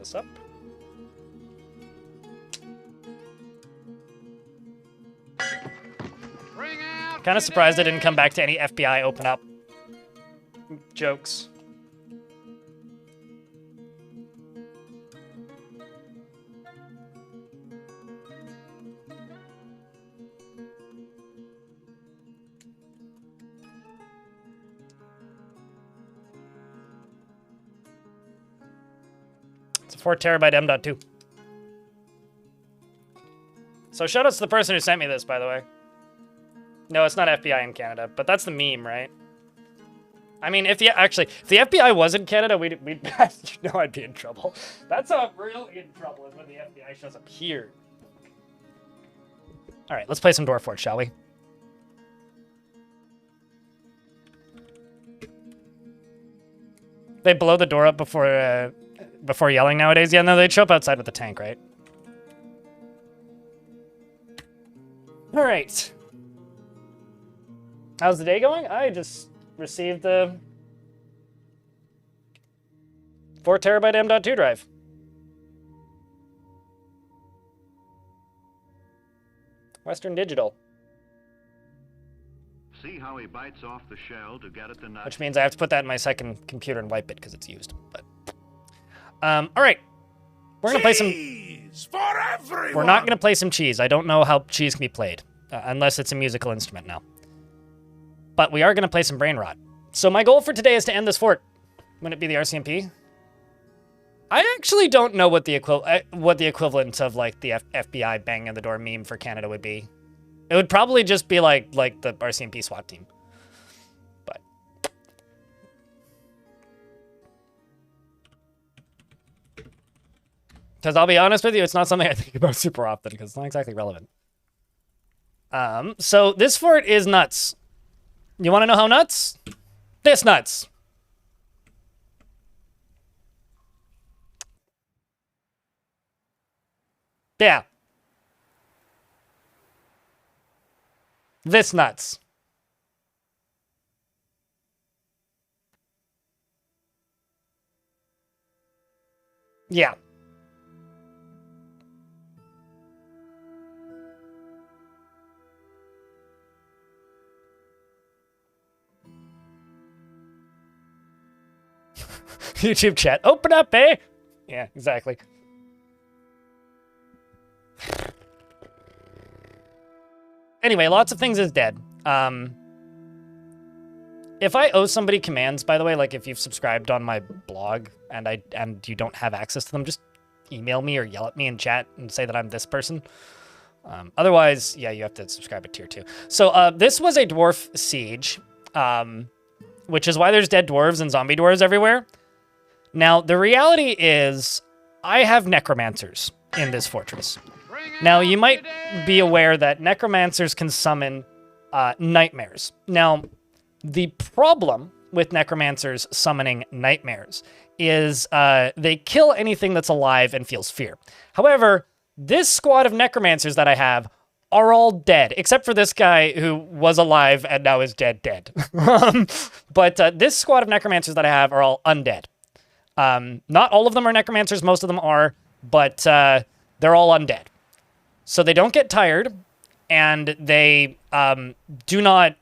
this up. Kind of surprised I didn't come back to any FBI open up jokes. It's a 4 terabyte M.2. So shout out to the person who sent me this, by the way. No, it's not FBI in Canada, but that's the meme, right? I mean, if the FBI was in Canada, we'd you know I'd be in trouble. That's how I'm really in trouble, is when the FBI shows up here. All right, let's play some Dwarf Fort, shall we? They blow the door up before yelling nowadays. Yeah, no, they'd show up outside with a tank, right? All right. How's the day going? I just received the 4 terabyte M.2 drive. Western Digital. See how he bites off the shell to get at the nut. Which means I have to put that in my second computer and wipe it because it's used. But all right, we're gonna play some. For everyone. We're not gonna play some cheese. I don't know how cheese can be played unless it's a musical instrument now. But we are gonna play some Brainrot. So my goal for today is to end this fort. Wouldn't it be the RCMP? I actually don't know what the equivalent of like the FBI banging on the door meme for Canada would be. It would probably just be like the RCMP SWAT team. But because I'll be honest with you, it's not something I think about super often because it's not exactly relevant. So this fort is nuts. You want to know how nuts? This nuts. Yeah. This nuts. Yeah. YouTube chat, open up, eh? Yeah, exactly. Anyway, lots of things is dead. If I owe somebody commands, by the way, like if you've subscribed on my blog and you don't have access to them, just email me or yell at me in chat and say that I'm this person. Otherwise, yeah, you have to subscribe at tier 2. So this was a dwarf siege, which is why there's dead dwarves and zombie dwarves everywhere. Now, the reality is I have necromancers in this fortress. Now, you might be aware that necromancers can summon nightmares. Now, the problem with necromancers summoning nightmares is they kill anything that's alive and feels fear. However, this squad of necromancers that I have are all dead, except for this guy who was alive and now is dead. But this squad of necromancers that I have are all undead. Not all of them are necromancers, most of them are, but they're all undead. So they don't get tired, and they do not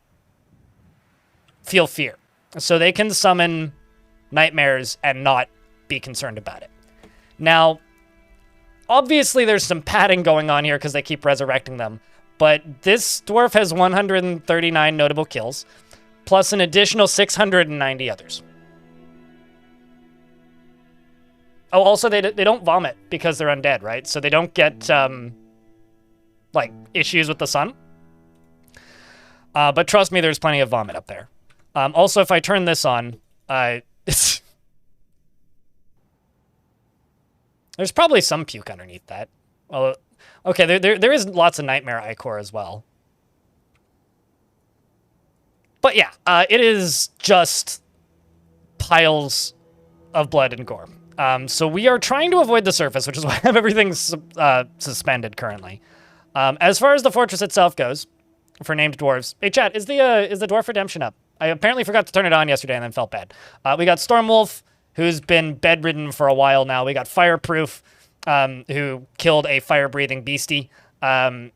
feel fear. So they can summon nightmares and not be concerned about it. Now, obviously there's some padding going on here because they keep resurrecting them, but this dwarf has 139 notable kills, plus an additional 690 others. Oh, also, they don't vomit because they're undead, right? So they don't get, like, issues with the sun. But trust me, there's plenty of vomit up there. Also, if I turn this on, there's probably some puke underneath that. Well, okay, there is lots of nightmare ichor as well. But yeah, it is just piles of blood and gore. So we are trying to avoid the surface, which is why I have everything suspended currently. As far as the fortress itself goes, for named dwarves, hey chat, is the Dwarf Redemption up? I apparently forgot to turn it on yesterday and then felt bad. We got Stormwolf, who's been bedridden for a while now. We got Fireproof, who killed a fire-breathing beastie.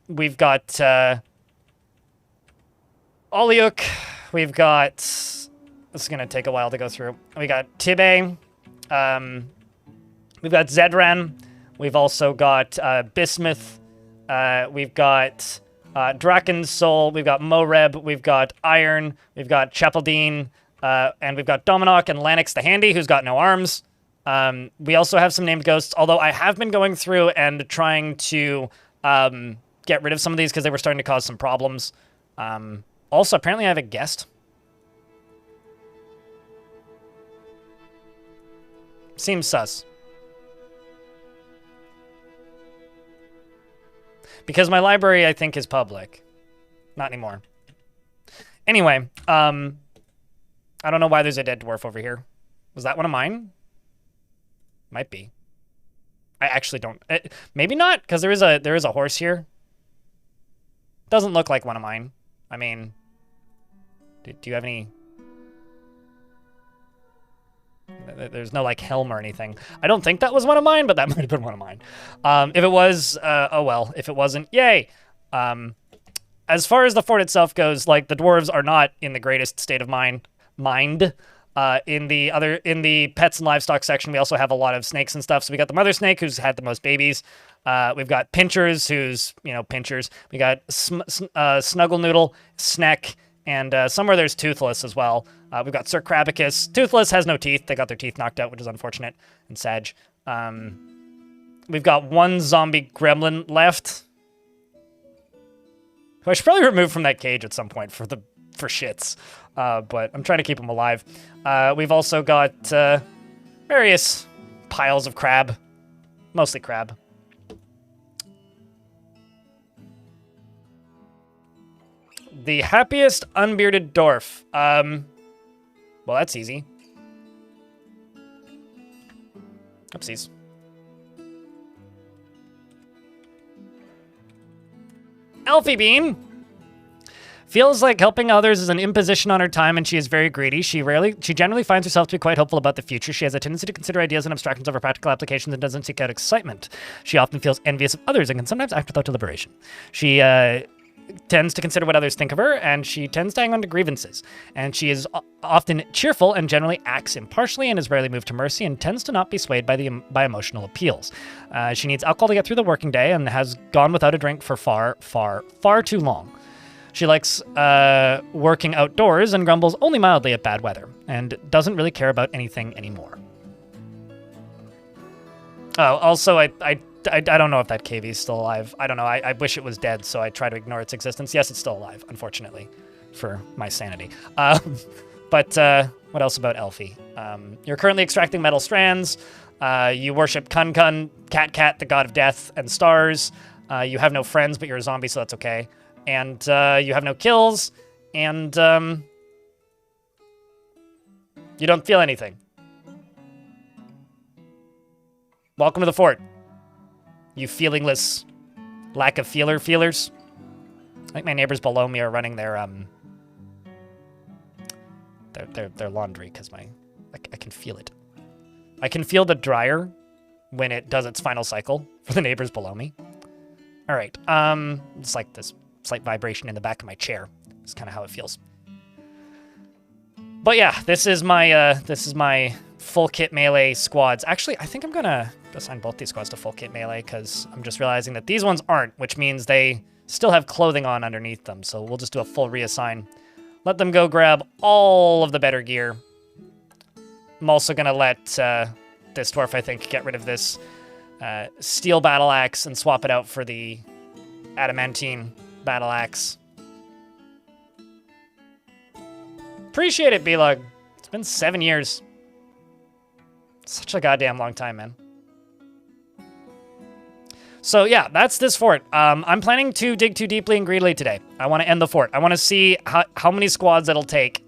We've got Oliuk. We've got... This is going to take a while to go through. We got Tibbe. We've got Zedran. We've also got Bismuth. We've got Draken's Soul. We've got Moreb. We've got Iron. We've got Chapeldine. And we've got Dominok and Lanix the Handy, who's got no arms. We also have some named ghosts, although I have been going through and trying to get rid of some of these because they were starting to cause some problems. Also, apparently I have a guest. Seems sus. Because my library, I think, is public. Not anymore. Anyway, I don't know why there's a dead dwarf over here. Was that one of mine? Might be. I actually don't... maybe not, because there is a horse here. Doesn't look like one of mine. I mean... Do you have any... There's no, like, helm or anything. I don't think that was one of mine, but that might have been one of mine. If it was, oh well. If it wasn't, yay! As far as the fort itself goes, like, the dwarves are not in the greatest state of mind. In the pets and livestock section, we also have a lot of snakes and stuff. So we got the mother snake, who's had the most babies. We've got pinchers, who's, pinchers. We got snuggle noodle, sneck, and somewhere there's toothless as well. We've got Sir Crabicus. Toothless has no teeth. They got their teeth knocked out, which is unfortunate. And Sag. We've got one zombie gremlin left, who I should probably remove from that cage at some point for shits. But I'm trying to keep him alive. We've also got various piles of crab. Mostly crab. The happiest unbearded dwarf. Well, that's easy. Oopsies. Elfie Bean! Feels like helping others is an imposition on her time, and she is very greedy. She generally finds herself to be quite hopeful about the future. She has a tendency to consider ideas and abstractions over practical applications and doesn't seek out excitement. She often feels envious of others and can sometimes act without deliberation. She tends to consider what others think of her, and she tends to hang on to grievances. And she is often cheerful and generally acts impartially and is rarely moved to mercy and tends to not be swayed by emotional appeals. She needs alcohol to get through the working day and has gone without a drink for far, far, far too long. She likes working outdoors and grumbles only mildly at bad weather and doesn't really care about anything anymore. Oh, also, I don't know if that KV is still alive. I don't know. I wish it was dead, so I try to ignore its existence. Yes, it's still alive, unfortunately, for my sanity. But what else about Elfie? You're currently extracting metal strands. You worship Kun Kun, Cat, the god of death and stars. You have no friends, but you're a zombie, so that's okay. And you have no kills, and you don't feel anything. Welcome to the fort. You feelingless lack of feelers. I think my neighbors below me are running their laundry because I can feel it. I can feel the dryer when it does its final cycle for the neighbors below me. All right, it's like this slight vibration in the back of my chair. It's kind of how it feels. But yeah, this is my full kit melee squads. Actually, I think I'm gonna assign both these squads to full kit melee because I'm just realizing that these ones aren't, which means they still have clothing on underneath them. So we'll just do a full reassign. Let them go grab all of the better gear. I'm also gonna let this dwarf, I think, get rid of this steel battle axe and swap it out for the adamantine battle axe. Appreciate it, B-Lug. It's been 7 years. Such a goddamn long time, man. So yeah, that's this fort. I'm planning to dig too deeply and greedily today. I want to end the fort. I want to see how many squads it'll take,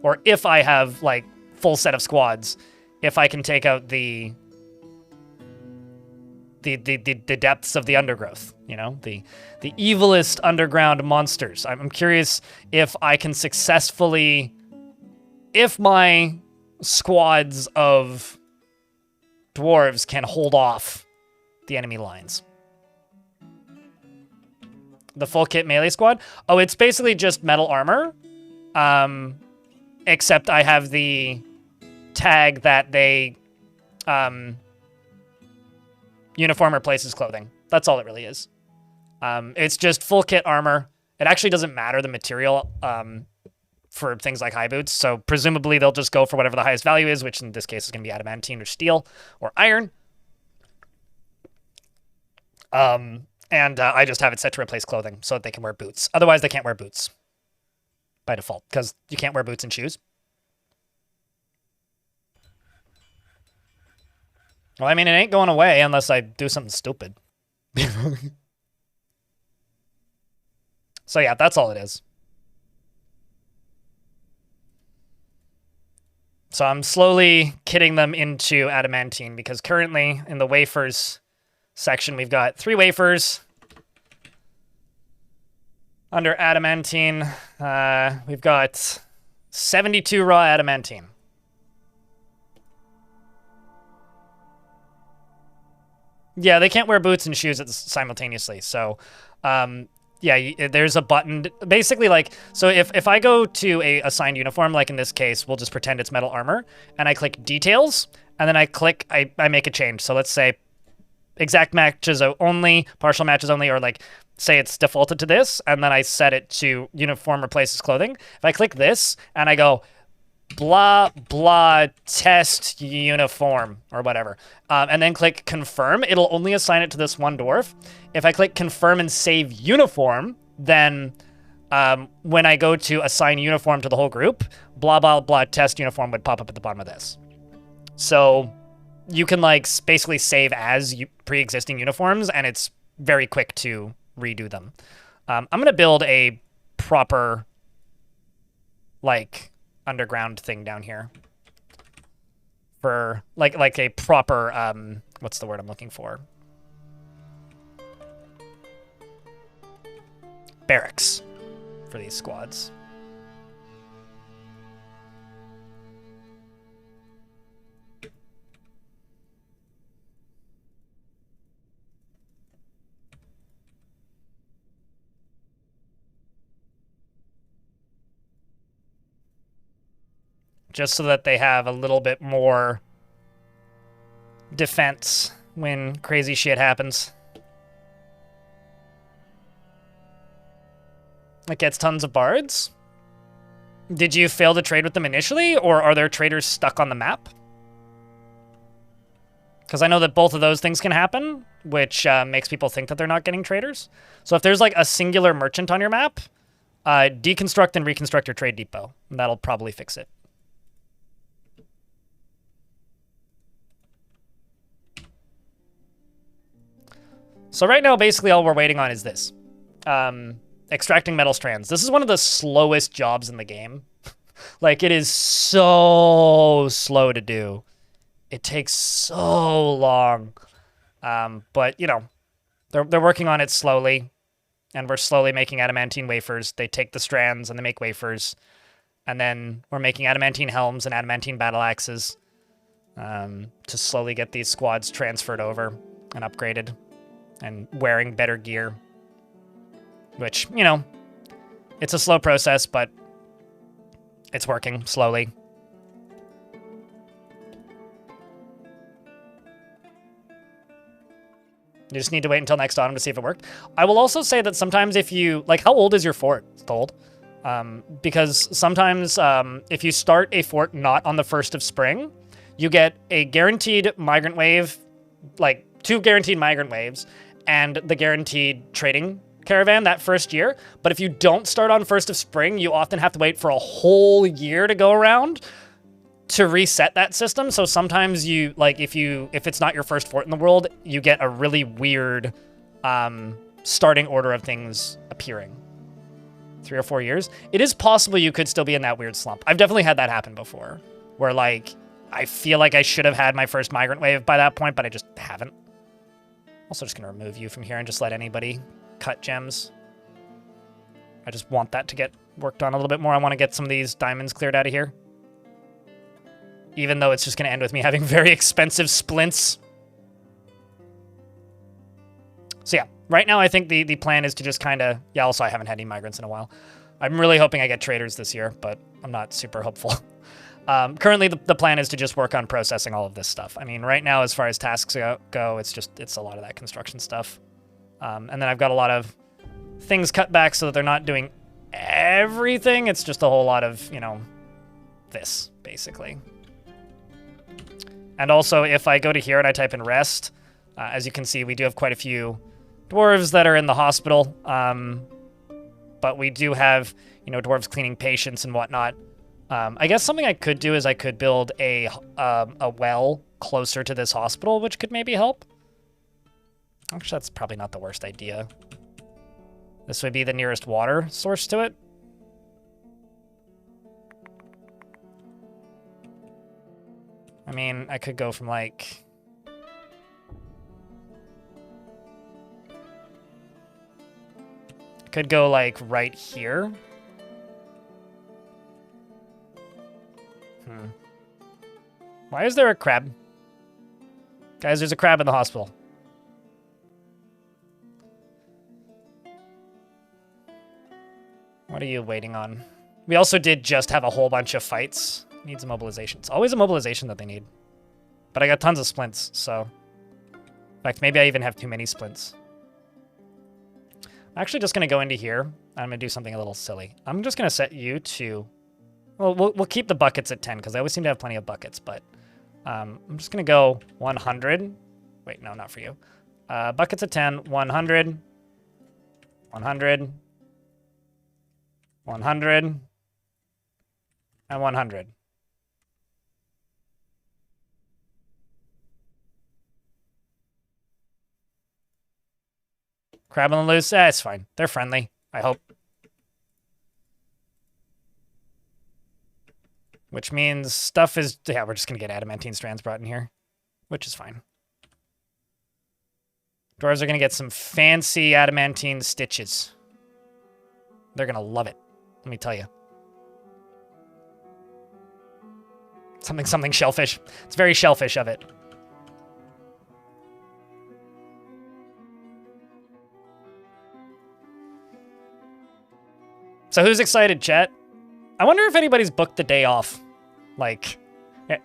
or if I have, like, full set of squads, if I can take out the depths of the undergrowth, you know, the evilest underground monsters. I'm curious if I can successfully, if my squads of dwarves can hold off the enemy lines. The full kit melee squad? Oh, it's basically just metal armor. Except I have the tag that they uniform replaces clothing. That's all it really is. It's just full kit armor. It actually doesn't matter the material for things like high boots. So presumably they'll just go for whatever the highest value is, which in this case is going to be adamantine or steel or iron. And I just have it set to replace clothing so that they can wear boots. Otherwise, they can't wear boots by default because you can't wear boots and shoes. Well, I mean, it ain't going away unless I do something stupid. So yeah, that's all it is. So I'm slowly kitting them into adamantine because currently in the wafers section, we've got 3 wafers. Under adamantine, we've got 72 raw adamantine. Yeah, they can't wear boots and shoes simultaneously. So, yeah, there's a button. Basically, like, so if I go to a assigned uniform, like in this case, we'll just pretend it's metal armor, and I click details, and then I click, I make a change. So let's say exact matches only, partial matches only, or like, say it's defaulted to this, and then I set it to uniform replaces clothing. If I click this, and I go, blah, blah, test uniform, or whatever, and then click confirm, it'll only assign it to this one dwarf. If I click confirm and save uniform, then when I go to assign uniform to the whole group, blah, blah, blah, test uniform would pop up at the bottom of this. So you can like basically save as pre-existing uniforms, and it's very quick to redo them. I'm going to build a proper like underground thing down here for like a proper what's the word I'm looking for? Barracks for these squads. Just so that they have a little bit more defense when crazy shit happens. It gets tons of bards. Did you fail to trade with them initially, or are there traders stuck on the map? Because I know that both of those things can happen, which makes people think that they're not getting traders. So if there's like a singular merchant on your map, deconstruct and reconstruct your trade depot. And that'll probably fix it. So right now, basically all we're waiting on is this. Extracting metal strands. This is one of the slowest jobs in the game. Like, it is so slow to do. It takes so long. But, you know, they're working on it slowly. And we're slowly making adamantine wafers. They take the strands and they make wafers. And then we're making adamantine helms and adamantine battle axes to slowly get these squads transferred over and upgraded and wearing better gear. Which, you know, it's a slow process, but it's working slowly. You just need to wait until next autumn to see if it worked. I will also say that sometimes if you... Like, how old is your fort? It's old. Because sometimes if you start a fort not on the 1st of spring, you get a guaranteed migrant wave, like 2 guaranteed migrant waves, and the guaranteed trading caravan that first year. But if you don't start on 1st of spring, you often have to wait for a whole year to go around to reset that system. So sometimes you, like, if it's not your first fort in the world, you get a really weird starting order of things appearing. 3 or 4 years. It is possible you could still be in that weird slump. I've definitely had that happen before, where, like, I feel like I should have had my first migrant wave by that point, but I just haven't. Also just going to remove you from here and just let anybody cut gems. I just want that to get worked on a little bit more. I want to get some of these diamonds cleared out of here. even though it's just going to end with me having very expensive splints. So yeah, right now I think the plan is to just kind of... Yeah, also I haven't had any migrants in a while. I'm really hoping I get traders this year, but I'm not super hopeful. Currently, the plan is to just work on processing all of this stuff. I mean, right now, as far as tasks go, it's a lot of that construction stuff. And then I've got a lot of things cut back so that they're not doing everything. It's just a whole lot of, you know, this, basically. And also, if I go to here and I type in rest, as you can see, we do have quite a few dwarves that are in the hospital. But we do have, you know, dwarves cleaning patients and whatnot. I guess something I could do is I could build a well closer to this hospital, which could maybe help. Actually, that's probably not the worst idea. This would be the nearest water source to it. I mean, I could go from like... Could go like right here. Why is there a crab? Guys, there's a crab in the hospital. What are you waiting on? We also did just have a whole bunch of fights. Needs a mobilization. It's always a mobilization that they need. But I got tons of splints, so... In fact, maybe I even have too many splints. I'm actually just going to go into here. I'm going to do something a little silly. I'm just going to set you to... Well, we'll keep the buckets at 10, because I always seem to have plenty of buckets, but... I'm just going to go 100. Wait, no, not for you. Buckets at 10, 100, 100, 100, and 100. Crab on the loose? It's fine. They're friendly, I hope. Which means stuff is... Yeah, we're just going to get adamantine strands brought in here. Which is fine. Dwarves are going to get some fancy adamantine stitches. They're going to love it. Let me tell you. Something shellfish. It's very shellfish of it. So who's excited, chat? I wonder if anybody's booked the day off. Like,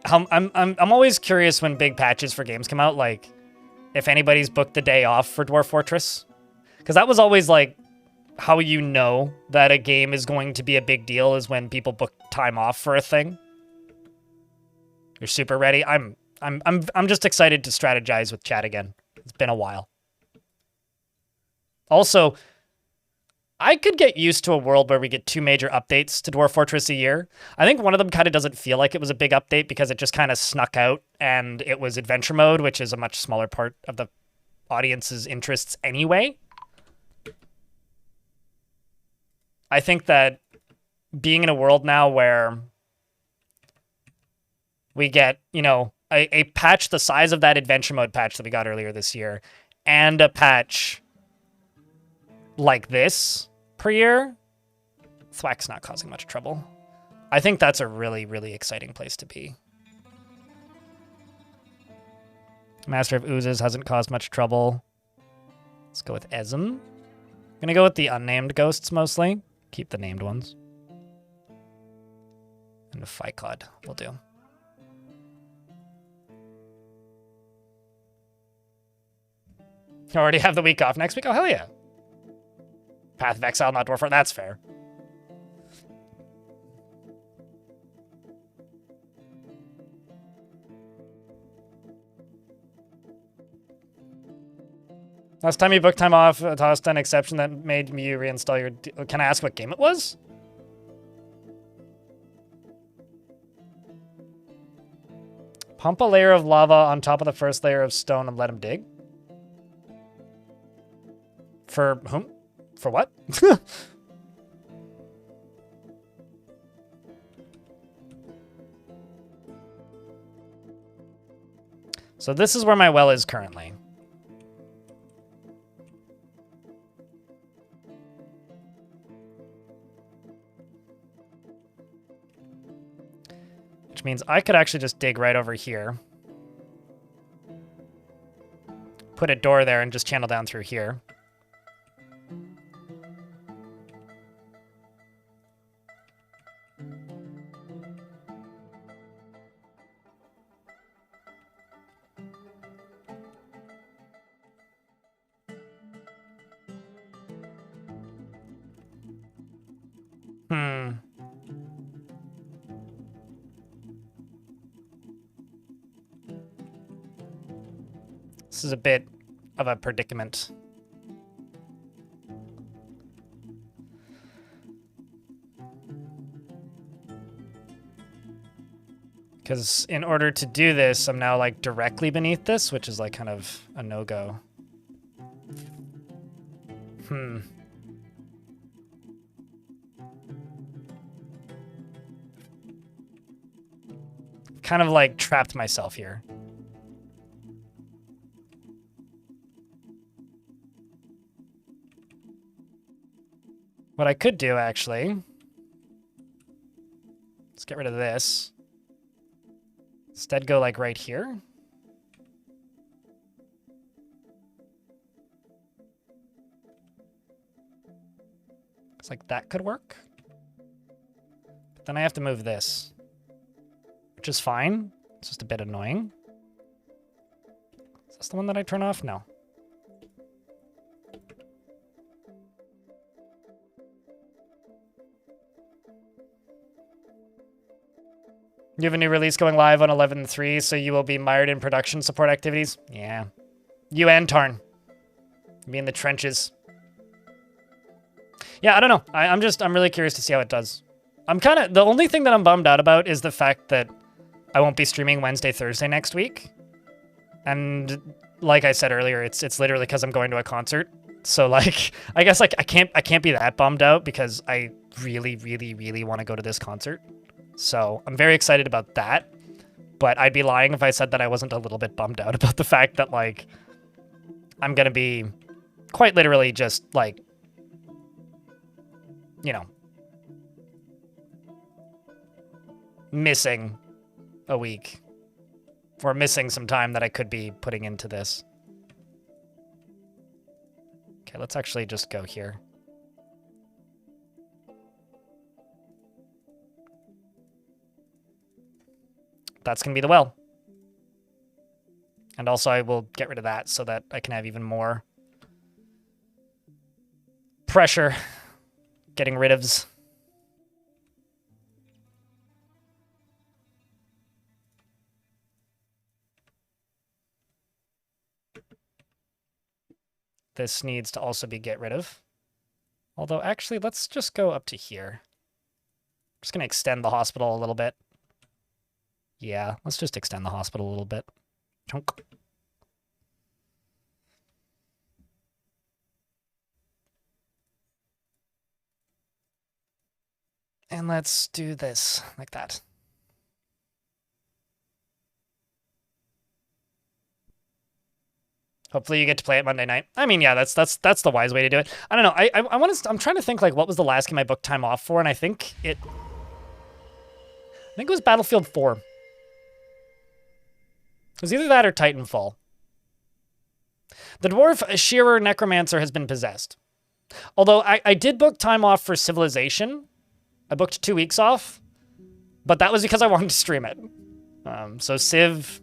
I'm always curious when big patches for games come out, like, if anybody's booked the day off for Dwarf Fortress. Because that was always, like, how you know that a game is going to be a big deal is when people book time off for a thing. You're super ready. I'm just excited to strategize with chat again. It's been a while. Also, I could get used to a world where we get 2 major updates to Dwarf Fortress a year. I think one of them kind of doesn't feel like it was a big update because it just kind of snuck out and it was adventure mode, which is a much smaller part of the audience's interests anyway. I think that being in a world now where we get, you know, a patch the size of that adventure mode patch that we got earlier this year and a patch like this per year, Thwack's not causing much trouble. I think that's a really, really exciting place to be. Master of Oozes hasn't caused much trouble. Let's go with Esm. Gonna go with the unnamed ghosts mostly. Keep the named ones. And a Ficod will do. You already have the week off next week? Oh, hell yeah. Path of Exile, not Dwarf. That's fair. Last time you booked time off, tossed an exception that made you reinstall your... Can I ask what game it was? Pump a layer of lava on top of the first layer of stone and let him dig? For whom? For what? So this is where my well is currently. Which means I could actually just dig right over here. Put a door there and just channel down through here. This is a bit of a predicament. Because in order to do this, I'm now like directly beneath this, which is like kind of a no-go. Kind of like trapped myself here. What I could do, actually, let's get rid of this. Instead, go like right here. Looks like that could work. But then I have to move this, which is fine. It's just a bit annoying. Is this the one that I turn off? No. You have a new release going live on 11.3, so you will be mired in production support activities? Yeah. You and Tarn. Be in the trenches. Yeah, I don't know. I'm really curious to see how it does. The only thing that I'm bummed out about is the fact that I won't be streaming Wednesday, Thursday next week. And like I said earlier, it's literally because I'm going to a concert. So like, I guess like I can't be that bummed out because I really, really, really want to go to this concert. So I'm very excited about that, but I'd be lying if I said that I wasn't a little bit bummed out about the fact that, like, I'm going to be quite literally just, like, you know, missing a week or missing some time that I could be putting into this. Okay, let's actually just go here. That's going to be the well. And also I will get rid of that so that I can have even more pressure getting rid ofs. This needs to also be get rid of. Although actually, let's just go up to here. I'm just going to extend the hospital a little bit. Yeah, let's just extend the hospital a little bit. Chunk. And let's do this like that. Hopefully you get to play it Monday night. I mean, yeah, that's the wise way to do it. I don't know. I'm trying to think like what was the last game I booked time off for, and I think it was Battlefield 4. It was either that or Titanfall. The Dwarf Shearer Necromancer has been possessed. Although I did book time off for Civilization. I booked 2 weeks off, but that was because I wanted to stream it. So Civ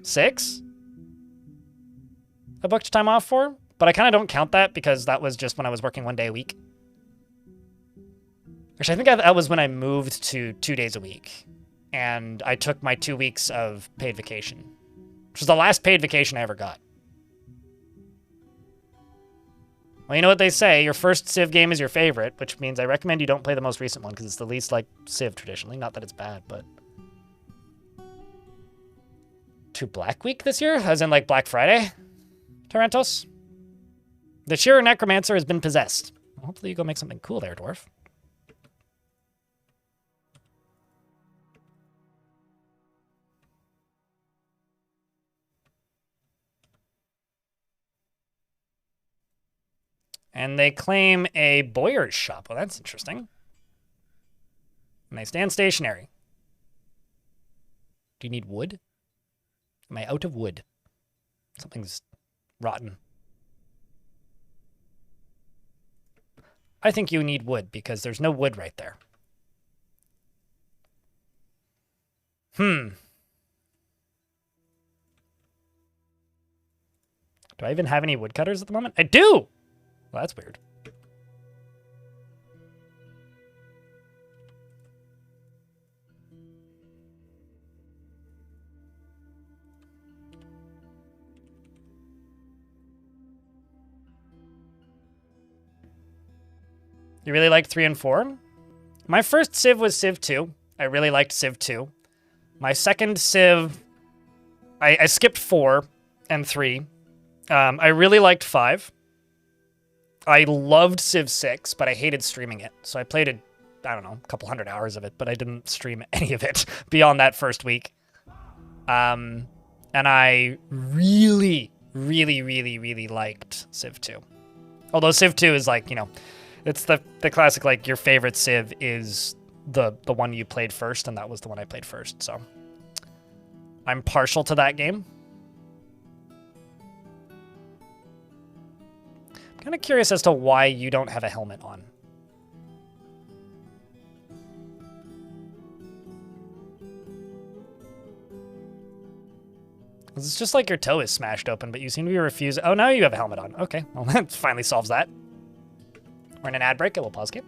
6, I booked time off for, but I kind of don't count that because that was just when I was working 1 day a week. Actually, I think that was when I moved to 2 days a week, and I took my 2 weeks of paid vacation, which was the last paid vacation I ever got. Well, you know what they say, your first Civ game is your favorite, which means I recommend you don't play the most recent one because it's the least like Civ traditionally. Not that it's bad, but... To Black Week this year? As in like Black Friday? Tarantos? The Shearer Necromancer has been possessed. Well, hopefully you go make something cool there, Dwarf. And they claim a Boyer's shop. Well, that's interesting. And they stand stationary. Do you need wood? Am I out of wood? Something's rotten. I think you need wood because there's no wood right there. Do I even have any woodcutters at the moment? I do! Well, that's weird. You really liked 3 and 4? My first Civ was Civ 2. I really liked Civ 2. My second Civ, I skipped 4 and 3. I really liked 5. I loved Civ 6, but I hated streaming it. So I played I don't know, a couple hundred hours of it, but I didn't stream any of it beyond that first week. And I really, really, really, really liked Civ 2. Although Civ 2 is like, you know, it's the classic, like, your favorite Civ is the one you played first, and that was the one I played first, so. I'm partial to that game. I'm kind of curious as to why you don't have a helmet on. It's just like your toe is smashed open, but you seem to be refusing. Oh, now you have a helmet on. Okay, well, that finally solves that. We're in an ad break. I will pause game.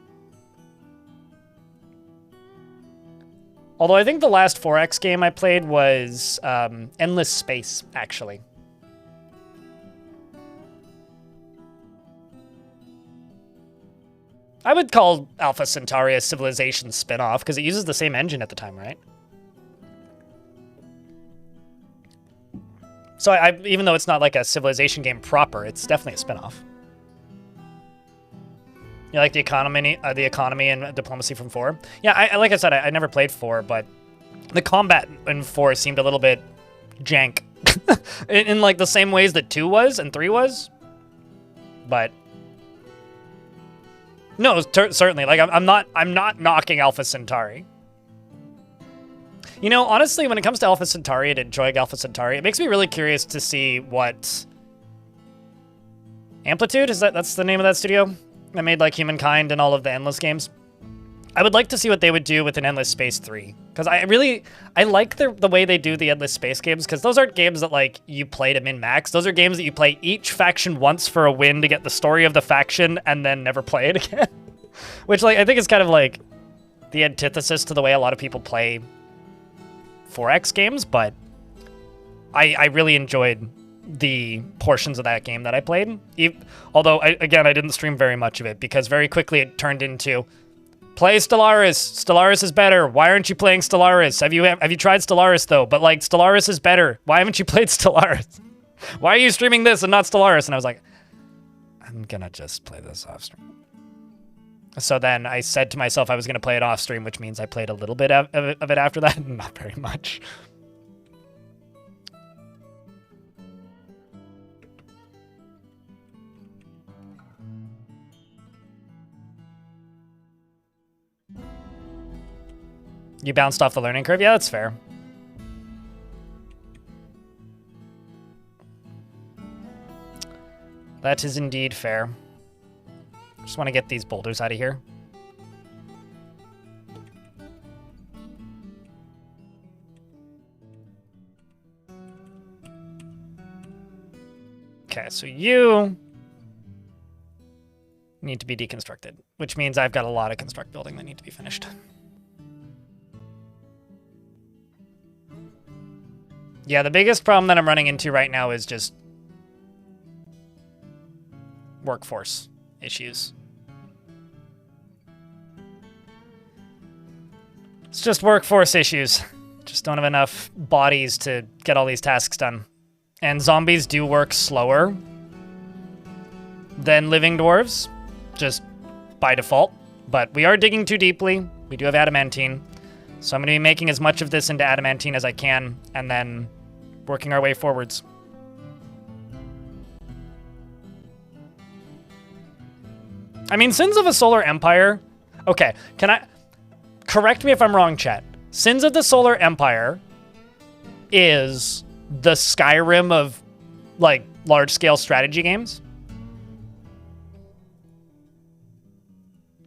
Although I think the last 4X game I played was Endless Space, actually. I would call Alpha Centauri a Civilization spin-off because it uses the same engine at the time, right? So even though it's not like a Civilization game proper, it's definitely a spin-off. You like the economy and diplomacy from 4? Yeah, like I said, I never played 4, but the combat in 4 seemed a little bit jank, in like the same ways that 2 was and 3 was. But no, certainly, like I'm not knocking Alpha Centauri. You know, honestly, when it comes to Alpha Centauri and enjoying Alpha Centauri, it makes me really curious to see what Amplitude that's the name of that studio. I made like Humankind and all of the Endless games. I would like to see what they would do with an Endless Space 3. Because I like the way they do the Endless Space games, because those aren't games that like you play to min-max. Those are games that you play each faction once for a win to get the story of the faction and then never play it again. Which like I think is kind of like the antithesis to the way a lot of people play 4X games, but I really enjoyed the portions of that game that I played. Although, again, I didn't stream very much of it because very quickly it turned into, play Stellaris. Stellaris is better. Why aren't you playing Stellaris? Have you tried Stellaris, though? But, like, Stellaris is better. Why haven't you played Stellaris? Why are you streaming this and not Stellaris? And I was like, I'm gonna just play this off stream. So then I said to myself I was gonna play it off stream, which means I played a little bit of it after that, not very much. You bounced off the learning curve? Yeah, that's fair. That is indeed fair. Just want to get these boulders out of here. Okay, so you need to be deconstructed, which means I've got a lot of construct building that need to be finished. Yeah, the biggest problem that I'm running into right now is just workforce issues. It's just workforce issues. Just don't have enough bodies to get all these tasks done. And zombies do work slower than living dwarves, just by default. But we are digging too deeply. We do have adamantine. So I'm going to be making as much of this into adamantine as I can, and then working our way forwards. I mean, Sins of a Solar Empire... Okay, can I... Correct me if I'm wrong, chat. Sins of the Solar Empire is the Skyrim of, like, large-scale strategy games.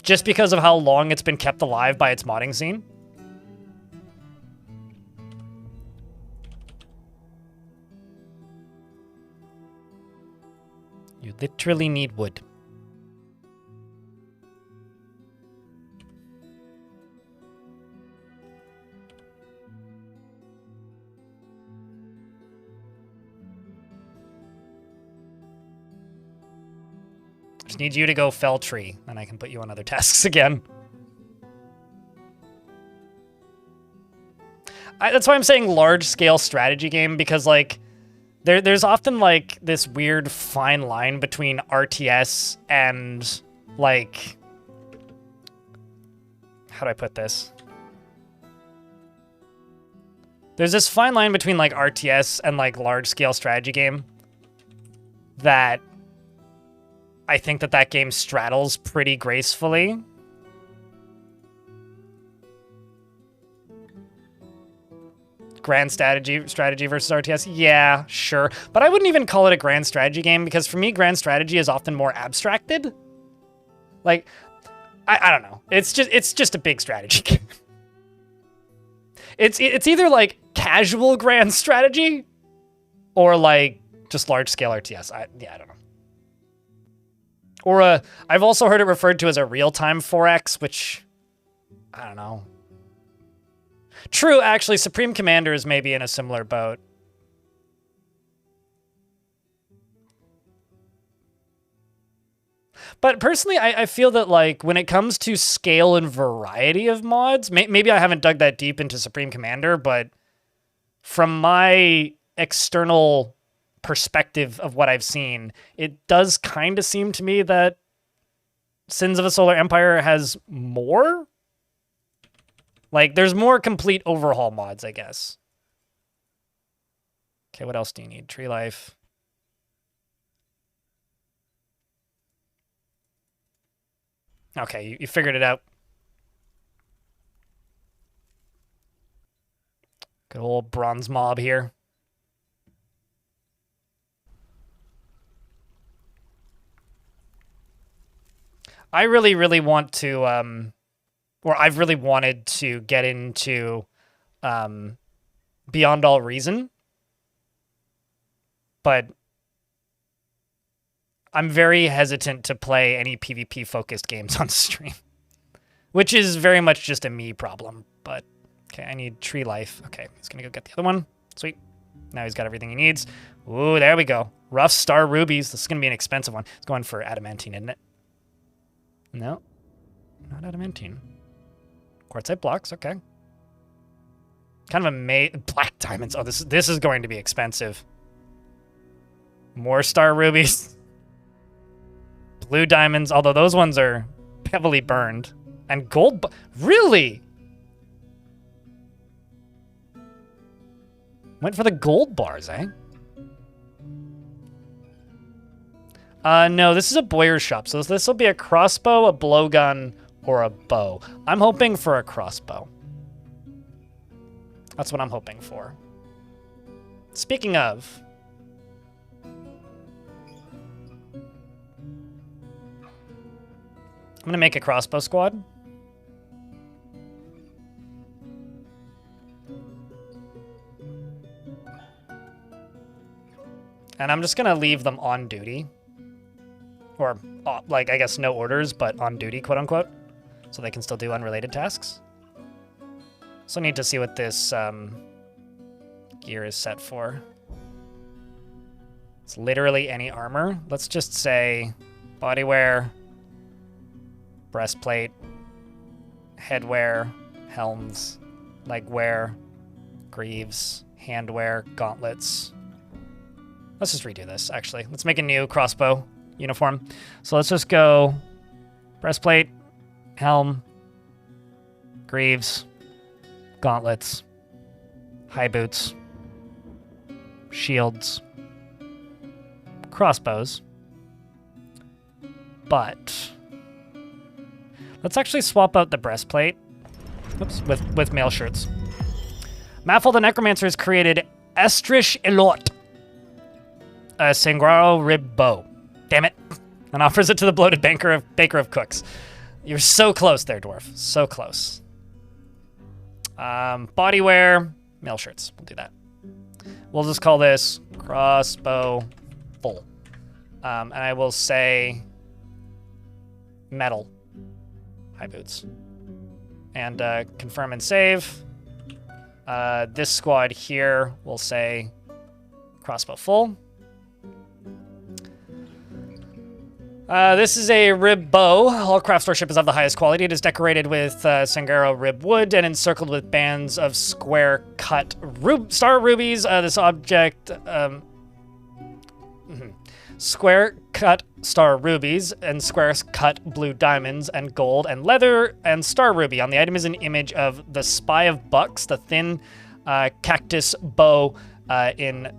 Just because of how long it's been kept alive by its modding scene. You literally need wood. Just need you to go fell tree, and I can put you on other tasks again. That's why I'm saying large-scale strategy game, because, like, there's often, like, this weird fine line between RTS and, like... How do I put this? There's this fine line between, like, RTS and, like, large-scale strategy game that I think that game straddles pretty gracefully. Grand strategy versus RTS? Yeah, sure. But I wouldn't even call it a grand strategy game, because for me, grand strategy is often more abstracted. Like, I don't know. It's just a big strategy game. It's either like casual grand strategy or like just large scale RTS. I don't know. Or I've also heard it referred to as a real-time 4X, which I don't know. True, actually, Supreme Commander is maybe in a similar boat. But personally, I feel that, like, when it comes to scale and variety of mods, maybe I haven't dug that deep into Supreme Commander, but from my external perspective of what I've seen, it does kind of seem to me that Sins of a Solar Empire has more. Like, there's more complete overhaul mods, I guess. Okay, what else do you need? Tree life. Okay, you figured it out. Good old bronze mob here. I really, really want to, or I've really wanted to get into Beyond All Reason, but I'm very hesitant to play any PvP-focused games on stream, which is very much just a me problem, but okay, I need tree life. Okay, he's gonna go get the other one. Sweet. Now he's got everything he needs. Ooh, there we go. Rough star rubies. This is gonna be an expensive one. It's going for adamantine, isn't it? No, not adamantine. Quartzite blocks, okay. Kind of a black diamonds. Oh, this is going to be expensive. More star rubies. Blue diamonds, although those ones are heavily burned. And gold, really? Went for the gold bars, eh? No, this is a Boyer's shop, so this will be a crossbow, a blowgun, or a bow. I'm hoping for a crossbow. That's what I'm hoping for. Speaking of... I'm gonna make a crossbow squad. And I'm just gonna leave them on duty. Or, like, I guess no orders, but on duty, quote-unquote. So they can still do unrelated tasks. So I need to see what this gear is set for. It's literally any armor. Let's just say bodywear, breastplate, headwear, helms, legwear, greaves, handwear, gauntlets. Let's just redo this, actually. Let's make a new crossbow uniform. So let's just go breastplate, helm, greaves, gauntlets, high boots, shields, crossbows. But let's actually swap out the breastplate. Oops, with male shirts. Maffel the Necromancer has created Estrish Elot, a Sanguaro Rib Bow. Damn it. And offers it to the bloated baker of cooks. You're so close there, Dwarf. So close. Bodywear, mail shirts. We'll do that. We'll just call this crossbow full. And I will say metal high boots. And confirm and save. This squad here will say crossbow full. This is a rib bow. All craftsmanship is of the highest quality. It is decorated with Sangaro rib wood and encircled with bands of square cut star rubies. This object, square cut star rubies and square cut blue diamonds and gold and leather and star ruby. On the item is an image of the Spy of Bucks, the thin cactus bow in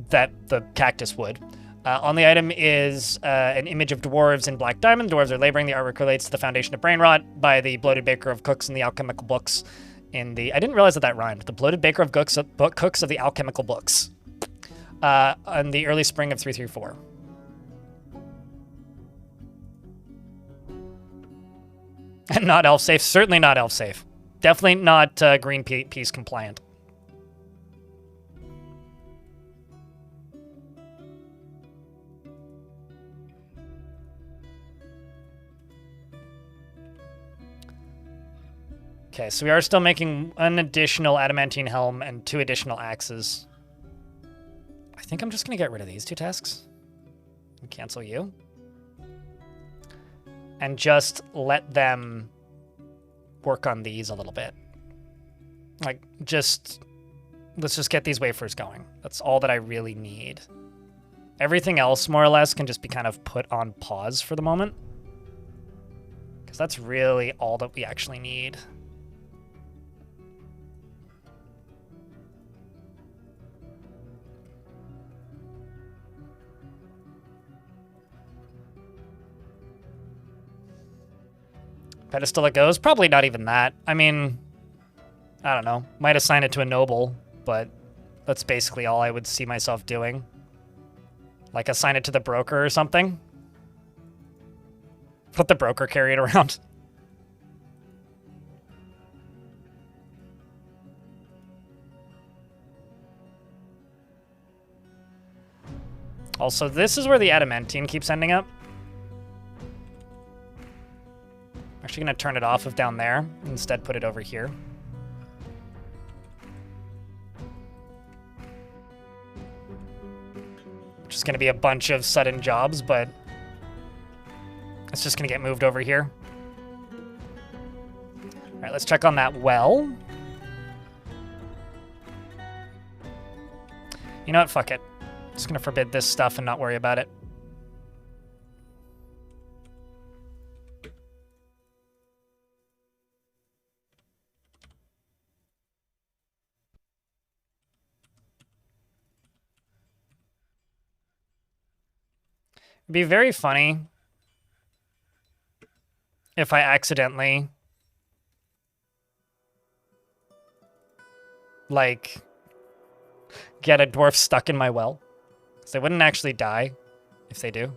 the cactus wood. On the item is an image of dwarves in black diamond. Dwarves are laboring. The artwork relates to the foundation of Brainrot by the bloated baker of cooks in the alchemical books. I didn't realize that rhymed. The bloated baker of cooks of the alchemical books. In the early spring of 334. And not elf safe. Certainly not elf safe. Definitely not Greenpeace compliant. Okay, so we are still making an additional adamantine helm and 2 additional axes. I think I'm just going to get rid of these 2 tasks. And cancel you. And just let them work on these a little bit. Like, let's just get these wafers going. That's all that I really need. Everything else, more or less, can just be kind of put on pause for the moment. Because that's really all that we actually need. Pedestal it goes. Probably not even that. I mean, I don't know. Might assign it to a noble, but that's basically all I would see myself doing. Like assign it to the broker or something. Let the broker carry it around. Also, this is where the adamantine keeps ending up. Actually going to turn it off of down there. Instead, put it over here. Which is going to be a bunch of sudden jobs, but it's just going to get moved over here. All right, let's check on that well. You know what? Fuck it. Just going to forbid this stuff and not worry about it. It'd be very funny if I accidentally, like, get a dwarf stuck in my well. Because they wouldn't actually die if they do.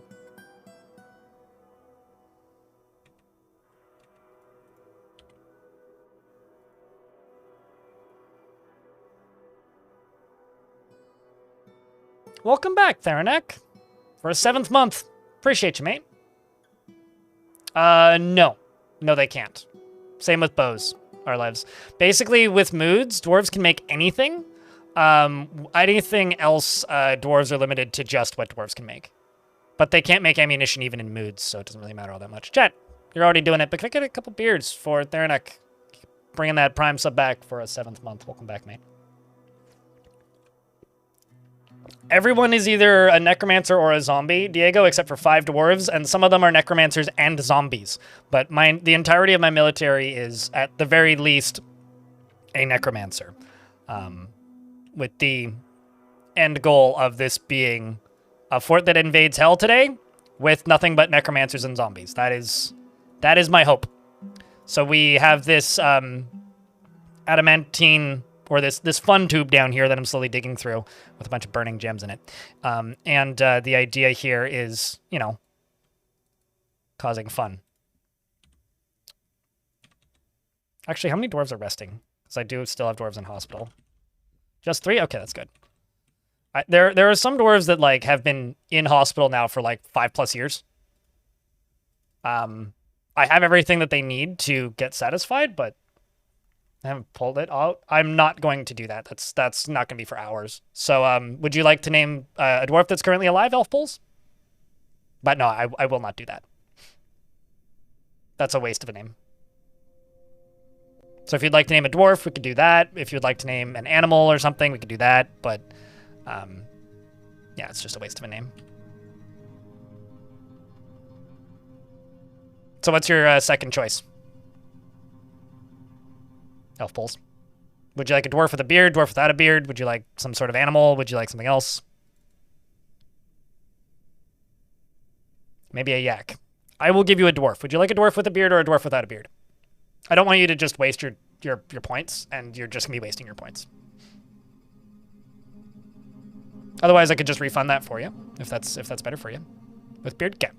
Welcome back, Theranek. For a 7th month. Appreciate you, mate. No. No, they can't. Same with bows, Arlevs. Basically, with moods, dwarves can make anything. Anything else, dwarves are limited to just what dwarves can make. But they can't make ammunition even in moods, so it doesn't really matter all that much. Chat, you're already doing it, but can I get a couple beards for Theranek? Bringing that prime sub back for a 7th month. Welcome back, mate. Everyone is either a necromancer or a zombie, Diego, except for 5 dwarves, and some of them are necromancers and zombies. But the entirety of my military is, at the very least, a necromancer. With the end goal of this being a fort that invades hell today with nothing but necromancers and zombies. That is my hope. So we have this adamantine or this fun tube down here that I'm slowly digging through with a bunch of burning gems in it. And the idea here is, you know, causing fun. Actually, how many dwarves are resting? Because I do still have dwarves in hospital. Just 3? Okay, that's good. There are some dwarves that like have been in hospital now for like 5+ years. I have everything that they need to get satisfied, but I haven't pulled it out. I'm not going to do that. That's not going to be for hours. So, would you like to name a dwarf that's currently alive, Elf Pulls? But no, I will not do that. That's a waste of a name. So if you'd like to name a dwarf, we could do that. If you'd like to name an animal or something, we could do that. But, yeah, it's just a waste of a name. So what's your second choice? Elf Pulls. Would you like a dwarf with a beard, dwarf without a beard? Would you like some sort of animal? Would you like something else? Maybe a yak. I will give you a dwarf. Would you like a dwarf with a beard or a dwarf without a beard? I don't want you to just waste your points, and you're just going to be wasting your points. Otherwise, I could just refund that for you, if that's better for you. With beard? Okay.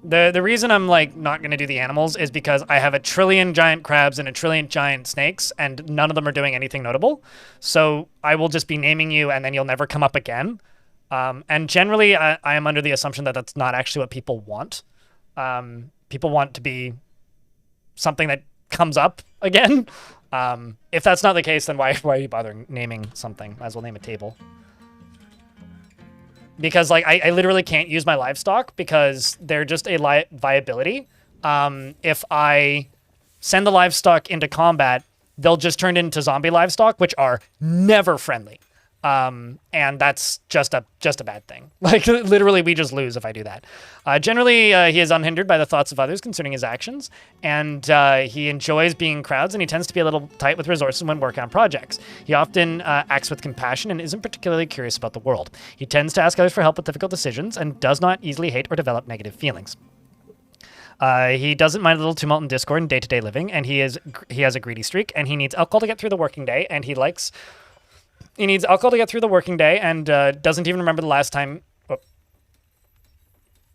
The reason I'm like not going to do the animals is because I have a trillion giant crabs and a trillion giant snakes, and none of them are doing anything notable. So I will just be naming you, and then you'll never come up again. And generally, I am under the assumption that that's not actually what people want. People want to be something that comes up again. If that's not the case, then why are you bothering naming something? Might as well name a table. Because like I literally can't use my livestock because they're just a viability. If I send the livestock into combat, they'll just turn into zombie livestock, which are never friendly. And that's just a bad thing. Like literally we just lose if I do that. Generally, he is unhindered by the thoughts of others concerning his actions, and he enjoys being in crowds, and he tends to be a little tight with resources when working on projects. He often acts with compassion and isn't particularly curious about the world. He tends to ask others for help with difficult decisions and does not easily hate or develop negative feelings. He doesn't mind a little tumult and discord in day-to-day living, and he has a greedy streak, and he needs alcohol to get through the working day, and he needs alcohol to get through the working day and doesn't even remember the last time. Oh.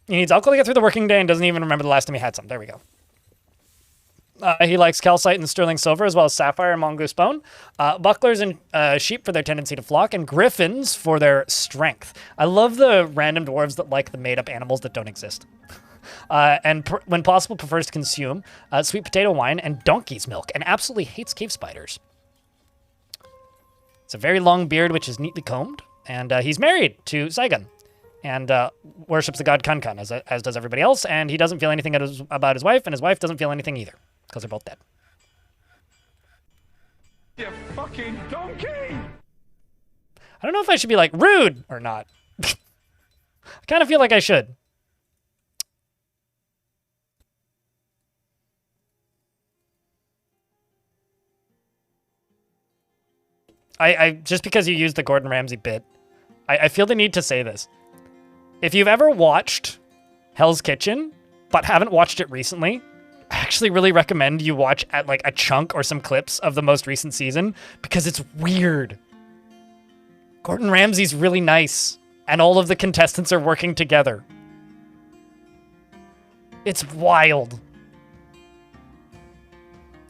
He needs alcohol to get through the working day and doesn't even remember the last time he had some. There we go. He likes calcite and sterling silver, as well as sapphire and mongoose bone. Bucklers and sheep for their tendency to flock, and griffins for their strength. I love the random dwarves that like the made-up animals that don't exist. And when possible, prefers to consume sweet potato wine and donkey's milk, and absolutely hates cave spiders. It's a very long beard, which is neatly combed, and he's married to Saigon, and worships the god Kun-Kun, as does everybody else, and he doesn't feel anything about his wife, and his wife doesn't feel anything either, because they're both dead. You fucking donkey! I don't know if I should be, like, rude or not. I kind of feel like I should. I just because you used the Gordon Ramsay bit, I feel the need to say this. If you've ever watched Hell's Kitchen, but haven't watched it recently, I actually really recommend you watch at like a chunk or some clips of the most recent season, because it's weird. Gordon Ramsay's really nice, and all of the contestants are working together. It's wild.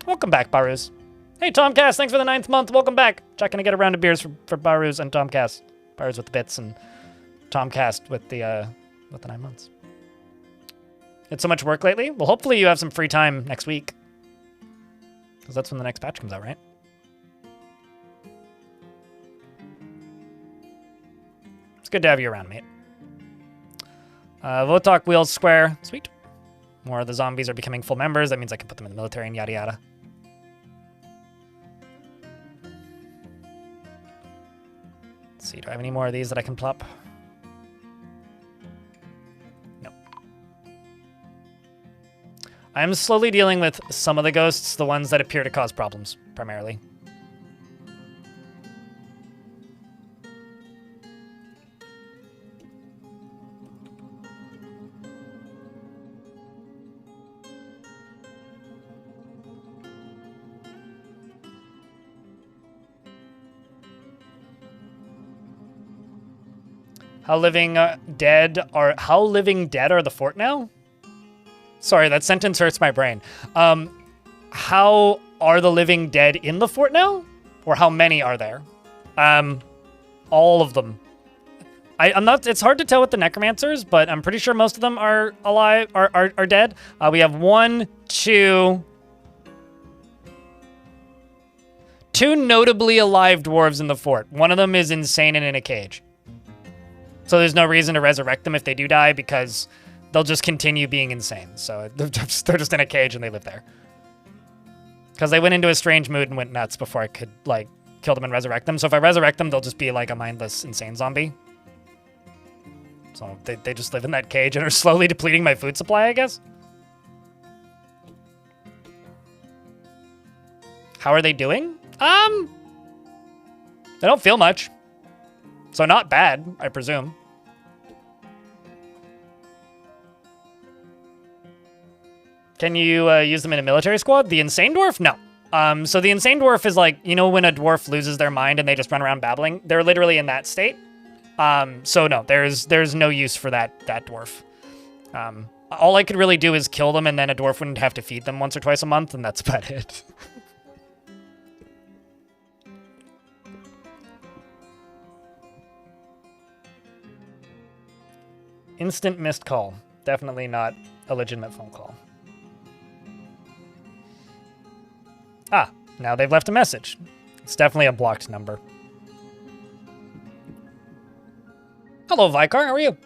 Welcome back, Baruz. Hey, Tomcast, thanks for the 9th month. Welcome back. Checking to get a round of beers for Baruz and Tomcast. Baruz with the bits and Tomcast with the 9 months. It's so much work lately. Well, hopefully you have some free time next week, because that's when the next patch comes out, right? It's good to have you around, mate. Votok wheels square. Sweet. More of the zombies are becoming full members. That means I can put them in the military and yada yada. Let's see, do I have any more of these that I can plop? No. I'm slowly dealing with some of the ghosts, the ones that appear to cause problems, primarily. How living dead are the fort now? Sorry, that sentence hurts my brain. How are the living dead in the fort now? Or how many are there? All of them. I'm not, it's hard to tell with the necromancers, but I'm pretty sure most of them are alive, are dead. We have two notably alive dwarves in the fort. One of them is insane and in a cage. So there's no reason to resurrect them if they do die because they'll just continue being insane. So they're just in a cage and they live there. Because they went into a strange mood and went nuts before I could, like, kill them and resurrect them. So if I resurrect them, they'll just be like a mindless, insane zombie. So they just live in that cage and are slowly depleting my food supply, I guess. How are they doing? They don't feel much. So not bad, I presume. Can you use them in a military squad? The Insane Dwarf? No. So the Insane Dwarf is like, you know when a dwarf loses their mind and they just run around babbling? They're literally in that state. So no, there's no use for that dwarf. All I could really do is kill them and then a dwarf wouldn't have to feed them once or twice a month, and that's about it. Instant missed call. Definitely not a legitimate phone call. Ah, now they've left a message. It's definitely a blocked number. Hello, Vicar. How are you?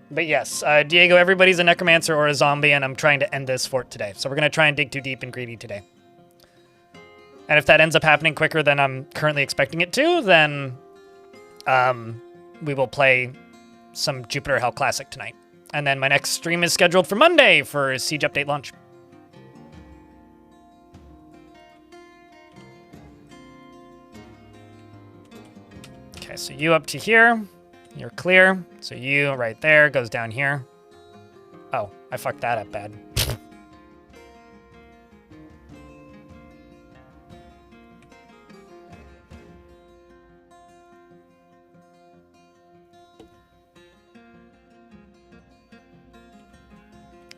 But yes, Diego, everybody's a necromancer or a zombie, and I'm trying to end this fort today. So we're going to try and dig too deep and greedy today. And if that ends up happening quicker than I'm currently expecting it to, then we will play some Jupiter Hell Classic tonight. And then my next stream is scheduled for Monday for Siege Update launch. Okay, so you up to here. You're clear. So you right there goes down here. Oh, I fucked that up bad.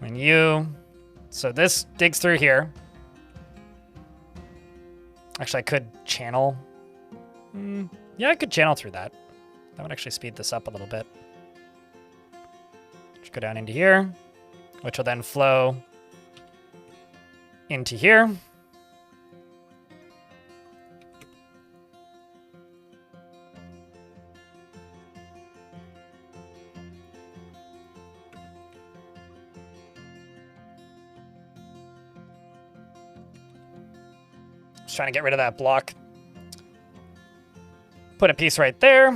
And you, so this digs through here. Actually, I could channel. Yeah, I could channel through that. That would actually speed this up a little bit. Just go down into here, which will then flow into here. Just trying to get rid of that block. Put a piece right there.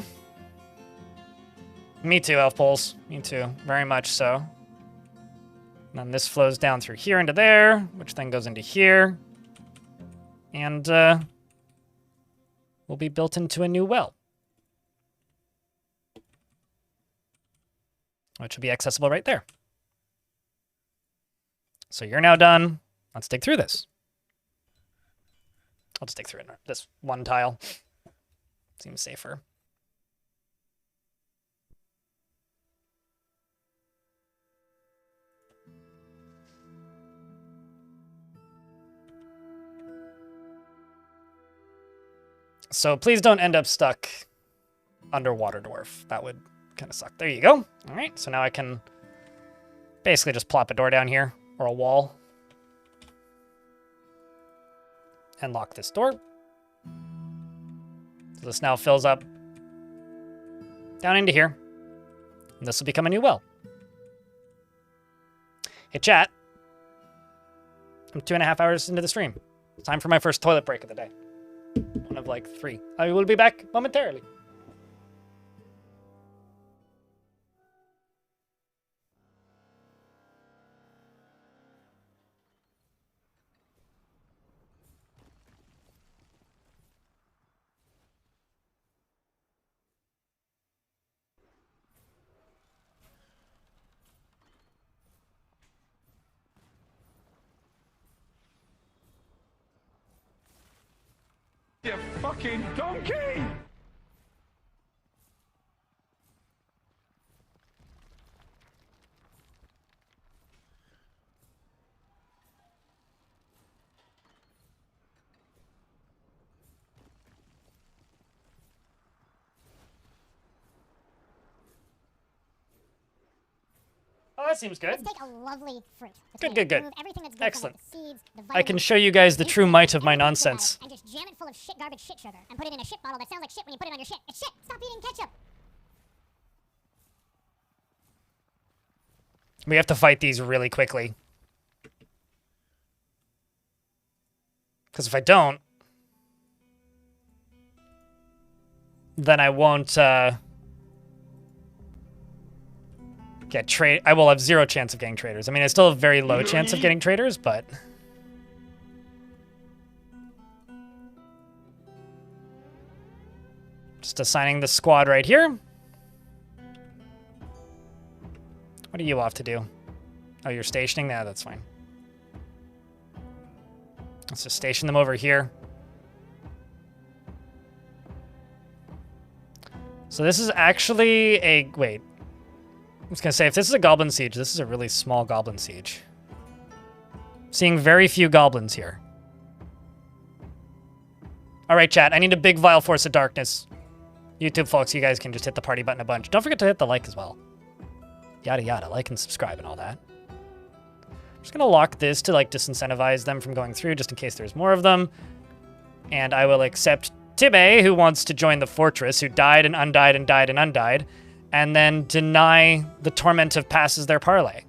Me too, Elf Poles. Me too. Very much so. And then this flows down through here into there, which then goes into here. And will be built into a new well. Which will be accessible right there. So you're now done. Let's dig through this. I'll just dig through this one tile. Seems safer. So please don't end up stuck underwater, Dwarf. That would kind of suck. There you go. All right, so now I can basically just plop a door down here, or a wall. And lock this door. So this now fills up down into here. And this will become a new well. Hey, chat. I'm 2.5 hours into the stream. It's time for my first toilet break of the day. One of like 3. I will be back momentarily. You fucking donkey! Oh, that seems good. Let's take a lovely fruit. Good, good, good. Remove everything that's good Excellent. from it, the seeds, the I can vitamins, show you guys the true might of my everything good about nonsense. it, and just jam it full of shit, garbage, shit sugar, and put it in a shit bottle that sounds like shit when you put it on your shit. It's shit. Stop eating ketchup. We have to fight these really quickly. Because if I don't, then I won't get trade. I will have 0 chance of getting traders. I mean, I still have very low chance of getting traders, but just assigning the squad right here. What are you off to do? Oh, you're stationing? Yeah, that's fine. Let's just station them over here. So this is actually a... Wait. I was going to say, if this is a goblin siege, this is a really small goblin siege. Seeing very few goblins here. All right, chat. I need a big vile force of darkness. YouTube folks, you guys can just hit the party button a bunch. Don't forget to hit the like as well. Yada yada, like and subscribe and all that. I'm just gonna lock this to like disincentivize them from going through just in case there's more of them. And I will accept Tibbe, who wants to join the fortress, who died and undied and died and undied, and then deny the torment of passes their parlay.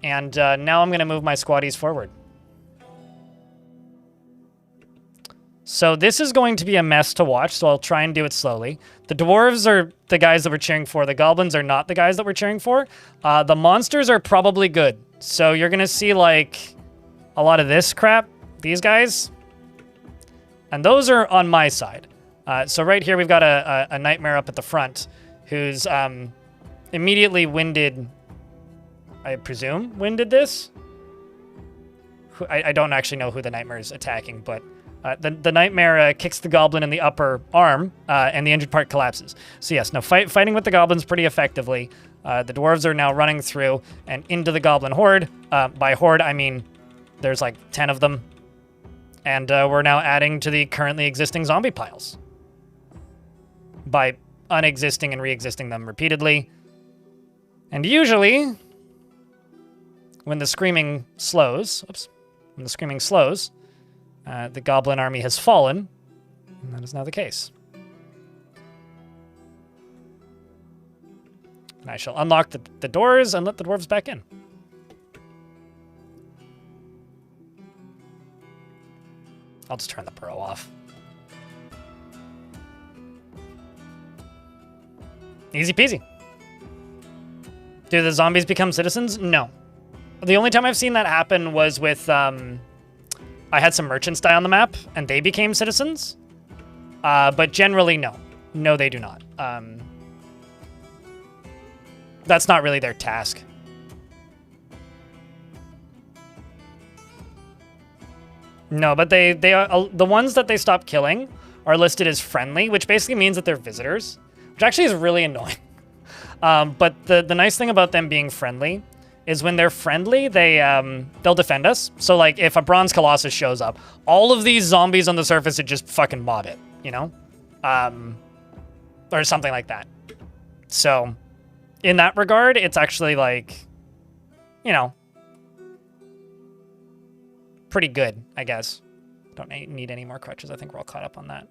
And now I'm gonna move my squaddies forward. So this is going to be a mess to watch, so I'll try and do it slowly. The dwarves are the guys that we're cheering for. The goblins are not the guys that we're cheering for. The monsters are probably good. So you're going to see, like, a lot of this crap. These guys. And those are on my side. So right here we've got a nightmare up at the front who's immediately winded, I presume, winded this. I don't actually know who the nightmare is attacking, but... The nightmare kicks the goblin in the upper arm, and the injured part collapses. So yes, no, fighting with the goblins pretty effectively. The dwarves are now running through and into the goblin horde. By horde, I mean there's like 10 of them. And we're now adding to the currently existing zombie piles by unexisting and re-existing them repeatedly. And usually, when the screaming slows, the goblin army has fallen, and that is now the case. And I shall unlock the doors and let the dwarves back in. I'll just turn the burrow off. Easy peasy. Do the zombies become citizens? No. The only time I've seen that happen was with... I had some merchants die on the map, and they became citizens. But generally, no. No, they do not. That's not really their task. No, but they are, the ones that they stop killing are listed as friendly, which basically means that they're visitors, which actually is really annoying. But the nice thing about them being friendly is when they're friendly, they'll defend us. So, like, if a Bronze Colossus shows up, all of these zombies on the surface would just fucking mob it, you know? Or something like that. So, in that regard, it's actually, like, you know, pretty good, I guess. Don't need any more crutches. I think we're all caught up on that.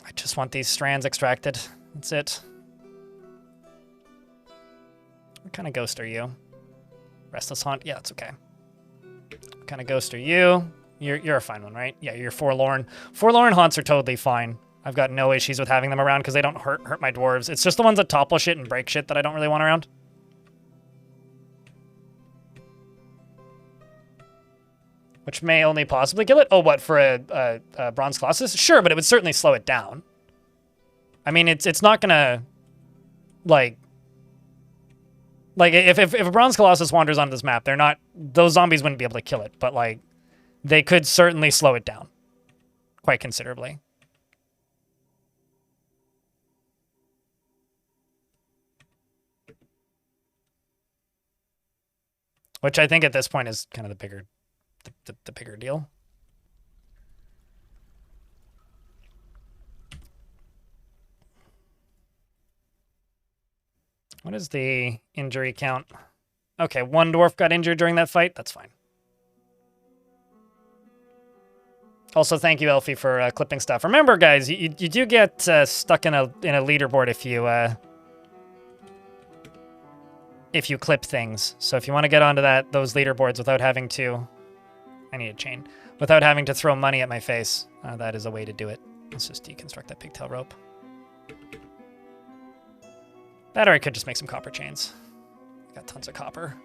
I just want these strands extracted. That's it. What kind of ghost are you? Restless Haunt? Yeah, that's okay. What kind of ghost are you? You're a fine one, right? Yeah, you're Forlorn. Forlorn Haunts are totally fine. I've got no issues with having them around because they don't hurt my dwarves. It's just the ones that topple shit and break shit that I don't really want around. Which may only possibly kill it. Oh, what, for a Bronze Colossus? Sure, but it would certainly slow it down. I mean, it's not gonna, like, Like, if a Bronze Colossus wanders onto this map, they're not... Those zombies wouldn't be able to kill it, but, like, they could certainly slow it down. Quite considerably. Which I think at this point is kind of the bigger... the bigger deal. What is the injury count? Okay, one dwarf got injured during that fight. That's fine. Also, thank you, Elfie, for clipping stuff. Remember, guys, you do get stuck in a leaderboard if you clip things. So if you want to get onto those leaderboards without having to... I need a chain. Without having to throw money at my face, that is a way to do it. Let's just deconstruct that pigtail rope. That, or I could just make some copper chains. Got tons of copper.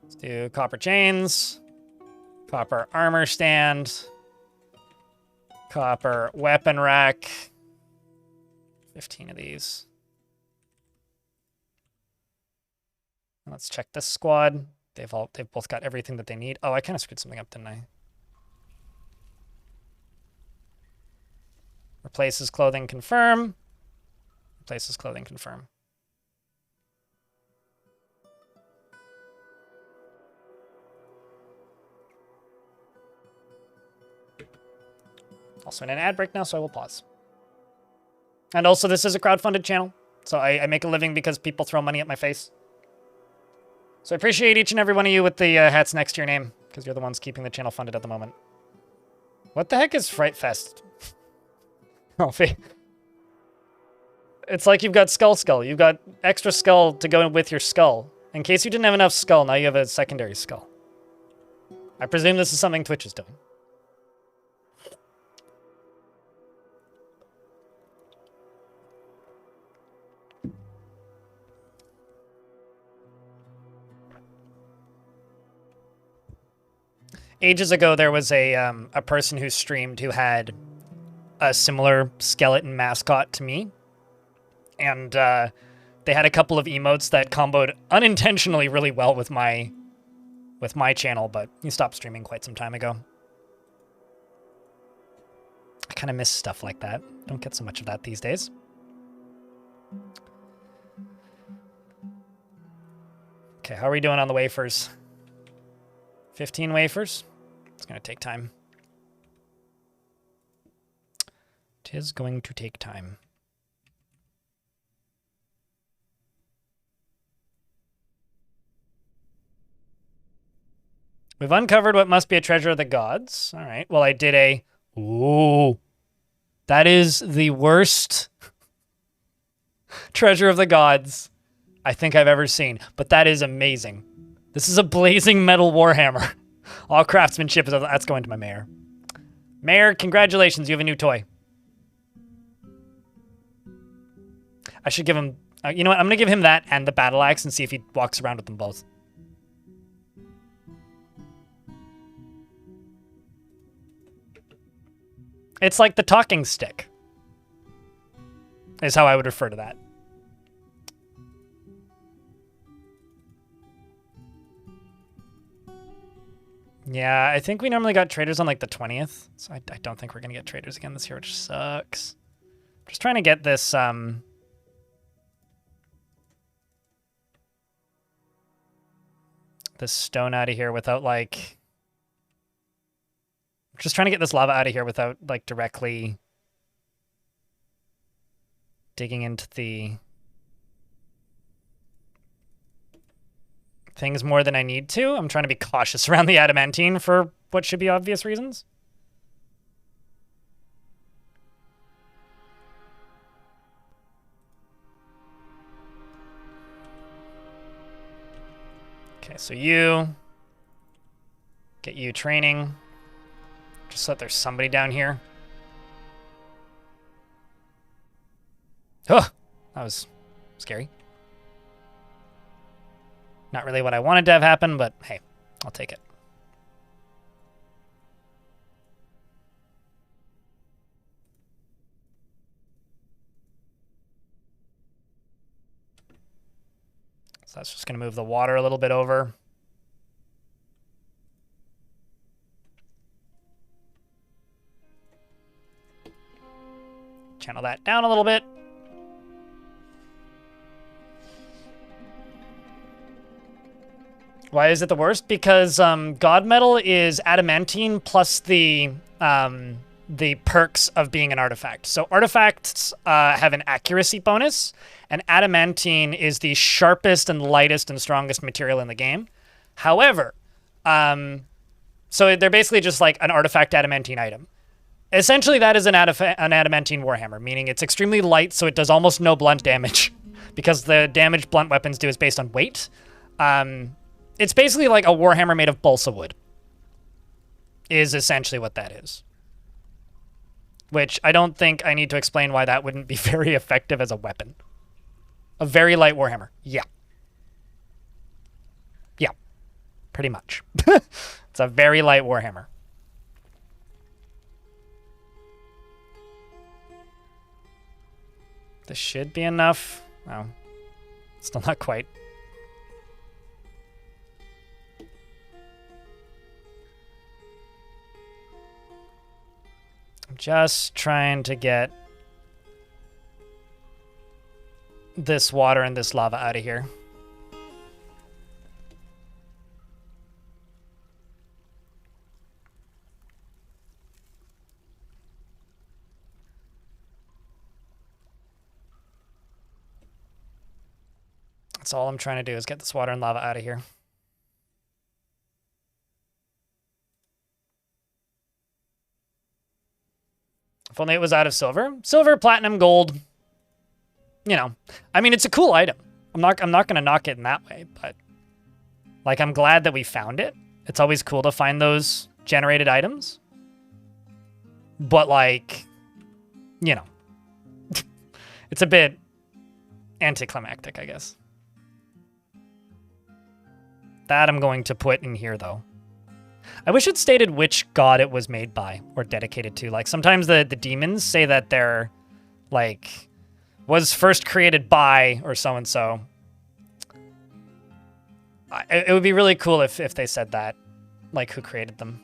Let's do copper chains. Copper armor stand. Copper weapon rack. 15 of these. Let's check this squad. They've both got everything that they need. Oh, I kind of screwed something up, didn't I? Replaces clothing, confirm. Replaces clothing, confirm. Also in an ad break now, so I will pause. And also, this is a crowdfunded channel, so I make a living because people throw money at my face. So I appreciate each and every one of you with the hats next to your name, because you're the ones keeping the channel funded at the moment. What the heck is Fright Fest? Alfie. It's like you've got Skull. You've got extra skull to go with your skull. In case you didn't have enough skull, now you have a secondary skull. I presume this is something Twitch is doing. Ages ago, there was a person who streamed who had a similar skeleton mascot to me. And they had a couple of emotes that comboed unintentionally really well with my channel, but he stopped streaming quite some time ago. I kind of miss stuff like that. Don't get so much of that these days. Okay, how are we doing on the wafers? 15 wafers? It's going to take time. Tis going to take time. We've uncovered what must be a treasure of the gods. All right. Well, I did a... Ooh. That is the worst treasure of the gods I think I've ever seen. But that is amazing. This is a blazing metal warhammer. All craftsmanship is... That's going to my mayor. Mayor, congratulations. You have a new toy. I should give him... you know what? I'm going to give him that and the battle axe and see if he walks around with them both. It's like the talking stick, is how I would refer to that. Yeah, I think we normally got traders on like the 20th, so I don't think we're going to get traders again this year, which sucks. Just trying to get this, this stone out of here without like... Just trying to get this lava out of here without, like, directly digging into the things more than I need to. I'm trying to be cautious around the adamantine for what should be obvious reasons. Okay, so you get you training. Just so that there's somebody down here. Oh, that was scary. Not really what I wanted to have happen, but hey, I'll take it. So that's just going to move the water a little bit over. Channel that down a little bit. Why is it the worst? Because God Metal is adamantine plus the perks of being an artifact. So artifacts have an accuracy bonus, and adamantine is the sharpest and lightest and strongest material in the game. However, so they're basically just like an artifact adamantine item. Essentially, that is an adamantine warhammer, meaning it's extremely light, so it does almost no blunt damage, because the damage blunt weapons do is based on weight. It's basically like a warhammer made of balsa wood, is essentially what that is. Which I don't think I need to explain why that wouldn't be very effective as a weapon. A very light warhammer. Yeah. Yeah. Pretty much. It's a very light warhammer. This should be enough. Oh, still not quite. I'm just trying to get this water and this lava out of here. That's all I'm trying to do is get this water and lava out of here. If only it was out of silver. Silver, platinum, gold. You know, I mean, it's a cool item. I'm not going to knock it in that way, but like, I'm glad that we found it. It's always cool to find those generated items. But like, you know, it's a bit anticlimactic, I guess. That I'm going to put in here, though. I wish it stated which god it was made by or dedicated to. Like, sometimes the demons say that they're, like, was first created by or so-and-so. It would be really cool if they said that, like, who created them.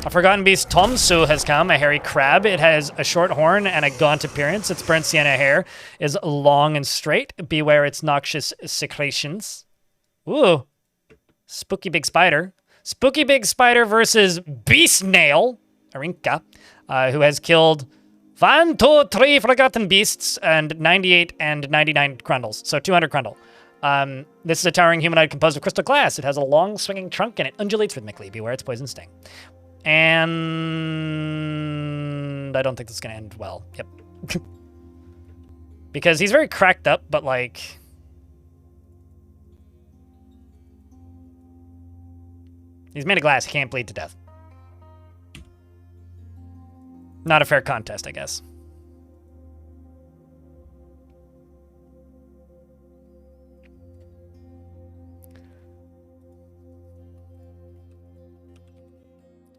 A forgotten beast, Tomsu, has come, a hairy crab. It has a short horn and a gaunt appearance. Its burnt sienna hair is long and straight. Beware its noxious secretions. Ooh. Spooky big spider. Spooky big spider versus Beast Nail, Arinka, who has killed 1, 2, 3 forgotten beasts and 98 and 99 grundles. So 200 grundle. This is a towering humanoid composed of crystal glass. It has a long swinging trunk and it undulates rhythmically. Beware its poison sting. And I don't think this is going to end well. Yep. Because he's very cracked up, but like... he's made of glass. He can't bleed to death. Not a fair contest, I guess.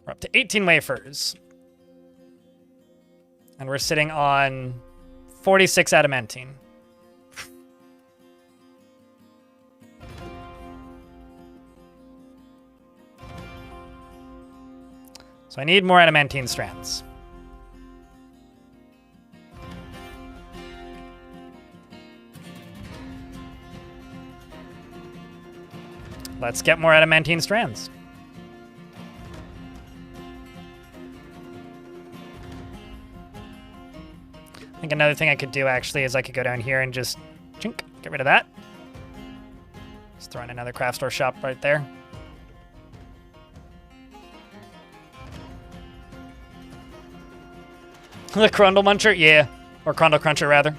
We're up to 18 wafers. And we're sitting on 46 adamantine. So I need more adamantine strands. Let's get more adamantine strands. I think another thing I could do actually is I could go down here and just chink, get rid of that. Just throw in another craft store shop right there. The Crundle Muncher? Yeah. Or Crundle Cruncher, rather.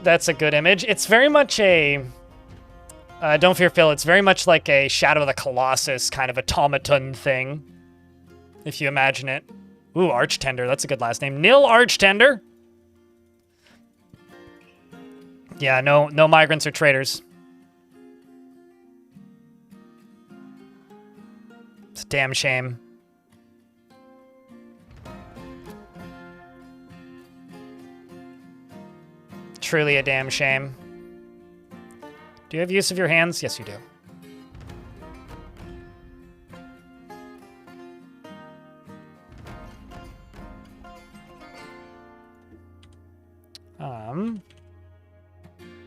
That's a good image. It's very much a... don't fear Phil, it's very much like a Shadow of the Colossus kind of automaton thing. If you imagine it. Ooh, Archtender. That's a good last name. Nil Archtender. Yeah, no migrants or traders. It's a damn shame. Truly a damn shame. Do you have use of your hands? Yes, you do.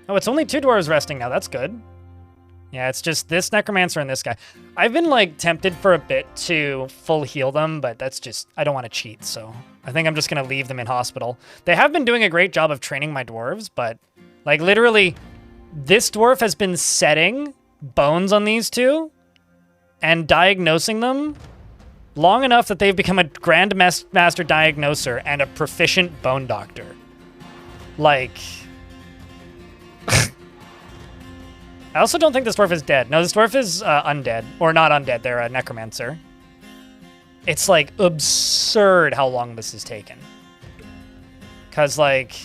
Oh, it's only 2 dwarves resting now. That's good. Yeah, it's just this necromancer and this guy. I've been like tempted for a bit to full heal them, but that's just, I don't want to cheat. So I think I'm just going to leave them in hospital. They have been doing a great job of training my dwarves, but like literally this dwarf has been setting bones on these two and diagnosing them long enough that they've become a grand master diagnoser and a proficient bone doctor. Like, I also don't think this dwarf is dead. No, this dwarf is undead. Or not undead, they're a necromancer. It's, like, absurd how long this has taken. Because, like...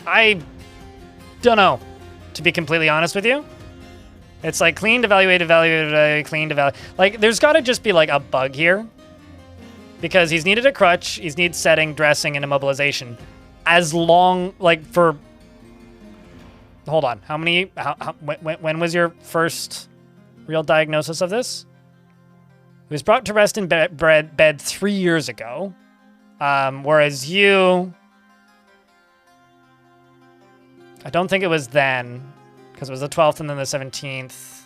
I don't know, to be completely honest with you. It's like cleaned, evaluated, cleaned, evaluated. Like, there's got to just be, like, a bug here. Because he's needed a crutch, he's needed setting, dressing, and immobilization. As long, like, for... Hold on. How many... when was your first real diagnosis of this? He was brought to rest in bed 3 years ago. Whereas you... I don't think it was then. Because it was the 12th and then the 17th.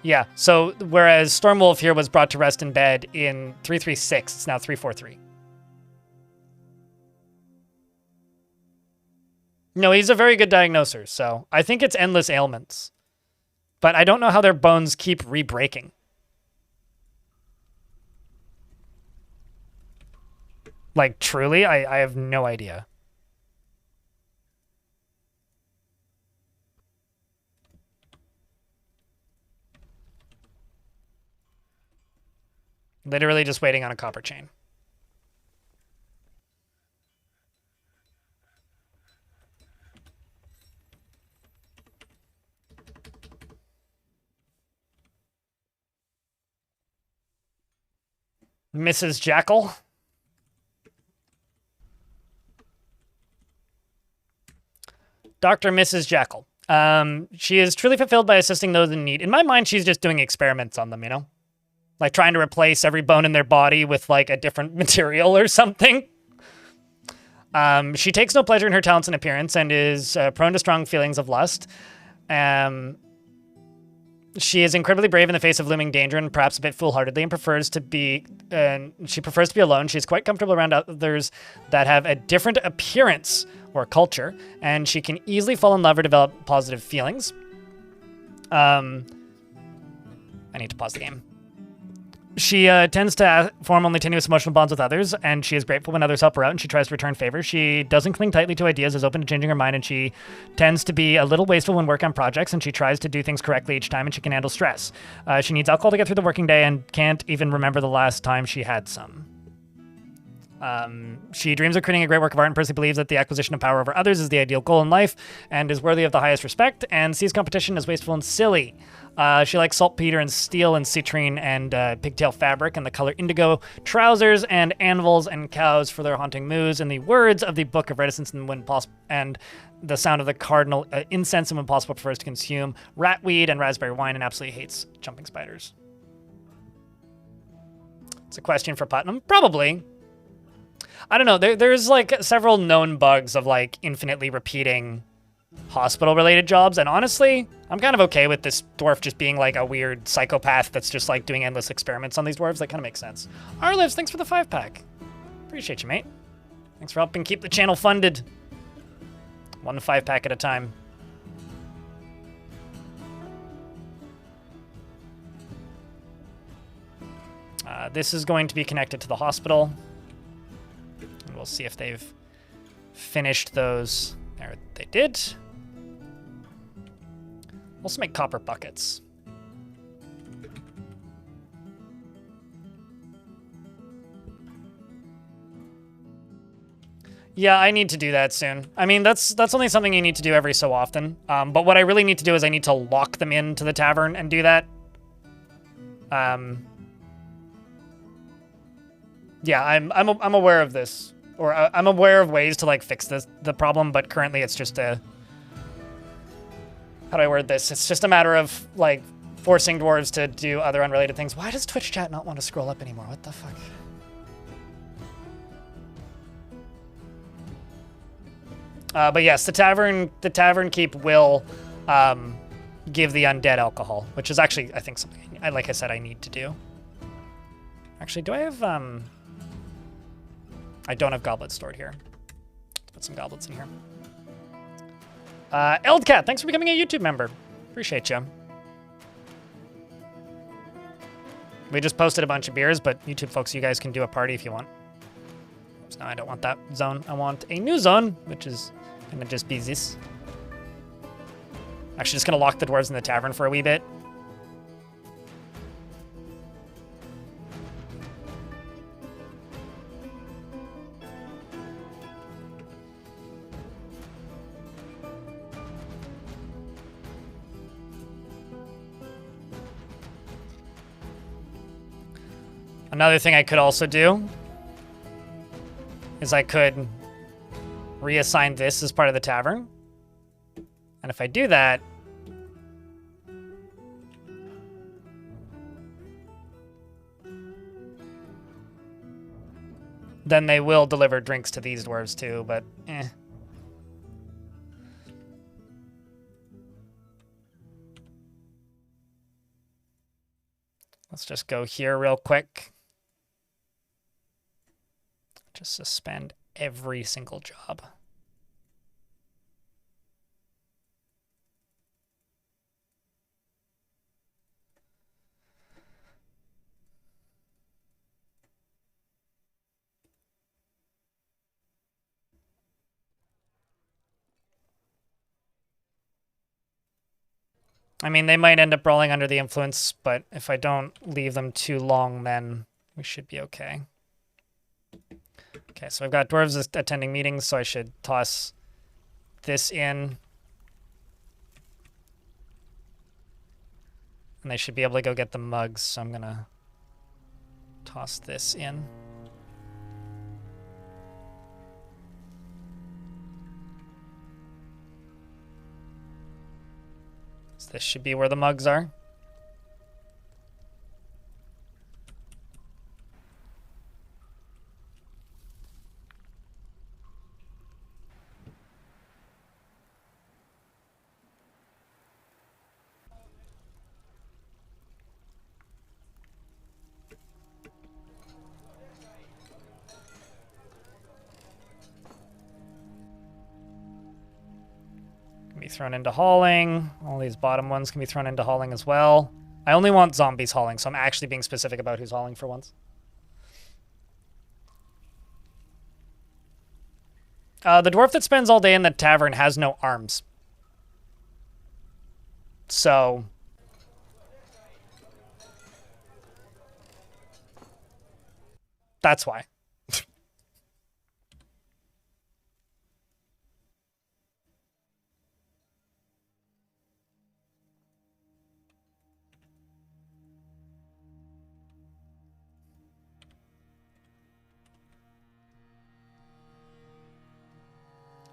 Yeah, so whereas Stormwolf here was brought to rest in bed in 336, it's now 343. No, he's a very good diagnoser, so I think it's endless ailments. But I don't know how their bones keep re-breaking. Like, truly, I have no idea. Literally just waiting on a copper chain. Mrs. Jackal. Dr. Mrs. Jackal. She is truly fulfilled by assisting those in need. In my mind, she's just doing experiments on them, you know? Like trying to replace every bone in their body with like a different material or something. She takes no pleasure in her talents and appearance and is prone to strong feelings of lust. She is incredibly brave in the face of looming danger and perhaps a bit foolhardily and prefers to be alone. She's quite comfortable around others that have a different appearance or culture, and she can easily fall in love or develop positive feelings. I need to pause the game. She tends to form only tenuous emotional bonds with others, and she is grateful when others help her out, and she tries to return favors. She doesn't cling tightly to ideas, is open to changing her mind, and she tends to be a little wasteful when working on projects, and she tries to do things correctly each time, and she can handle stress. She needs alcohol to get through the working day and can't even remember the last time she had some. She dreams of creating a great work of art and personally believes that the acquisition of power over others is the ideal goal in life and is worthy of the highest respect, and sees competition as wasteful and silly. She likes saltpeter and steel and citrine and pigtail fabric and the color indigo, trousers and anvils and cows for their haunting moos, and the words of the Book of Reticence and when possible, and the sound of the cardinal incense, and when possible prefers to consume ratweed and raspberry wine, and absolutely hates jumping spiders. It's a question for Putnam. Probably. I don't know. There's like several known bugs of like infinitely repeating hospital-related jobs, and honestly, I'm kind of okay with this dwarf just being like a weird psychopath that's just like doing endless experiments on these dwarves. That kind of makes sense. Arlives, thanks for the 5-pack. Appreciate you, mate. Thanks for helping keep the channel funded. 1 5-pack at a time. This is going to be connected to the hospital. And we'll see if they've finished those. There they did. Also make copper buckets. Yeah, I need to do that soon. I mean, that's only something you need to do every so often. But what I really need to do is I need to lock them into the tavern and do that. Yeah, I'm aware of this, or I'm aware of ways to like fix the problem. But currently, it's just a how do I word this? It's just a matter of like forcing dwarves to do other unrelated things. Why does Twitch chat not want to scroll up anymore? What the fuck? But yes, the tavern keep will give the undead alcohol, which is actually, I think, something, like I said, I need to do. Actually, do I have, I don't have goblets stored here. Let's put some goblets in here. Eldcat, thanks for becoming a YouTube member. Appreciate you. We just posted a bunch of beers, but YouTube folks, you guys can do a party if you want. So no, I don't want that zone. I want a new zone, which is gonna just be this. Actually, just gonna lock the dwarves in the tavern for a wee bit. Another thing I could also do is I could reassign this as part of the tavern. And if I do that, then they will deliver drinks to these dwarves too, but eh. Let's just go here real quick. Just suspend every single job. I mean, they might end up rolling under the influence, but if I don't leave them too long, then we should be okay. Okay, so I've got dwarves attending meetings, so I should toss this in. And they should be able to go get the mugs, so I'm gonna toss this in. So this should be where the mugs are. Be thrown into hauling. All these bottom ones can be thrown into hauling as well. I only want zombies hauling, so I'm actually being specific about who's hauling for once. The dwarf that spends all day in the tavern has no arms. So that's why.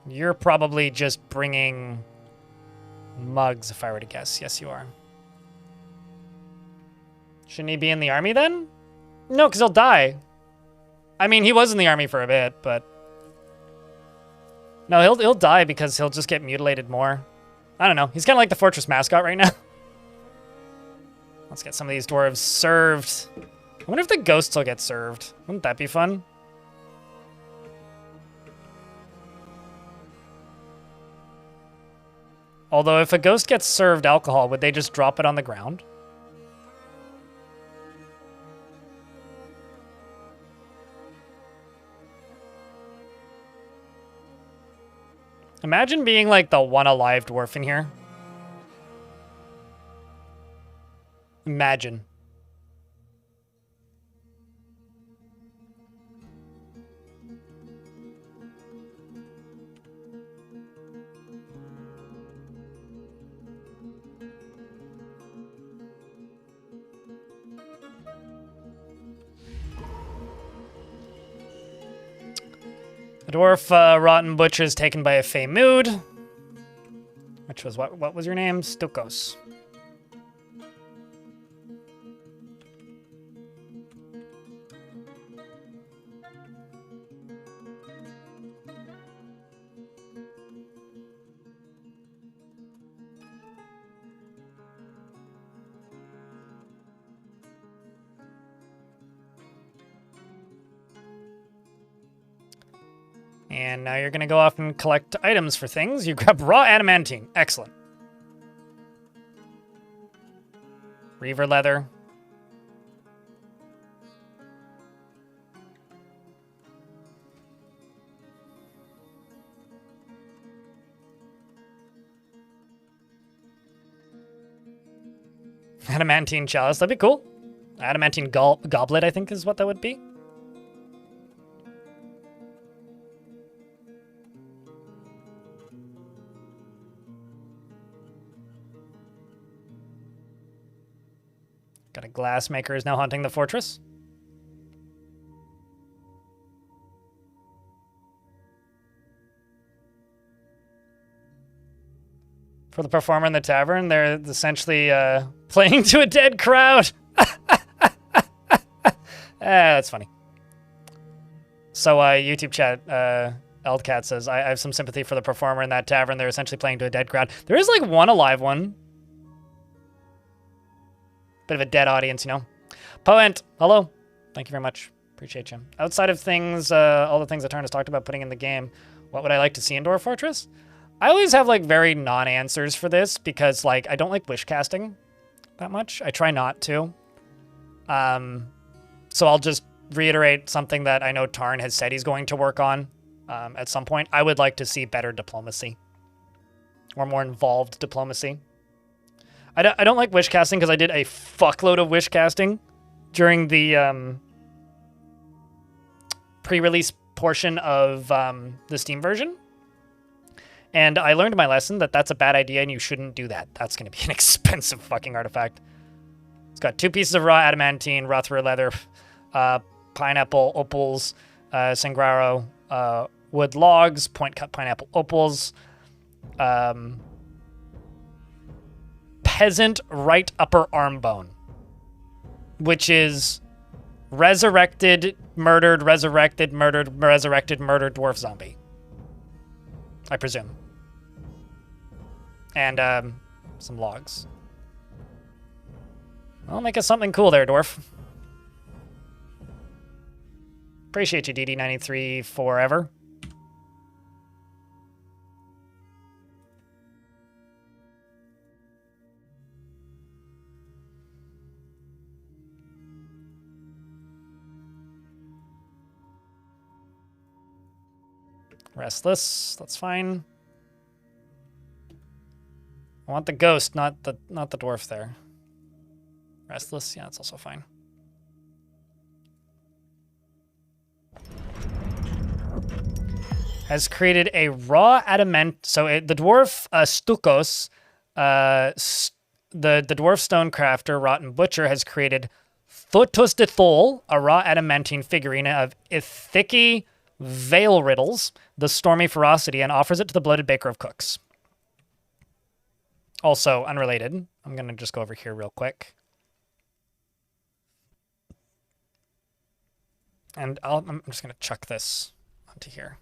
You're probably just bringing mugs, if I were to guess. Yes, you are. Shouldn't he be in the army then? No, because he'll die. I mean, he was in the army for a bit, but... No, he'll die because he'll just get mutilated more. I don't know. He's kind of like the fortress mascot right now. Let's get some of these dwarves served. I wonder if the ghosts will get served. Wouldn't that be fun? Although if a ghost gets served alcohol, would they just drop it on the ground? Imagine being like the one alive dwarf in here. Imagine. The dwarf Rotten Butcher is taken by a Fey Mood, which was what was your name? Stukos. And now you're going to go off and collect items for things. You grab raw adamantine. Excellent. Reaver leather. Adamantine chalice. That'd be cool. Adamantine goblet, I think, is what that would be. Got a glassmaker is now hunting the fortress. For the performer in the tavern, they're essentially playing to a dead crowd. That's funny. So YouTube chat, Eldcat says, I have some sympathy for the performer in that tavern. They're essentially playing to a dead crowd. There is like one alive one. Bit of a dead audience, you know. Poent, hello. Thank you very much. Appreciate you. Outside of things, all the things that Tarn has talked about putting in the game, what would I like to see in Dwarf Fortress? I always have like very non-answers for this because like I don't like wish casting that much. I try not to. So I'll just reiterate something that I know Tarn has said he's going to work on at some point. I would like to see better diplomacy or more involved diplomacy. I don't like wish casting because I did a fuckload of wish casting during the pre-release portion of the Steam version. And I learned my lesson that that's a bad idea and you shouldn't do that. That's going to be an expensive fucking artifact. It's got 2 pieces of raw adamantine, Rothra leather, pineapple opals, sangraro wood logs, point cut pineapple opals, peasant right upper arm bone, which is resurrected, murdered, resurrected, murdered, resurrected, murdered dwarf zombie, I presume. And some logs. I'll make us something cool there, dwarf. Appreciate you, DD93 forever. Restless, that's fine. I want the ghost, not the dwarf there. Restless, yeah, that's also fine. Has created a raw adamant. So the dwarf Stukos, the dwarf stone crafter Rotten Butcher has created Thotus de Thol, a raw adamantine figurine of Ithiki Veil Riddles, the Stormy Ferocity, and offers it to the Bloated Baker of Cooks. Also, unrelated, I'm going to just go over here real quick. And I'm just going to chuck this onto here.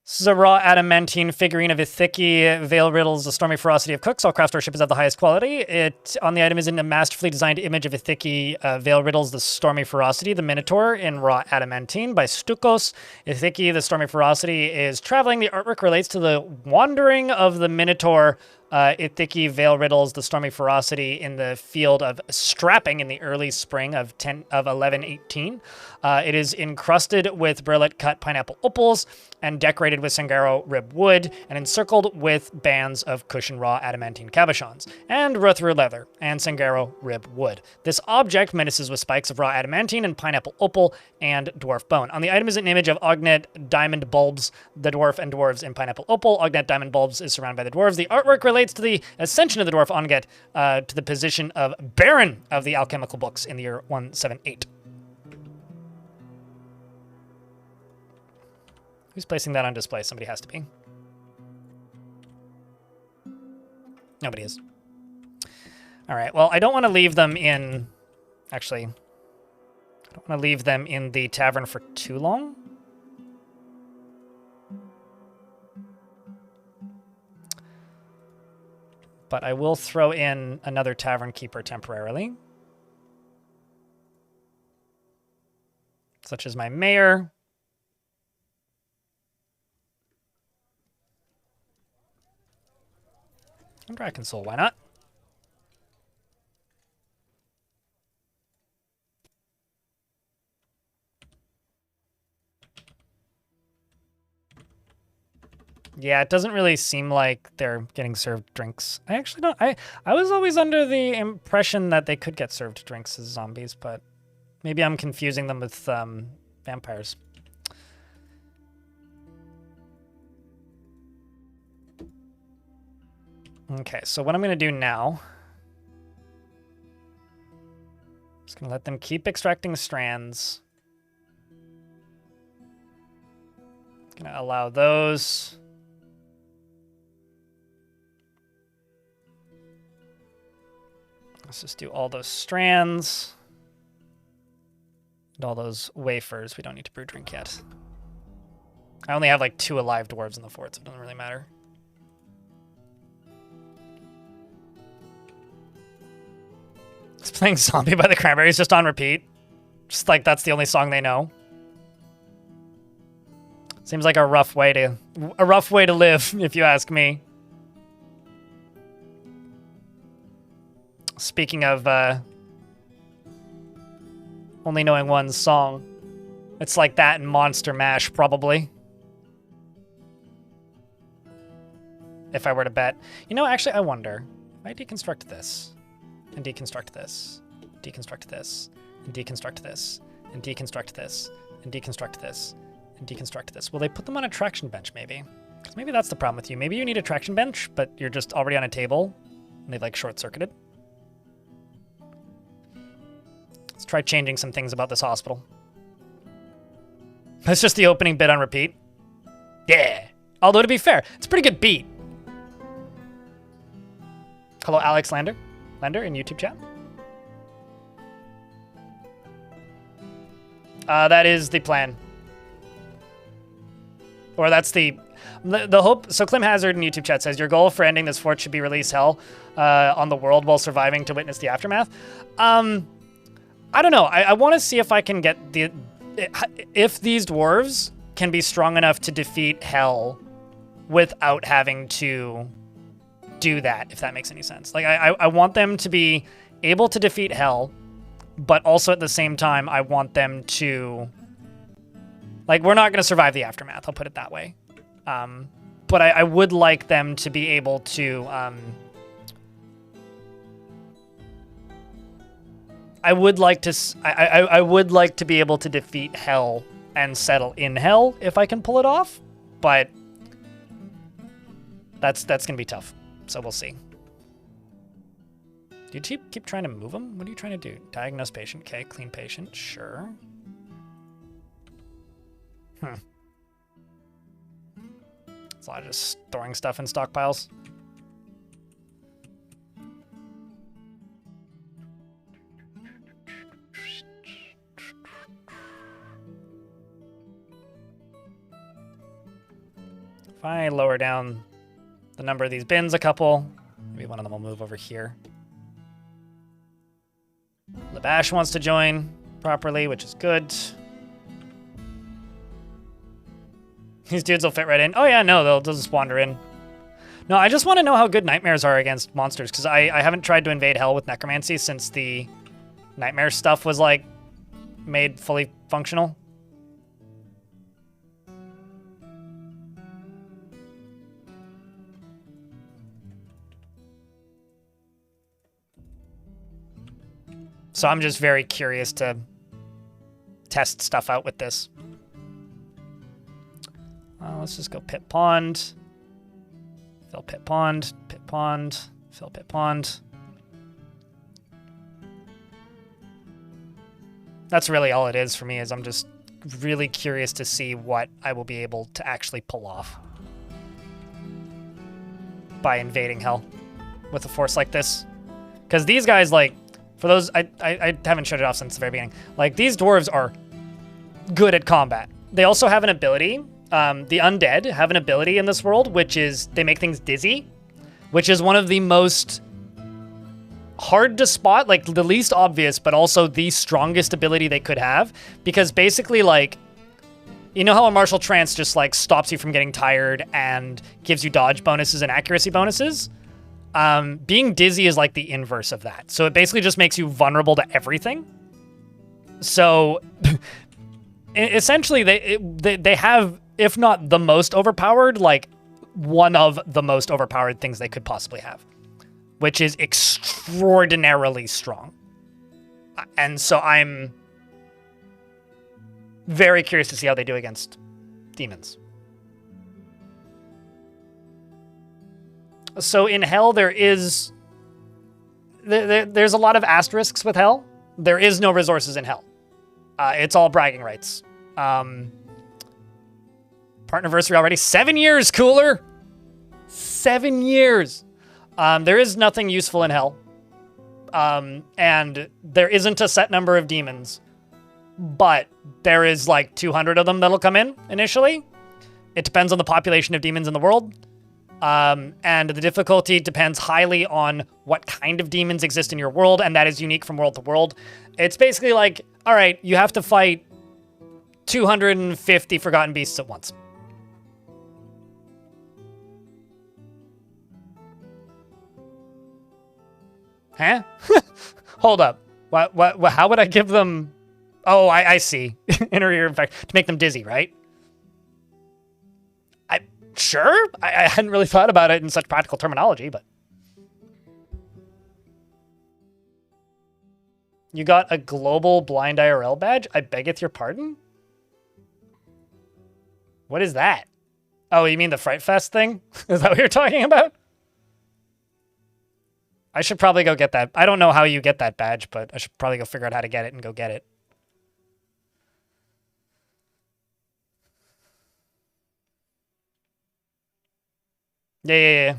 This is a raw adamantine figurine of Ithiki Veil Riddles, the Stormy Ferocity of Cooks. All craftsmanship is of the highest quality. It on the item is in a masterfully designed image of Ithiki Veil Riddles, the Stormy Ferocity, the Minotaur in raw adamantine by Stukos. Ithiki, the Stormy Ferocity, is traveling. The artwork relates to the wandering of the Minotaur Ithiki Veil Riddles, the Stormy Ferocity, in the field of Strapping in the early spring of 1118. It is encrusted with brillet cut pineapple opals and decorated with Sangaro rib wood and encircled with bands of cushion raw adamantine cabochons and Rothru leather and Sangaro rib wood. This object menaces with spikes of raw adamantine and pineapple opal and dwarf bone. On the item is an image of Ognet diamond bulbs, the dwarf and dwarves in pineapple opal. Ognet diamond bulbs is surrounded by the dwarves. The artwork relates relates to the ascension of the dwarf Onget to the position of Baron of the alchemical books in the year 178. Who's placing that on display? Somebody has to be. Nobody is. All right, well, I don't want to leave them in... Actually, I don't want to leave them in the tavern for too long. But I will throw in another tavern keeper temporarily. Such as my mayor. And Dragon Soul, why not? Yeah, it doesn't really seem like they're getting served drinks. I actually don't. I was always under the impression that they could get served drinks as zombies, but maybe I'm confusing them with vampires. Okay, so what I'm going to do now... Just going to let them keep extracting strands. Going to allow those... Let's just do all those strands. And all those wafers. We don't need to brew drink yet. I only have like 2 alive dwarves in the fort, so it doesn't really matter. It's playing Zombie by the Cranberries just on repeat. Just like that's the only song they know. Seems like a rough way to live, if you ask me. Speaking of only knowing one song, it's like that in Monster Mash, probably. If I were to bet. You know, actually, I wonder. If I deconstruct this, and deconstruct this, deconstruct this, and deconstruct this, and deconstruct this, and deconstruct this, and deconstruct this. Will they put them on a traction bench, maybe? Because maybe that's the problem with you. Maybe you need a traction bench, but you're just already on a table, and they've, like, short-circuited. Let's try changing some things about this hospital. That's just the opening bit on repeat. Yeah! Although, to be fair, it's a pretty good beat. Hello, Alex Lander in YouTube chat. That is the plan. Or that's the hope. So Clem Hazard in YouTube chat says, your goal for ending this fort should be release hell on the world while surviving to witness the aftermath. I don't know. I want to see if I can get if these dwarves can be strong enough to defeat hell without having to do that, if that makes any sense. Like, I want them to be able to defeat hell, but also at the same time, I want them to... Like, we're not going to survive the aftermath, I'll put it that way. But I would like them to be able to... I would like to be able to defeat hell and settle in hell if I can pull it off, but that's gonna be tough. So we'll see. Do you keep trying to move them? What are you trying to do? Diagnose patient. Okay, clean patient. Sure. It's a lot of just storing stuff in stockpiles. If I lower down the number of these bins a couple, maybe one of them will move over here. Labash wants to join properly, which is good. These dudes will fit right in. Oh yeah, no, they'll just wander in. No, I just want to know how good nightmares are against monsters, because I haven't tried to invade hell with necromancy since the nightmare stuff was, like, made fully functional. So I'm just very curious to test stuff out with this. Let's just go pit pond. Fill pit pond. Pit pond. Fill pit pond. That's really all it is for me, is I'm just really curious to see what I will be able to actually pull off by invading hell with a force like this. Because these guys, like, for those, I haven't shut it off since the very beginning. Like, these dwarves are good at combat. They also have an ability, the undead have an ability in this world, which is they make things dizzy, which is one of the most hard to spot, like the least obvious, but also the strongest ability they could have. Because basically, like, you know how a martial trance just like stops you from getting tired and gives you dodge bonuses and accuracy bonuses? Being dizzy is like the inverse of that. So it basically just makes you vulnerable to everything. So essentially they have, if not the most overpowered, like one of the most overpowered things they could possibly have, which is extraordinarily strong. And so I'm very curious to see how they do against demons. So in Hell, there's a lot of asterisks with Hell. There is no resources in Hell. It's all bragging rights. Partnerversary already. 7 years, Cooler! 7 years! There is nothing useful in Hell. And there isn't a set number of demons. But there is like 200 of them that'll come in initially. It depends on the population of demons in the world. And the difficulty depends highly on what kind of demons exist in your world, and that is unique from world to world. It's basically like, all right, you have to fight 250 forgotten beasts at once. Huh? Hold up. What, how would I give them... Oh, I see. Inner ear effect. To make them dizzy, right? Sure. I hadn't really thought about it in such practical terminology, but... You got a global blind IRL badge? I beggeth your pardon? What is that? Oh, you mean the Fright Fest thing? Is that what you're talking about? I should probably go get that. I don't know how you get that badge, but I should probably go figure out how to get it and go get it. Yeah.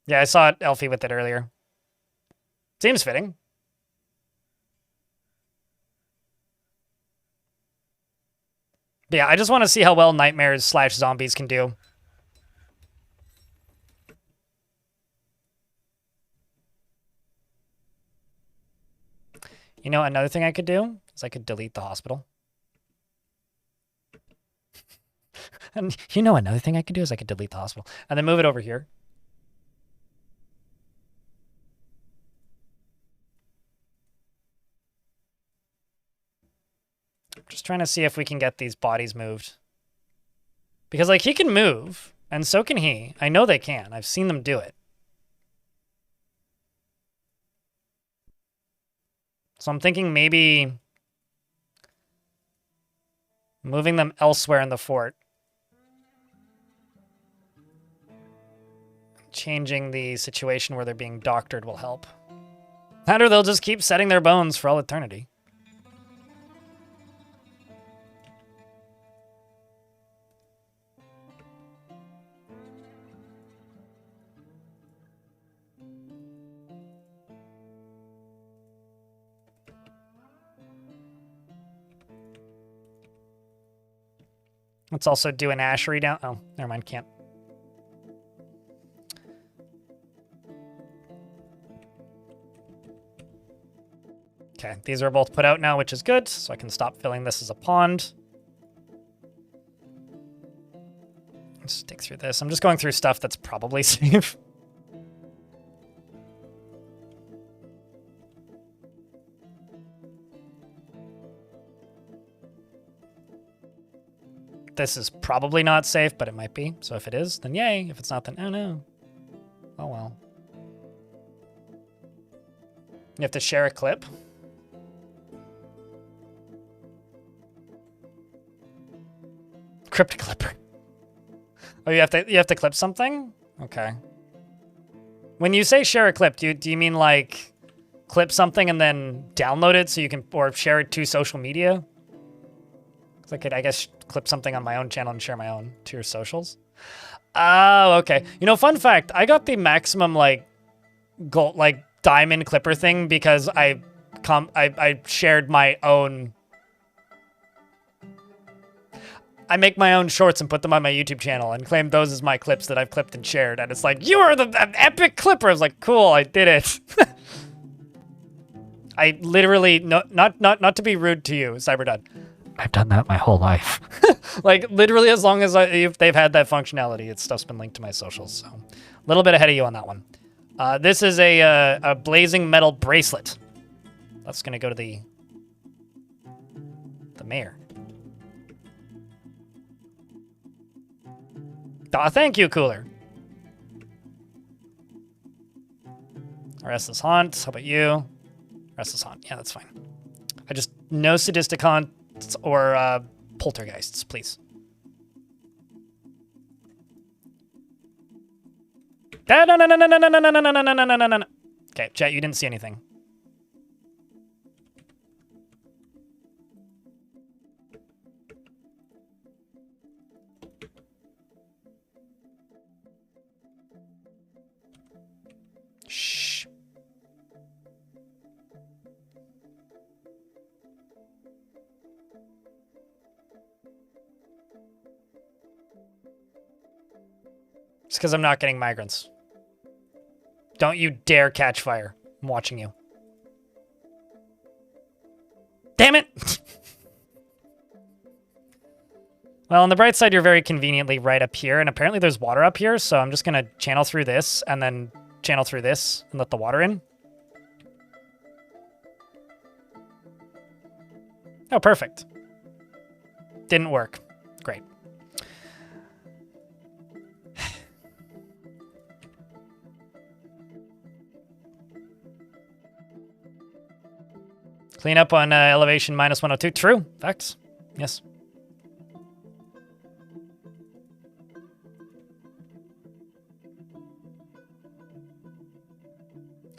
Yeah, I saw Elfie with it earlier. Seems fitting. But yeah, I just want to see how well nightmares / zombies can do. You know, another thing I could do is I could delete the hospital. And you know, another thing I could do is I could delete the hospital and then move it over here. Just trying to see if we can get these bodies moved. Because, like, he can move, and so can he. I know they can. I've seen them do it. So I'm thinking maybe moving them elsewhere in the fort. Changing the situation where they're being doctored will help. Or they'll just keep setting their bones for all eternity. Let's also do an ashery down. Oh, never mind, can't. Okay, these are both put out now, which is good, so I can stop filling this as a pond. Let's dig through this. I'm just going through stuff that's probably safe. This is probably not safe, but it might be. So if it is, then yay. If it's not, then oh no. Oh well. You have to share a clip. Crypt clipper. Oh, you have to clip something? Okay. When you say share a clip, do you mean like clip something and then download it so you can, or share it to social media? 'Cause I could, I guess, clip something on my own channel and share my own to your socials. Oh, okay. You know, fun fact, I got the maximum like gold, like diamond clipper thing because I shared my own. I make my own shorts and put them on my YouTube channel and claim those as my clips that I've clipped and shared. And it's like, you are the epic clipper. I was like, cool, I did it. I literally, not to be rude to you, Cyberdud. I've done that my whole life. Like, literally as long as if they've had that functionality, it's stuff's been linked to my socials. So, a little bit ahead of you on that one. This is a blazing metal bracelet. That's going to go to the mayor. Aw, thank you, Cooler. Restless Haunt. How about you? Restless Haunt. Yeah, that's fine. I just, no sadistic haunts or poltergeists, please. No. Okay, chat, you didn't see anything. Shh. It's because I'm not getting migrants. Don't you dare catch fire. I'm watching you. Damn it! Well, on the bright side, you're very conveniently right up here, and apparently there's water up here, so I'm just gonna channel through this, and then channel through this, and let the water in. Oh, perfect. Didn't work. Great. Clean up on elevation minus 102. True. Facts. Yes.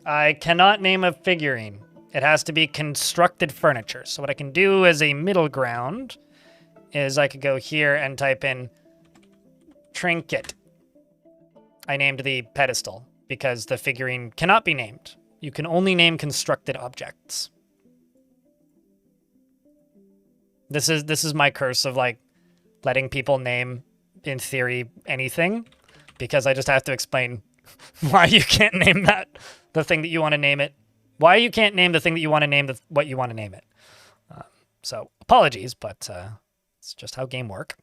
I cannot name a figurine. It has to be constructed furniture. So what I can do as a middle ground is I could go here and type in trinket. I named the pedestal because the figurine cannot be named. You can only name constructed objects. This is my curse of like letting people name, in theory, anything, because I just have to explain why you can't name that, the thing that you want to name it. Why you can't name the thing that you want to name what you want to name it. So apologies, but it's just how game work.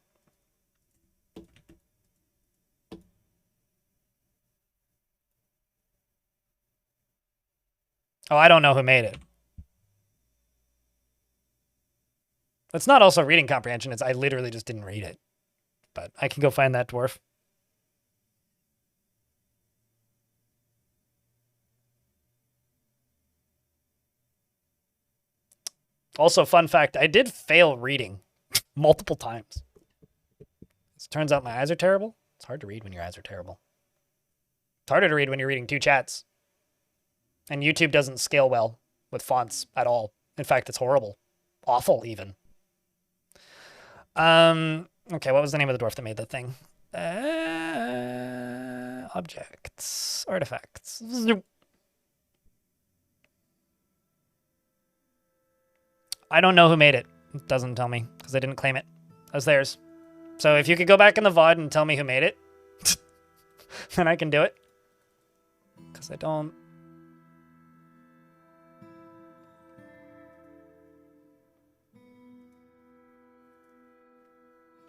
Oh, I don't know who made it. It's not also reading comprehension. It's I literally just didn't read it. But I can go find that dwarf. Also, fun fact, I did fail reading multiple times. It turns out my eyes are terrible. It's hard to read when your eyes are terrible. It's harder to read when you're reading two chats. And YouTube doesn't scale well with fonts at all. In fact, it's horrible. Awful, even. Okay, what was the name of the dwarf that made that thing? Objects. Artifacts. I don't know who made it. It doesn't tell me, because I didn't claim it as theirs. So if you could go back in the VOD and tell me who made it, then I can do it. Because I don't...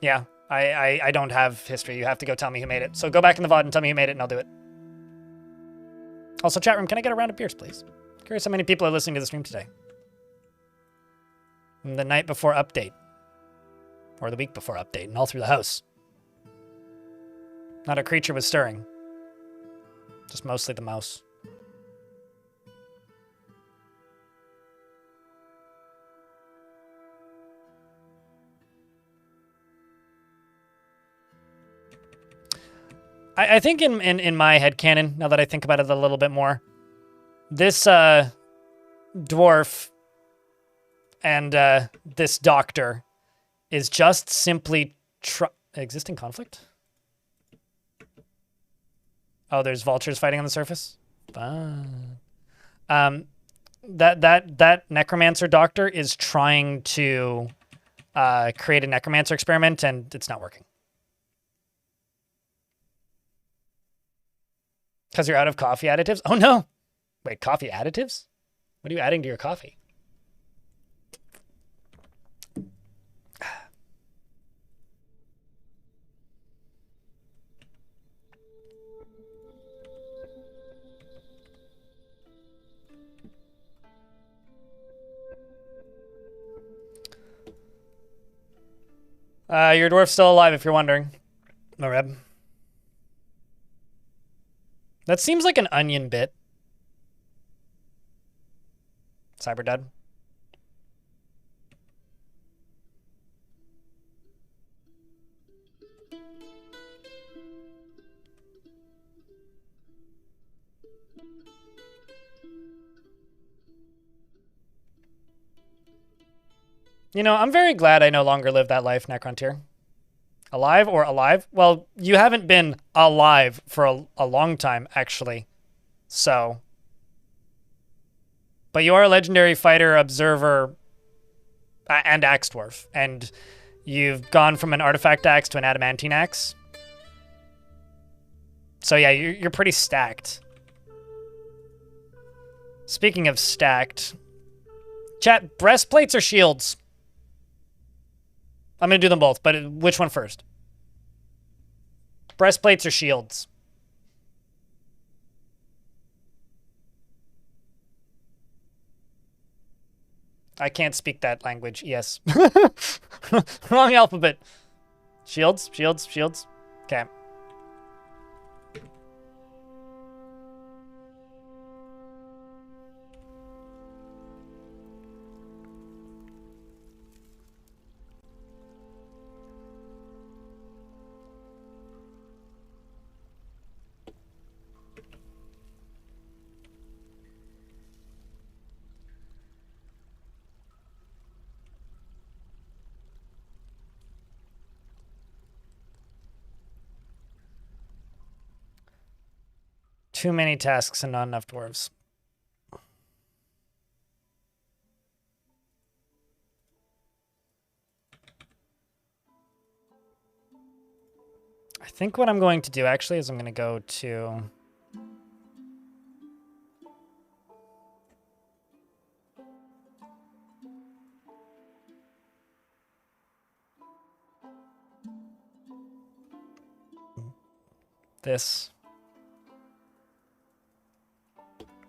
Yeah, I don't have history. You have to go tell me who made it. So go back in the VOD and tell me who made it, and I'll do it. Also, chat room, can I get a round of beers, please? Curious how many people are listening to the stream today. The night before update. Or the week before update, and all through the house. Not a creature was stirring. Just mostly the mouse. I think in my headcanon, now that I think about it a little bit more, this dwarf and this doctor is just simply existing conflict? Oh, there's vultures fighting on the surface? Fun. That necromancer doctor is trying to create a necromancer experiment, and it's not working. Because you're out of coffee additives? Oh, no. Wait, coffee additives? What are you adding to your coffee? Your dwarf's still alive if you're wondering. Moreb. That seems like an onion bit. Cyberdud. You know, I'm very glad I no longer live that life, Necrontier. Alive or alive? Well, you haven't been alive for a long time, actually. So. But you are a legendary fighter, observer, and axe dwarf. And you've gone from an artifact axe to an adamantine axe. So yeah, you're pretty stacked. Speaking of stacked. Chat, breastplates or shields? I'm going to do them both, but which one first? Breastplates or shields? I can't speak that language. Yes. Wrong alphabet. Shields, shields, shields. Okay. Too many tasks and not enough dwarves. I think what I'm going to do actually is I'm going to go to... this.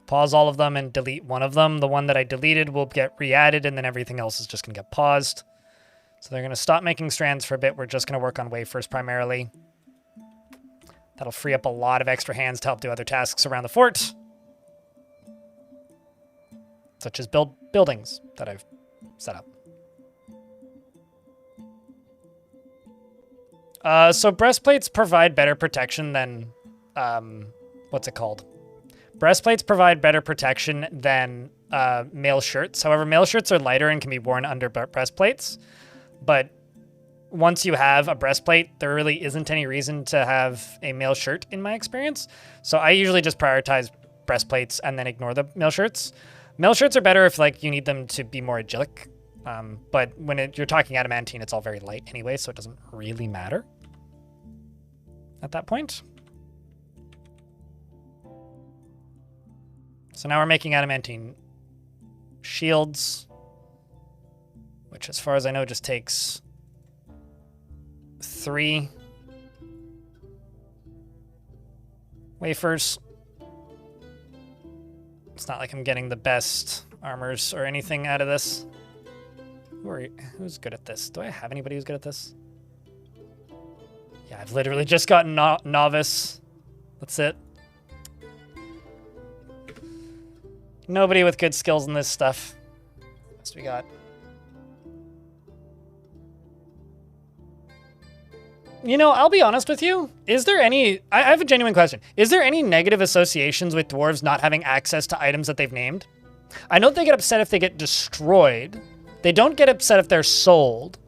Pause all of them and delete one of them. The one that I deleted will get re-added, and then everything else is just going to get paused. So they're going to stop making strands for a bit. We're just going to work on wafers primarily. That'll free up a lot of extra hands to help do other tasks around the fort. Such as build buildings that I've set up. So breastplates provide better protection than... what's it called? Breastplates provide better protection than mail shirts. However, mail shirts are lighter and can be worn under breastplates. But once you have a breastplate, there really isn't any reason to have a mail shirt in my experience. So I usually just prioritize breastplates and then ignore the mail shirts. Mail shirts are better if like you need them to be more agilic. But when you're talking adamantine, it's all very light anyway, so it doesn't really matter at that point. So now we're making adamantine shields, which as far as I know just takes 3 wafers. It's not like I'm getting the best armors or anything out of this. Who's good at this? Do I have anybody who's good at this? Yeah, I've literally just gotten novice. That's it. Nobody with good skills in this stuff. What else we got? You know, I'll be honest with you. Is there any... I have a genuine question. Is there any negative associations with dwarves not having access to items that they've named? I know they get upset if they get destroyed. They don't get upset if they're sold.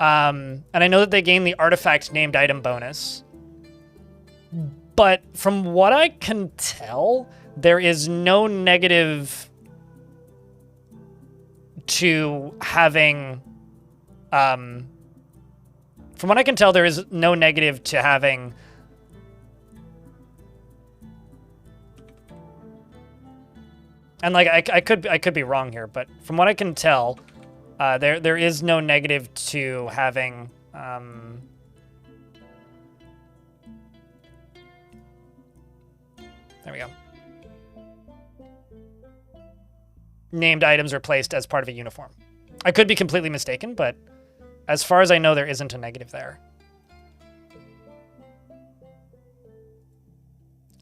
And I know that they gain the artifact named item bonus. But from what I can tell, there is no negative to having... From what I can tell, there is no negative to having... And like I could be wrong here, but from what I can tell, there is no negative to having there we go. Named items replaced as part of a uniform. I could be completely mistaken, but as far as I know, there isn't a negative there.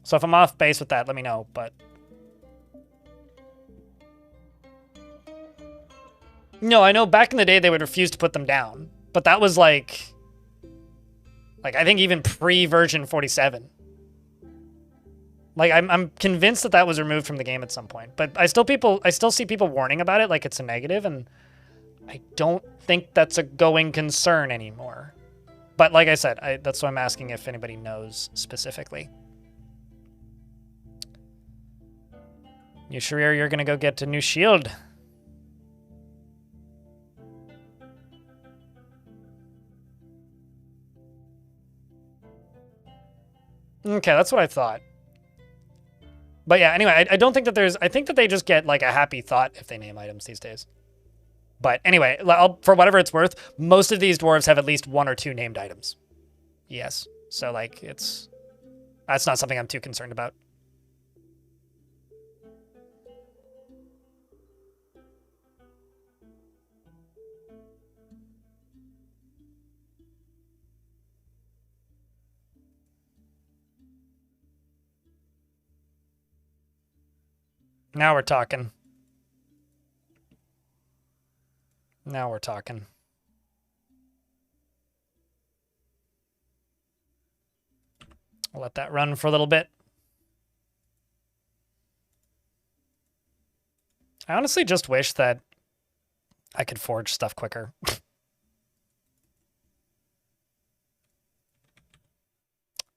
So if I'm off base with that, let me know, but... No, I know back in the day they would refuse to put them down, but that was like I think even pre-version 47. Like I'm convinced that was removed from the game at some point, but I still see people warning about it like it's a negative, and I don't think that's a going concern anymore. But like I said, that's why I'm asking if anybody knows specifically. You sure you're gonna go get a new shield? Okay, that's what I thought. But yeah, anyway, I don't think that I think that they just get like a happy thought if they name items these days. But anyway, for whatever it's worth, most of these dwarves have at least 1 or 2 named items. Yes. So like that's not something I'm too concerned about. Now we're talking. Now we're talking. I'll let that run for a little bit. I honestly just wish that I could forge stuff quicker.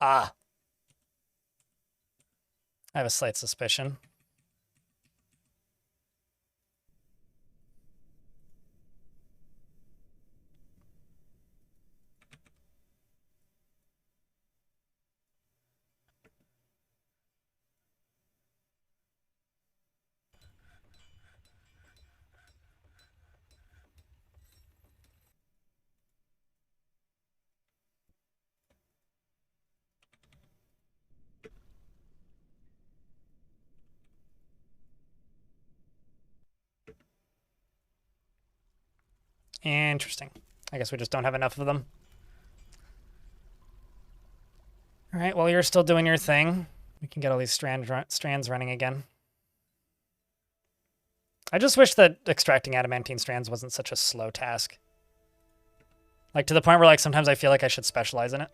Ah. I have a slight suspicion. Interesting. I guess we just don't have enough of them. All right, well, you're still doing your thing. We can get all these strands running again. I just wish that extracting adamantine strands wasn't such a slow task. Like, to the point where, like, sometimes I feel like I should specialize in it.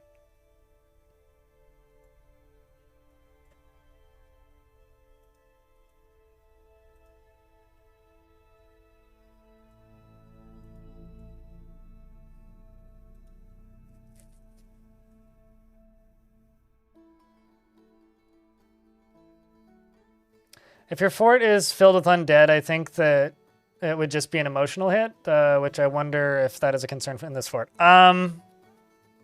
If your fort is filled with undead, I think that it would just be an emotional hit, which I wonder if that is a concern in this fort.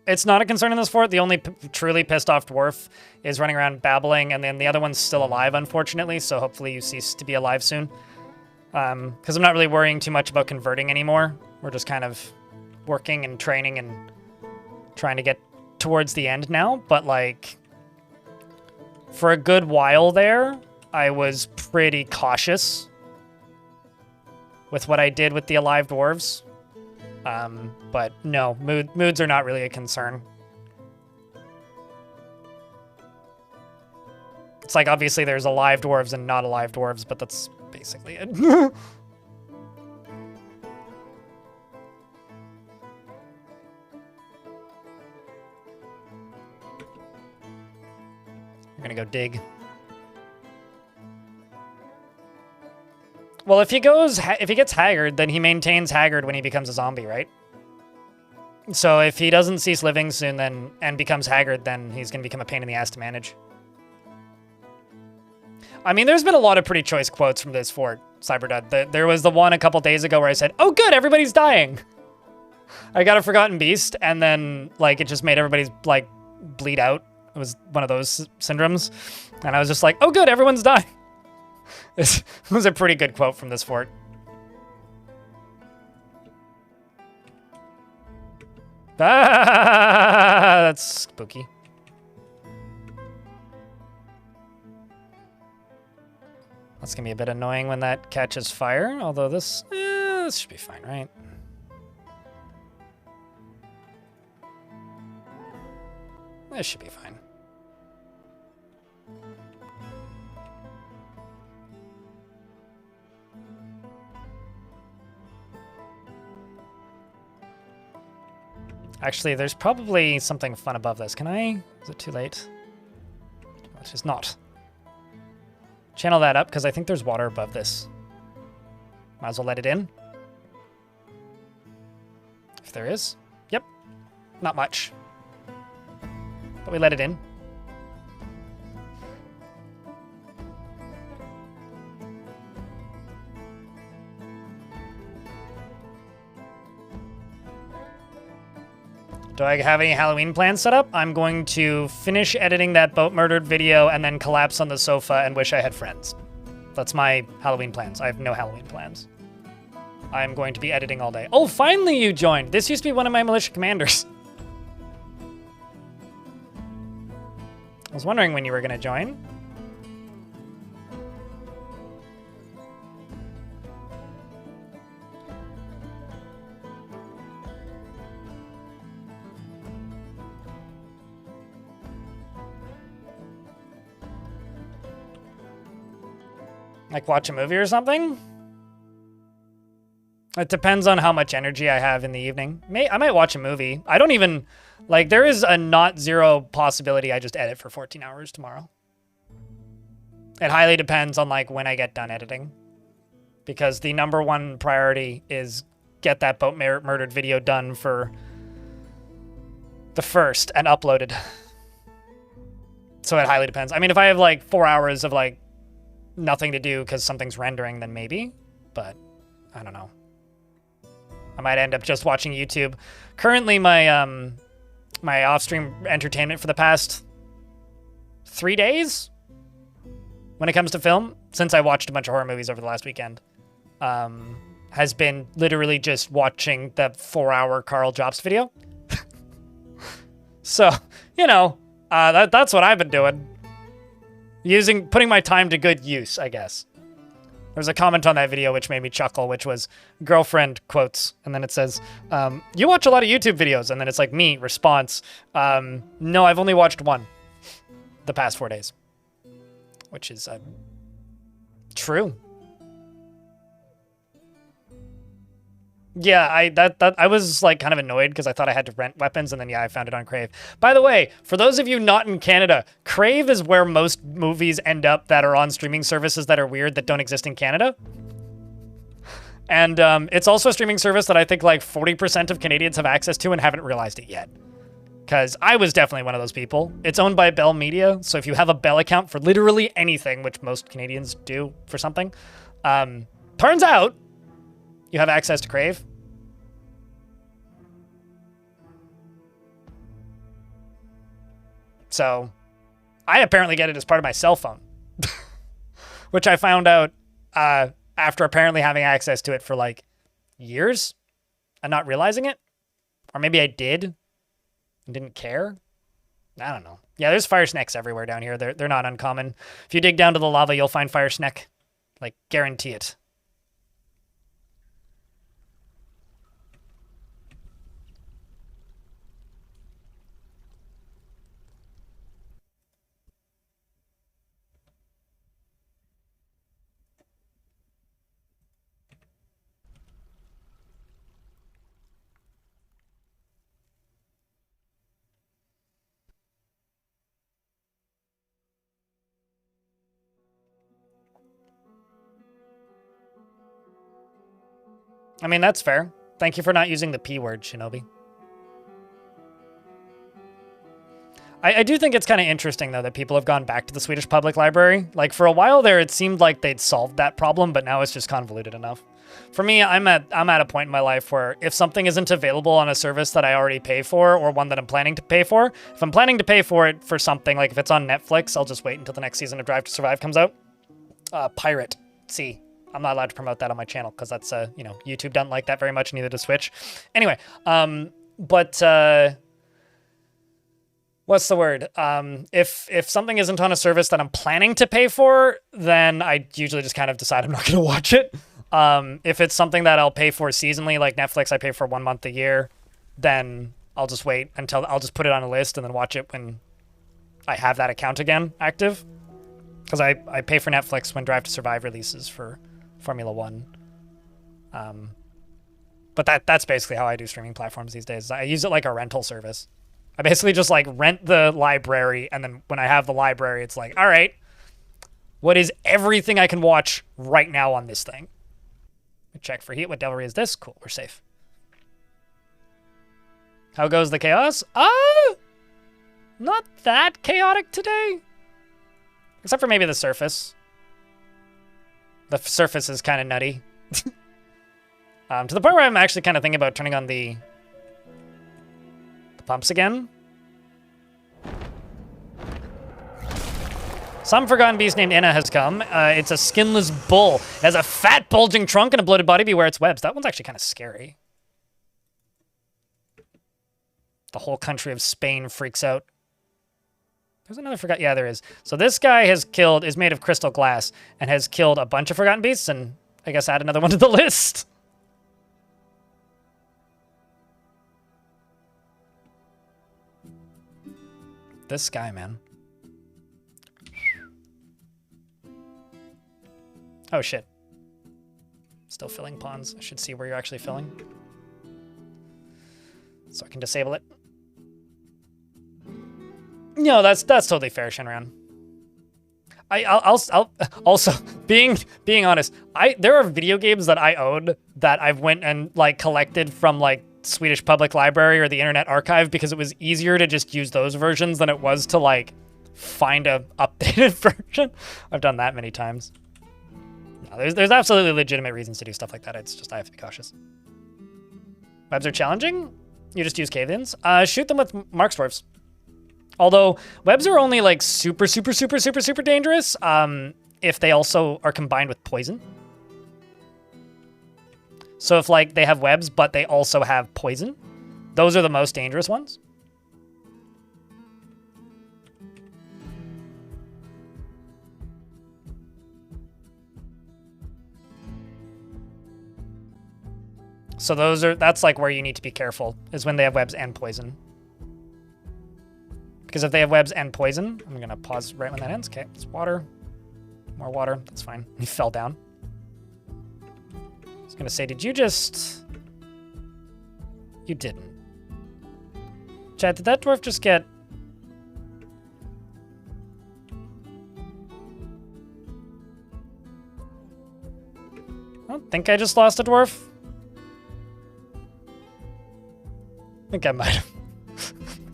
It's not a concern in this fort. The only truly pissed off dwarf is running around babbling, and then the other one's still alive, unfortunately, so hopefully you cease to be alive soon. Because I'm not really worrying too much about converting anymore. We're just kind of working and training and trying to get towards the end now, but like, for a good while there, I was pretty cautious with what I did with the alive dwarves. But no, moods are not really a concern. It's like, obviously there's alive dwarves and not alive dwarves, but that's basically it. gonna go dig. Well, if he gets haggard, then he maintains haggard when he becomes a zombie, right? So if he doesn't cease living soon, then and becomes haggard, then he's gonna become a pain in the ass to manage. I mean, there's been a lot of pretty choice quotes from this fort, Cyberdud. There was the one a couple days ago where I said, "Oh, good, everybody's dying." I got a Forgotten Beast, and then like it just made everybody's like bleed out. It was one of those syndromes, and I was just like, "Oh, good, everyone's dying." This was a pretty good quote from this fort. Ah, that's spooky. That's gonna be a bit annoying when that catches fire, although this should be fine, right? This should be fine. Actually, there's probably something fun above this. Can I? Is it too late? It is not. Channel that up, because I think there's water above this. Might as well let it in. If there is. Yep. Not much. But we let it in. Do I have any Halloween plans set up? I'm going to finish editing that boat murdered video and then collapse on the sofa and wish I had friends. That's my Halloween plans. I have no Halloween plans. I'm going to be editing all day. Oh, finally you joined. This used to be one of my militia commanders. I was wondering when you were going to join. Like watch a movie or something? It depends on how much energy I have in the evening. I might watch a movie. I don't even, like, there is a not zero possibility I just edit for 14 hours tomorrow. It highly depends on, like, when I get done editing. Because the #1 priority is get that boat murdered video done for the 1st and uploaded. So it highly depends. I mean, if I have, like, 4 hours of, like, nothing to do because something's rendering, then maybe. But I don't know. I might end up just watching YouTube. Currently, my my off-stream entertainment for the past 3 days, when it comes to film, since I watched a bunch of horror movies over the last weekend, has been literally just watching the 4-hour Carl Jobst video. So, you know, that's what I've been doing. Putting my time to good use, I guess. There was a comment on that video which made me chuckle, which was girlfriend quotes. And then it says, you watch a lot of YouTube videos. And then it's like me, response. No, I've only watched one the past 4 days. Which is true. Yeah, I was like kind of annoyed because I thought I had to rent weapons, and then yeah, I found it on Crave. By the way, for those of you not in Canada, Crave is where most movies end up that are on streaming services that are weird that don't exist in Canada. And it's also a streaming service that I think like 40% of Canadians have access to and haven't realized it yet. Because I was definitely one of those people. It's owned by Bell Media, so if you have a Bell account for literally anything, which most Canadians do for something, turns out you have access to Crave. So I apparently get it as part of my cell phone, which I found out after apparently having access to it for like years and not realizing it. Or maybe I did and didn't care. I don't know. Yeah, there's fire snakes everywhere down here. They're not uncommon. If you dig down to the lava, you'll find fire snake. Like, guarantee it. I mean, that's fair. Thank you for not using the P word, Shinobi. I do think it's kind of interesting, though, that people have gone back to the Swedish Public Library. Like, for a while there, it seemed like they'd solved that problem, but now it's just convoluted enough. For me, I'm at a point in my life where if something isn't available on a service that I already pay for, or one that I'm planning to pay for, if I'm planning to pay for it for something, like if it's on Netflix, I'll just wait until the next season of Drive to Survive comes out. Pirate. See, I'm not allowed to promote that on my channel, because that's, you know, YouTube doesn't like that very much, neither does Switch. Anyway, what's the word? If something isn't on a service that I'm planning to pay for, then I usually just kind of decide I'm not going to watch it. If it's something that I'll pay for seasonally, like Netflix, I pay for 1 month a year, then I'll just wait until I'll just put it on a list and then watch it when I have that account again active. Because I pay for Netflix when Drive to Survive releases for Formula 1. But that's basically how I do streaming platforms these days. I use it like a rental service. I basically just like rent the library, and then when I have the library, it's like, all right, what is everything I can watch right now on this thing? Check for heat. What devilry is this? Cool, we're safe. How goes the chaos? Not that chaotic today. Except for maybe the surface. The surface is kind of nutty. To the point where I'm actually kind of thinking about turning on the pumps again. Some forgotten beast named Inna has come. It's a skinless bull. It has a fat, bulging trunk and a bloated body. Beware its webs. That one's actually kind of scary. The whole country of Spain freaks out. There's another forgotten... Yeah, there is. So this guy is made of crystal glass and has killed a bunch of forgotten beasts, and I guess add another one to the list. This guy, man. Oh, shit. Still filling pawns. I should see where you're actually filling. So I can disable it. No, that's totally fair, Shenron. I'll also being honest, there are video games that I own that I've went and like collected from like Swedish Public Library or the Internet Archive because it was easier to just use those versions than it was to like find a updated version. I've done that many times. No, there's absolutely legitimate reasons to do stuff like that. It's just I have to be cautious. Webs are challenging. You just use cave-ins. Shoot them with Mark Dwarfs. Although webs are only like super dangerous if they also are combined with poison. So if like they have webs but they also have poison, those are the most dangerous ones. So that's like where you need to be careful, is when they have webs and poison. Because if they have webs and poison, I'm gonna pause right when that ends. Okay, it's water. More water, that's fine. He fell down. I was gonna say, did you just... You didn't. Chad, did that dwarf just get... I don't think I just lost a dwarf. I think I might have.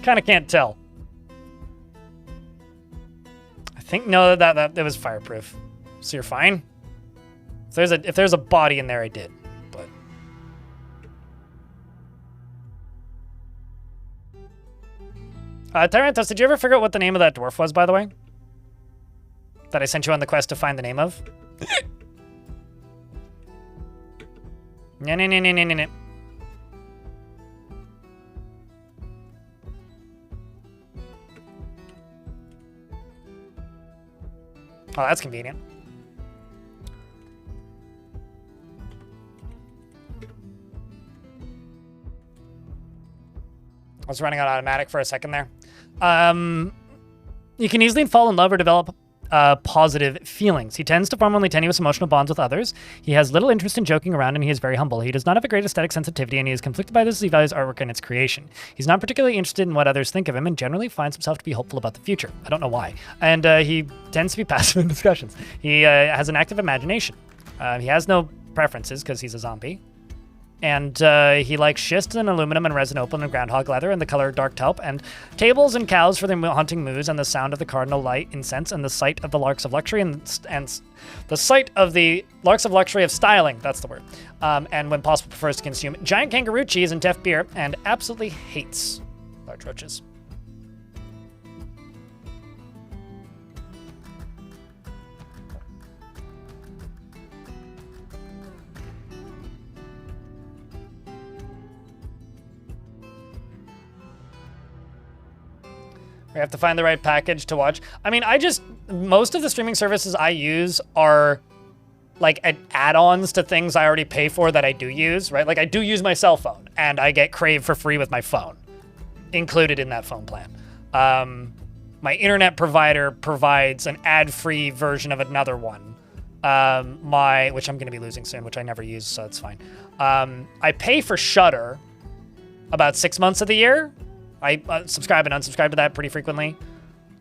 Kind of can't tell. I think no, that was fireproof. So you're fine. If there's a body in there, I did. But Tyrantos, did you ever figure out what the name of that dwarf was, by the way? That I sent you on the quest to find the name of? No. Oh, that's convenient. I was running on automatic for a second there. You can easily fall in love or develop positive feelings. He tends to form only tenuous emotional bonds with others. He has little interest in joking around, and he is very humble. He does not have a great aesthetic sensitivity, and he is conflicted by this as he values artwork and its creation. He's not particularly interested in what others think of him, and generally finds himself to be hopeful about the future. I don't know why. And he tends to be passive in discussions. He has an active imagination. He has no preferences because he's a zombie. And he likes schist and aluminum and resin opal and groundhog leather and the color dark taupe and tables and cows for the hunting moose and the sound of the cardinal light incense and the sight of the larks of luxury and the sight of the larks of luxury of styling. That's the word. And when possible, prefers to consume giant kangaroo cheese and deaf beer and absolutely hates large roaches. We have to find the right package to watch. I mean, most of the streaming services I use are like add-ons to things I already pay for that I do use, right? Like I do use my cell phone and I get Crave for free with my phone included in that phone plan. My internet provider provides an ad-free version of another one. Which I'm going to be losing soon, which I never use, so it's fine. I pay for Shudder about 6 months of the year. I subscribe and unsubscribe to that pretty frequently.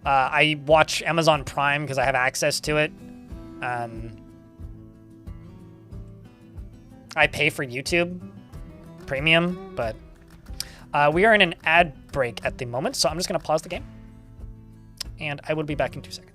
I watch Amazon Prime because I have access to it. I pay for YouTube Premium, but we are in an ad break at the moment, so I'm just going to pause the game. And I will be back in 2 seconds.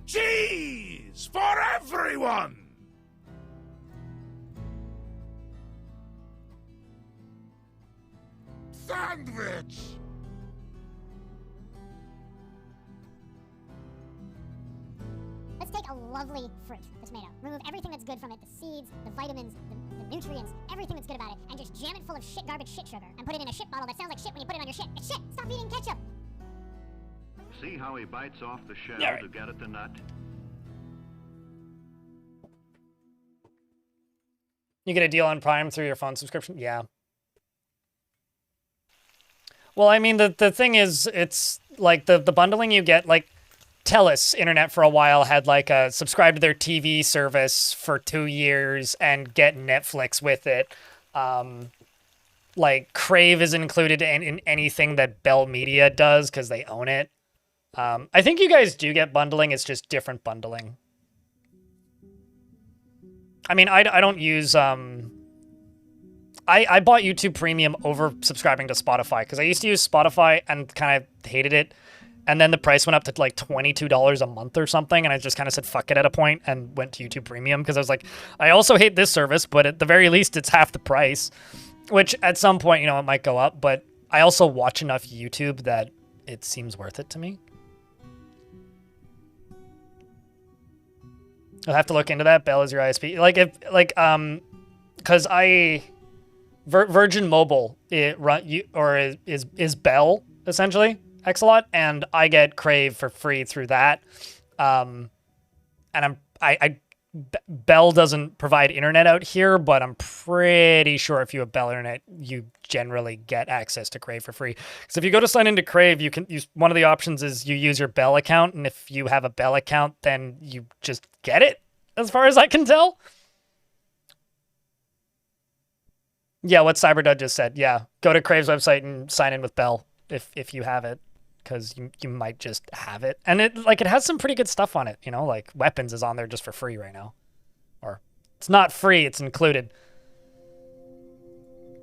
Cheese for everyone! Sandwich! Let's take a lovely fruit, the tomato. Remove everything that's good from it, the seeds, the vitamins, the nutrients, everything that's good about it, and just jam it full of shit, garbage shit sugar, and put it in a shit bottle that sounds like shit when you put it on your shit. It's shit! Stop eating ketchup! See how he bites off the shell Yeah, right. to get at the nut? You get a deal on Prime through your phone subscription? Yeah. Well, I mean, the thing is, it's like the bundling you get, like TELUS Internet for a while had like a subscribe to their TV service for 2 years and get Netflix with it. Like Crave is included in anything that Bell Media does because they own it. I think you guys do get bundling. It's just different bundling. I mean, I don't use... I bought YouTube Premium over subscribing to Spotify because I used to use Spotify and kind of hated it. And then the price went up to like $22 a month or something. And I just kind of said, fuck it at a point and went to YouTube Premium because I was like, I also hate this service, but at the very least, it's half the price. Which at some point, you know, it might go up. But I also watch enough YouTube that it seems worth it to me. I'll have to look into that. Bell is your ISP. Because Virgin Mobile is Bell essentially X-a-lot, and I get Crave for free through that. And Bell doesn't provide internet out here, but I'm pretty sure if you have Bell internet, you generally get access to Crave for free. Because if you go to sign into Crave, you can use one of the options is you use your Bell account, and if you have a Bell account, then you just get it. As far as I can tell. Yeah, what Cyberdud just said. Yeah, go to Crave's website and sign in with Bell if you have it, because you might just have it, and it has some pretty good stuff on it. You know, like Weapons is on there just for free right now, or it's not free, it's included.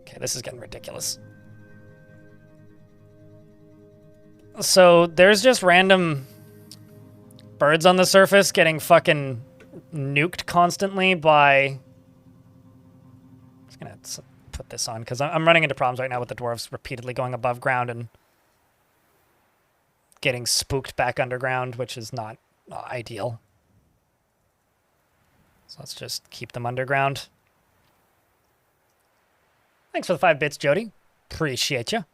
Okay, this is getting ridiculous. So there's just random birds on the surface getting fucking nuked constantly by... I'm just gonna put this on because I'm running into problems right now with the dwarves repeatedly going above ground and getting spooked back underground, which is not ideal. So let's just keep them underground. Thanks for the 5 bits, Jody. Appreciate you.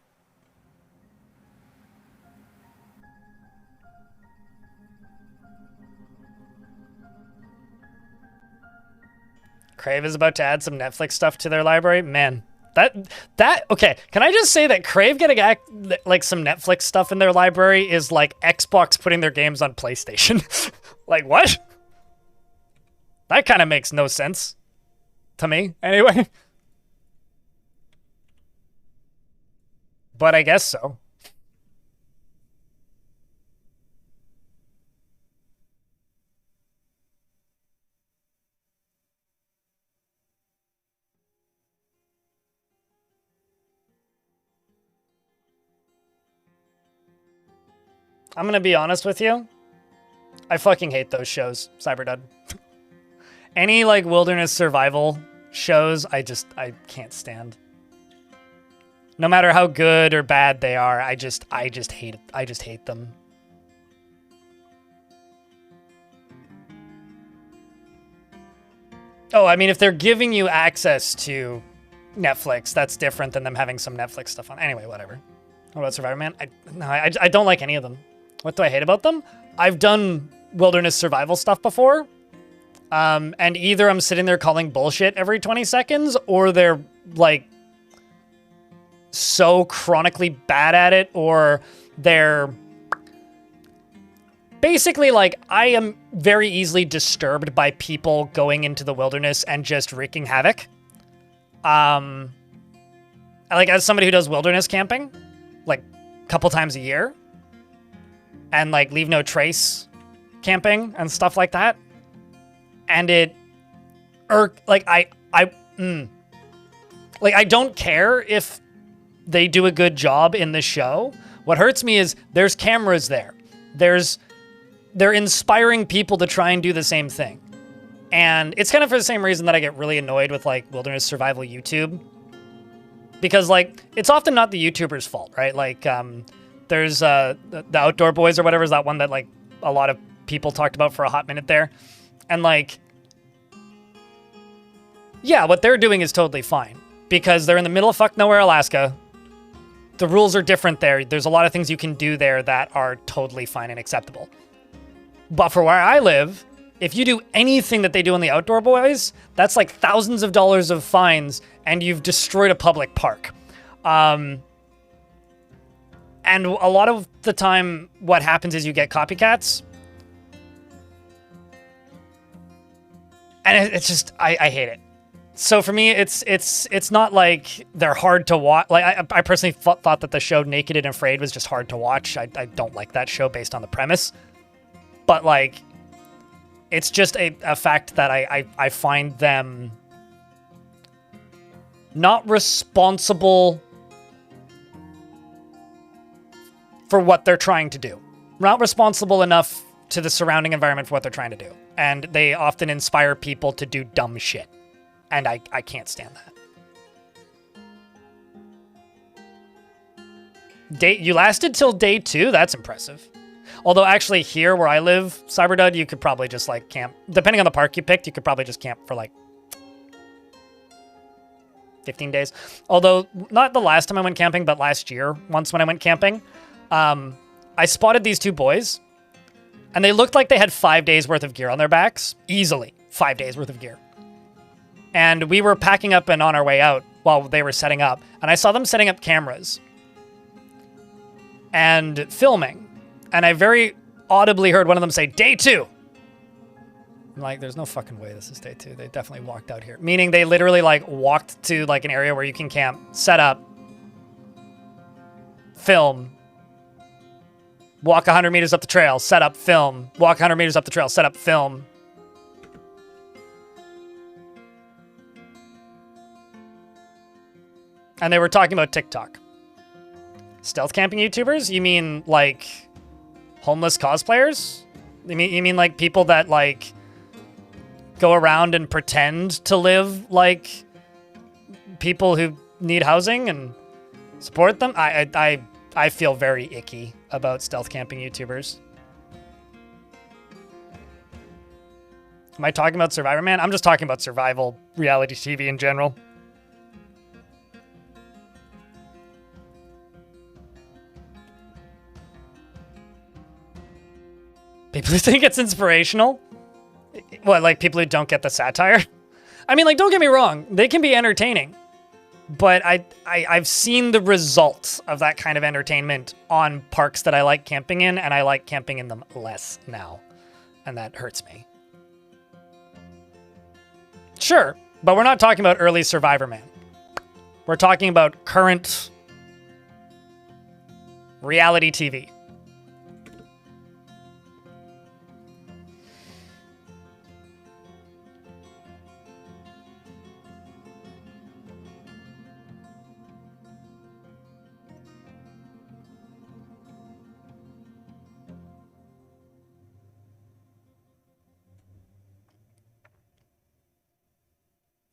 Crave is about to add some Netflix stuff to their library. Man, Okay, can I just say that Crave getting like some Netflix stuff in their library is like Xbox putting their games on PlayStation? Like, what? That kind of makes no sense to me, anyway. But I guess so. I'm gonna be honest with you. I fucking hate those shows, Cyberdud. Any like wilderness survival shows, I can't stand. No matter how good or bad they are, I just hate it. I just hate them. Oh, I mean, if they're giving you access to Netflix, that's different than them having some Netflix stuff on. Anyway, whatever. What about Survivor Man? I don't like any of them. What do I hate about them? I've done wilderness survival stuff before. And either I'm sitting there calling bullshit every 20 seconds, or they're like so chronically bad at it, or they're basically like, I am very easily disturbed by people going into the wilderness and just wreaking havoc. Like, as somebody who does wilderness camping, like a couple times a year, and like leave no trace camping and stuff like that. And I don't care if they do a good job in the show. What hurts me is there's cameras there. They're inspiring people to try and do the same thing. And it's kind of for the same reason that I get really annoyed with like wilderness survival YouTube. Because like, it's often not the YouTuber's fault, right? Like, there's the Outdoor Boys or whatever is that one that like a lot of people talked about for a hot minute there. And like, yeah, what they're doing is totally fine because they're in the middle of fuck nowhere, Alaska. The rules are different there. There's a lot of things you can do there that are totally fine and acceptable. But for where I live, if you do anything that they do on the Outdoor Boys, that's like thousands of dollars of fines and you've destroyed a public park. And a lot of the time, what happens is you get copycats. And it's just, I hate it. So for me, it's not like they're hard to watch. Like I personally thought that the show Naked and Afraid was just hard to watch. I don't like that show based on the premise. But like, it's just a fact that I find them not responsible for what they're trying to do. Not responsible enough to the surrounding environment for what they're trying to do. And they often inspire people to do dumb shit. And I can't stand that. You lasted till day 2? That's impressive. Although actually here where I live, Cyberdud, you could probably just like camp. Depending on the park you picked, you could probably just camp for like 15 days. Although not the last time I went camping, but last year, once when I went camping, I spotted these 2 boys. And they looked like they had 5 days worth of gear on their backs. Easily 5 days worth of gear. And we were packing up and on our way out while they were setting up. And I saw them setting up cameras and filming. And I very audibly heard one of them say, day 2. I'm like, there's no fucking way this is day 2. They definitely walked out here. Meaning they literally like walked to like an area where you can camp, set up, film, walk 100 meters up the trail, set up, film, walk 100 meters up the trail, set up, film. And they were talking about TikTok. Stealth camping YouTubers? You mean like homeless cosplayers? You mean like people that like go around and pretend to live like people who need housing and support them? I feel very icky about stealth camping YouTubers. Am I talking about Survivor Man? I'm just talking about survival reality TV in general. People who think it's inspirational? What, like people who don't get the satire? I mean, like, don't get me wrong. They can be entertaining. But I've seen the results of that kind of entertainment on parks that I like camping in, and I like camping in them less now. And that hurts me. Sure, but we're not talking about early Survivor Man. We're talking about current reality TV.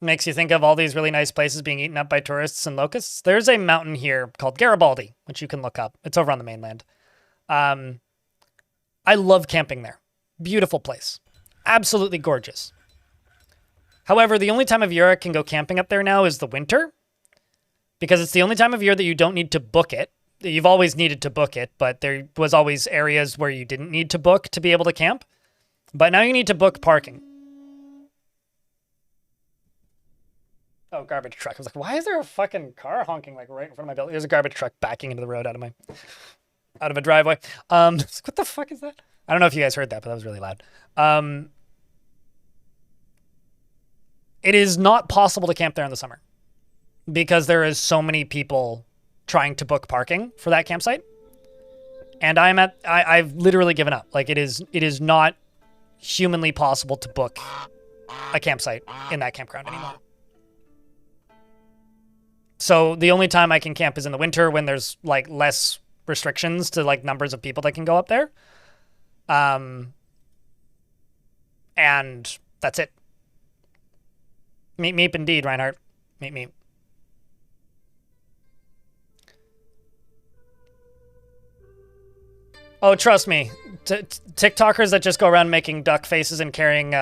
Makes you think of all these really nice places being eaten up by tourists and locusts. There's a mountain here called Garibaldi, which you can look up. It's over on the mainland. I love camping there. Beautiful place. Absolutely gorgeous. However, the only time of year I can go camping up there now is the winter, because it's the only time of year that you don't need to book it. You've always needed to book it, but there was always areas where you didn't need to book to be able to camp. But now you need to book parking. Oh, garbage truck. I was like, why is there a fucking car honking like right in front of my building? There's a garbage truck backing into the road out of a driveway. What the fuck is that? I don't know if you guys heard that, but that was really loud. It is not possible to camp there in the summer because there is so many people trying to book parking for that campsite. And I've literally given up. Like it is not humanly possible to book a campsite in that campground anymore. So the only time I can camp is in the winter when there's like less restrictions to like numbers of people that can go up there. And that's it. Meep meep indeed, Reinhardt. Meep meep. Oh, trust me. TikTokers that just go around making duck faces and carrying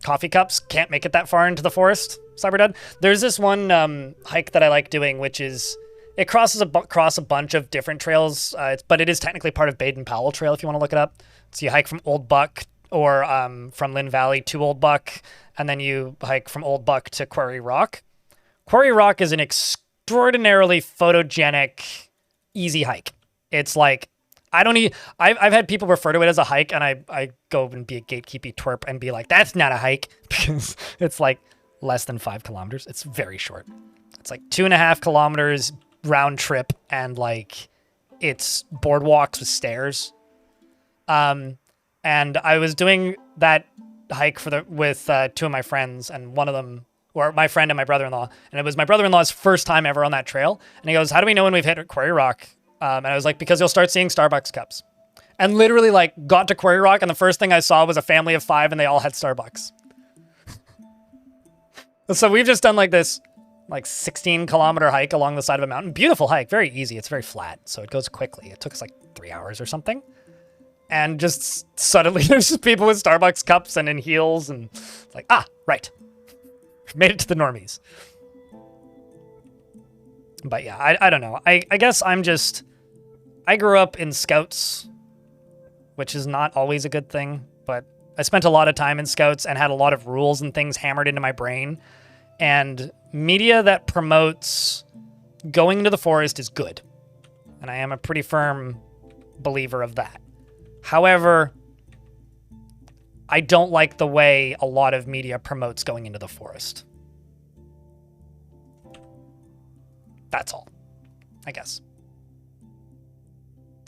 coffee cups can't make it that far into the forest. Cyberdud. There's this one hike that I like doing, which is it crosses across a bunch of different trails, but it is technically part of Baden-Powell Trail if you want to look it up. So you hike from Old Buck or from Lynn Valley to Old Buck, and then you hike from Old Buck to Quarry Rock. Quarry Rock is an extraordinarily photogenic, easy hike. It's like I've had people refer to it as a hike, and I go and be a gatekeepy twerp and be like, that's not a hike, because it's like less than 5 kilometers. It's very short. It's like 2.5 kilometers round trip, and like it's boardwalks with stairs. And I was doing that hike with 2 of my friends, and one of them, or my friend and my brother-in-law, and it was my brother-in-law's first time ever on that trail. And he goes, how do we know when we've hit Quarry Rock? And I was like, because you'll start seeing Starbucks cups. And literally like got to Quarry Rock, and the first thing I saw was a family of 5, and they all had Starbucks. So we've just done like this like 16-kilometer hike along the side of a mountain. Beautiful hike, very easy. It's very flat, so it goes quickly. It took us like 3 hours or something. And just suddenly there's just people with Starbucks cups and in heels, and like, right. Made it to the normies. But yeah, I don't know. I guess I grew up in Scouts, which is not always a good thing, but I spent a lot of time in Scouts and had a lot of rules and things hammered into my brain. And media that promotes going into the forest is good. And I am a pretty firm believer of that. However, I don't like the way a lot of media promotes going into the forest. That's all, I guess.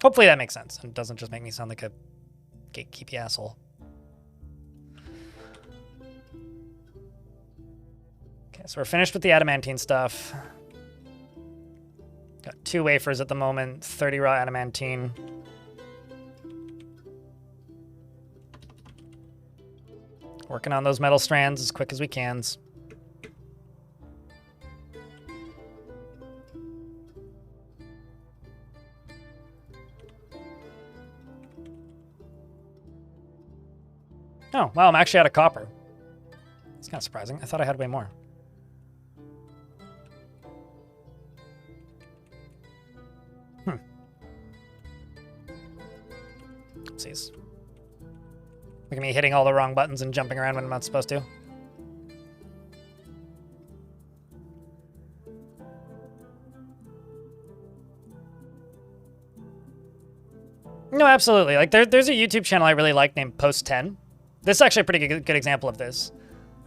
Hopefully that makes sense and doesn't just make me sound like a gatekeepy asshole. Okay, so we're finished with the adamantine stuff. Got 2 wafers at the moment, 30 raw adamantine. Working on those metal strands as quick as we can. Oh, wow, I'm actually out of copper. It's kind of surprising. I thought I had way more. Oopsies. Look at me hitting all the wrong buttons and jumping around when I'm not supposed to. No, absolutely. Like there's a YouTube channel I really like named Post 10. This is actually a pretty good example of this.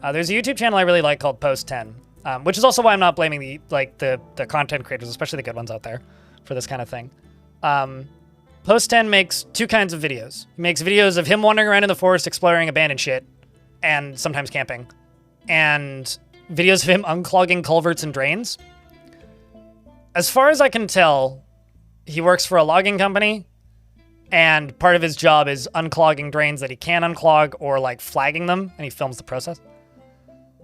There's a YouTube channel I really like called Post 10, which is also why I'm not blaming the content creators, especially the good ones out there, for this kind of thing. Post 10 makes two kinds of videos. He makes videos of him wandering around in the forest exploring abandoned shit, and sometimes camping, and videos of him unclogging culverts and drains. As far as I can tell, he works for a logging company, and part of his job is unclogging drains that he can unclog or like flagging them, and he films the process.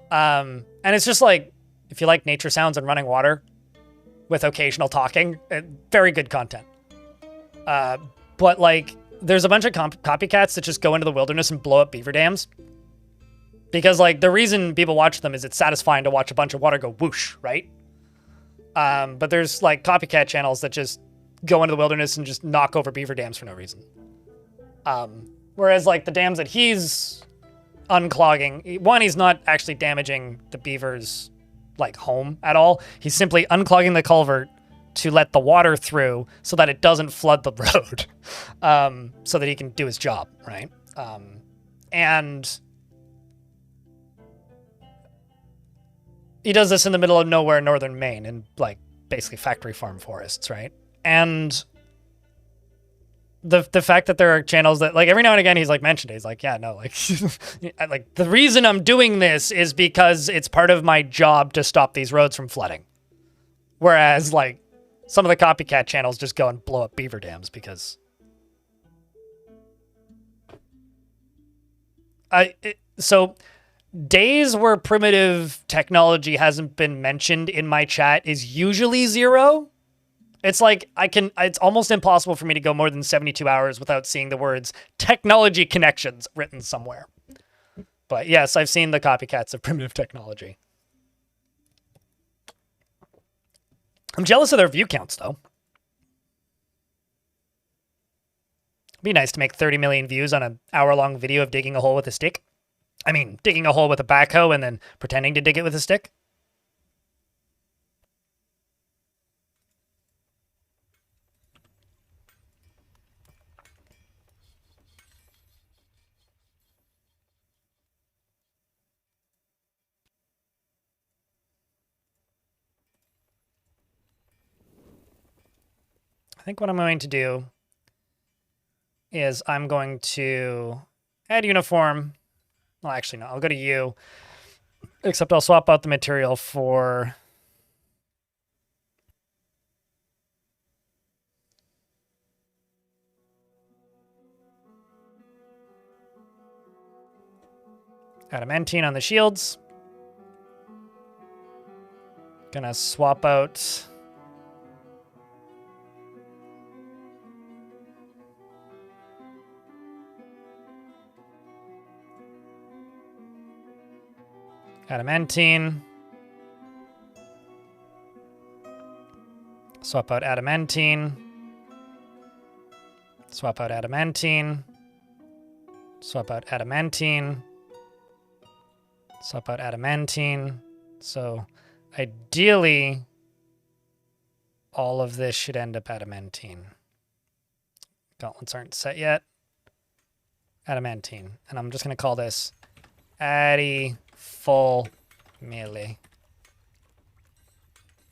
And it's just like, if you like nature sounds and running water with occasional talking, very good content. But like, there's a bunch of copycats that just go into the wilderness and blow up beaver dams. Because like, the reason people watch them is it's satisfying to watch a bunch of water go whoosh, right? But there's like copycat channels that just go into the wilderness and just knock over beaver dams for no reason. Whereas like the dams that he's unclogging, one, he's not actually damaging the beaver's like home at all. He's simply unclogging the culvert to let the water through so that it doesn't flood the road, so that he can do his job, right? And he does this in the middle of nowhere, northern Maine, in like basically factory farm forests, right? And the fact that there are channels that like every now and again he's like mentioned it. He's like, yeah, no, like, like the reason I'm doing this is because it's part of my job to stop these roads from flooding. Whereas like some of the copycat channels just go and blow up beaver dams because so days where primitive technology hasn't been mentioned in my chat is usually 0. It's like it's almost impossible for me to go more than 72 hours without seeing the words technology connections written somewhere. But yes, I've seen the copycats of primitive technology. I'm jealous of their view counts though. It'd be nice to make 30 million views on an hour-long video of digging a hole with a stick. I mean, digging a hole with a backhoe and then pretending to dig it with a stick. I think what I'm going to do is I'm going to add uniform. Well, actually, no, I'll go to U, except I'll swap out the material for adamantine on the shields. Gonna swap out adamantine. Swap out adamantine. Swap out adamantine. Swap out adamantine. Swap out adamantine. So ideally, all of this should end up adamantine. Gauntlets aren't set yet. Adamantine. And I'm just going to call this Addy full melee.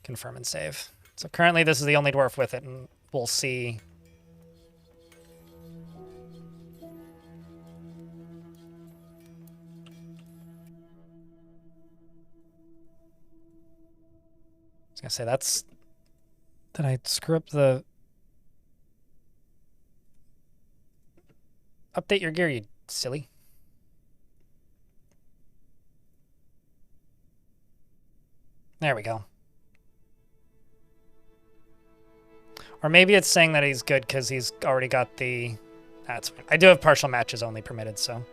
Confirm and save. So currently this is the only dwarf with it, and we'll see. I was gonna say that's... Did I screw up the... Update your gear, you silly. There we go. Or maybe it's saying that he's good because he's already got the... That's fine. I do have partial matches only permitted, so...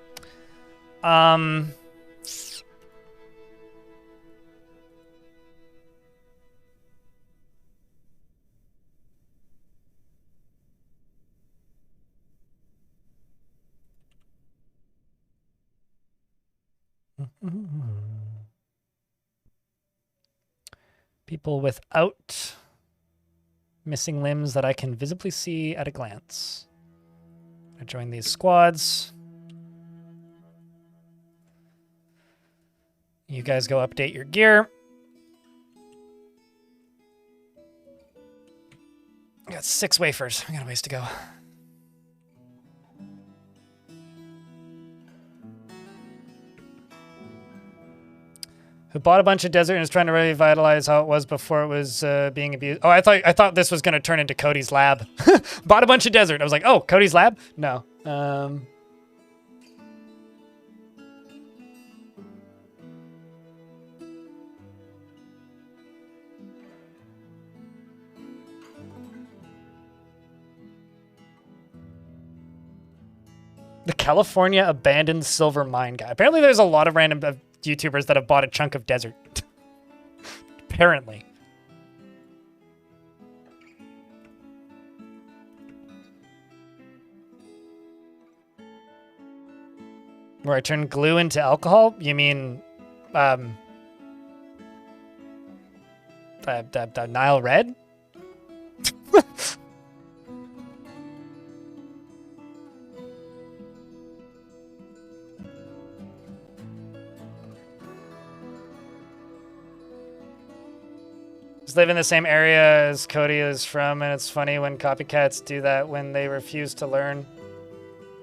People without missing limbs that I can visibly see at a glance. I join these squads. You guys go update your gear. I got 6 wafers. I got a ways to go. Who bought a bunch of desert and is trying to revitalize how it was before it was being abused. Oh, I thought this was going to turn into Cody's lab. Bought a bunch of desert. I was like, oh, Cody's lab? No. The California abandoned silver mine guy. Apparently there's a lot of random YouTubers that have bought a chunk of desert. Apparently. Where I turn glue into alcohol? You mean, the Nile Red? Live in the same area as Cody is from, and it's funny when copycats do that when they refuse to learn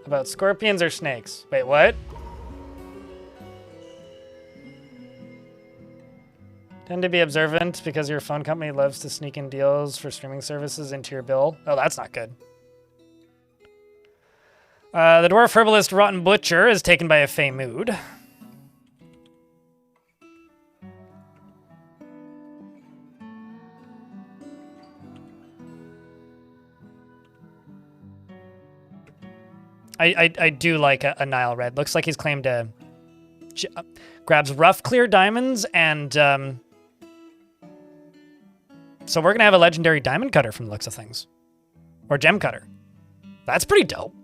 about scorpions or snakes. Wait, what? Tend to be observant because your phone company loves to sneak in deals for streaming services into your bill. Oh, that's not good. The dwarf herbalist Rotten Butcher is taken by a fey mood. I do like a Nile Red. Looks like he's claimed a... grabs rough, clear diamonds, and... so we're going to have a legendary diamond cutter from the looks of things. Or gem cutter. That's pretty dope.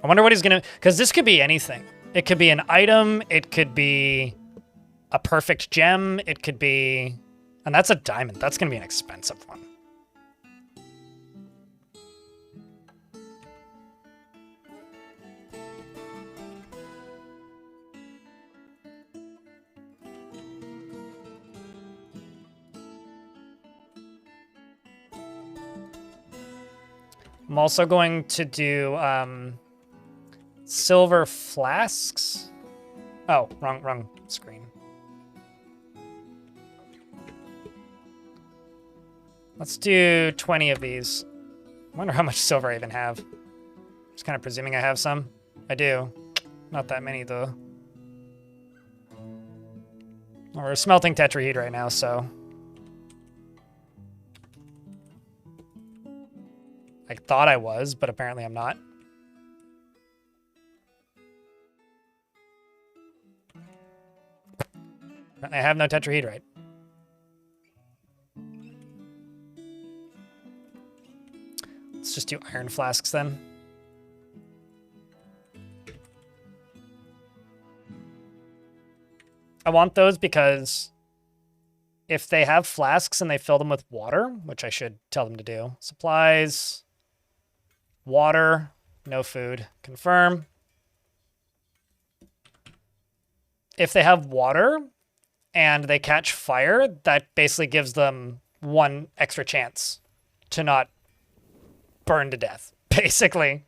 I wonder what he's going to... because this could be anything. It could be an item. It could be a perfect gem. It could be... and that's a diamond. That's going to be an expensive one. I'm also going to do silver flasks. Oh, wrong screen. Let's do 20 of these. I wonder how much silver I even have. Just kind of presuming I have some. I do. Not that many, though. Well, we're smelting tetrahedrite right now, so... I thought I was, but apparently I'm not. I have no tetrahedrite. Let's just do iron flasks then. I want those because if they have flasks and they fill them with water, which I should tell them to do, supplies... water, no food. Confirm. If they have water and they catch fire, that basically gives them 1 extra chance to not burn to death, basically.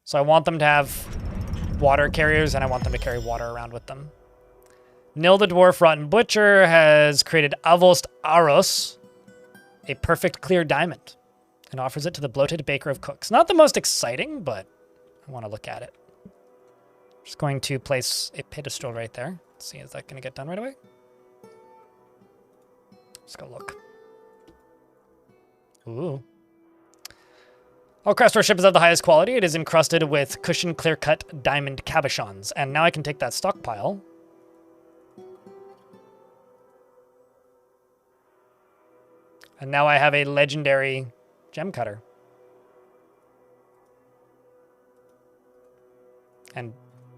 So I want them to have water carriers, and I want them to carry water around with them. Nil the Dwarf Rotten Butcher has created Avost Aros, a perfect clear diamond, and offers it to the bloated baker of cooks. Not the most exciting, but I want to look at it. Just going to place a pedestal right there. Let's see, is that going to get done right away? Let's go look. Ooh. All craft worship is of the highest quality. It is encrusted with cushioned clear-cut diamond cabochons. And now I can take that stockpile. And now I have a legendary gem cutter. And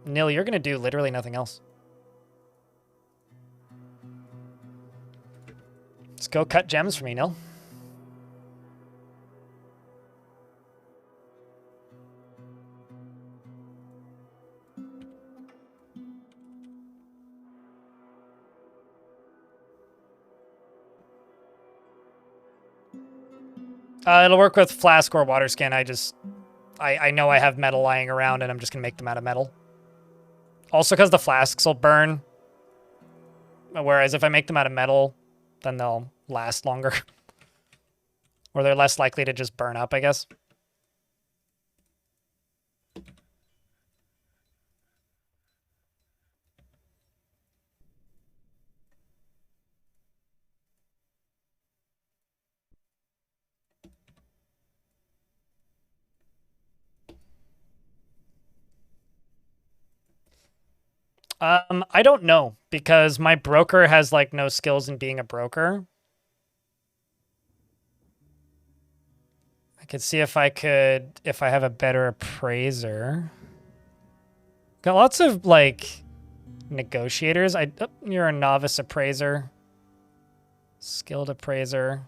Nil, you're going to do literally nothing else. Let's go cut gems for me, Nil. It'll work with flask or water skin. I know I have metal lying around and I'm just gonna make them out of metal. Also because the flasks will burn. Whereas if I make them out of metal, then they'll last longer. Or they're less likely to just burn up, I guess. I don't know, because my broker has, like, no skills in being a broker. I could see if I have a better appraiser. Got lots of, like, negotiators. You're a novice appraiser. Skilled appraiser.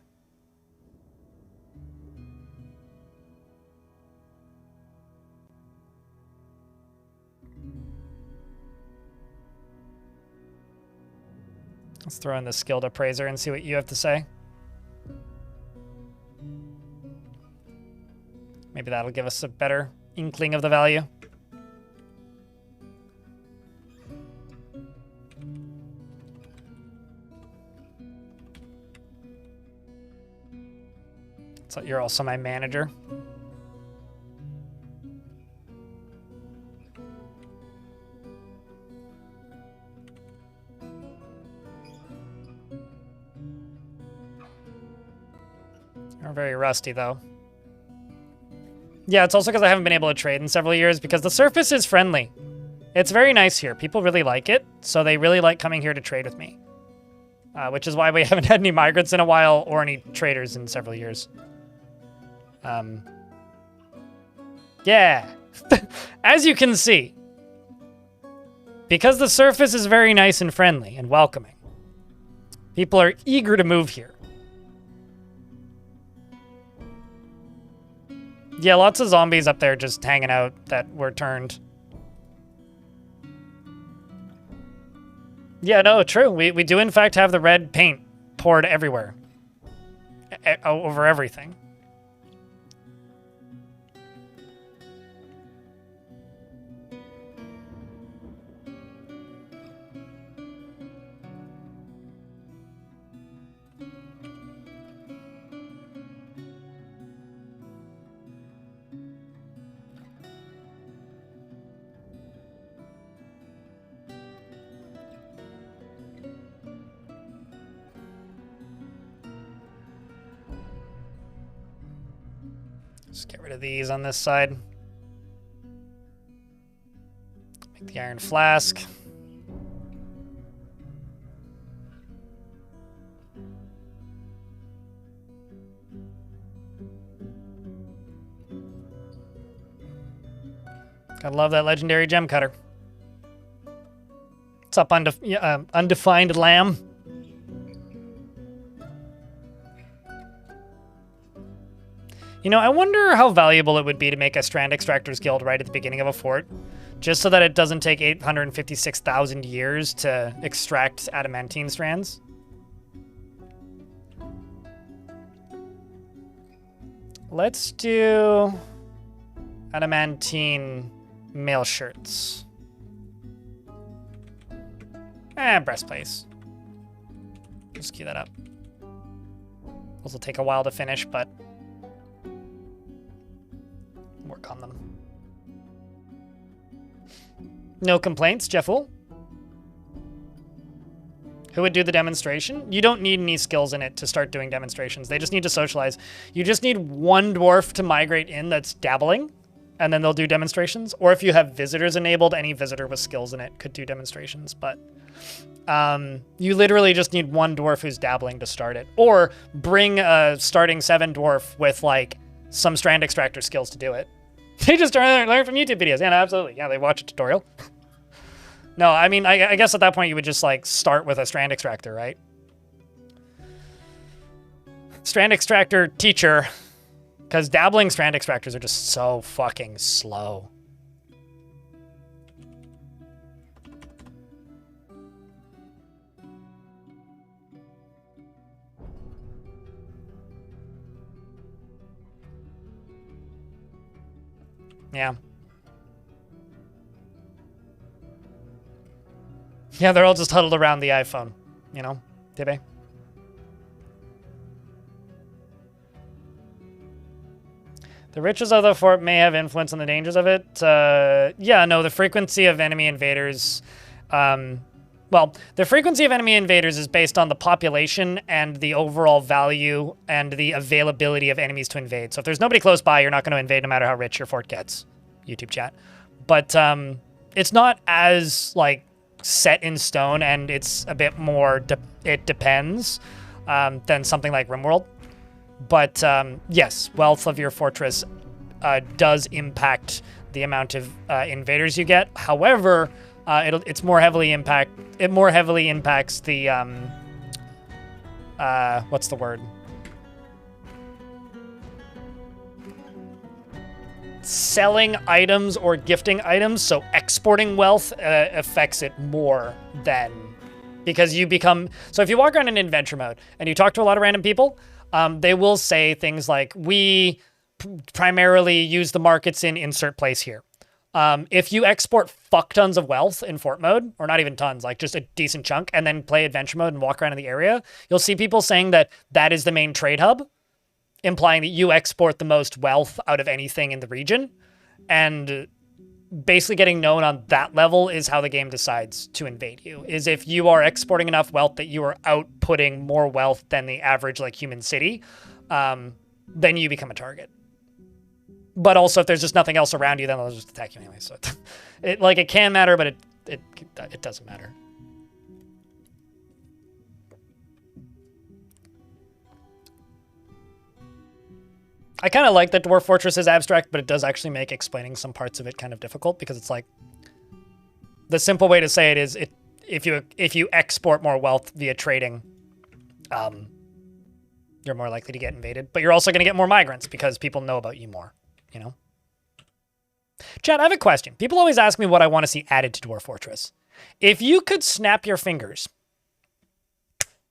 Let's throw in the skilled appraiser and see what you have to say. Maybe that'll give us a better inkling of the value. So you're also my manager. You're very rusty, though. Yeah, it's also because I haven't been able to trade in several years, because the surface is friendly. It's very nice here. People really like it, so they really like coming here to trade with me. Which is why we haven't had any migrants in a while, or any traders in several years. Yeah. As you can see, because the surface is very nice and friendly and welcoming, people are eager to move here. Yeah, lots of zombies up there just hanging out that were turned. Yeah, no, true. We do in fact have the red paint poured everywhere. Over everything. Just get rid of these on this side. Make the iron flask. Gotta love that legendary gem cutter. What's up, undefined lamb? You know, I wonder how valuable it would be to make a Strand Extractors Guild right at the beginning of a fort, just so that it doesn't take 856,000 years to extract adamantine strands. Let's do adamantine mail shirts. Breastplates. Just queue that up. Those will take a while to finish, but work on them. No complaints, Jeffel. Who would do the demonstration? You don't need any skills in it to start doing demonstrations. They just need to socialize. You just need one dwarf to migrate in that's dabbling, and then they'll do demonstrations. Or if you have visitors enabled, any visitor with skills in it could do demonstrations. But you literally just need one dwarf who's dabbling to start it. Or bring a starting 7 dwarf with, like, some strand extractor skills to do it. They just learn from YouTube videos. Yeah, no, absolutely. Yeah, they watch a tutorial. No, I mean, I guess at that point you would just, like, start with a strand extractor, right? Strand Extractor teacher. Because dabbling Strand Extractors are just so fucking slow. Yeah. Yeah, they're all just huddled around the iPhone, you know, Tibbe. The riches of the fort may have influence on the dangers of it. Yeah, no, the frequency of enemy invaders... well, the frequency of enemy invaders is based on the population and the overall value and the availability of enemies to invade. So if there's nobody close by, you're not going to invade no matter how rich your fort gets. YouTube chat. But it's not as, like, set in stone, and it's a bit more... it depends than something like RimWorld. But yes, wealth of your fortress does impact the amount of invaders you get. However, it more heavily impacts the what's the word? Selling items or gifting items. So exporting wealth affects it more than, because you become, so if you walk around in adventure mode and you talk to a lot of random people, they will say things like, we primarily use the markets in insert place here. If you export fuck tons of wealth in fort mode, or not even tons, like just a decent chunk, and then play adventure mode and walk around in the area, you'll see people saying that that is the main trade hub, implying that you export the most wealth out of anything in the region. And basically getting known on that level is how the game decides to invade you, is if you are exporting enough wealth that you are outputting more wealth than the average like human city, then you become a target. But also if there's just nothing else around you, then they'll just attack you anyway. So it can matter, but it doesn't matter. I kind of like that Dwarf Fortress is abstract, but it does actually make explaining some parts of it kind of difficult, because it's like, the simple way to say it is, if you export more wealth via trading, you're more likely to get invaded, but you're also going to get more migrants because people know about you more, you know? Chad, I have a question. People always ask me what I want to see added to Dwarf Fortress. If you could snap your fingers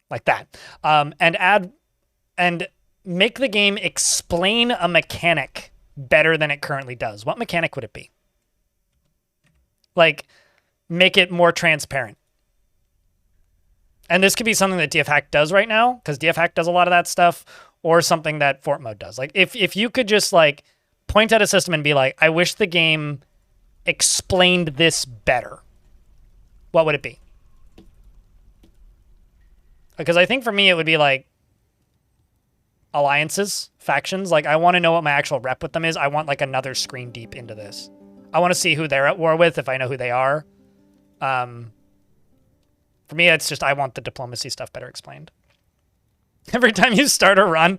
like that, and make the game explain a mechanic better than it currently does, what mechanic would it be? Like, make it more transparent. And this could be something that DFHack does right now, because DFHack does a lot of that stuff, or something that Fort Mode does. Like, if you could just, like, point at a system and be like, I wish the game explained this better, what would it be? Because I think for me it would be, like, alliances, factions. Like, I want to know what my actual rep with them is. I want, like, another screen deep into this. I want to see who they're at war with, if I know who they are. For me, it's just, I want the diplomacy stuff better explained. Every time you start a run.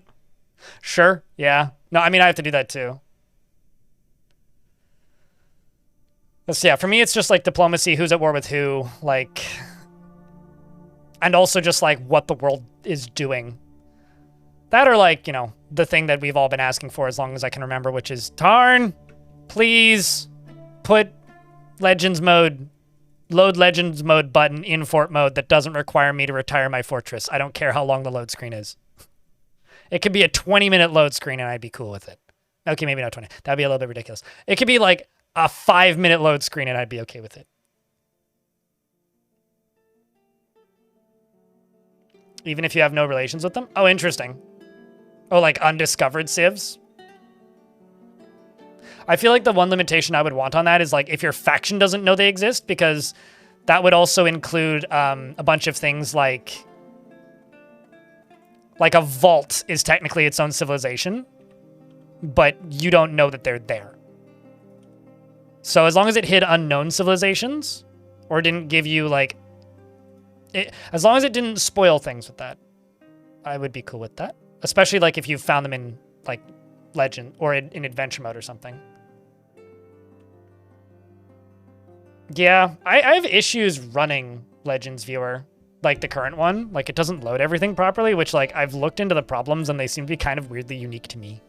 Sure, yeah. No, I mean, I have to do that too. So yeah, for me, it's just, like, diplomacy, who's at war with who, like... And also just, like, what the world is doing. That, or, like, you know, the thing that we've all been asking for as long as I can remember, which is, Tarn, please put Legends mode, load Legends mode button in Fort mode that doesn't require me to retire my fortress. I don't care how long the load screen is. It could be a 20-minute load screen and I'd be cool with it. Okay, maybe not 20. That'd be a little bit ridiculous. It could be like a 5-minute load screen and I'd be okay with it. Even if you have no relations with them? Oh, interesting. Oh, like undiscovered civs? I feel like the one limitation I would want on that is, like, if your faction doesn't know they exist, because that would also include a bunch of things like a vault is technically its own civilization, but you don't know that they're there. So as long as it hid unknown civilizations, or didn't give you, like... as long as it didn't spoil things with that, I would be cool with that. Especially, like, if you found them in, like, Legend, or in adventure mode or something. Yeah, I have issues running Legends Viewer. like the current one. Like it doesn't load everything properly, which like I've looked into the problems and they seem to be kind of weirdly unique to me.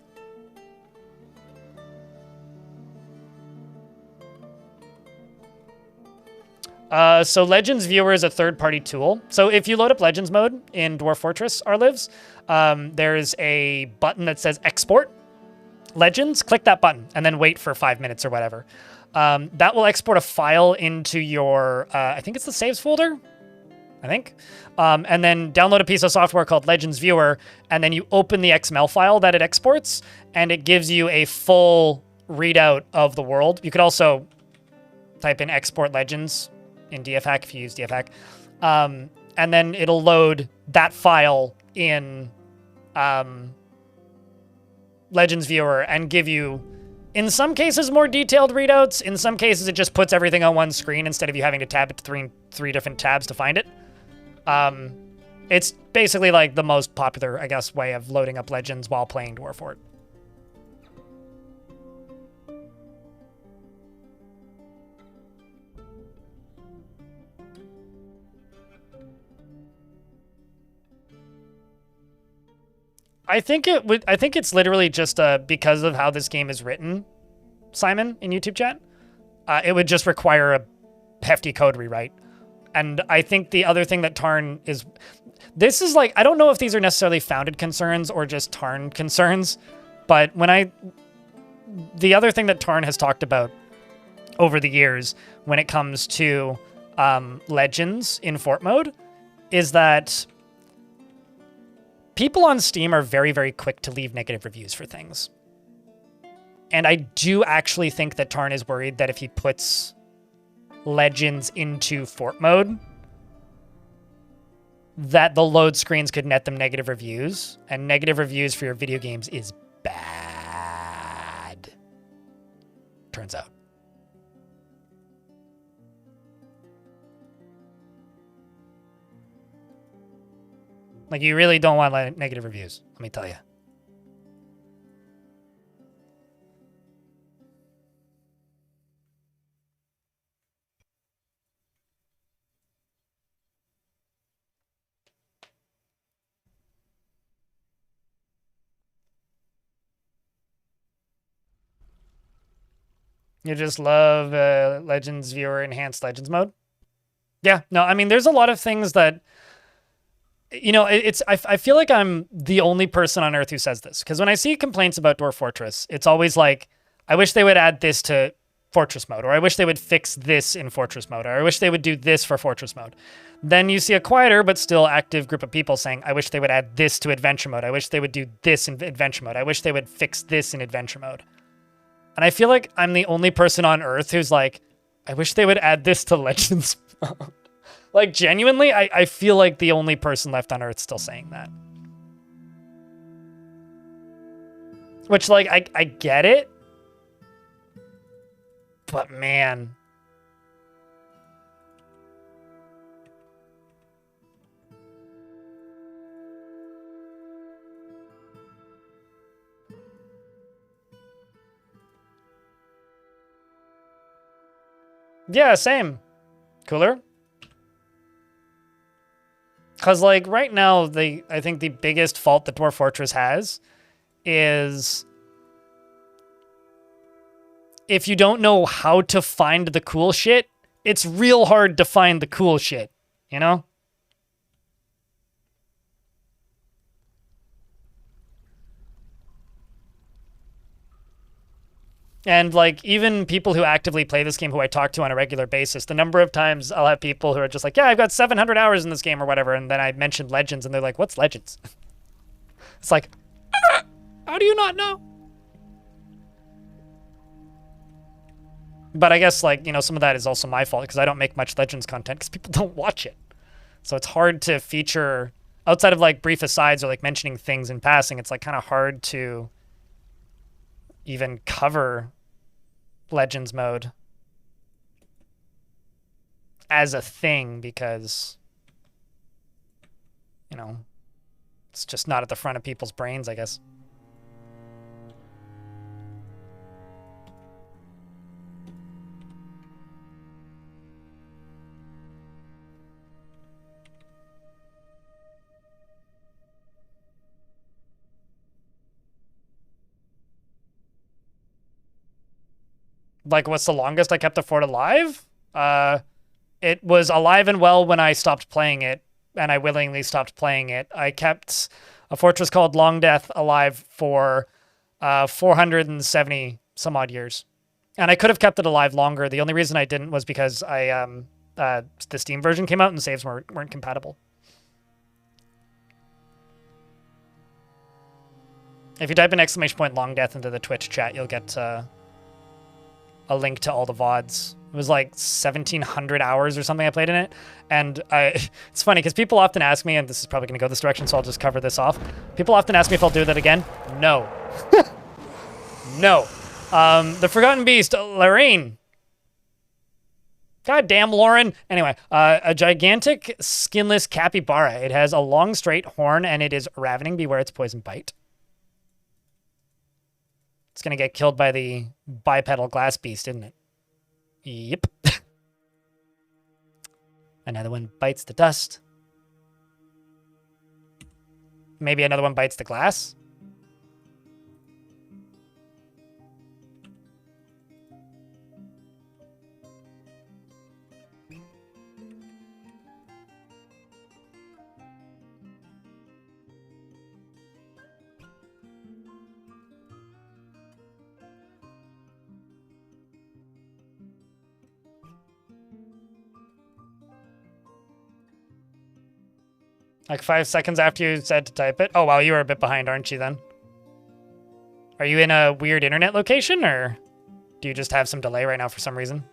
So Legends Viewer is a third-party tool. So if you load up Legends mode in Dwarf Fortress R-Lives, there's a button that says Export Legends. Click that button and then wait for 5 minutes or whatever. That will export a file into your, I think it's the saves folder, I think. And then download a piece of software called Legends Viewer, and then you open the XML file that it exports, and it gives you a full readout of the world. You could also type in Export Legends in DFHack if you use DFHack. And then it'll load that file in Legends Viewer and give you, in some cases, more detailed readouts. In some cases, it just puts everything on one screen instead of you having to tab it to three different tabs to find it. It's basically like the most popular, I guess, way of loading up Legends while playing Dwarf Fort. I think it's literally just because of how this game is written, Simon, in YouTube chat. It would just require a hefty code rewrite. And I think the other thing that Tarn is... This is like... I don't know if these are necessarily founded concerns or just Tarn concerns, but the other thing that Tarn has talked about over the years when it comes to Legends in Fort mode is that people on Steam are very, very quick to leave negative reviews for things. And I do actually think that Tarn is worried that if he puts Legends into Fort mode, that the load screens could net them negative reviews. And negative reviews for your video games is bad. Turns out. Like, you really don't want negative reviews, let me tell you. You just love Legends Viewer Enhanced Legends mode? Yeah, no, I mean, there's a lot of things that... You know, I feel like I'm the only person on Earth who says this. Because when I see complaints about Dwarf Fortress, it's always like, I wish they would add this to Fortress mode, or I wish they would fix this in Fortress mode, or I wish they would do this for Fortress mode. Then you see a quieter but still active group of people saying, I wish they would add this to Adventure mode. I wish they would do this in Adventure mode. I wish they would fix this in Adventure mode. And I feel like I'm the only person on Earth who's like, I wish they would add this to Legends mode. Like, genuinely, I feel like the only person left on Earth still saying that. Which, like, I get it. But, man. Yeah, same. Cooler. Because, like, right now, I think the biggest fault that Dwarf Fortress has is if you don't know how to find the cool shit, it's real hard to find the cool shit, you know? And, like, even people who actively play this game who I talk to on a regular basis, the number of times I'll have people who are just like, yeah, I've got 700 hours in this game or whatever, and then I mentioned Legends, and they're like, what's Legends? It's like, how do you not know? But I guess, like, you know, some of that is also my fault, because I don't make much Legends content, because people don't watch it. So it's hard to feature, outside of, like, brief asides or, like, mentioning things in passing, it's, like, kind of hard to even cover Legends mode as a thing because, you know, it's just not at the front of people's brains, I guess. Like, what's the longest I kept a fort alive? It was alive and well when I stopped playing it, and I willingly stopped playing it. I kept a fortress called Long Death alive for 470 some odd years. And I could have kept it alive longer. The only reason I didn't was because the Steam version came out and saves weren't compatible. If you type in !" Long Death into the Twitch chat, you'll get a link to all the VODs. It was like 1,700 hours or something I played in it. And it's funny because people often ask me, and this is probably going to go this direction, so I'll just cover this off. People often ask me if I'll do that again. No. No. The Forgotten Beast, Lorraine. God damn, Lauren. Anyway, a gigantic skinless capybara. It has a long straight horn and it is ravening. Beware its poison bite. It's going to get killed by the bipedal glass beast, isn't it? Yep. Another one bites the dust. Maybe another one bites the glass. Like 5 seconds after you said to type it. Oh, wow, you were a bit behind, aren't you, then? Are you in a weird internet location, or do you just have some delay right now for some reason?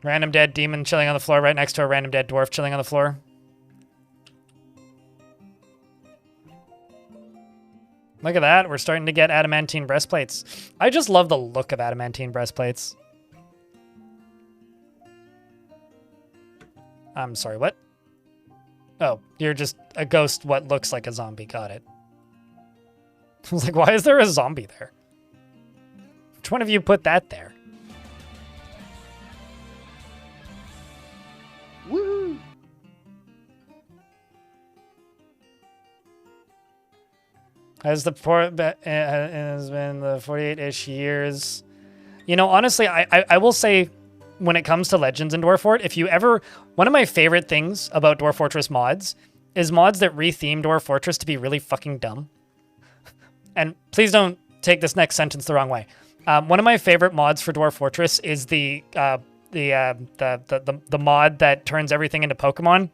Random dead demon chilling on the floor right next to a random dead dwarf chilling on the floor. Look at that. We're starting to get adamantine breastplates. I just love the look of adamantine breastplates. I'm sorry, what? Oh, you're just a ghost what looks like a zombie. Got it. I was like, why is there a zombie there? Which one of you put that there? Woo! Has the port has been the 48-ish years. You know, honestly, I will say, when it comes to Legends in Dwarf Fort, if you ever... One of my favorite things about Dwarf Fortress mods is mods that retheme Dwarf Fortress to be really fucking dumb. And please don't take this next sentence the wrong way. One of my favorite mods for Dwarf Fortress is the mod that turns everything into Pokemon.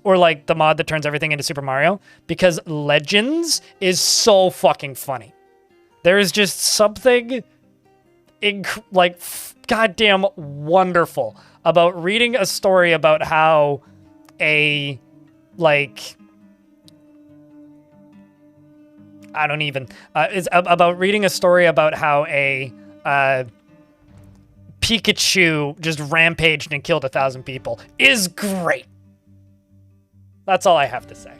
Or like the mod that turns everything into Super Mario, because Legends is so fucking funny. There is just something goddamn wonderful about reading a story about how it's about reading a story about how a Pikachu just rampaged and killed 1,000 people is great. That's all I have to say.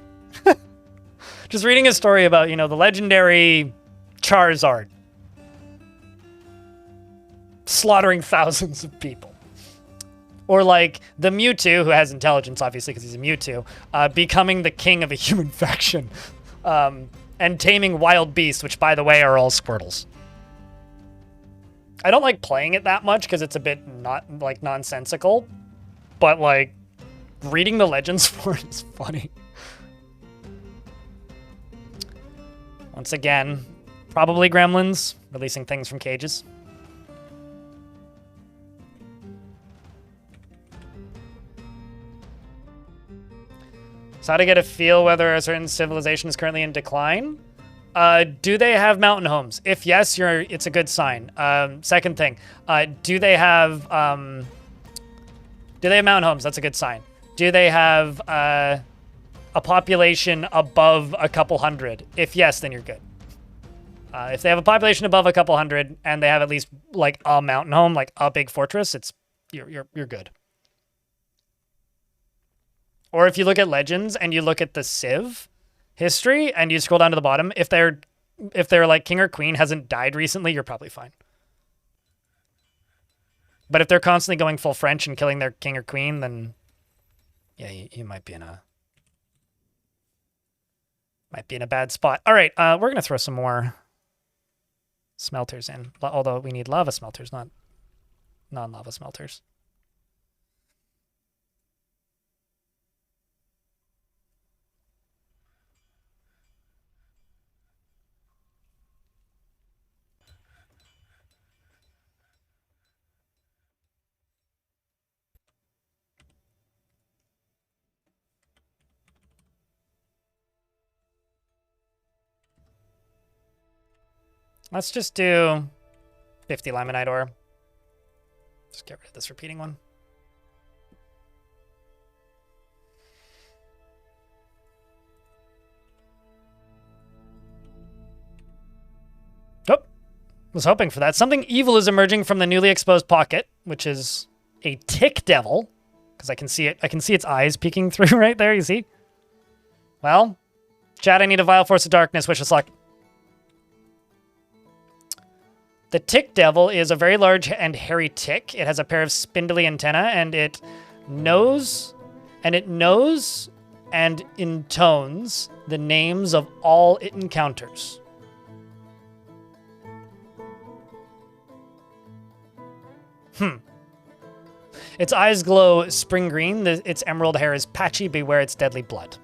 Just reading a story about, you know, the legendary Charizard slaughtering thousands of people. Or like the Mewtwo, who has intelligence, obviously, because he's a Mewtwo, becoming the king of a human faction. And taming wild beasts, which, by the way, are all Squirtles. I don't like playing it that much because it's a bit nonsensical. But, like, reading the Legends for it is funny. Once again, probably gremlins releasing things from cages. So how to get a feel whether a certain civilization is currently in decline? Do they have mountain homes? If yes, it's a good sign. Second thing, do they have mountain homes? That's a good sign. Do they have a population above a couple hundred? If yes, then you're good. If they have a population above a couple hundred and they have at least like a mountain home, like a big fortress, you're good. Or if you look at Legends and you look at the Civ history and you scroll down to the bottom, if they're like king or queen hasn't died recently, you're probably fine. But if they're constantly going full French and killing their king or queen, then yeah, you might be in a bad spot. All right, we're gonna throw some more smelters in. Although we need lava smelters, not non-lava smelters. Let's just do 50 limonite ore. Just get rid of this repeating one. Oh, was hoping for that. Something evil is emerging from the newly exposed pocket, which is a tick devil, because I can see it. I can see its eyes peeking through right there. You see? Well, chat, I need a vile force of darkness. Wish us luck. The tick devil is a very large and hairy tick. It has a pair of spindly antennae, and it knows and intones the names of all it encounters. Its eyes glow spring green. Its emerald hair is patchy. Beware its deadly blood.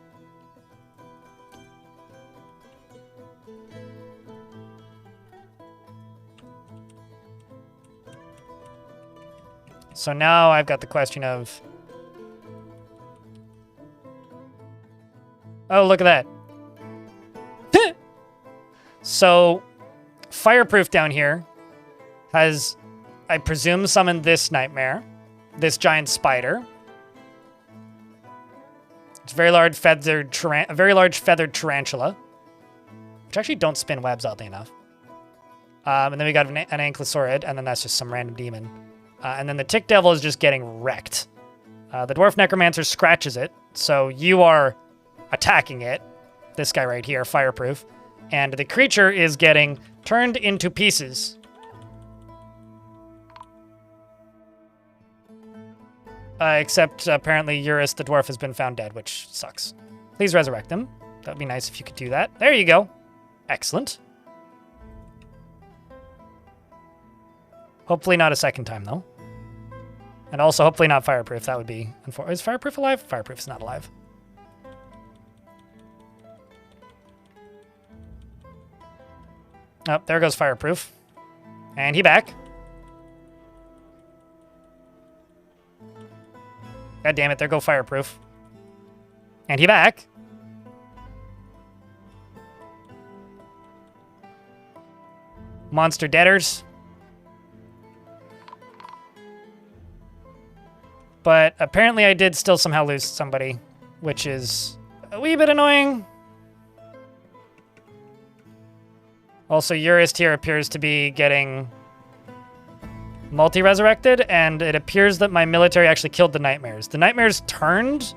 So now I've got the question of... Oh, look at that. So, Fireproof down here has, I presume, summoned this nightmare. This giant spider. It's a very large feathered tarantula. Which actually don't spin webs, oddly enough. And then we got an ankylosaurid, and then that's just some random demon. And then the tick devil is just getting wrecked. The dwarf necromancer scratches it, so you are attacking it. This guy right here, Fireproof. And the creature is getting turned into pieces. Except apparently Eurus, the dwarf, has been found dead, which sucks. Please resurrect him. That would be nice if you could do that. There you go. Excellent. Hopefully not a second time, though. And also, hopefully not Fireproof. That would be unfortunate. Is Fireproof alive? Fireproof is not alive. Oh, there goes Fireproof. And he back. God damn it, there go Fireproof. And he back. Monster deaders. But apparently I did still somehow lose somebody, which is a wee bit annoying. Also, Eurus here appears to be getting multi-resurrected, and it appears that my military actually killed the nightmares. The nightmares turned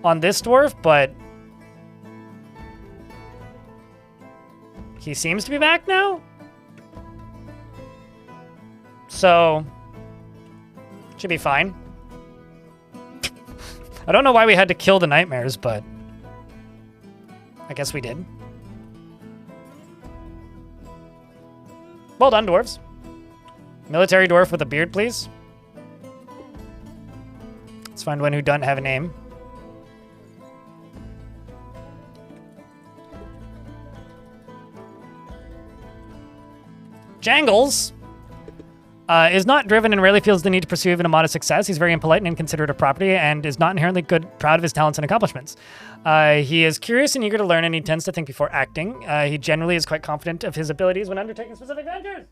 on this dwarf, but he seems to be back now. So, should be fine. I don't know why we had to kill the nightmares, but I guess we did. Well done, dwarves. Military dwarf with a beard, please. Let's find one who doesn't have a name. Jangles is not driven and rarely feels the need to pursue even a modest success. He's very impolite and inconsiderate of property and is not inherently proud of his talents and accomplishments. He is curious and eager to learn, and he tends to think before acting. He generally is quite confident of his abilities when undertaking specific ventures.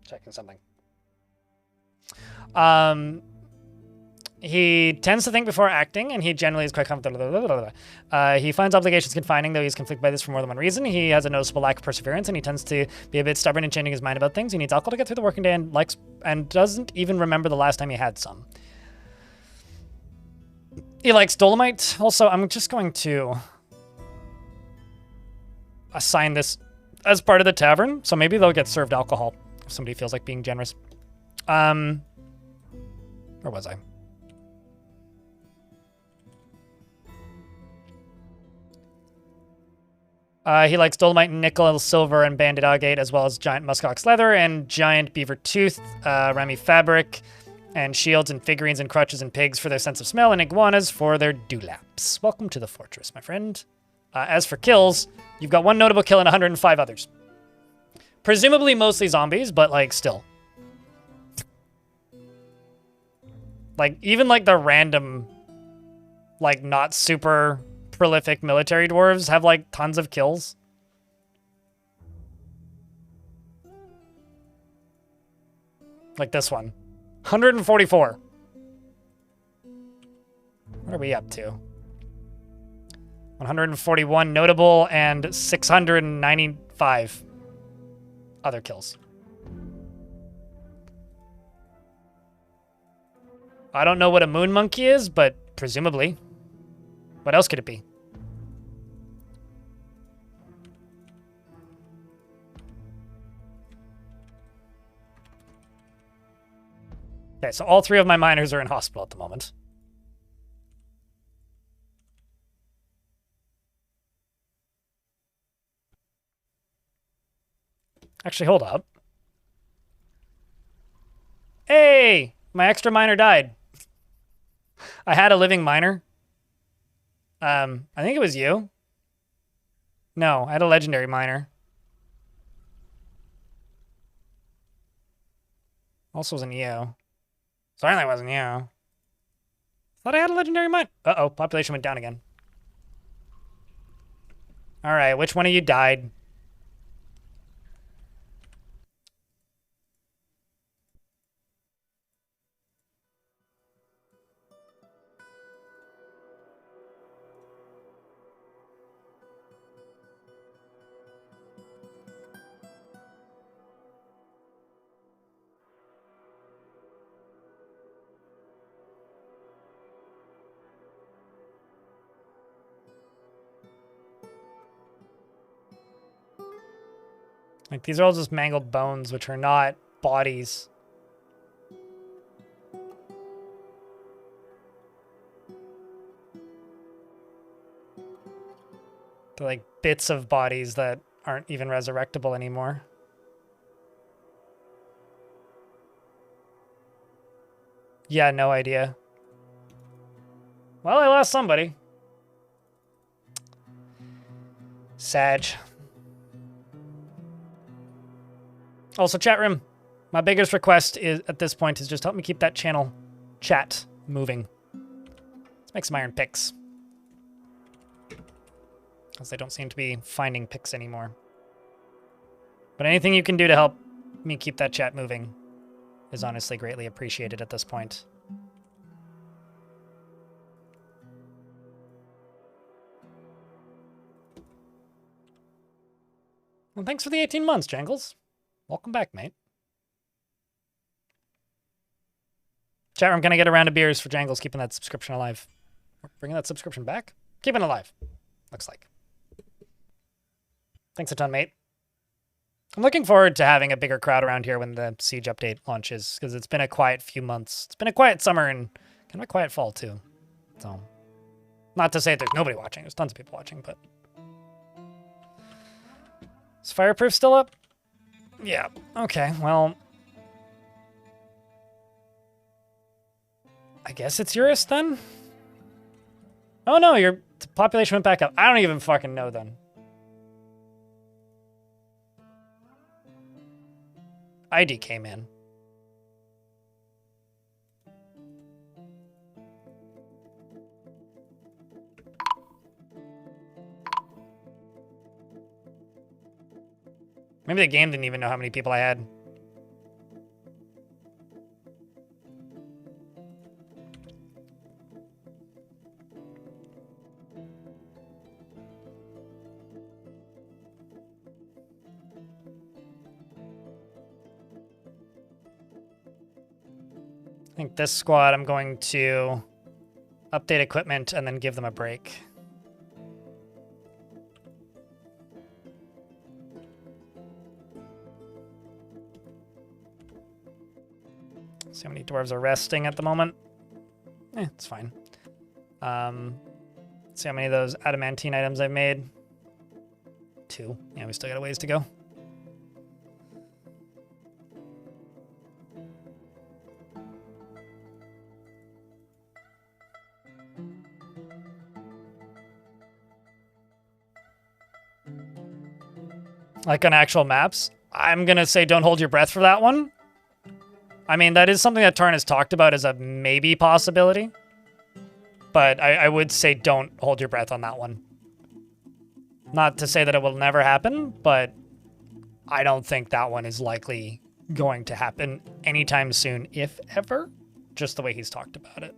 Checking something. He tends to think before acting, and he generally is quite confident. He finds obligations confining, though he's conflicted by this for more than one reason. He has a noticeable lack of perseverance, and he tends to be a bit stubborn and changing his mind about things. He needs alcohol to get through the working day and doesn't even remember the last time he had some. He likes Dolomite. Also, I'm just going to assign this as part of the tavern, so maybe they'll get served alcohol. If somebody feels like being generous. Where was I? He likes dolomite, nickel, silver, and banded agate, as well as giant muskox leather and giant beaver tooth, Remy fabric, and shields and figurines and crutches and pigs for their sense of smell, and iguanas for their dewlaps. Welcome to the fortress, my friend. As for kills, you've got one notable kill and 105 others. Presumably mostly zombies, but, like, still. Like, even, like, the random, like, not super prolific military dwarves have, like, tons of kills. Like this one. 144. What are we up to? 141 notable and 695 other kills. I don't know what a moon monkey is, but presumably. What else could it be? Okay, so all 3 of my miners are in hospital at the moment. Actually, hold up. Hey! My extra miner died. I had a living miner. I think it was you. No, I had a legendary miner. Also wasn't you. Certainly wasn't you. Thought I had a legendary mine. Uh-oh, population went down again. Alright, which one of you died? Like, these are all just mangled bones, which are not bodies. They're like bits of bodies that aren't even resurrectable anymore. Yeah, no idea. Well, I lost somebody. Sag. Also, chat room. My biggest request is at this point is just help me keep that channel chat moving. Let's make some iron picks. Because they don't seem to be finding picks anymore. But anything you can do to help me keep that chat moving is honestly greatly appreciated at this point. Well, thanks for the 18 months, Jangles. Welcome back, mate. Chat room, can I get a round of beers for Jangles keeping that subscription alive? Bringing that subscription back? Keeping it alive. Looks like. Thanks a ton, mate. I'm looking forward to having a bigger crowd around here when the Siege update launches, because it's been a quiet few months. It's been a quiet summer and kind of a quiet fall, too. So, not to say there's nobody watching. There's tons of people watching, but... Is Fireproof still up? Yeah. Okay, well... I guess it's Eurus, then? Oh, no, your population went back up. I don't even fucking know, then. ID came in. Maybe the game didn't even know how many people I had. I think this squad, I'm going to update equipment and then give them a break. See how many dwarves are resting at the moment. It's fine. See how many of those adamantine items I've made. 2. Yeah, we still got a ways to go. Like on actual maps, I'm going to say don't hold your breath for that one. I mean, that is something that Tarn has talked about as a maybe possibility. But I would say don't hold your breath on that one. Not to say that it will never happen, but I don't think that one is likely going to happen anytime soon, if ever, just the way he's talked about it.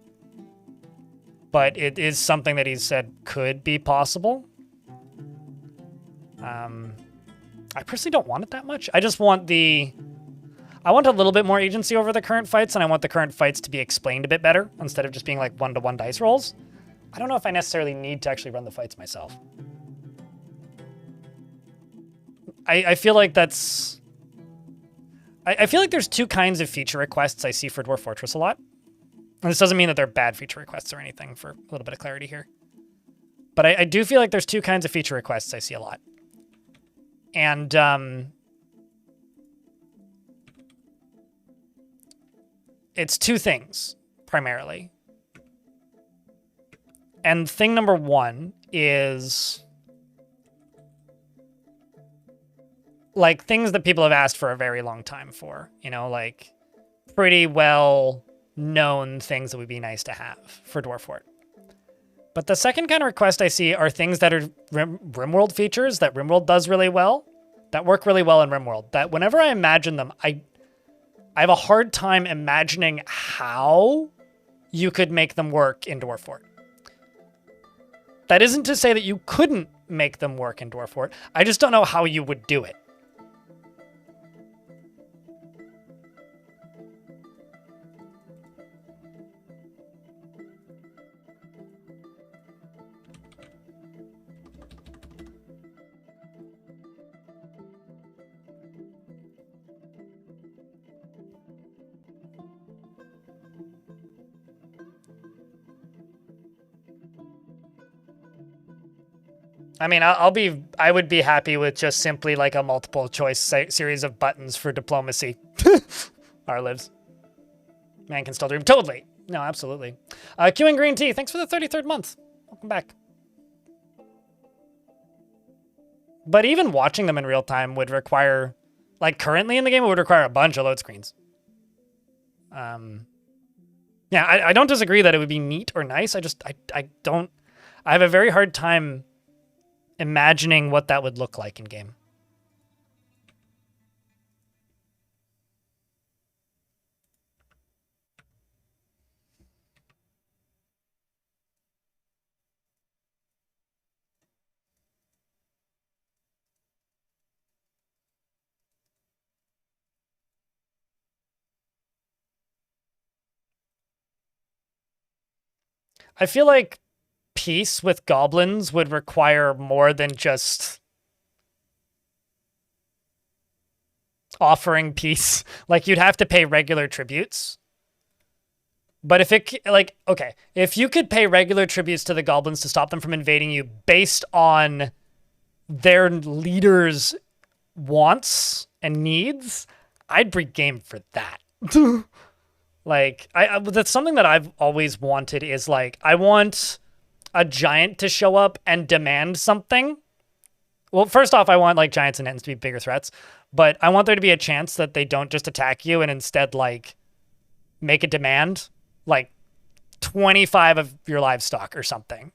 But it is something that he's said could be possible. I personally don't want it that much. I just want I want a little bit more agency over the current fights, and I want the current fights to be explained a bit better instead of just being like 1-to-1 dice rolls. I don't know if I necessarily need to actually run the fights myself. I feel like that's... I feel like there's 2 kinds of feature requests I see for Dwarf Fortress a lot. And this doesn't mean that they're bad feature requests or anything, for a little bit of clarity here. But I do feel like there's 2 kinds of feature requests I see a lot. And it's 2 things, primarily. And thing number 1 is like things that people have asked for a very long time for, you know, like pretty well known things that would be nice to have for Dwarf Fort. But the second kind of request I see are things that are RimWorld features that RimWorld does really well, that work really well in RimWorld, that whenever I imagine them, I have a hard time imagining how you could make them work in Dwarf Fort. That isn't to say that you couldn't make them work in Dwarf Fort. I just don't know how you would do it. I mean, I would be happy with just simply like a multiple choice series of buttons for diplomacy. R lives. Man can still dream. Totally. No, absolutely. Queuing Green Tea, thanks for the 33rd month. Welcome back. But even watching them in real time would require, like currently in the game, it would require a bunch of load screens. Yeah, I don't disagree that it would be neat or nice. I have a very hard time imagining what that would look like in game. I feel like peace with goblins would require more than just offering peace. Like, you'd have to pay regular tributes. But if it, like, okay, if you could pay regular tributes to the goblins to stop them from invading you based on their leaders' wants and needs, I'd be game for that. Like, that's something that I've always wanted is, like, I want a giant to show up and demand something. Well, first off, I want, like, giants and ents to be bigger threats, but I want there to be a chance that they don't just attack you and instead, like, make a demand, like, 25 of your livestock or something.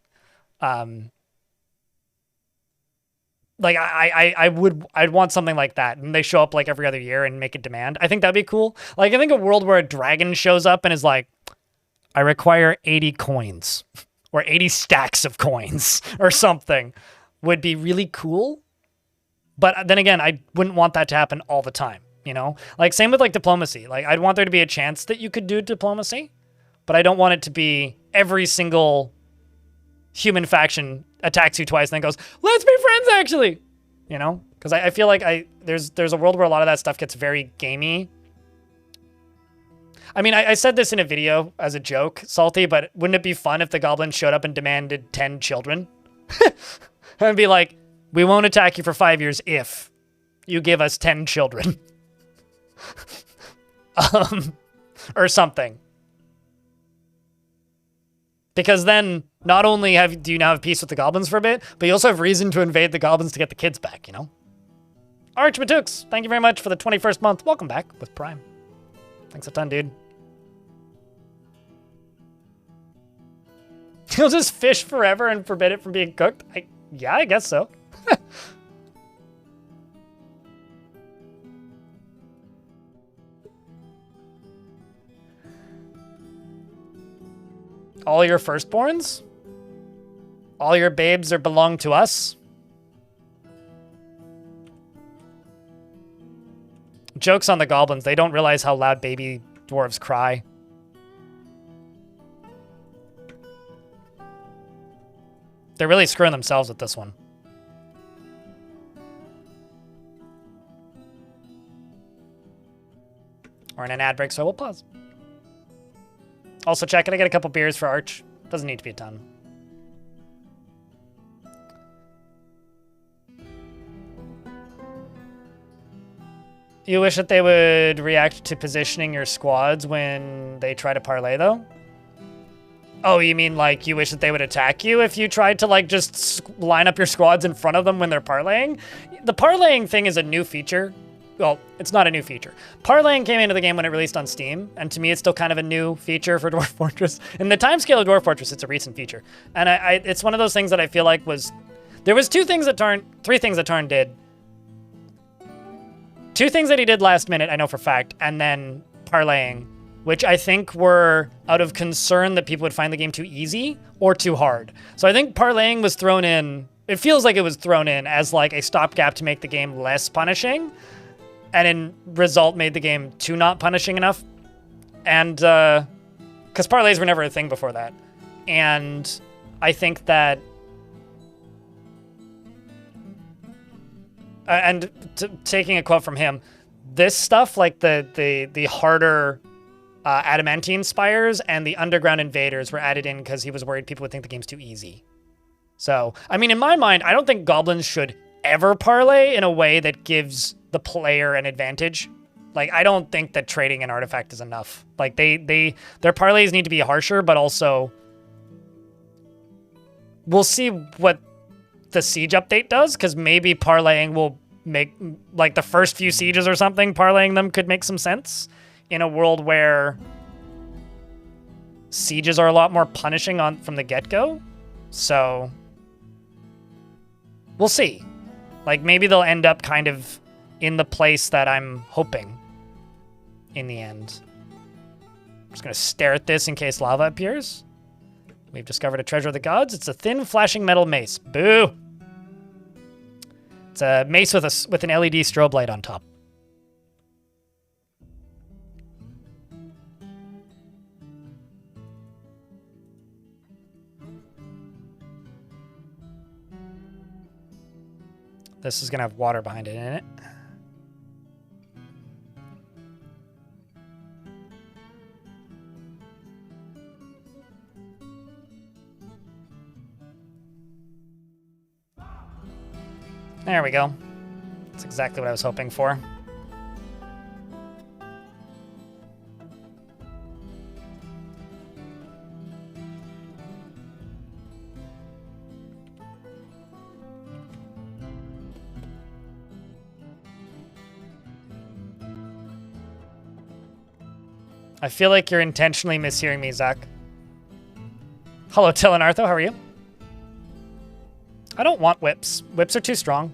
Like, I'd want something like that, and they show up like every other year and make a demand. I think that'd be cool. Like, I think a world where a dragon shows up and is like, I require 80 coins or 80 stacks of coins or something would be really cool. But then again, I wouldn't want that to happen all the time, you know? Like, same with like diplomacy. Like, I'd want there to be a chance that you could do diplomacy, but I don't want it to be every single human faction attacks you twice and then goes, let's be friends, actually, you know? Because I feel like there's a world where a lot of that stuff gets very gamey. I mean, I said this in a video as a joke, Salty, but wouldn't it be fun if the goblins showed up and demanded 10 children? And be like, we won't attack you for 5 years if you give us 10 children. Or something. Because then, not only do you now have peace with the goblins for a bit, but you also have reason to invade the goblins to get the kids back, you know? Archmatux, thank you very much for the 21st month. Welcome back with Prime. Thanks a ton, dude. You'll just fish forever and forbid it from being cooked? Yeah, I guess so. All your firstborns? All your babes belong to us? Joke's on the goblins. They don't realize how loud baby dwarves cry. They're really screwing themselves with this one. Or in an ad break, so we'll pause. Also, chat, can I get a couple beers for Arch? Doesn't need to be a ton. You wish that they would react to positioning your squads when they try to parlay, though? Oh, you mean, like, you wish that they would attack you if you tried to, like, just line up your squads in front of them when they're parlaying? The parlaying thing is a new feature. Well, it's not a new feature. Parlaying came into the game when it released on Steam, and to me it's still kind of a new feature for Dwarf Fortress. In the timescale of Dwarf Fortress, it's a recent feature. And it's one of those things that I feel like was... There was three things that Tarn did. Two things that he did last minute, I know for a fact, and then parlaying, which I think were out of concern that people would find the game too easy or too hard. So I think parlaying was thrown in... It feels like it was thrown in as like a stopgap to make the game less punishing. And in result, made the game too not punishing enough. And, because parlays were never a thing before that. And I think that, taking a quote from him, this stuff, like the harder adamantine spires and the underground invaders were added in because he was worried people would think the game's too easy. So, I mean, in my mind, I don't think goblins should ever parlay in a way that gives the player an advantage. Like, I don't think that trading an artifact is enough. Like, their parlays need to be harsher, but also we'll see what the siege update does, because maybe parlaying will make, like, the first few sieges or something, parlaying them could make some sense in a world where sieges are a lot more punishing from the get-go. So we'll see. Like, maybe they'll end up kind of in the place that I'm hoping in the end. I'm just going to stare at this in case lava appears. We've discovered a treasure of the gods. It's a thin, flashing metal mace. Boo! It's a mace with an LED strobe light on top. This is going to have water behind it, isn't it? There we go. That's exactly what I was hoping for. I feel like you're intentionally mishearing me, Zach. Hello, Till and Artho, how are you? I don't want whips. Whips are too strong.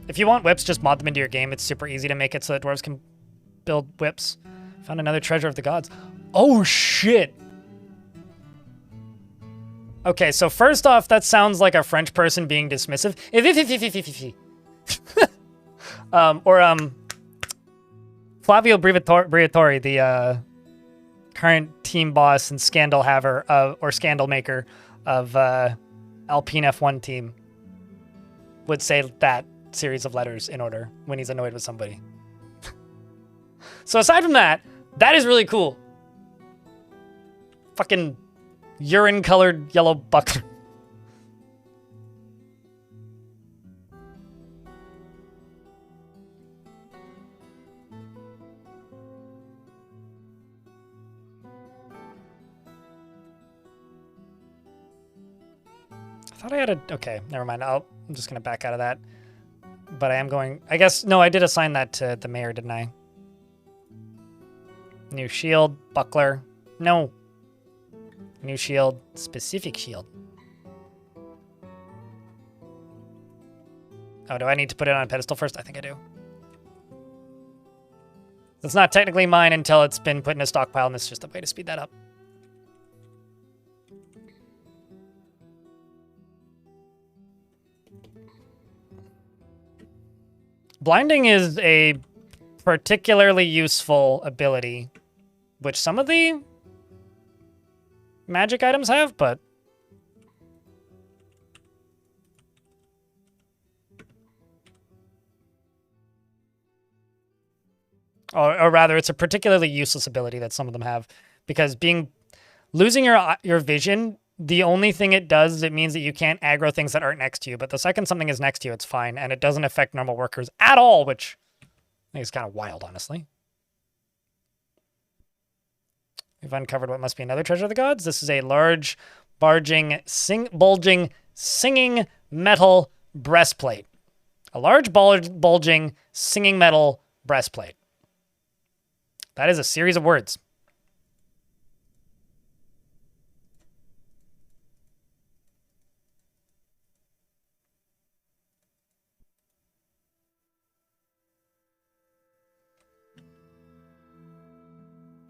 If you want whips, just mod them into your game. It's super easy to make it so that dwarves can build whips. Found another treasure of the gods. Oh, shit! Okay, so first off, that sounds like a French person being dismissive. Flavio Briatore, the current team boss and scandal haver or scandal maker of Alpine F1 team, would say that series of letters in order when he's annoyed with somebody. So aside from that, that is really cool. fucking urine-colored yellow buckler. I thought I had a... Okay, never mind. I'm just going to back out of that. But I am going... I guess... No, I did assign that to the mayor, didn't I? New shield. Buckler. No. New shield. Specific shield. Oh, do I need to put it on a pedestal first? I think I do. It's not technically mine until it's been put in a stockpile, and this is just a way to speed that up. Blinding is a particularly useful ability, which some of the magic items have, but... Or rather, it's a particularly useless ability that some of them have, because losing your vision, the only thing it does is it means that you can't aggro things that aren't next to you, but the second something is next to you, it's fine, and it doesn't affect normal workers at all, which I think is kind of wild, honestly. We've uncovered what must be another treasure of the gods. This is a large, bulging, singing metal breastplate. A large, bulging, singing metal breastplate. That is a series of words.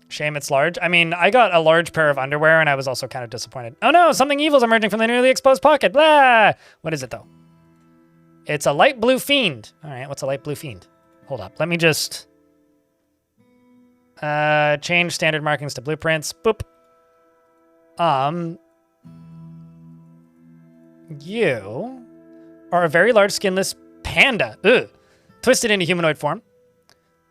Shame it's large. I mean, I got a large pair of underwear and I was also kind of disappointed. Oh no, something evil's emerging from the newly exposed pocket. Blah! What is it though? It's a light blue fiend. All right, what's a light blue fiend? Hold up, let me just... change standard markings to blueprints. Boop. You are a very large skinless panda. Ugh. Twisted into humanoid form.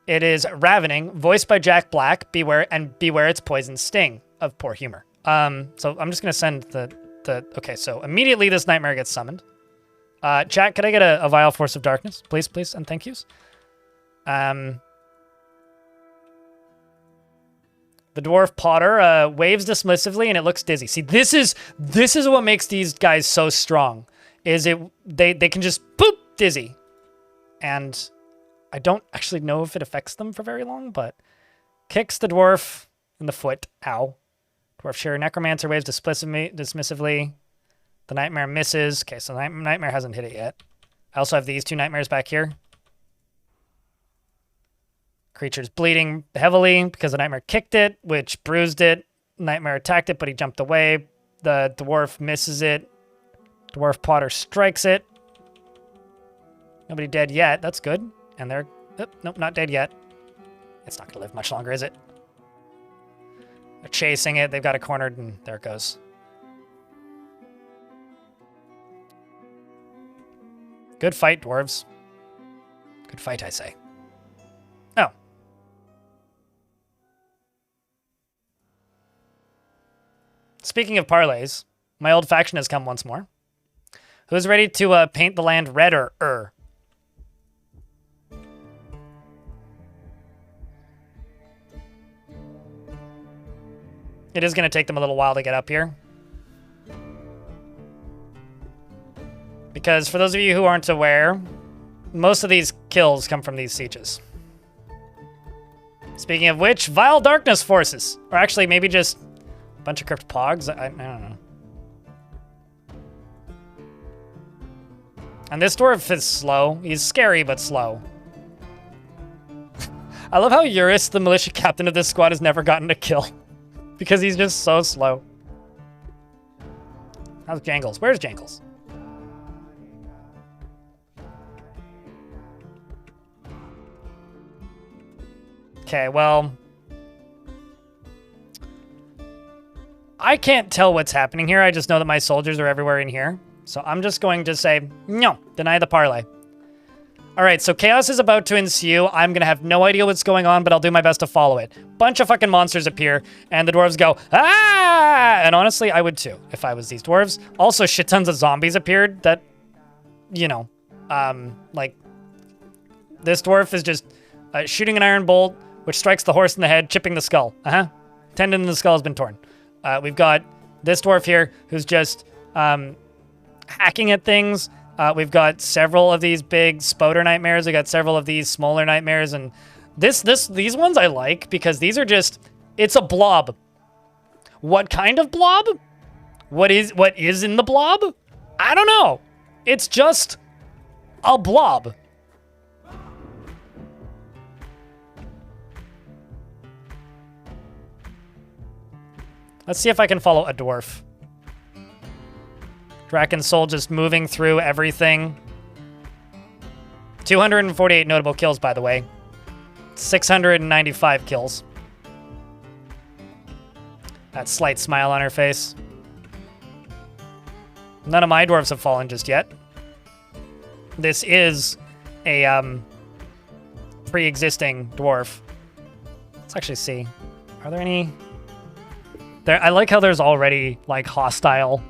It is ravening, voiced by Jack Black. Beware its poison sting of poor humor. So I'm just gonna send the okay, so immediately this nightmare gets summoned. Chat, could I get a vile force of darkness? Please, please, and thank yous. The dwarf Potter waves dismissively and it looks dizzy. See, this is what makes these guys so strong. Is they can just boop dizzy. And I don't actually know if it affects them for very long, but kicks the dwarf in the foot. Ow. Dwarf Shearer Necromancer waves dismissively. The nightmare misses. Okay, so the nightmare hasn't hit it yet. I also have these two nightmares back here. Creature's bleeding heavily because the nightmare kicked it, which bruised it. Nightmare attacked it, but he jumped away. The dwarf misses it. Dwarf Potter strikes it. Nobody dead yet. That's good. And they're... Oh, nope, not dead yet. It's not going to live much longer, is it? They're chasing it. They've got it cornered, and there it goes. Good fight, dwarves. Good fight, I say. Oh. Speaking of parlays, my old faction has come once more. Who's ready to paint the land redder? It is going to take them a little while to get up here. Because for those of you who aren't aware, most of these kills come from these sieges. Speaking of which, vile darkness forces. Or actually, maybe just a bunch of crypt pogs. I don't know. And this dwarf is slow. He's scary, but slow. I love how Eurus, the militia captain of this squad, has never gotten a kill. Because he's just so slow. How's Jangles? Where's Jangles? Okay, well... I can't tell what's happening here. I just know that my soldiers are everywhere in here. So I'm just going to say, no, deny the parlay. All right, so chaos is about to ensue. I'm going to have no idea what's going on, but I'll do my best to follow it. Bunch of fucking monsters appear, and the dwarves go, ah! And honestly, I would too, if I was these dwarves. Also, shit tons of zombies appeared that, you know, like, this dwarf is just shooting an iron bolt, which strikes the horse in the head, chipping the skull. Tendon in the skull has been torn. We've got this dwarf here, who's just hacking at things. We've got several of these big spoder nightmares. We got several of these smaller nightmares, and these ones I like because these are just, it's a blob. What kind of blob? What is in the blob? I don't know. It's just a blob. Let's see if I can follow a dwarf. Draken's Soul just moving through everything. 248 notable kills, by the way. 695 kills. That slight smile on her face. None of my dwarves have fallen just yet. This is a pre-existing dwarf. Let's actually see. Are there any... I like how there's already, like, hostile...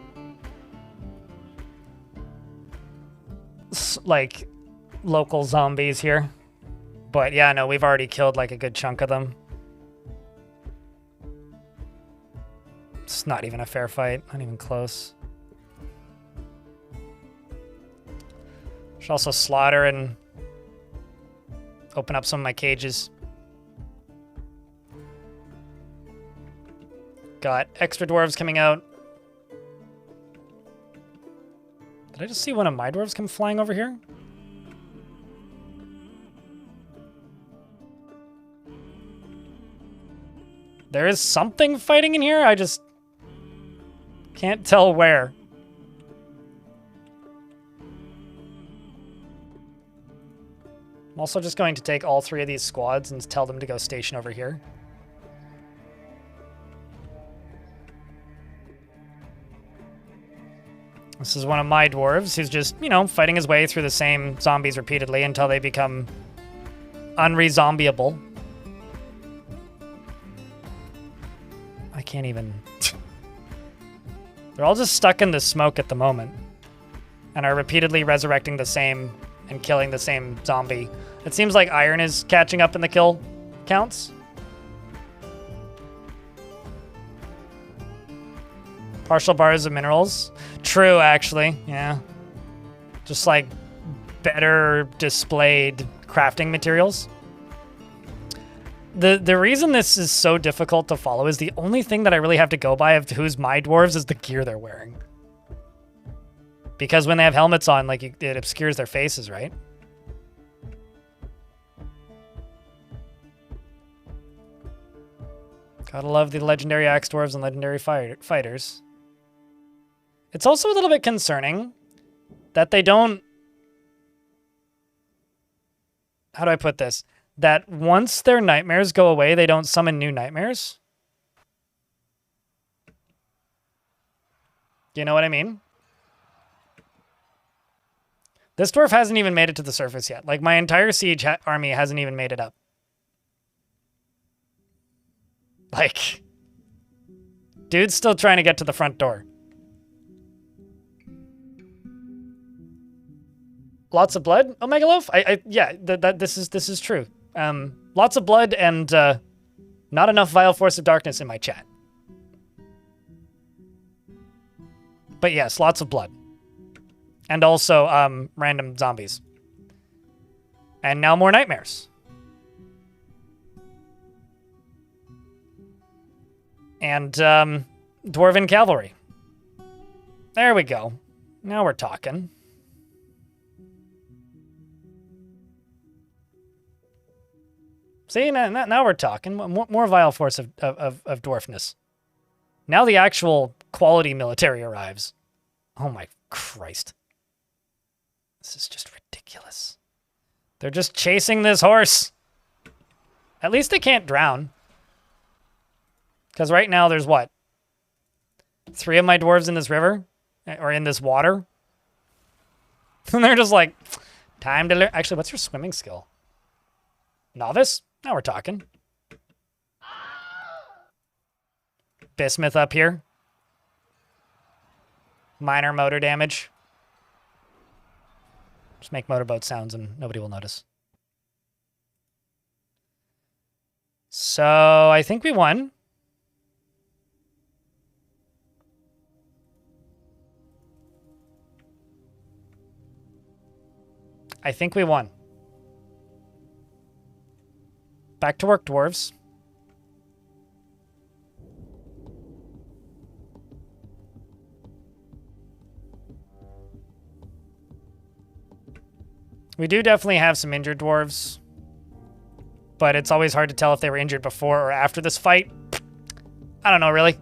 like local zombies here, but yeah, no, we've already killed like a good chunk of them. It's not even a fair fight, not even close. Should also slaughter and open up some of my cages. Got extra dwarves coming out. Did I just see one of my dwarves come flying over here? There is something fighting in here, I just can't tell where. I'm also just going to take all three of these squads and tell them to go station over here. This is one of my dwarves who's just, you know, fighting his way through the same zombies repeatedly until they become unre-zombieable. I can't even... They're all just stuck in the smoke at the moment and are repeatedly resurrecting the same and killing the same zombie. It seems like iron is catching up in the kill counts. Partial bars of minerals. True, actually. Yeah. Just like better displayed crafting materials. The reason this is so difficult to follow is the only thing that I really have to go by of who's my dwarves is the gear they're wearing. Because when they have helmets on, like, it obscures their faces, right? Gotta love the legendary axe dwarves and legendary fighters. It's also a little bit concerning that they don't... How do I put this? That once their nightmares go away, they don't summon new nightmares. Do you know what I mean? This dwarf hasn't even made it to the surface yet. Like, my entire siege army hasn't even made it up. Like, dude's still trying to get to the front door. Lots of blood? Omega Loaf? Yeah, this is true. Lots of blood and not enough Vile Force of Darkness in my chat. But yes, lots of blood. And also random zombies. And now more nightmares. And Dwarven Cavalry. There we go. Now we're talking. See, now we're talking. More Vile Force of dwarfness. Now the actual quality military arrives. Oh my Christ. This is just ridiculous. They're just chasing this horse. At least they can't drown. Because right now there's what? 3 of my dwarves in this river? Or in this water? And they're just like, Time to learn. Actually, what's your swimming skill? Novice? Now we're talking. Bismuth up here. Minor motor damage. Just make motorboat sounds and nobody will notice. So I think we won. I think we won. Back to work, dwarves. We do definitely have some injured dwarves, but it's always hard to tell if they were injured before or after this fight. I don't know, really.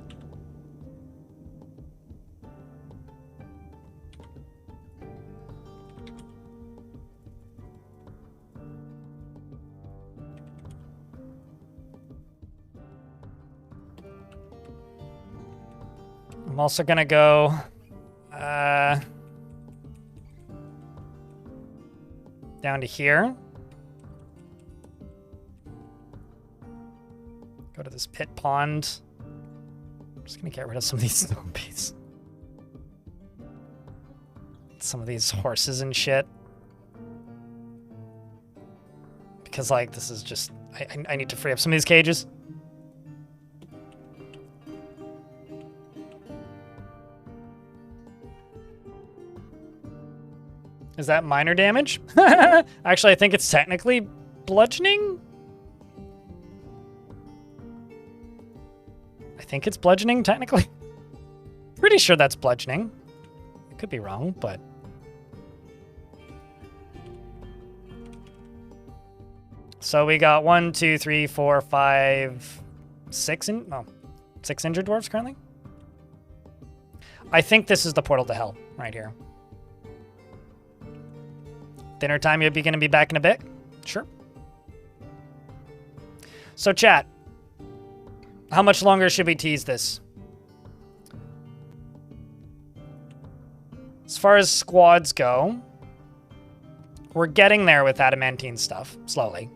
I'm also gonna go, down to here. Go to this pit pond. I'm just gonna get rid of some of these zombies. Some of these horses and shit. Because, like, this is just... I need to free up some of these cages. Is that minor damage? Actually, I think it's technically bludgeoning. I think it's bludgeoning, technically. Pretty sure that's bludgeoning. I could be wrong, but... So we got 1, 2, 3, 4, 5, 6 6 injured dwarves currently. I think this is the portal to hell right here. Dinner time, you're going to be back in a bit? Sure. So chat, how much longer should we tease this? As far as squads go, we're getting there with adamantine stuff, slowly.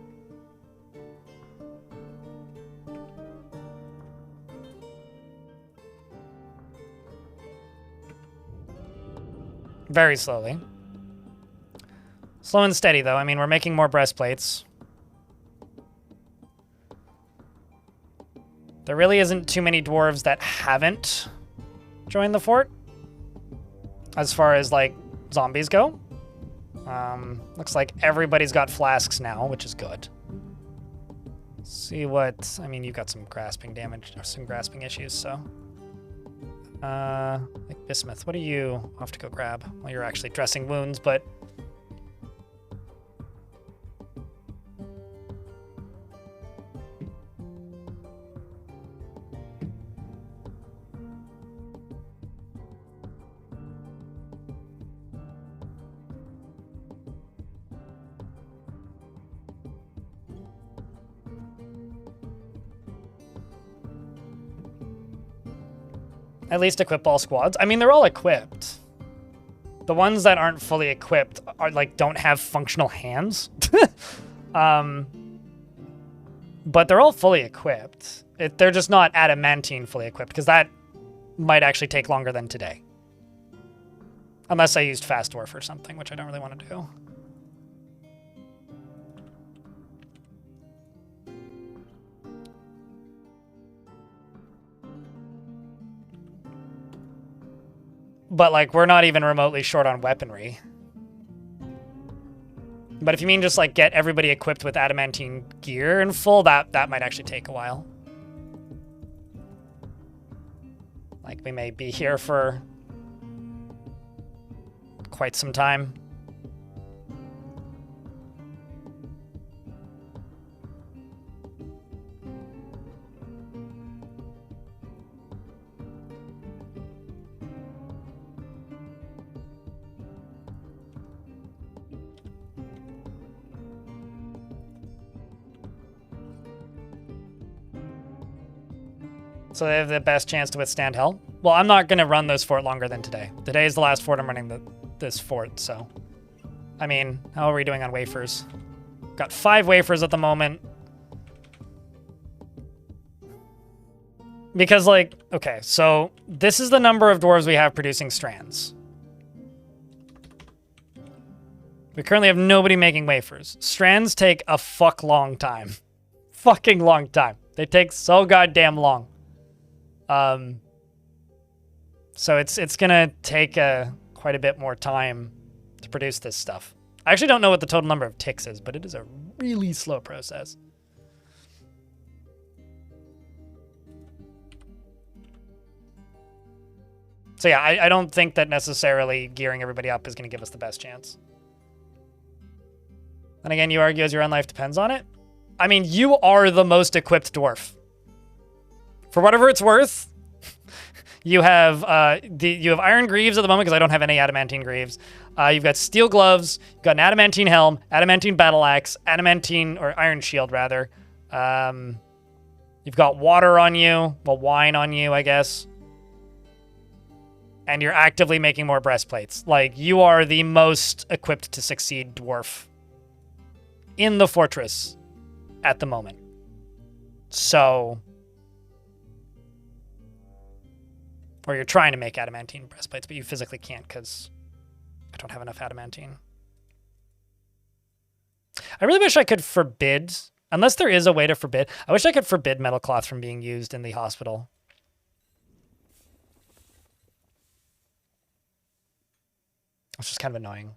Very slowly. Slow and steady, though. I mean, we're making more breastplates. There really isn't too many dwarves that haven't joined the fort. As far as, like, zombies go. Looks like everybody's got flasks now, which is good. See what... I mean, you've got some grasping damage, or some grasping issues, so... like Bismuth, what are you off to go grab? Well, you're actually dressing wounds, but... At least equip all squads. I mean, they're all equipped. The ones that aren't fully equipped are like don't have functional hands. But they're all fully equipped. They're just not adamantine fully equipped, because that might actually take longer than today. Unless I used fast dwarf or something, which I don't really want to do. But, like, we're not even remotely short on weaponry. But if you mean just, like, get everybody equipped with adamantine gear in full, that might actually take a while. Like, we may be here for quite some time. So they have the best chance to withstand hell? Well, I'm not going to run this fort longer than today. Today is the last fort I'm running this fort, so... I mean, how are we doing on wafers? Got 5 wafers at the moment. Because, like, okay, so this is the number of dwarves we have producing strands. We currently have nobody making wafers. Strands take a fuck long time. Fucking long time. They take so goddamn long. So it's gonna take quite a bit more time to produce this stuff. I actually don't know what the total number of ticks is, but it is a really slow process. So yeah, I don't think that necessarily gearing everybody up is going to give us the best chance. And again, you argue as your own life depends on it. I mean, you are the most equipped dwarf. For whatever it's worth, you have iron greaves at the moment because I don't have any adamantine greaves. You've got steel gloves, you've got an adamantine helm, adamantine battle axe, adamantine or iron shield rather. You've got water on you, well, wine on you, I guess. And you're actively making more breastplates. Like, you are the most equipped to succeed dwarf in the fortress at the moment. So, or you're trying to make adamantine breastplates, but you physically can't because I don't have enough adamantine. I really wish I could forbid, unless there is a way to forbid, I wish I could forbid metal cloth from being used in the hospital. It's just kind of annoying.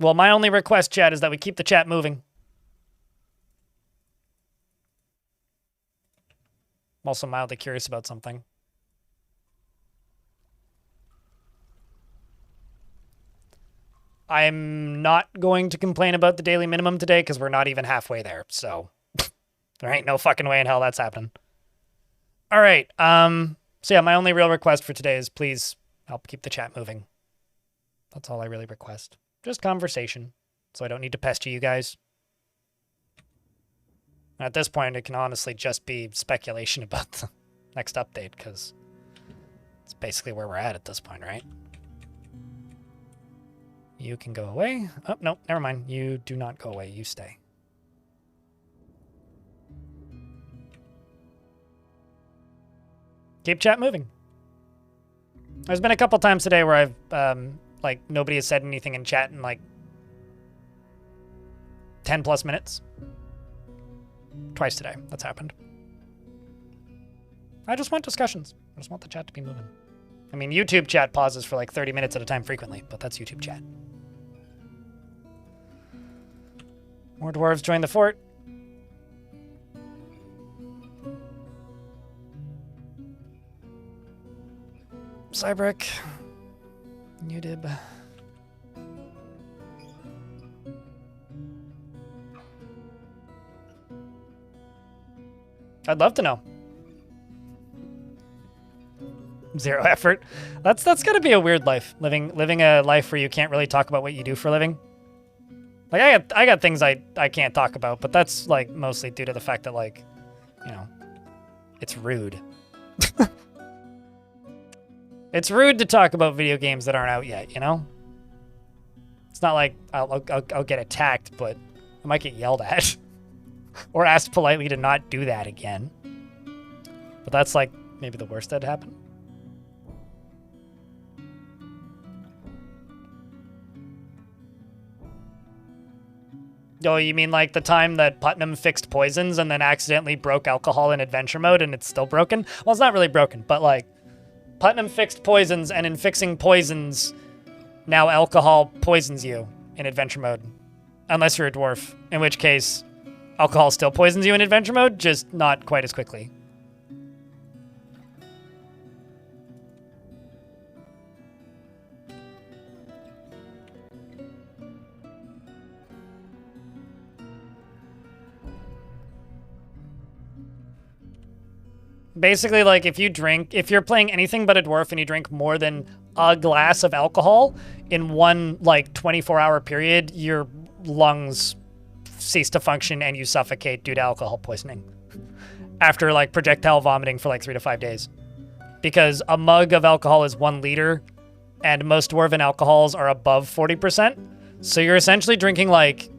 Well, my only request, chat, is that we keep the chat moving. I'm also mildly curious about something. I'm not going to complain about the daily minimum today because we're not even halfway there, so there ain't no fucking way in hell that's happening. All right, so yeah, my only real request for today is please help keep the chat moving. That's all I really request. Just conversation, so I don't need to pester you guys. At this point, it can honestly just be speculation about the next update, because it's basically where we're at this point, right? You can go away. Oh, no, never mind. You do not go away. You stay. Keep chat moving. There's been a couple times today where I've, like, nobody has said anything in chat in, like, 10 plus minutes. Twice today, that's happened. I just want discussions. I just want the chat to be moving. I mean, YouTube chat pauses for, like, 30 minutes at a time frequently, but that's YouTube chat. More dwarves join the fort. Cybrick. Udib. I'd love to know. 0 effort. That's gotta be a weird life. Living a life where you can't really talk about what you do for a living. Like I got things I can't talk about, but that's like mostly due to the fact that, like, you know, it's rude. It's rude to talk about video games that aren't out yet, you know? It's not like I'll get attacked, but I might get yelled at. Or asked politely to not do that again. But that's, like, maybe the worst that'd happen. Oh, you mean like the time that Putnam fixed poisons and then accidentally broke alcohol in adventure mode and it's still broken? Well, it's not really broken, but, like, Putnam fixed poisons, and in fixing poisons, now alcohol poisons you in adventure mode. Unless you're a dwarf, in which case alcohol still poisons you in adventure mode, just not quite as quickly. Basically, like, if you're playing anything but a dwarf and you drink more than a glass of alcohol in one, like, 24-hour period, your lungs cease to function and you suffocate due to alcohol poisoning. After, like, projectile vomiting for, like, 3 to 5 days. Because a mug of alcohol is 1 liter, and most dwarven alcohols are above 40%. So you're essentially drinking like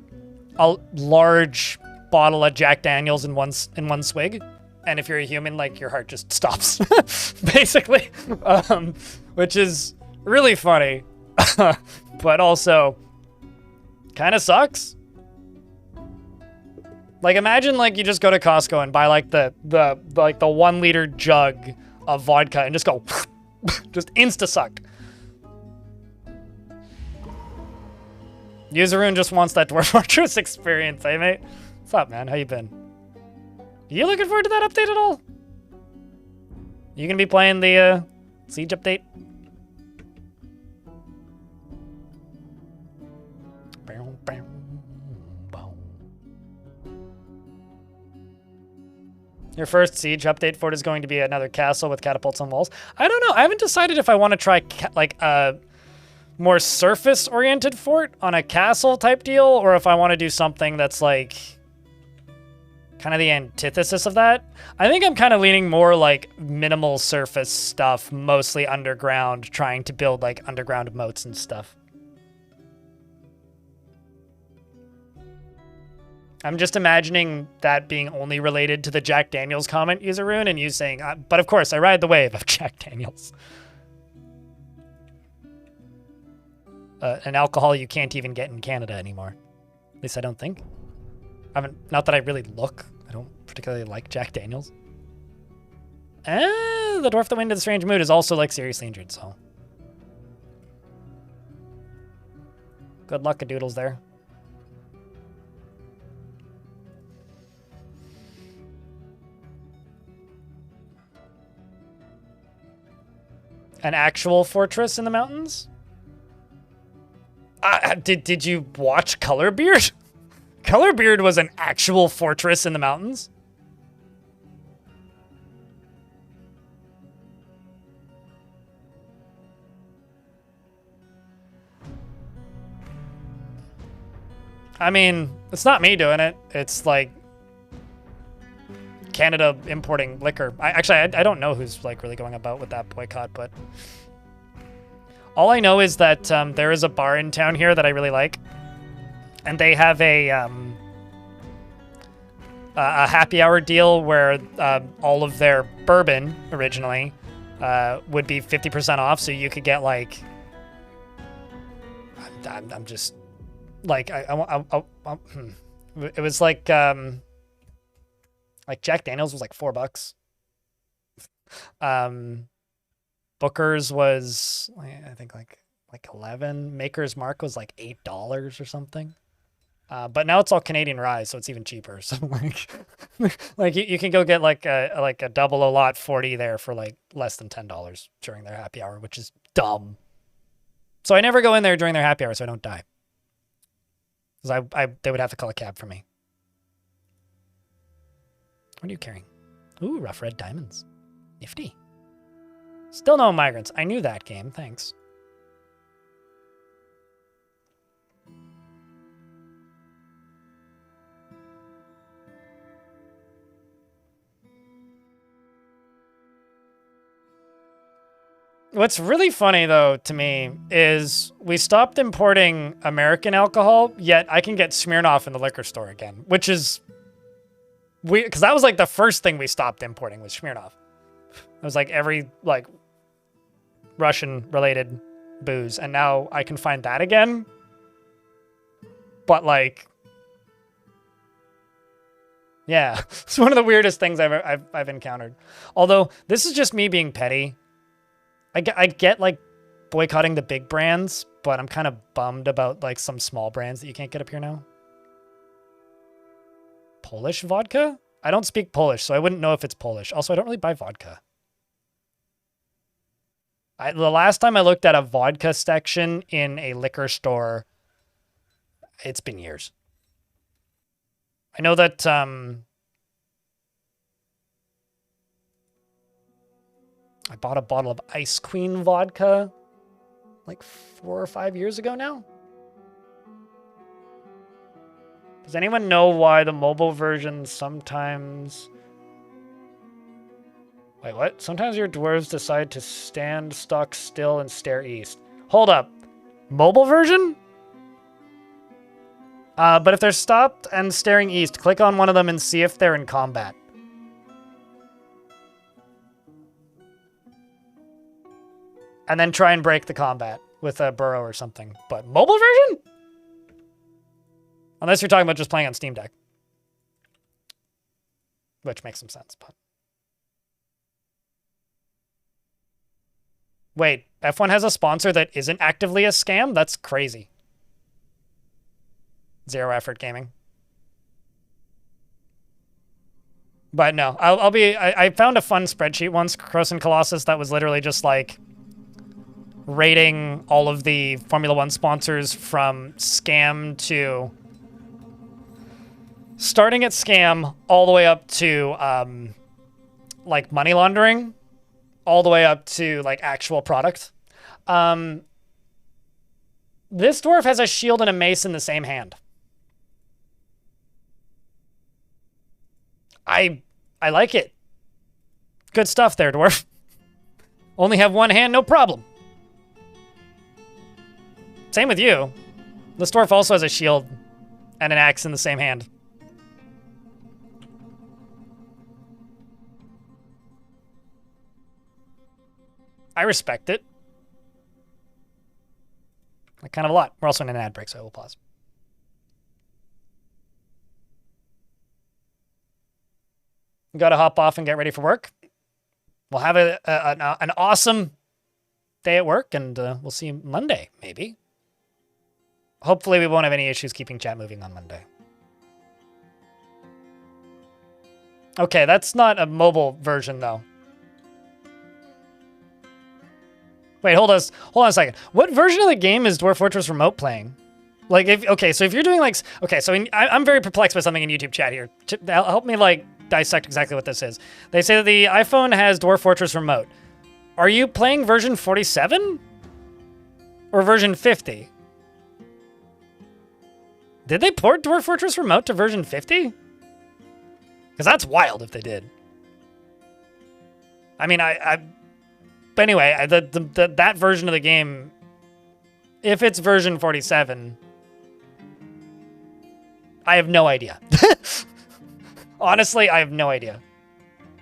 a large bottle of Jack Daniels in one swig. And if you're a human, like your heart just stops, basically, which is really funny, but also kind of sucks. Like imagine like you just go to Costco and buy like the 1 liter jug of vodka and just go, just insta sucked. Useroon just wants that Dwarf Fortress experience, eh, mate? What's up, man? How you been? You looking forward to that update at all? You gonna be playing the Siege update? Your first Siege update for it is going to be another castle with catapults on walls. I don't know. I haven't decided if I want to try like a more surface-oriented fort on a castle type deal, or if I want to do something that's like kind of the antithesis of that. I think I'm kind of leaning more like minimal surface stuff, mostly underground, trying to build like underground moats and stuff. I'm just imagining that being only related to the Jack Daniels comment, Useroon, and you saying, but of course, I ride the wave of Jack Daniels. An alcohol you can't even get in Canada anymore. At least I don't think. Not that I really look. I don't particularly like Jack Daniels. The Dwarf that went into the strange mood is also like seriously injured, so. Good luck, doodles there. An actual fortress in the mountains? Did you watch Colorbeard? Colorbeard was an actual fortress in the mountains? I mean, it's not me doing it. It's like Canada importing liquor. I don't know who's like really going about with that boycott, but all I know is that there is a bar in town here that I really like, and they have a happy hour deal where all of their bourbon originally would be 50% off, so you could get like I'm just like it was like Jack Daniels was like $4. Booker's was I think like 11. Maker's Mark was like $8 or something. But now it's all Canadian rye, so it's even cheaper. So like you can go get like a double a lot 40 there for like less than $10 during their happy hour, which is dumb. So I never go in there during their happy hour so I don't die. Because they would have to call a cab for me. What are you carrying? Ooh, rough red diamonds. Nifty. Still no migrants. I knew that game. Thanks. What's really funny, though, to me, is we stopped importing American alcohol, yet I can get Smirnoff in the liquor store again, which is weird, because that was like the first thing we stopped importing was Smirnoff. It was like every like Russian-related booze, and now I can find that again. But like, yeah, it's one of the weirdest things I've encountered. Although this is just me being petty. I get like boycotting the big brands, but I'm kind of bummed about like some small brands that you can't get up here now. Polish vodka? I don't speak Polish, so I wouldn't know if it's Polish. Also, I don't really buy vodka. The last time I looked at a vodka section in a liquor store, it's been years. I know that I bought a bottle of Ice Queen vodka like 4 or 5 years ago now. Does anyone know why the mobile version sometimes... Wait, what? Sometimes your dwarves decide to stand stock still and stare east. Hold up. Mobile version? But if they're stopped and staring east, click on one of them and see if they're in combat. And then try and break the combat with a burrow or something. But mobile version? Unless you're talking about just playing on Steam Deck. Which makes some sense, but... Wait, F1 has a sponsor that isn't actively a scam? That's crazy. Zero Effort Gaming. But no, I found a fun spreadsheet once, Cross and Colossus, that was literally just like rating all of the Formula One sponsors from scam to starting at scam all the way up to like money laundering, all the way up to like actual product. This dwarf has a shield and a mace in the same hand. I like it. Good stuff there, dwarf. Only have one hand, no problem. Same with you. This dwarf also has a shield and an axe in the same hand. I respect it. Like, kind of a lot. We're also in an ad break, so I will pause. Got to hop off and get ready for work. We'll have an awesome day at work, and we'll see you Monday, maybe. Hopefully we won't have any issues keeping chat moving on Monday. Okay, that's not a mobile version, though. Wait, hold on a second. What version of the game is Dwarf Fortress Remote playing? Like, so if you're doing like, I'm very perplexed by something in YouTube chat here. Help me like dissect exactly what this is. They say that the iPhone has Dwarf Fortress Remote. Are you playing version 47 or version 50? Did they port Dwarf Fortress Remote to version 50? Because that's wild if they did. I mean, but anyway, that version of the game, if it's version 47, I have no idea. Honestly, I have no idea.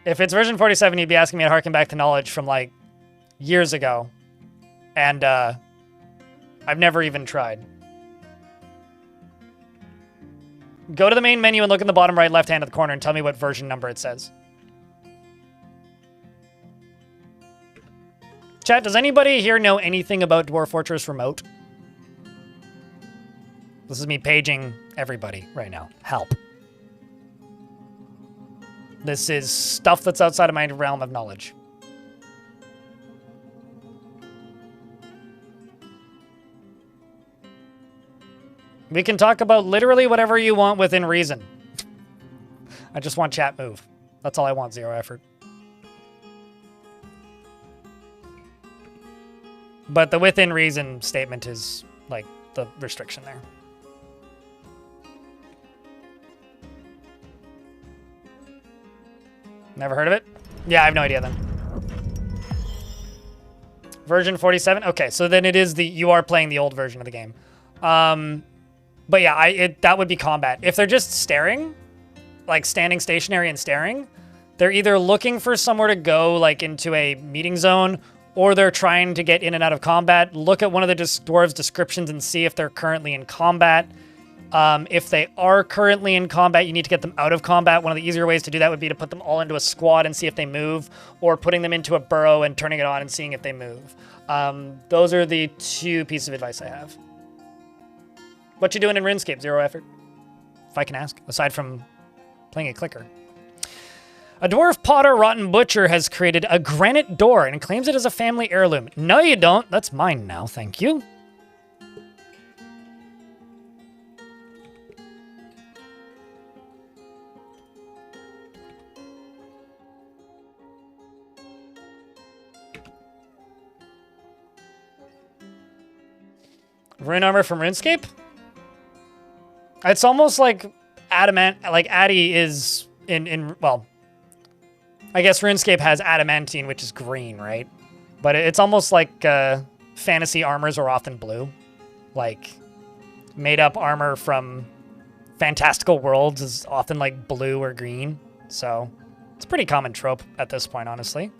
If it's version 47, you'd be asking me to harken back to knowledge from like years ago. And I've never even tried. Go to the main menu and look in the bottom right left hand of the corner and tell me what version number it says. Chat, does anybody here know anything about Dwarf Fortress Remote? This is me paging everybody right now. Help. This is stuff that's outside of my realm of knowledge. We can talk about literally whatever you want within reason. I just want chat move. That's all I want, Zero Effort. But the within reason statement is like the restriction there. Never heard of it? Yeah, I have no idea then. Version 47? Okay, so then it is you are playing the old version of the game. But yeah, that would be combat. If they're just staring, like standing stationary and staring, they're either looking for somewhere to go, like into a meeting zone, or they're trying to get in and out of combat. Look at one of the dwarves' descriptions and see if they're currently in combat. If they are currently in combat, you need to get them out of combat. One of the easier ways to do that would be to put them all into a squad and see if they move, or putting them into a burrow and turning it on and seeing if they move. Those are the two pieces of advice I have. What you doing in RuneScape, Zero Effort? If I can ask, aside from playing a clicker. A dwarf potter rotten butcher has created a granite door and claims it as a family heirloom. No, you don't. That's mine now, thank you. Rune armor from RuneScape? It's almost like adamant, like Addy is well, I guess RuneScape has adamantine, which is green, right? But it's almost like fantasy armors are often blue. Like, made-up armor from fantastical worlds is often, like, blue or green. So, it's a pretty common trope at this point, honestly.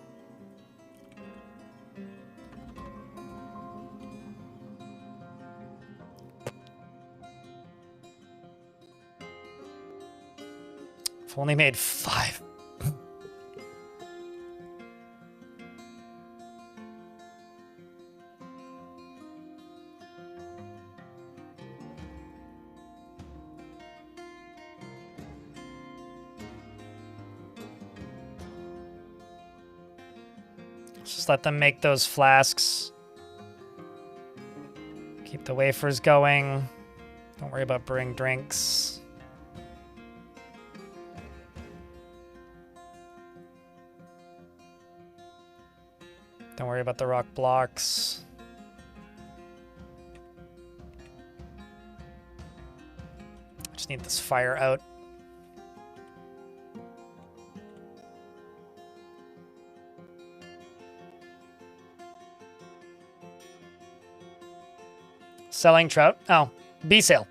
I've only made 5. Just let them make those flasks. Keep the wafers going. Don't worry about brewing drinks. Don't worry about the rock blocks. I just need this fire out. Selling trout? Oh, bee sale.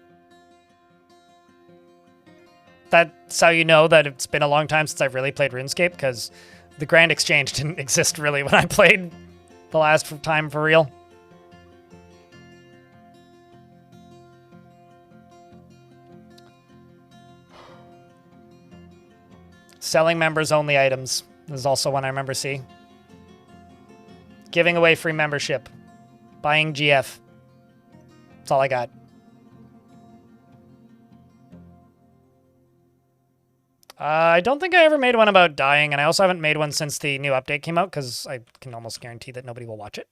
That's how you know that it's been a long time since I've really played RuneScape, because the Grand Exchange didn't exist really when I played the last time for real. Selling members only items is also one I remember seeing. Giving away free membership. Buying GF. That's all I got. I don't think I ever made one about dying, and I also haven't made one since the new update came out, because I can almost guarantee that nobody will watch it.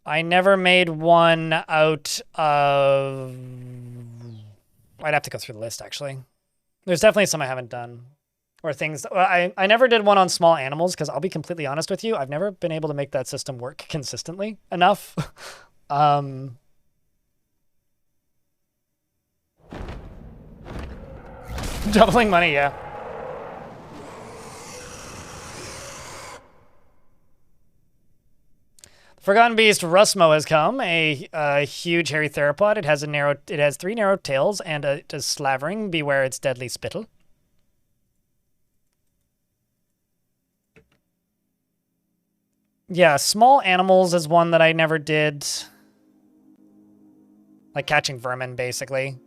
I never made one out of... I'd have to go through the list, actually. There's definitely some I haven't done. Or things... I never did one on small animals, because I'll be completely honest with you, I've never been able to make that system work consistently enough. Doubling money, yeah. Forgotten Beast Rusmo has come, a huge hairy theropod. It has 3 narrow tails and a slavering. Beware its deadly spittle. Yeah, small animals is one that I never did. Like catching vermin, basically.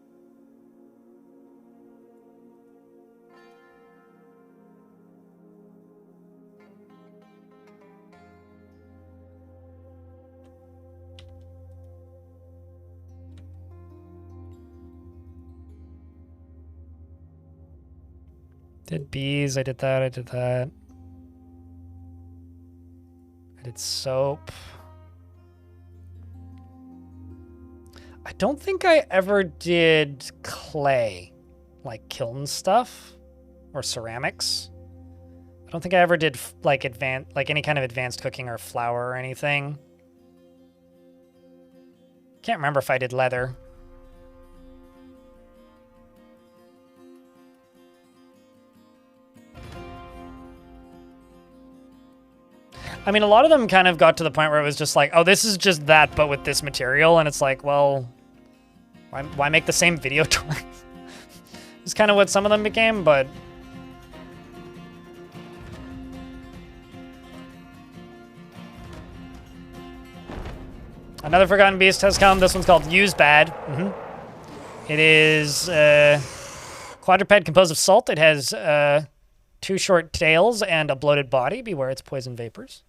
Did bees, I did that, I did that. I did soap. I don't think I ever did clay, like kiln stuff or ceramics. I don't think I ever did like any kind of advanced cooking or flour or anything. Can't remember if I did leather. I mean, a lot of them kind of got to the point where it was just like, oh, this is just that, but with this material. And it's like, well, why make the same video twice? It's kind of what some of them became, but... Another Forgotten Beast has come. This one's called Use Bad. It is quadruped composed of salt. It has 2 short tails and a bloated body. Beware its poison vapors.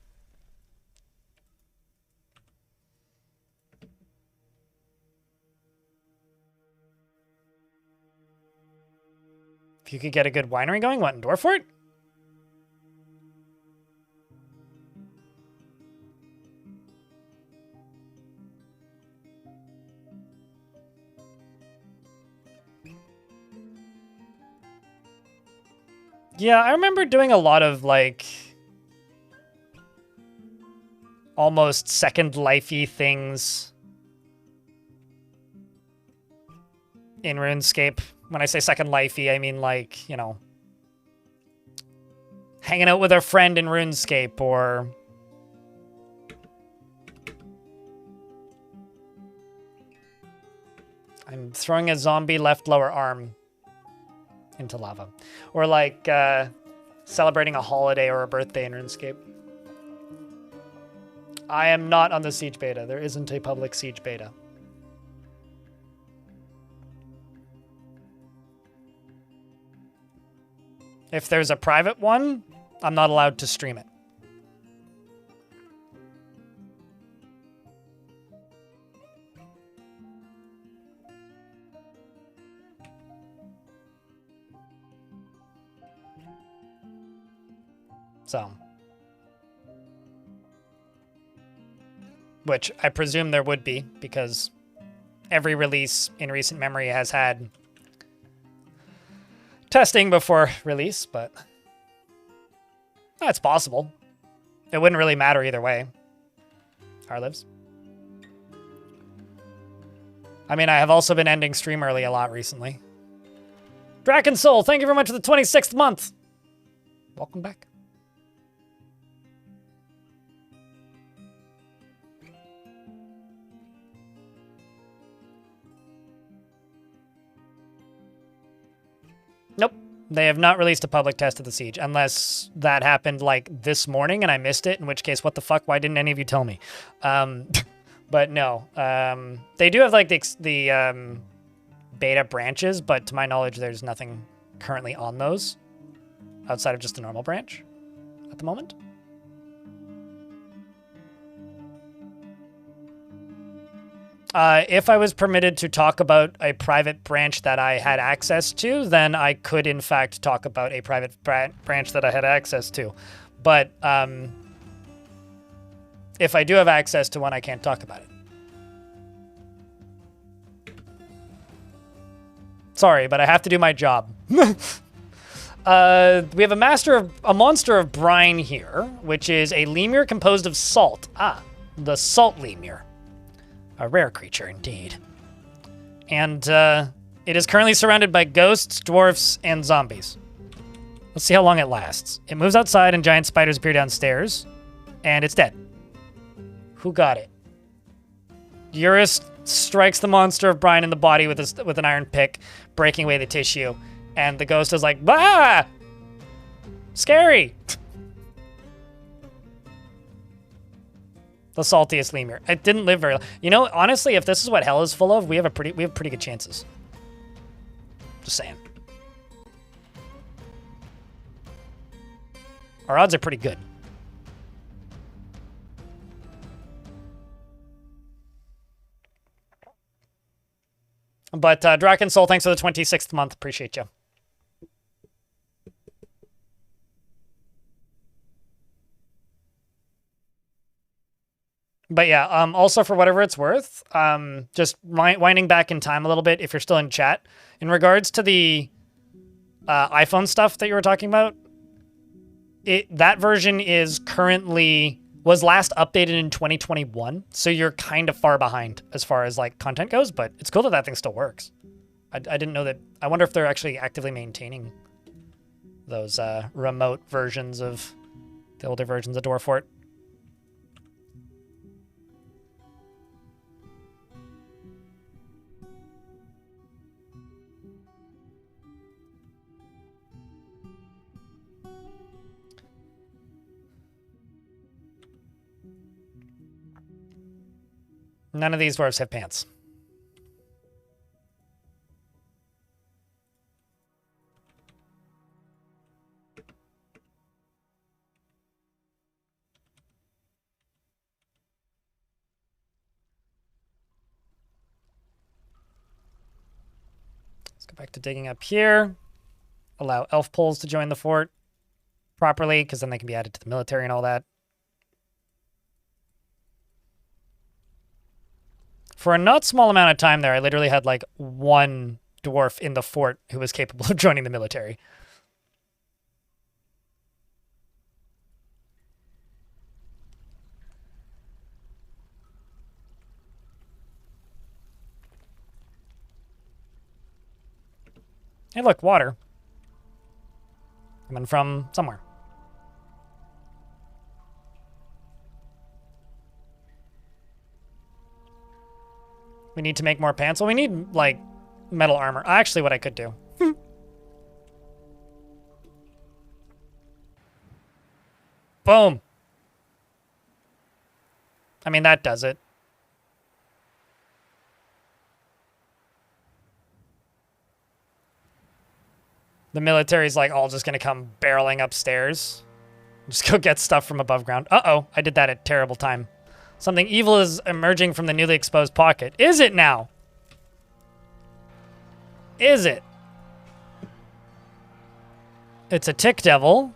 If you could get a good winery going, what, in Dwarf? Yeah, I remember doing a lot of, like, almost Second Life-y things in RuneScape. When I say Second Life-y, I mean, like, you know, hanging out with our friend in RuneScape, or I'm throwing a zombie left lower arm into lava, or like celebrating a holiday or a birthday in RuneScape. I am not on the Siege beta. There isn't a public Siege beta. If there's a private one, I'm not allowed to stream it. So, which I presume there would be, because every release in recent memory has had testing before release, but that's possible. It wouldn't really matter either way. Harlives. I mean, I have also been ending stream early a lot recently. Draken Soul, thank you very much for the 26th month. Welcome back. Nope. They have not released a public test of the Siege, unless that happened like this morning and I missed it, in which case, what the fuck? Why didn't any of you tell me? But no. They do have like the beta branches, but to my knowledge, there's nothing currently on those outside of just the normal branch at the moment. If I was permitted to talk about a private branch that I had access to, then I could, in fact, talk about a private branch that I had access to. But if I do have access to one, I can't talk about it. Sorry, but I have to do my job. We have a monster of brine here, which is a lemur composed of salt. Ah, the salt lemur. A rare creature, indeed. And it is currently surrounded by ghosts, dwarfs, and zombies. Let's see how long it lasts. It moves outside and giant spiders appear downstairs. And it's dead. Who got it? Eurus strikes the monster of brine in the body with an iron pick, breaking away the tissue. And the ghost is like, bah! Scary! The saltiest lemur. It didn't live very long. You know, honestly, if this is what hell is full of, we have pretty good chances. Just saying. Our odds are pretty good. But Draken Soul, thanks for the 26th month. Appreciate you. But yeah, also for whatever it's worth, just winding back in time a little bit, if you're still in chat, in regards to the iPhone stuff that you were talking about, that version was last updated in 2021, so you're kind of far behind as far as like content goes, but it's cool that thing still works. I didn't know that. I wonder if they're actually actively maintaining those remote versions of the older versions of Dwarf. None of these dwarves have pants. Let's go back to digging up here. Allow elf poles to join the fort properly, because then they can be added to the military and all that. For a not small amount of time there, I literally had like one dwarf in the fort who was capable of joining the military. Hey, look, water. Coming from somewhere. We need to make more pants. Well, we need, like, metal armor. Actually, what I could do. Boom. I mean, that does it. The military's, like, all just gonna come barreling upstairs. Just go get stuff from above ground. Uh-oh, I did that at a terrible time. Something evil is emerging from the newly exposed pocket. Is it now? Is it? It's a tick devil.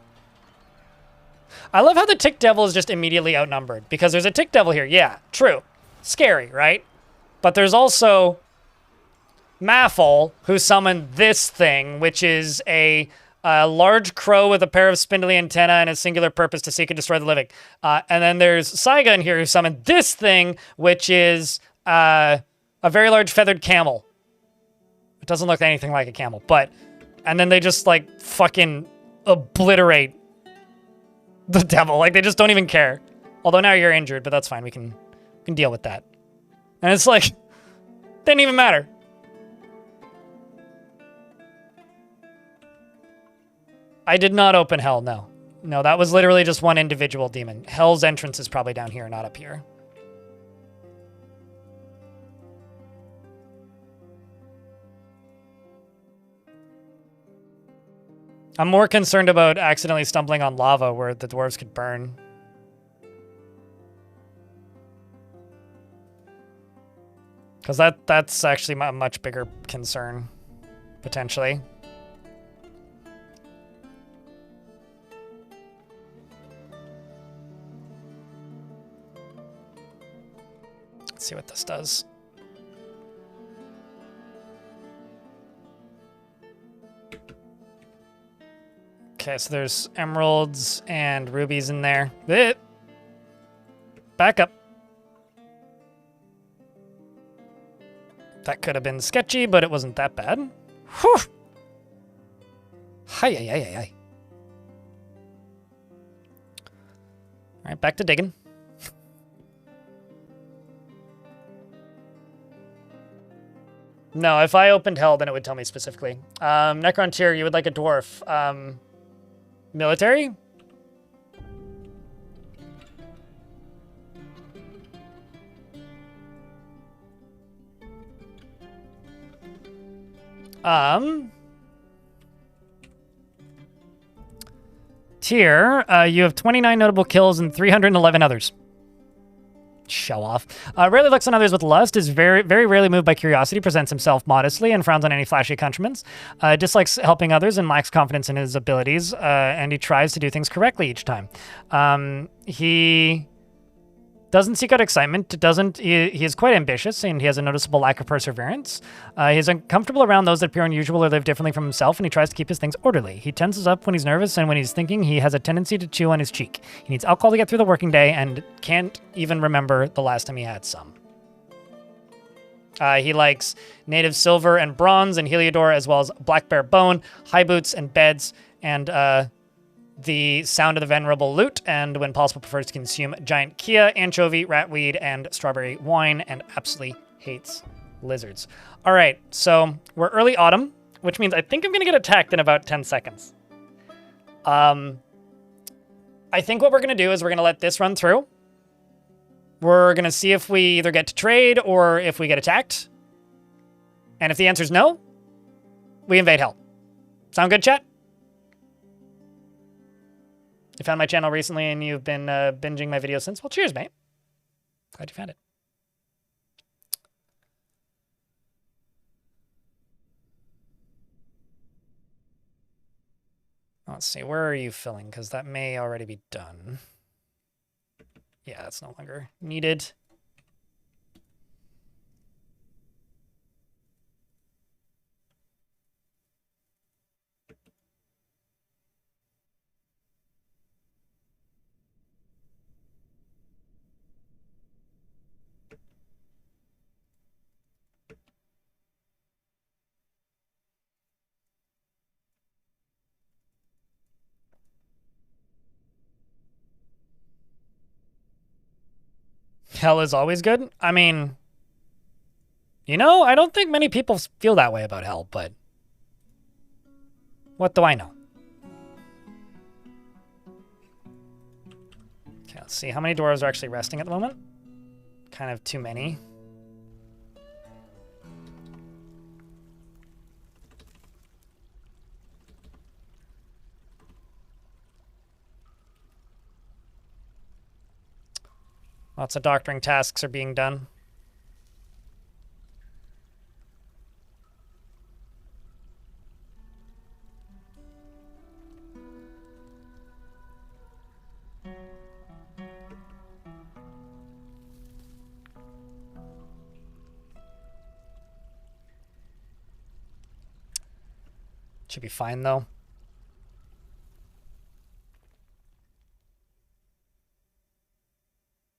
I love how the tick devil is just immediately outnumbered. Because there's a tick devil here. Yeah, true. Scary, right? But there's also Maffle, who summoned this thing, which is a large crow with a pair of spindly antennae and a singular purpose to seek and destroy the living. And then there's Saiga in here who summoned this thing, which is a very large feathered camel. It doesn't look anything like a camel, but... And then they just, like, fucking obliterate the devil. Like, they just don't even care. Although now you're injured, but that's fine. We can deal with that. And it's like... Didn't even matter. I did not open hell, no. No, that was literally just one individual demon. Hell's entrance is probably down here, not up here. I'm more concerned about accidentally stumbling on lava where the dwarves could burn. Because that's actually a much bigger concern, potentially. Let's see what this does. Okay, so there's emeralds and rubies in there. Back up. That could have been sketchy, but it wasn't that bad. Whew! Hi, hi, hi, hi. All right, back to digging. No, if I opened hell, then it would tell me specifically. Necrontyr, you would like a dwarf. Military? Tyr, you have 29 notable kills and 311 others. Show off. Rarely looks on others with lust, is very rarely moved by curiosity, presents himself modestly, and frowns on any flashy accoutrements. Dislikes helping others and lacks confidence in his abilities, and he tries to do things correctly each time. He doesn't seek out excitement. He is quite ambitious, and he has a noticeable lack of perseverance. He's uncomfortable around those that appear unusual or live differently from himself, and he tries to keep his things orderly. He tenses up when he's nervous, and when he's thinking, he has a tendency to chew on his cheek. He needs alcohol to get through the working day, and can't even remember the last time he had some. He likes native silver and bronze and Heliodor, as well as black bear bone, high boots and beds, and the sound of the venerable lute, and when possible prefers to consume giant kia, anchovy, ratweed, and strawberry wine, and absolutely hates lizards. All right, so we're early autumn, which means I think I'm gonna get attacked in about 10 seconds. I think what we're gonna do is we're gonna let this run through. We're gonna see if we either get to trade or if we get attacked. And if the answer is no, we invade hell. Sound good, chat? You found my channel recently and you've been binging my videos since? Well, cheers, mate. Glad you found it. Let's see, where are you filling? Because that may already be done. Yeah, that's no longer needed. Hell is always good. I mean, You know, I don't think many people feel that way about hell, but what do I know? Okay, let's see. How many dwarves are actually resting at the moment? Kind of too many. Lots of doctoring tasks are being done. Should be fine, though.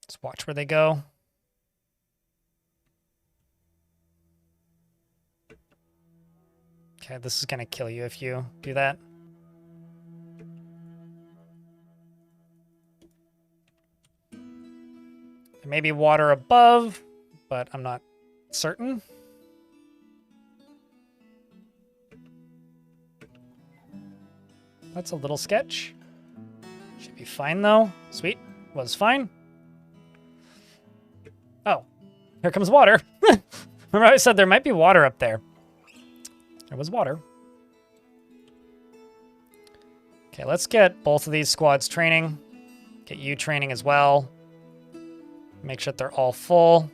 Let's watch where they go. Okay, this is going to kill you if you do that. There may be water above, but I'm not certain. That's a little sketch. Should be fine, though. Sweet. Was fine. Oh, here comes water. Remember I said there might be water up there. There was water. Okay, let's get both of these squads training. Get you training as well. Make sure that they're all full.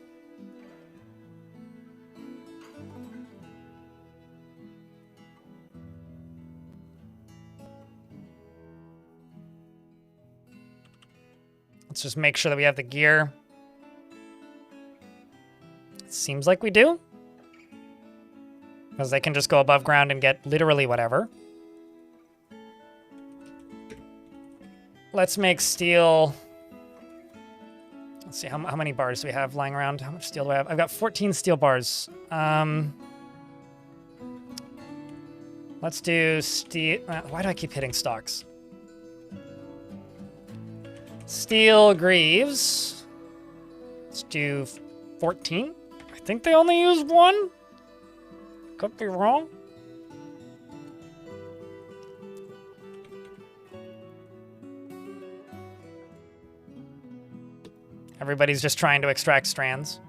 Let's just make sure that we have the gear. It seems like we do. Because they can just go above ground and get literally whatever. Let's make steel. Let's see, how many bars do we have lying around? How much steel do I have? I've got 14 steel bars. Let's do steel. Why do I keep hitting stocks? Steel greaves. Let's do 14. I think they only use one. Could be wrong. Everybody's just trying to extract strands.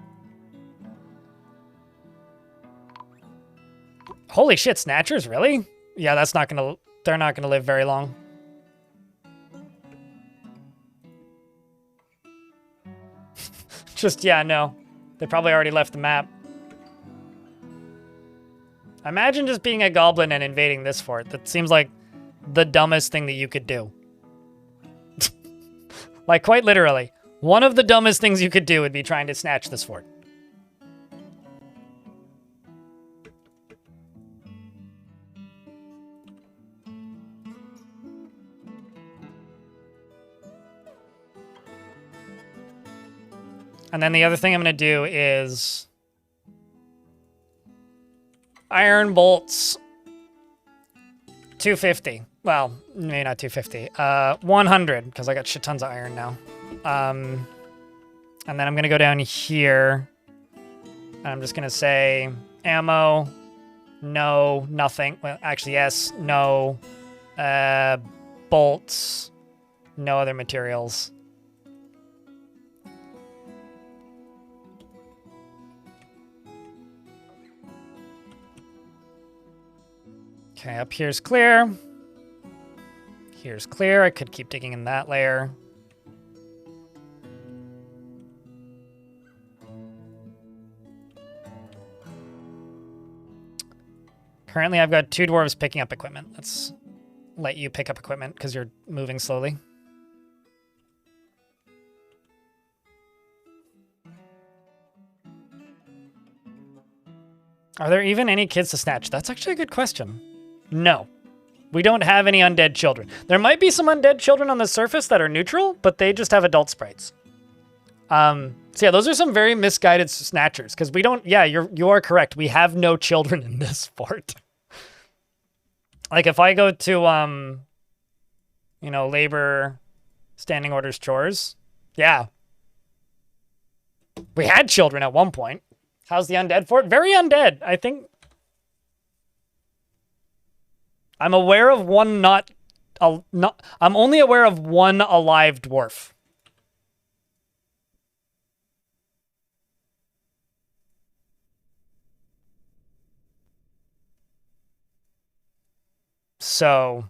Holy shit, snatchers, really? Yeah, that's not gonna... They're not gonna live very long. Just, yeah, no. They probably already left the map. Imagine just being a goblin and invading this fort. That seems like the dumbest thing that you could do. Like, quite literally. One of the dumbest things you could do would be trying to snatch this fort. And then the other thing I'm going to do is iron bolts 250. Well, maybe not 250. 100, because I got shit tons of iron now. And then I'm going to go down here. And I'm just going to say ammo, no, nothing. Well, actually, yes, no. Bolts, no other materials. Okay, up here's clear. Here's clear. I could keep digging in that layer. Currently, I've got 2 dwarves picking up equipment. Let's let you pick up equipment because you're moving slowly. Are there even any kids to snatch? That's actually a good question. No. We don't have any undead children. There might be some undead children on the surface that are neutral, but they just have adult sprites. So yeah, those are some very misguided snatchers, because we don't... Yeah, you are correct. We have no children in this fort. Like, if I go to, you know, labor, standing orders, chores, yeah. We had children at one point. How's the undead fort? Very undead. I think I'm aware of one I'm only aware of one alive dwarf. So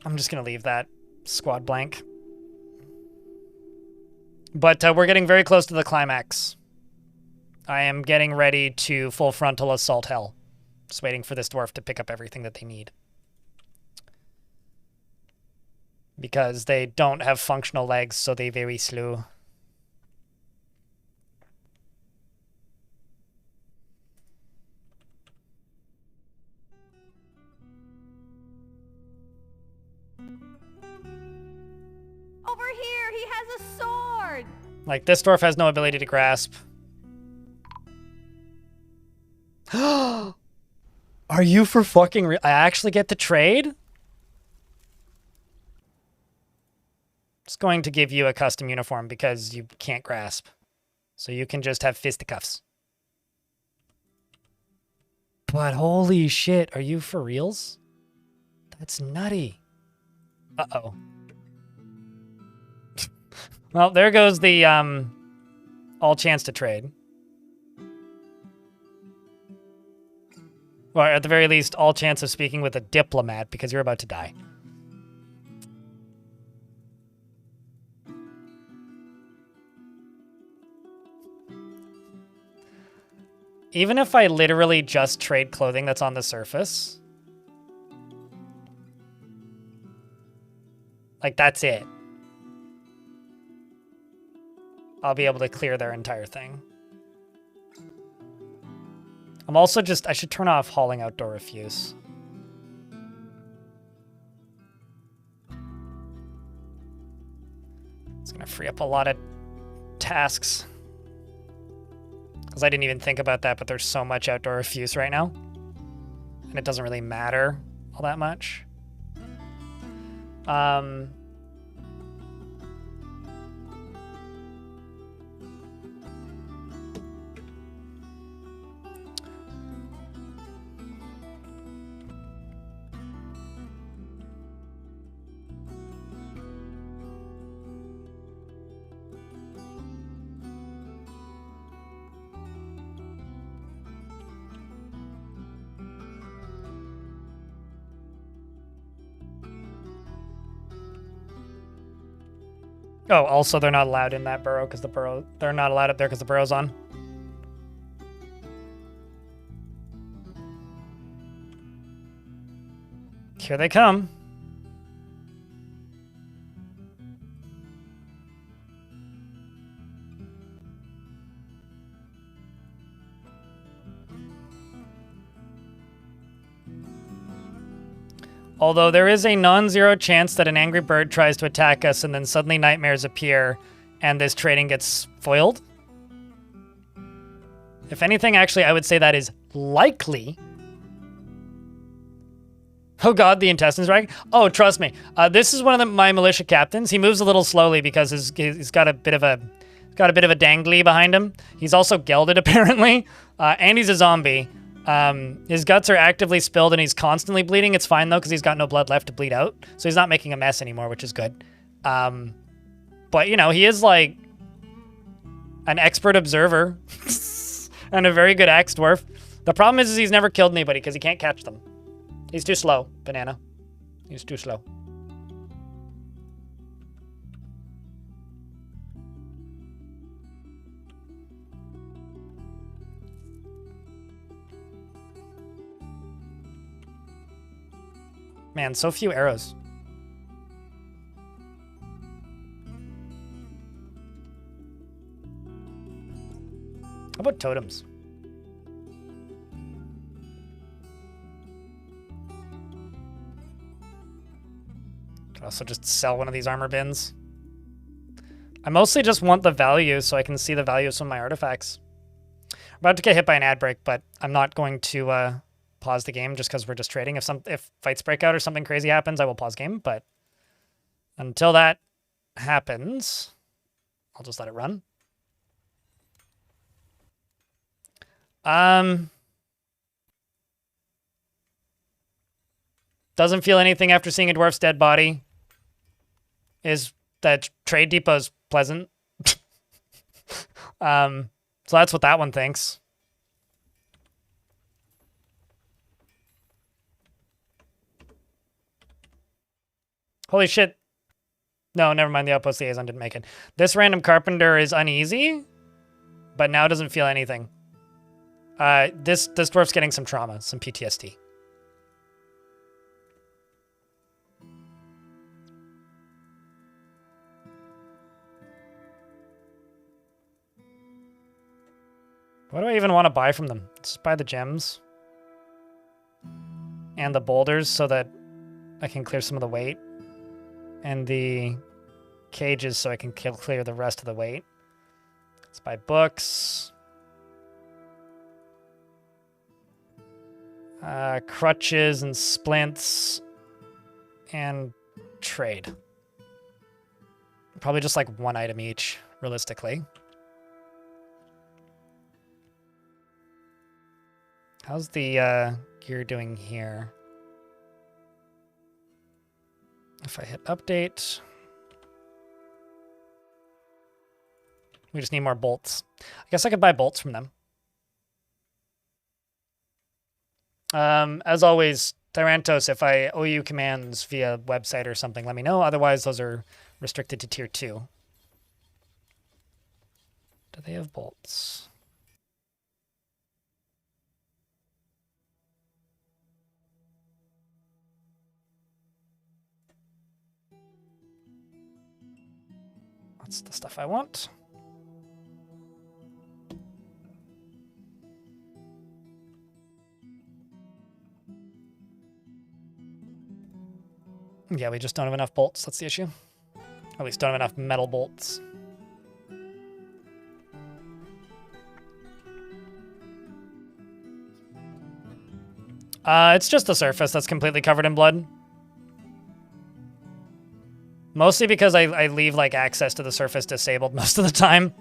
I'm just going to leave that squad blank. But we're getting very close to the climax. I am getting ready to full frontal assault hell. Just waiting for this dwarf to pick up everything that they need. Because they don't have functional legs, so they very slow. Over here, he has a sword. Like, this dwarf has no ability to grasp. Are you for fucking real? I actually get to trade? It's going to give you a custom uniform because you can't grasp. So you can just have fisticuffs. But holy shit, are you for reals? That's nutty. Uh-oh. Well, there goes the all chance to trade. Or at the very least, all chance of speaking with a diplomat because you're about to die. Even if I literally just trade clothing that's on the surface, like that's it. I'll be able to clear their entire thing. I'm also just, I should turn off hauling outdoor refuse. It's gonna free up a lot of tasks. Because I didn't even think about that, but there's so much outdoor refuse right now. And it doesn't really matter all that much. Oh, also they're not allowed in that burrow because they're not allowed up there because the burrow's on. Here they come. Although there is a non-zero chance that an angry bird tries to attack us and then suddenly nightmares appear and this trading gets foiled. If anything, actually, I would say that is likely. Oh god, the intestines rag. Oh, trust me. This is one of my militia captains. He moves a little slowly because he's got a bit of a dangly behind him. He's also gelded apparently, and he's a zombie. His guts are actively spilled and he's constantly bleeding. It's fine though, because he's got no blood left to bleed out. So he's not making a mess anymore, which is good. But you know, he is like an expert observer and a very good axe dwarf. The problem is he's never killed anybody because he can't catch them. He's too slow, Banana. He's too slow. Man, so few arrows. How about totems? Could also just sell one of these armor bins. I mostly just want the value so I can see the value of some of my artifacts. I'm about to get hit by an ad break, but I'm not going to pause the game just because we're just trading. If fights break out or something crazy happens, I will pause game. But until that happens, I'll just let it run. Doesn't feel anything after seeing a dwarf's dead body. Is that trade depot's pleasant? So that's what that one thinks. Holy shit. No, never mind. The outpost liaison didn't make it. This random carpenter is uneasy, but now doesn't feel anything. This dwarf's getting some trauma, some PTSD. What do I even want to buy from them? Just buy the gems and the boulders so that I can clear some of the weight, and the cages so I can clear the rest of the weight. Let's buy books, crutches and splints, and trade. Probably just like one item each, realistically. How's the gear doing here? If I hit update, we just need more bolts. I guess I could buy bolts from them. As always, Tyrantos, if I owe you commands via website or something, let me know. Otherwise, those are restricted to tier 2. Do they have bolts? That's the stuff I want. Yeah, we just don't have enough bolts. That's the issue. Or at least don't have enough metal bolts. It's just the surface that's completely covered in blood. Mostly because I leave like access to the surface disabled most of the time.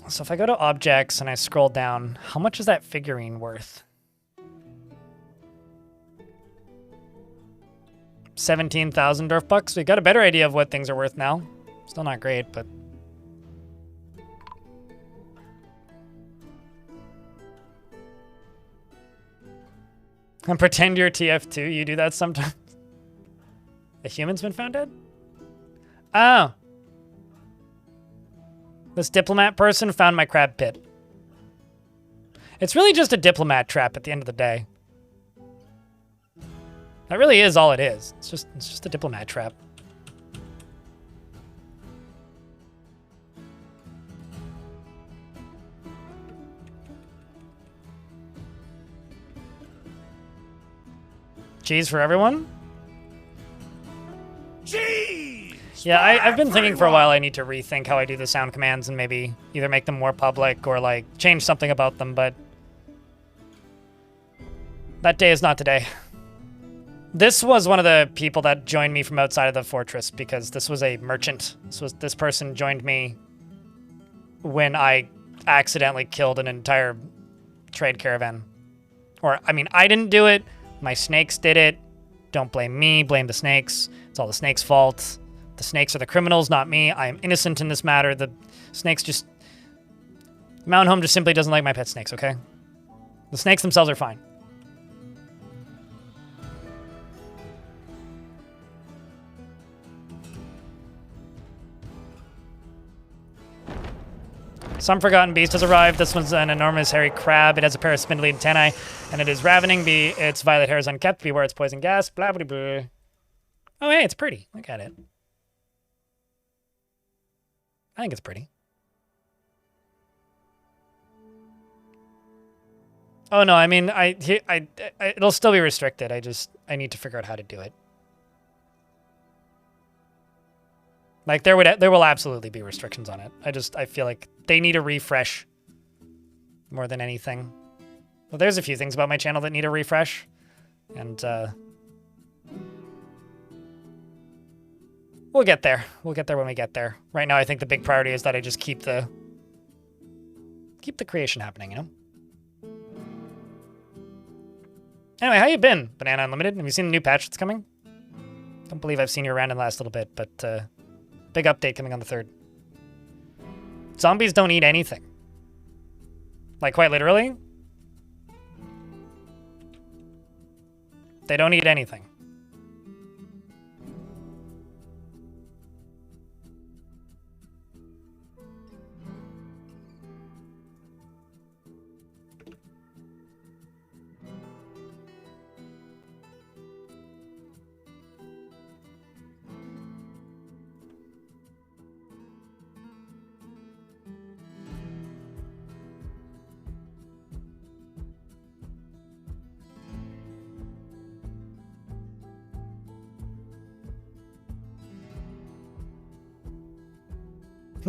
So if I go to objects and I scroll down, how much is that figurine worth? 17,000 Dwarf bucks. We got a better idea of what things are worth now. Still not great, but and pretend you're TF2. You do that sometimes. A human's been found dead? Oh. This diplomat person found my crab pit. It's really just a diplomat trap at the end of the day. That really is all it is. It's just a diplomat trap. Cheese for everyone? Cheese! Yeah, I've been thinking for a while I need to rethink how I do the sound commands and maybe either make them more public or like change something about them, but that day is not today. This was one of the people that joined me from outside of the fortress because this was a merchant. This person joined me when I accidentally killed an entire trade caravan. Or, I mean, I didn't do it. My snakes did it. Don't blame me, blame the snakes. It's all the snakes' fault. The snakes are the criminals, not me. I am innocent in this matter. The snakes just... Mountain Home just simply doesn't like my pet snakes, okay? The snakes themselves are fine. Some forgotten beast has arrived. This one's an enormous hairy crab. It has a pair of spindly antennae, and it is ravening. Its violet hair is unkept. Beware its poison gas. Blah, blah, blah. Oh, hey, it's pretty. Look at it. I think it's pretty. Oh, no, I mean, it'll still be restricted. I need to figure out how to do it. Like there will absolutely be restrictions on it. I feel like they need a refresh more than anything. Well, there's a few things about my channel that need a refresh, and we'll get there. We'll get there when we get there. Right now, I think the big priority is that I just keep the creation happening, you know? Anyway, how you been, Banana Unlimited? Have you seen the new patch that's coming? Don't believe I've seen you around in the last little bit, but big update coming on the 3rd. Zombies don't eat anything. Like, quite literally. They don't eat anything.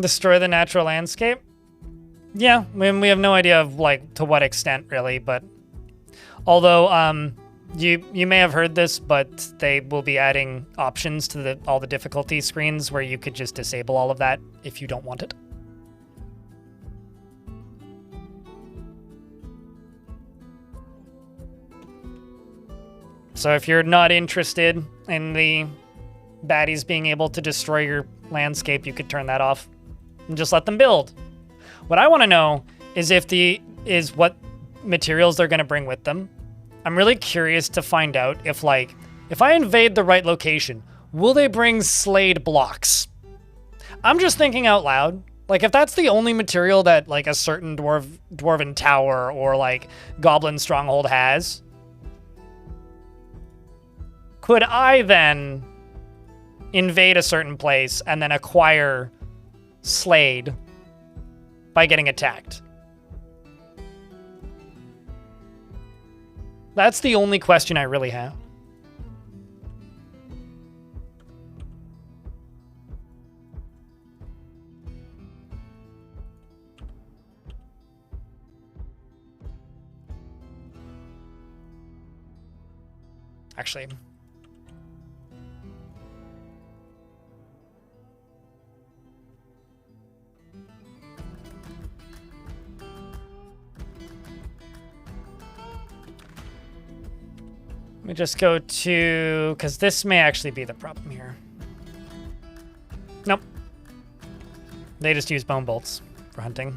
Destroy the natural landscape? Yeah, we have no idea of, like, to what extent, really, but... Although, you may have heard this, but they will be adding options to all the difficulty screens where you could just disable all of that if you don't want it. So if you're not interested in the baddies being able to destroy your landscape, you could turn that off and just let them build. What I want to know is what materials they're going to bring with them. I'm really curious to find out if I invade the right location, will they bring slayed blocks? I'm just thinking out loud. Like, if that's the only material that, like, a certain dwarven tower or, like, goblin stronghold has, could I then invade a certain place and then acquire slayed by getting attacked? That's the only question I really have. Actually, let me just go to, because this may actually be the problem here. Nope. They just use bone bolts for hunting.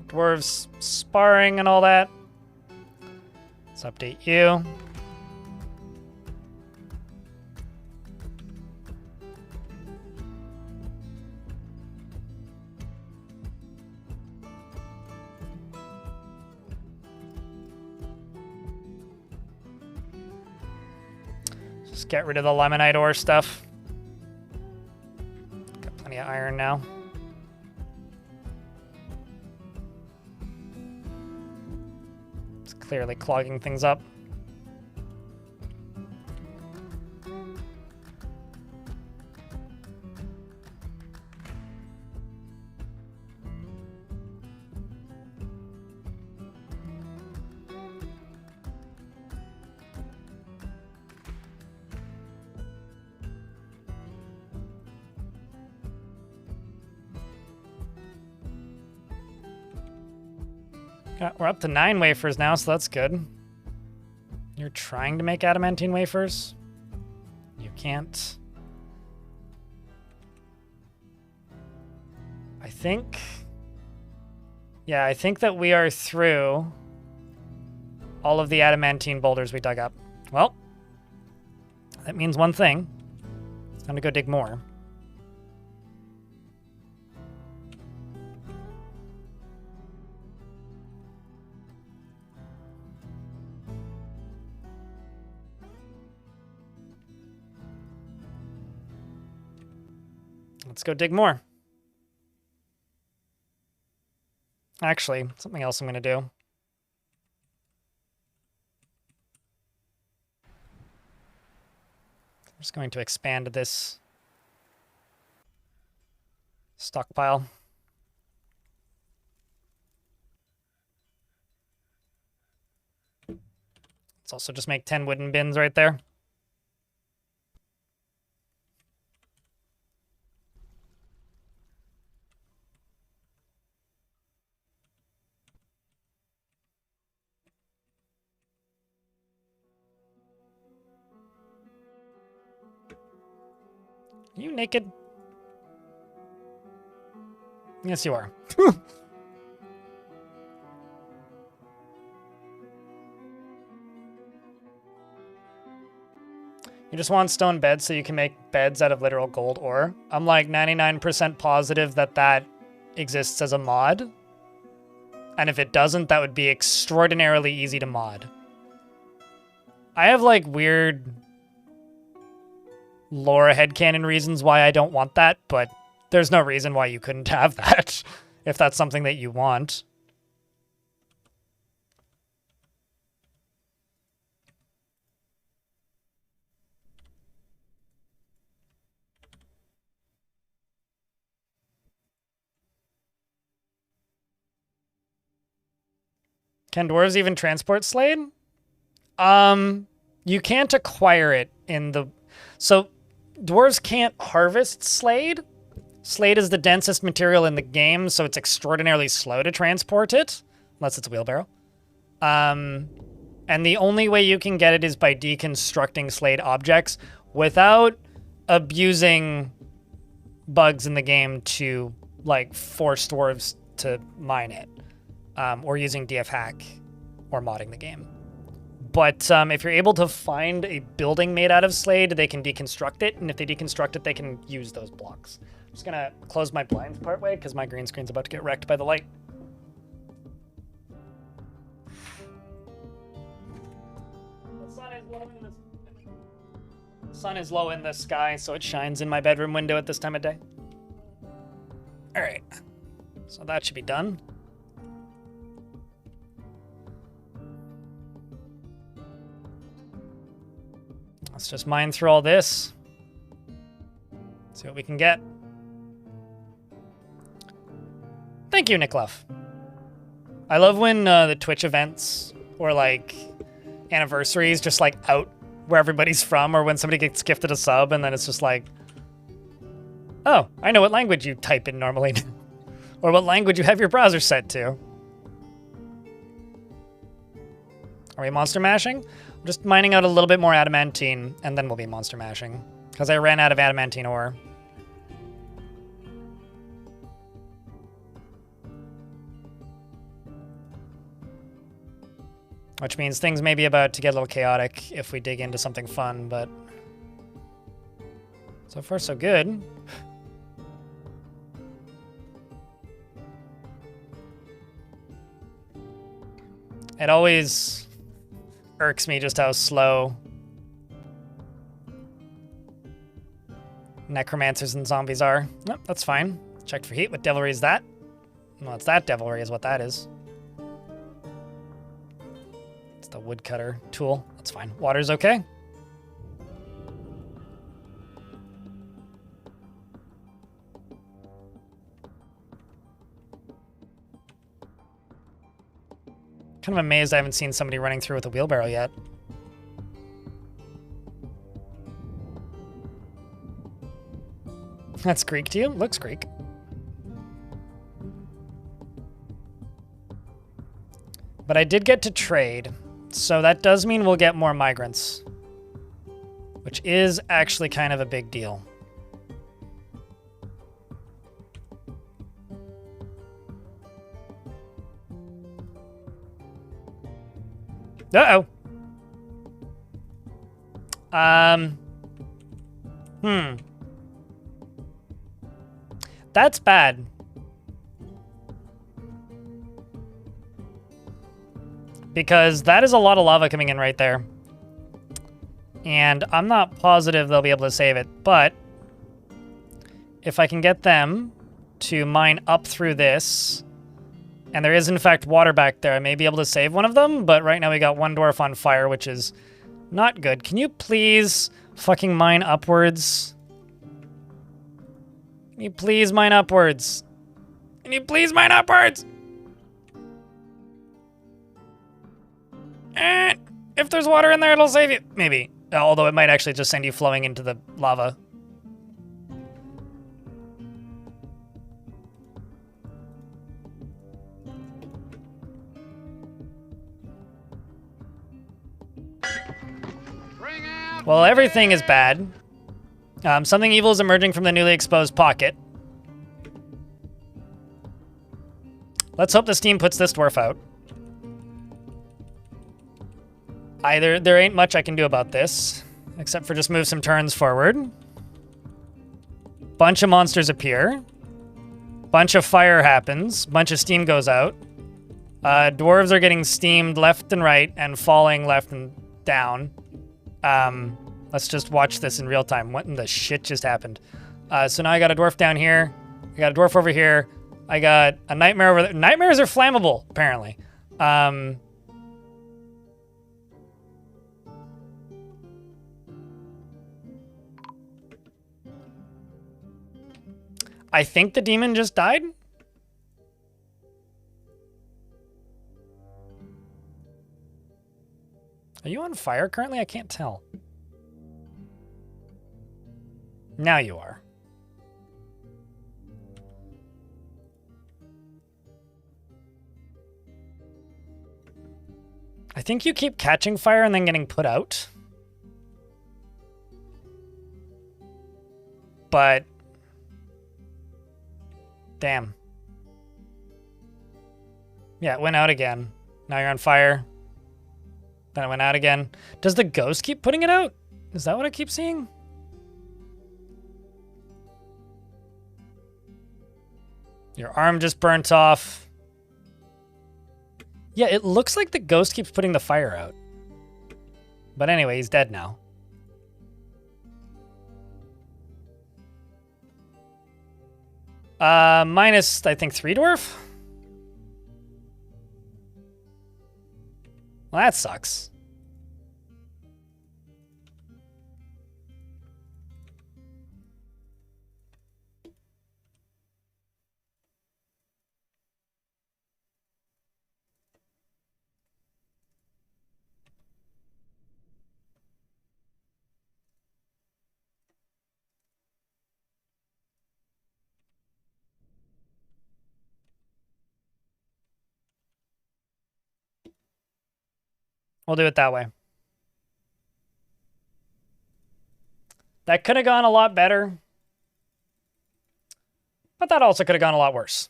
Dwarves sparring and all that. Let's update you. Just get rid of the lemonite ore stuff. Got plenty of iron now. Clearly clogging things up. We're up to 9 wafers now, so that's good. You're trying to make adamantine wafers? You can't. I think... Yeah, I think that we are through all of the adamantine boulders we dug up. Well, that means one thing. It's time to go dig more. Let's go dig more. Actually, something else I'm going to do. I'm just going to expand this stockpile. Let's also just make 10 wooden bins right there. Are you naked? Yes, you are. You just want stone beds so you can make beds out of literal gold ore. I'm like 99% positive that that exists as a mod. And if it doesn't, that would be extraordinarily easy to mod. I have like weird lore headcanon reasons why I don't want that, but there's no reason why you couldn't have that if that's something that you want. Can dwarves even transport Slade? You can't acquire it in the... So, dwarves can't harvest Slade. Slade is the densest material in the game, so it's extraordinarily slow to transport it. Unless it's a wheelbarrow. And the only way you can get it is by deconstructing Slade objects without abusing bugs in the game to, like, force dwarves to mine it. Or using DF hack or modding the game. But if you're able to find a building made out of Slade, they can deconstruct it, and if they deconstruct it, they can use those blocks. I'm just gonna close my blinds partway because my green screen's about to get wrecked by the light. The sun is low in the sky, so it shines in my bedroom window at this time of day. All right, so that should be done. Let's just mine through all this. See what we can get. Thank you, Nick Luff. I love when the Twitch events or like anniversaries just like out where everybody's from, or when somebody gets gifted a sub and then it's just like, oh, I know what language you type in normally. Or what language you have your browser set to. Are we monster mashing? I'm just mining out a little bit more adamantine, and then we'll be monster mashing. Because I ran out of adamantine ore. Which means things may be about to get a little chaotic if we dig into something fun, but... so far, so good. It always irks me just how slow necromancers and zombies are. Nope, that's fine. Checked for heat. What devilry is that? Well, it's that devilry is what that is. It's the woodcutter tool. That's fine. Water's okay. Kind of amazed I haven't seen somebody running through with a wheelbarrow yet. That's Greek to you? Looks Greek. But I did get to trade, so that does mean we'll get more migrants. Which is actually kind of a big deal. Uh-oh. That's bad. Because that is a lot of lava coming in right there. And I'm not positive they'll be able to save it, but if I can get them to mine up through this, and there is in fact water back there, I may be able to save one of them, but right now we got one dwarf on fire, which is not good. Can you please fucking mine upwards? Can you please mine upwards? Can you please mine upwards? And if there's water in there, it'll save you. Maybe. Although it might actually just send you flowing into the lava. Well, everything is bad. Something evil is emerging from the newly exposed pocket. Let's hope the steam puts this dwarf out. There ain't much I can do about this, except for just move some turns forward. Bunch of monsters appear. Bunch of fire happens. Bunch of steam goes out. Dwarves are getting steamed left and right and falling left and down. Let's just watch this in real time. What in the shit just happened? So now I got a dwarf down here. I got a dwarf over here. I got a nightmare over there. Nightmares are flammable, apparently. I think the demon just died. Are you on fire currently? I can't tell. Now you are. I think you keep catching fire and then getting put out. But... damn. Yeah, it went out again. Now you're on fire. Then it went out again. Does the ghost keep putting it out? Is that what I keep seeing? Your arm just burnt off. Yeah, it looks like the ghost keeps putting the fire out. But anyway, he's dead now. Minus, I think, 3 dwarf? Well, that sucks. We'll do it that way. That could have gone a lot better. But that also could have gone a lot worse.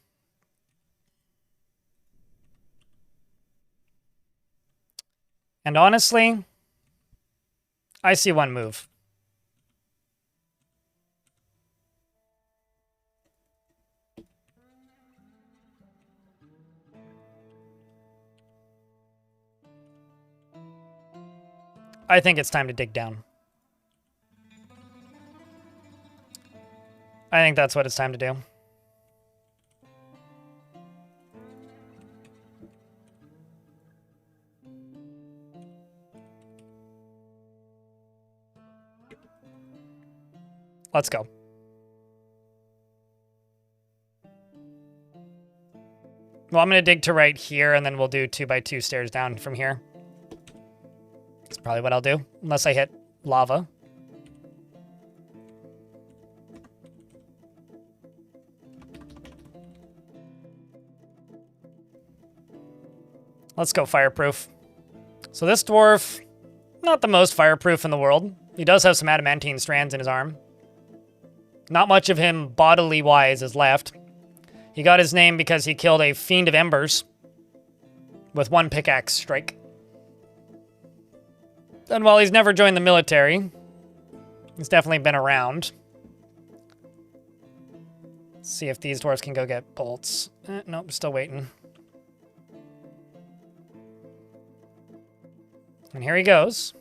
And honestly, I see one move. I think it's time to dig down. I think that's what it's time to do. Let's go. Well, I'm going to dig to right here, and then we'll do 2x2 stairs down from here. That's probably what I'll do, unless I hit lava. Let's go fireproof. So this dwarf, not the most fireproof in the world. He does have some adamantine strands in his arm. Not much of him bodily-wise is left. He got his name because he killed a fiend of embers with 1 pickaxe strike. And while he's never joined the military, he's definitely been around. Let's see if these dwarves can go get bolts. Nope, still waiting. And here he goes.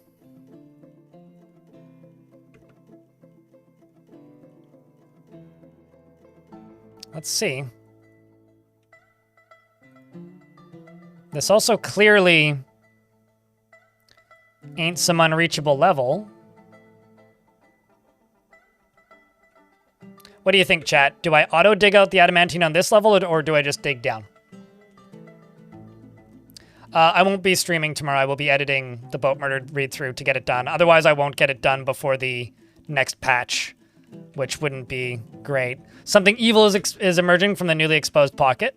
Let's see. This also clearly ain't some unreachable level. What do you think, chat? Do I auto dig out the adamantine on this level, or do I just dig down? I won't be streaming tomorrow. I will be editing the Boat Murder read-through to get it done. Otherwise, I won't get it done before the next patch, which wouldn't be great. Something evil is emerging from the newly exposed pocket.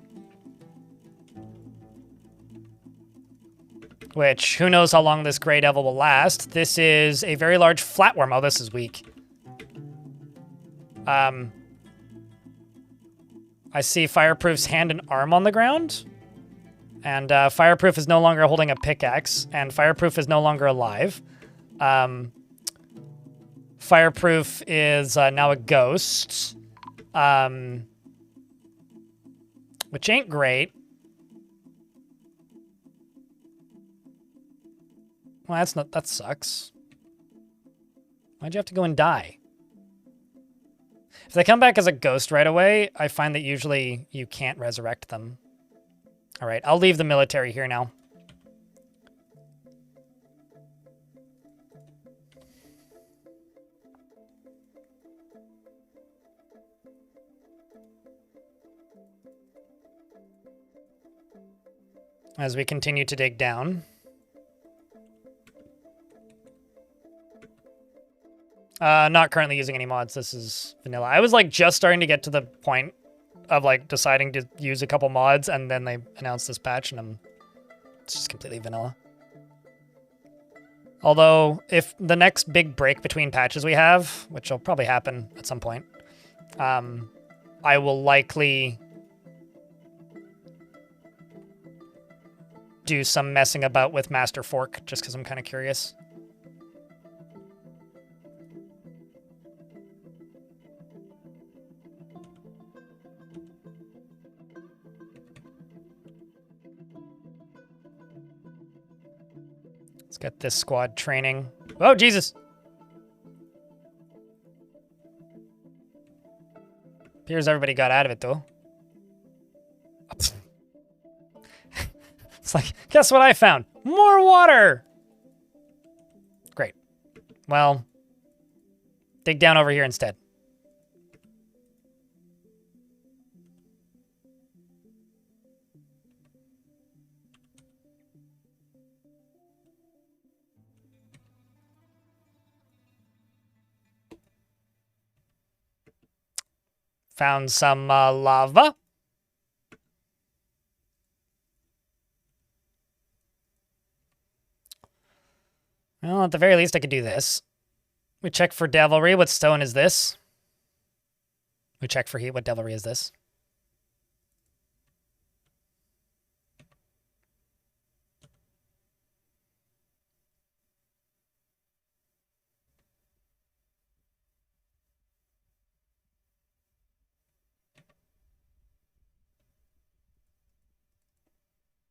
Which, who knows how long this Grey Devil will last. This is a very large flatworm. Oh, this is weak. I see Fireproof's hand and arm on the ground. And Fireproof is no longer holding a pickaxe. And Fireproof is no longer alive. Fireproof is now a ghost. Which ain't great. Well, that sucks. Why'd you have to go and die? If they come back as a ghost right away, I find that usually you can't resurrect them. All right, I'll leave the military here now. As we continue to dig down. Not currently using any mods. This is vanilla. I was like just starting to get to the point of like deciding to use a couple mods, and then they announced this patch, and it's just completely vanilla. Although, if the next big break between patches we have, which will probably happen at some point, I will likely do some messing about with Master Fork, just because I'm kind of curious. Let's get this squad training. Oh, Jesus! Appears everybody got out of it, though. It's like, guess what I found? More water! Great. Well, dig down over here instead. Found some lava. Well, at the very least, I could do this. We check for devilry. What stone is this? We check for heat. What devilry is this?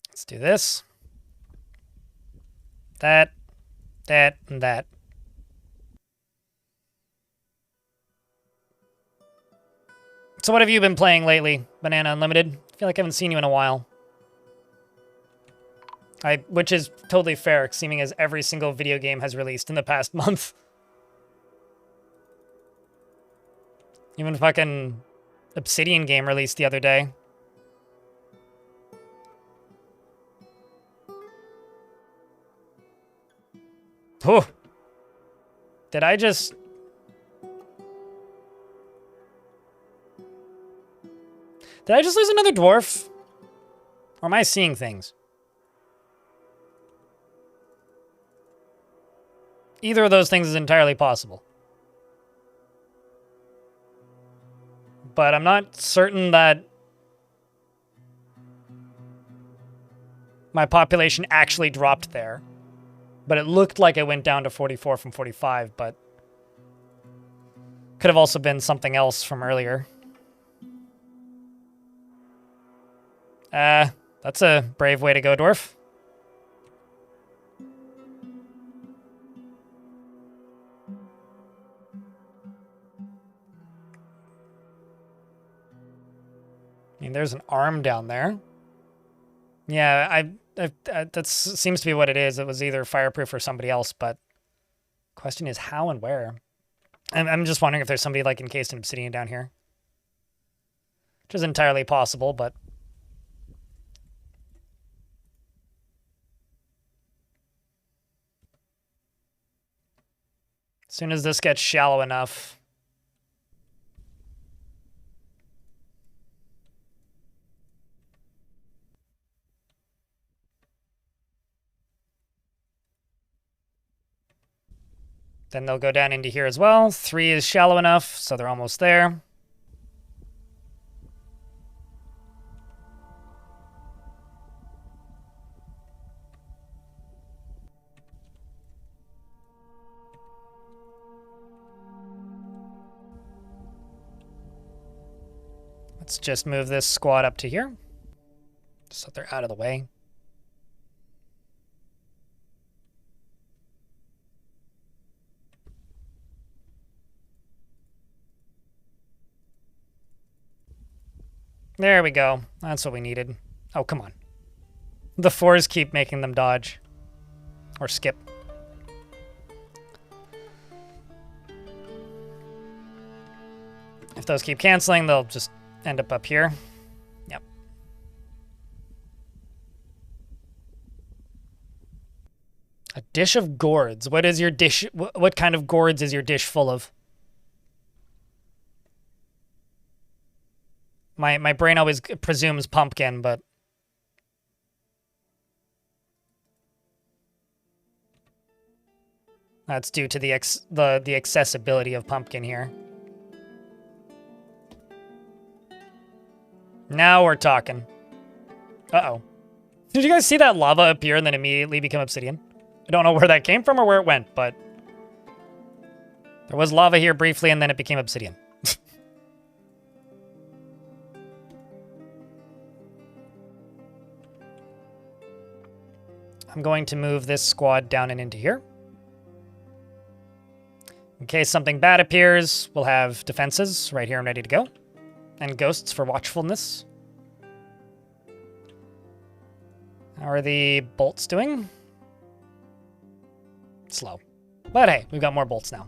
Let's do this. That, and that. So what have you been playing lately, Banana Unlimited? I feel like I haven't seen you in a while. Which is totally fair, seeming as every single video game has released in the past month. Even fucking Obsidian game released the other day. Oh. Did I just lose another dwarf? Or am I seeing things? Either of those things is entirely possible. But I'm not certain that my population actually dropped there. But it looked like it went down to 44 from 45, but could have also been something else from earlier. That's a brave way to go, Dwarf. mean, there's an arm down there. Yeah, that seems to be what it is. It was either fireproof or somebody else, but question is how and where. I'm just wondering if there's somebody like encased in obsidian down here. Which is entirely possible, but... as soon as this gets shallow enough... then they'll go down into here as well. 3 is shallow enough, so they're almost there. Let's just move this squad up to here, so they're out of the way. There we go. That's what we needed. Oh, come on. The 4s keep making them dodge. Or skip. If those keep canceling, they'll just end up here. Yep. A dish of gourds. What is your dish? What kind of gourds is your dish full of? My brain always presumes pumpkin, but... that's due to the accessibility of pumpkin here. Now we're talking. Uh-oh. Did you guys see that lava appear and then immediately become obsidian? I don't know where that came from or where it went, but... there was lava here briefly and then it became obsidian. I'm going to move this squad down and into here. In case something bad appears, we'll have defenses right here and ready to go. And ghosts for watchfulness. How are the bolts doing? Slow. But hey, we've got more bolts now.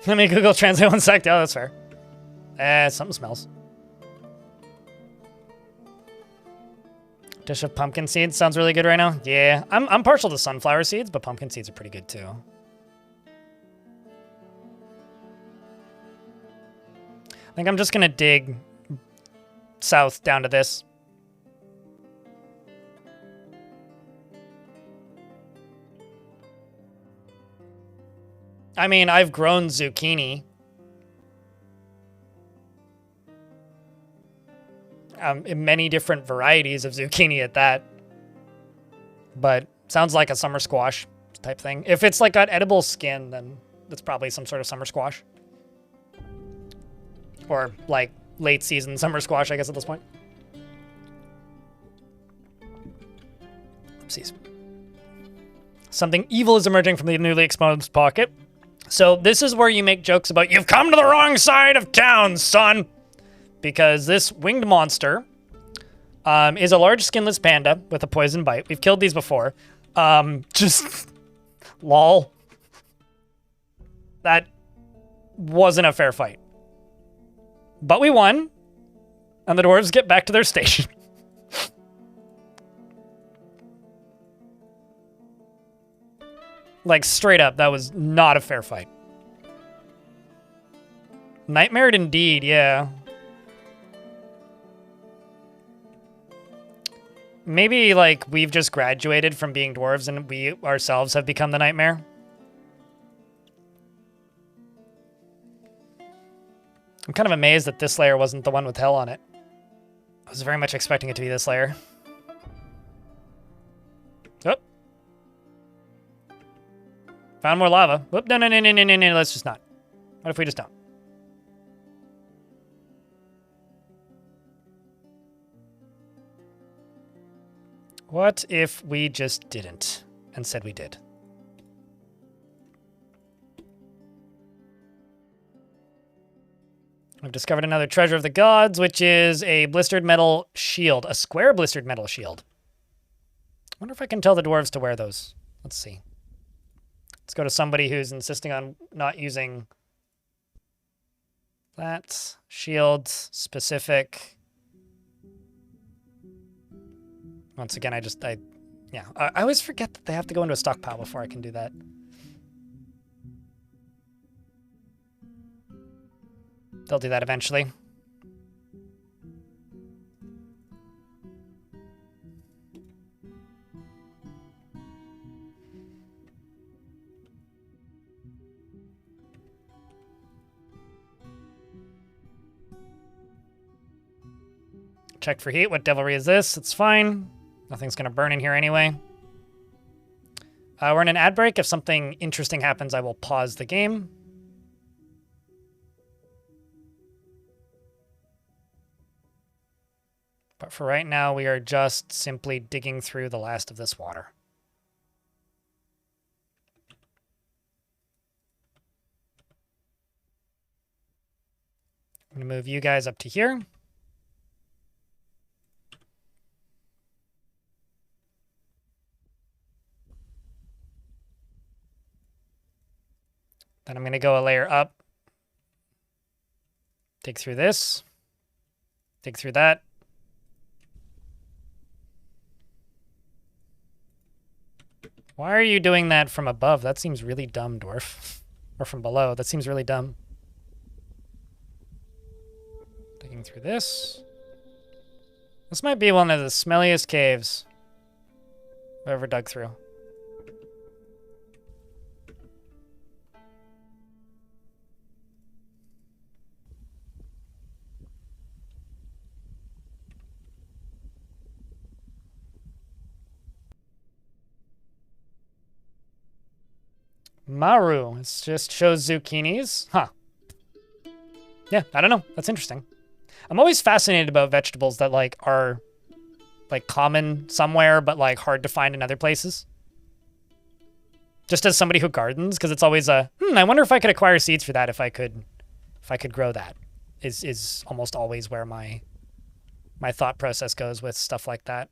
Let me Google Translate 1 sec. Oh, that's fair. Something smells. Dish of pumpkin seeds sounds really good right now. Yeah, I'm partial to sunflower seeds, but pumpkin seeds are pretty good too. I think I'm just gonna dig south down to this. I mean, I've grown zucchini. In many different varieties of zucchini at that. But sounds like a summer squash type thing. If it's like got edible skin, then that's probably some sort of summer squash. Or like late season summer squash, I guess, at this point. Oopsies. Something evil is emerging from the newly exposed pocket. So this is where you make jokes about, you've come to the wrong side of town, son! Because this winged monster is a large skinless panda with a poison bite. We've killed these before. Just... lol. That wasn't a fair fight. But we won. And the dwarves get back to their station. Like, straight up, that was not a fair fight. Nightmared indeed, yeah. Maybe, like, we've just graduated from being dwarves and we ourselves have become the nightmare. I'm kind of amazed that this layer wasn't the one with hell on it. I was very much expecting it to be this layer. Oh. Found more lava. Whoop, no, let's just not. What if we just don't? What if we just didn't and said we did? I've discovered another treasure of the gods, which is a blistered metal shield. A square blistered metal shield. I wonder if I can tell the dwarves to wear those. Let's see. Let's go to somebody who's insisting on not using that. Shield specific. Once again, I always forget that they have to go into a stockpile before I can do that. They'll do that eventually. Check for heat. What devilry is this? It's fine. Nothing's going to burn in here anyway. We're in an ad break. If something interesting happens, I will pause the game. But for right now, we are just simply digging through the last of this water. I'm going to move you guys up to here. Then I'm going to go a layer up. Dig through this. Dig through that. Why are you doing that from above? That seems really dumb, Dwarf. Or from below. That seems really dumb. Digging through this. This might be one of the smelliest caves I've ever dug through. Maru. It just shows zucchinis. Huh. Yeah, I don't know. That's interesting. I'm always fascinated about vegetables that, like, are, like, common somewhere, but, like, hard to find in other places. Just as somebody who gardens, because it's always a, I wonder if I could acquire seeds for that if I could grow that, is almost always where my thought process goes with stuff like that.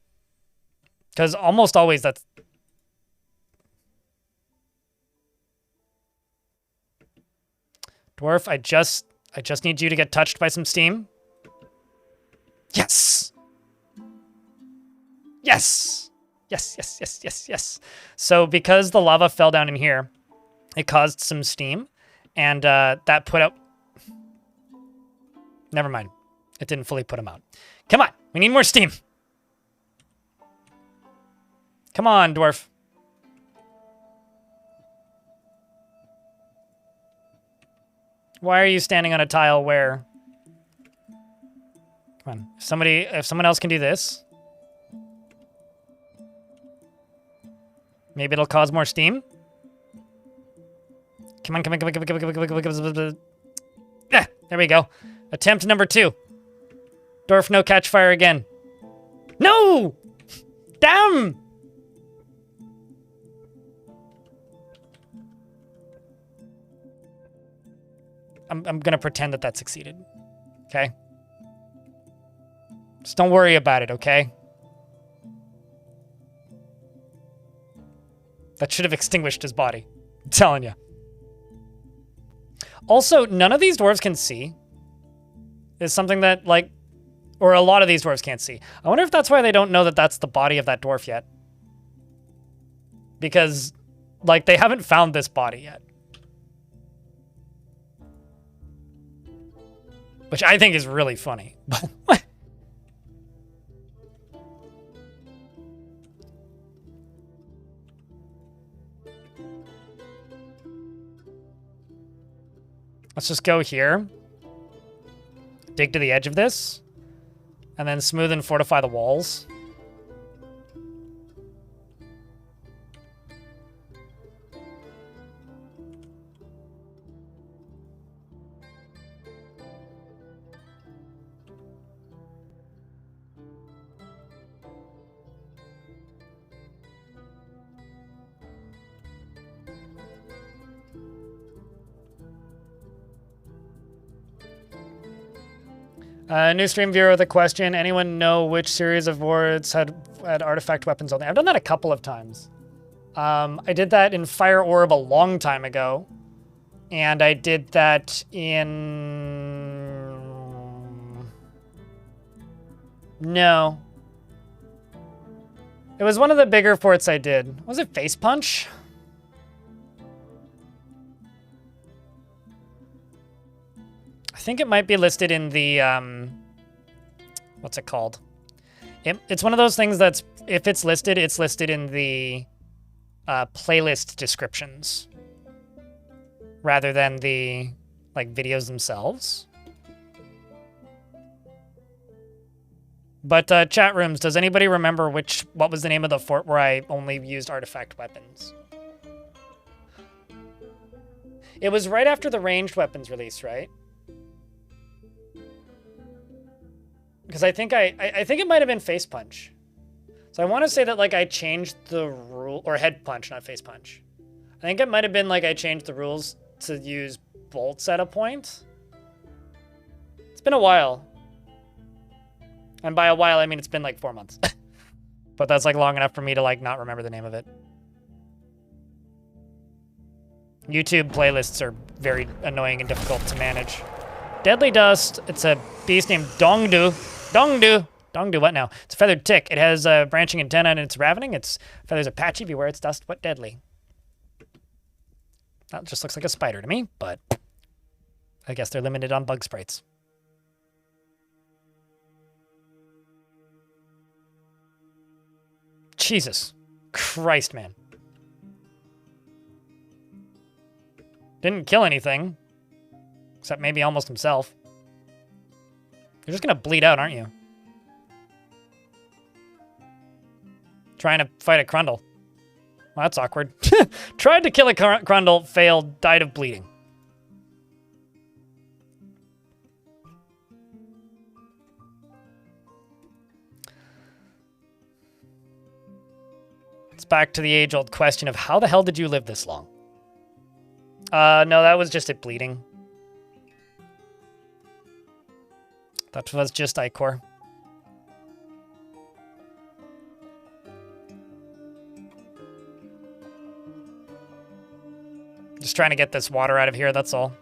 Because almost always that's... Dwarf, I just need you to get touched by some steam. Yes! Yes! Yes, yes, yes, yes, yes. So because the lava fell down in here, it caused some steam, and that put out... Never mind. It didn't fully put them out. Come on! We need more steam! Come on, Dwarf. Why are you standing on a tile where... Come on. If someone else can do this... Maybe it'll cause more steam? Come on, come on, come on, come on, come on, come on, come on, come on, come on. Ah, there we go. Attempt number 2. Dwarf, no catch fire again. No! Damn! I'm gonna pretend that succeeded. Okay? Just don't worry about it, okay? That should have extinguished his body. I'm telling you. Also, none of these dwarves can see. Is something that, like... Or a lot of these dwarves can't see. I wonder if that's why they don't know that that's the body of that dwarf yet. Because, like, they haven't found this body yet. Which I think is really funny. But what? Let's just go here. Dig to the edge of this. And then smooth and fortify the walls. New stream viewer with a question. Anyone know which series of wards had artifact weapons only? I've done that a couple of times. I did that in Fire Orb a long time ago. And I did that in... No. It was one of the bigger forts I did. Was it Face Punch? I think it might be listed in the, what's it called? It's one of those things that's, if it's listed in the playlist descriptions rather than the, like, videos themselves. But chat rooms, does anybody remember what was the name of the fort where I only used artifact weapons? It was right after the ranged weapons release, right? Because I think I think it might have been Face Punch. So I want to say that, like, I changed the rule, or Head Punch, not Face Punch. I think it might have been like I changed the rules to use bolts at a point. It's been a while. And by a while, I mean it's been like 4 months. But that's like long enough for me to like not remember the name of it. YouTube playlists are very annoying and difficult to manage. Deadly Dust, it's a beast named Dongdu. Dongdu! Dongdu, what now? It's a feathered tick. It has a branching antenna and it's ravening. Its feathers are patchy. Beware its dust, but deadly. That just looks like a spider to me, but I guess they're limited on bug sprites. Jesus Christ, man. Didn't kill anything. Except maybe almost himself. You're just gonna bleed out, aren't you? Trying to fight a Grundle. Well, that's awkward. Tried to kill a Grundle, failed, died of bleeding. It's back to the age-old question of how the hell did you live this long? No, that was just it bleeding. That was just Ichor. Just trying to get this water out of here, that's all.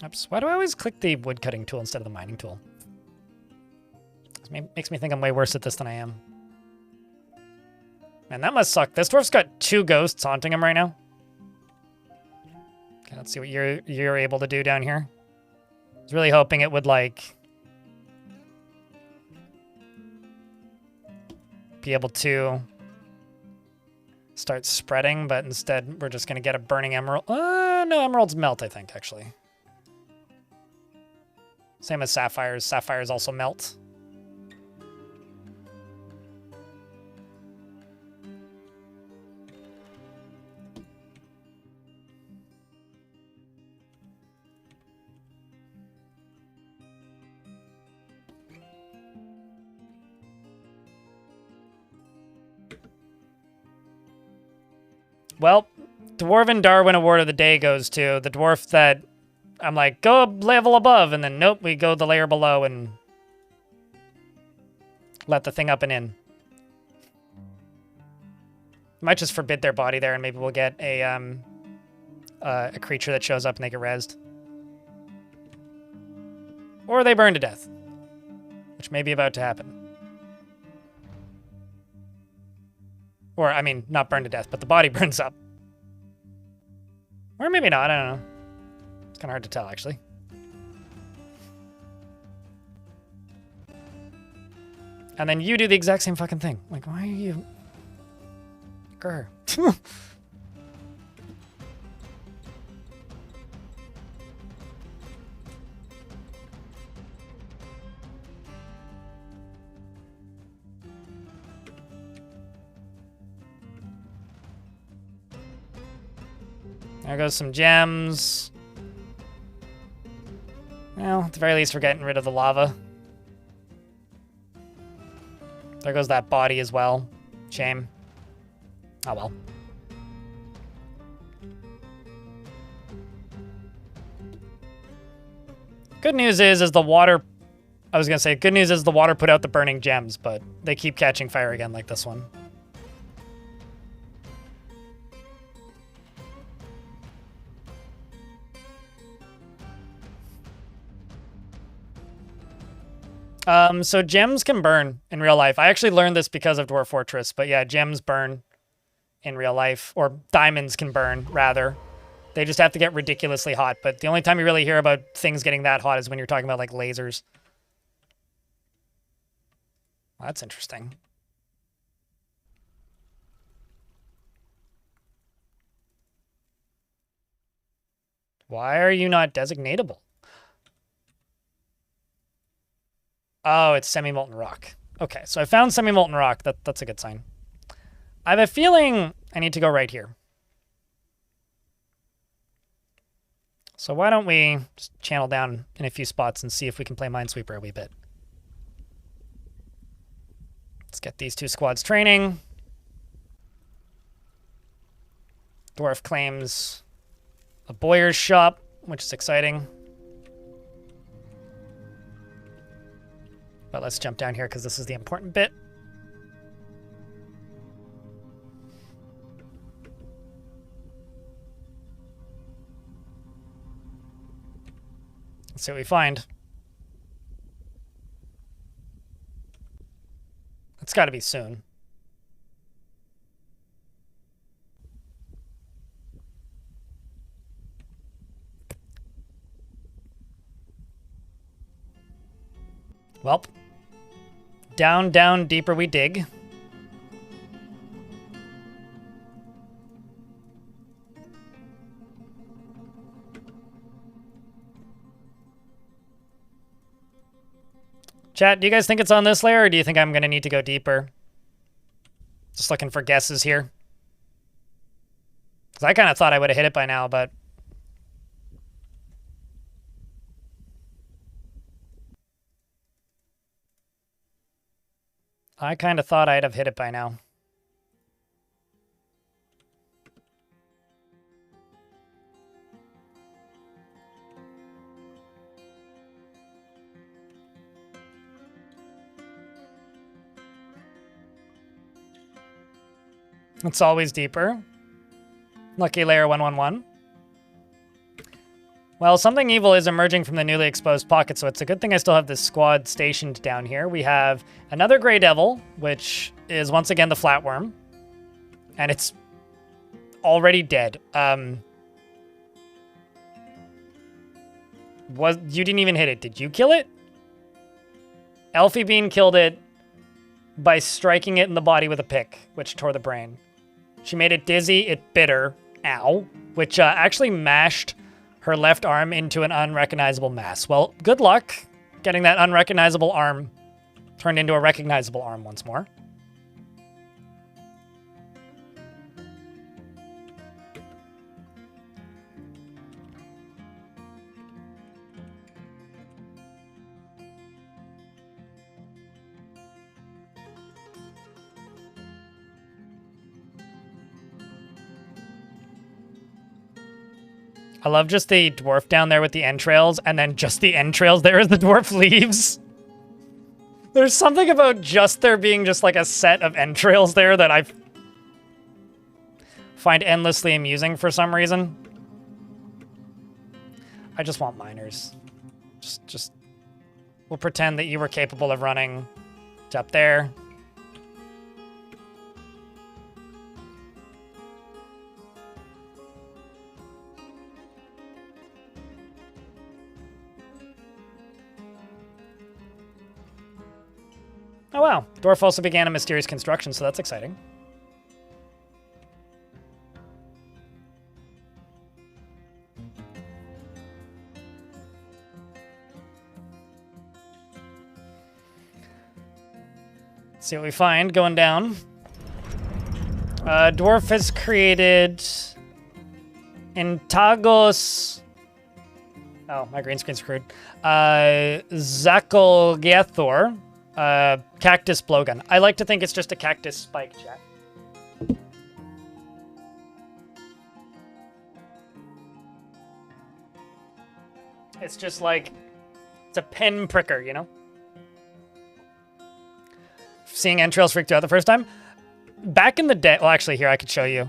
Oops, why do I always click the woodcutting tool instead of the mining tool? It makes me think I'm way worse at this than I am. Man, that must suck. This dwarf's got 2 ghosts haunting him right now. Okay, let's see what you're able to do down here. I was really hoping it would, like, be able to start spreading, but instead we're just going to get a burning emerald. No, emeralds melt, I think, actually. Same as sapphires. Sapphires also melt. Well, Dwarven Darwin Award of the Day goes to the dwarf that I'm like, go a level above, and then nope, we go the layer below and let the thing up and in. Might just forbid their body there, and maybe we'll get a creature that shows up and they get rezzed. Or they burn to death, which may be about to happen. Or, I mean, not burn to death, but the body burns up. Or maybe not, I don't know. It's kind of hard to tell, actually. And then you do the exact same fucking thing. Like, why are you... Grr. There goes some gems. Well, at the very least, we're getting rid of the lava. There goes that body as well. Shame. Oh well. Good news is the water... I was gonna say, good news is the water put out the burning gems, but they keep catching fire again like this one. So gems can burn in real life. I actually learned this because of Dwarf Fortress, but yeah, gems burn in real life, or diamonds can burn, rather. They just have to get ridiculously hot, but the only time you really hear about things getting that hot is when you're talking about, like, lasers. Well, that's interesting. Why are you not designatable? Oh, it's semi-molten rock. Okay, so I found semi-molten rock. That's a good sign. I have a feeling I need to go right here. So why don't we just channel down in a few spots and see if we can play Minesweeper a wee bit. Let's get these two squads training. Dwarf claims a Boyer's shop, which is exciting. But let's jump down here because this is the important bit. Let's see what we find. It's got to be soon. Welp. Down, down, deeper we dig. Chat, do you guys think it's on this layer, or do you think I'm going to need to go deeper? Just looking for guesses here. Because I kind of thought I would have hit it by now, but... I kind of thought I'd have hit it by now. It's always deeper. Lucky layer 111. Well, something evil is emerging from the newly exposed pocket, so it's a good thing I still have this squad stationed down here. We have another Grey Devil, which is once again the Flatworm. And it's already dead. You didn't even hit it. Did you kill it? Elfie Bean killed it by striking it in the body with a pick, which tore the brain. She made it dizzy, it bit her, ow, which actually mashed her left arm into an unrecognizable mass. Well, good luck getting that unrecognizable arm turned into a recognizable arm once more. I love just the dwarf down there with the entrails, and then just the entrails there as the dwarf leaves. There's something about just there being just like a set of entrails there that I find endlessly amusing for some reason. I just want miners. Just we'll pretend that you were capable of running to up there. Oh wow, Dwarf also began a mysterious construction, so that's exciting. Let's see what we find going down. Dwarf has created Intagos. Oh, my green screen's screwed. Zakolgathor. Cactus blowgun. I like to think it's just a cactus spike, chat. It's just like, it's a pin pricker, you know? Seeing entrails freaked you out the first time? Back in the day, well, actually, here, I could show you.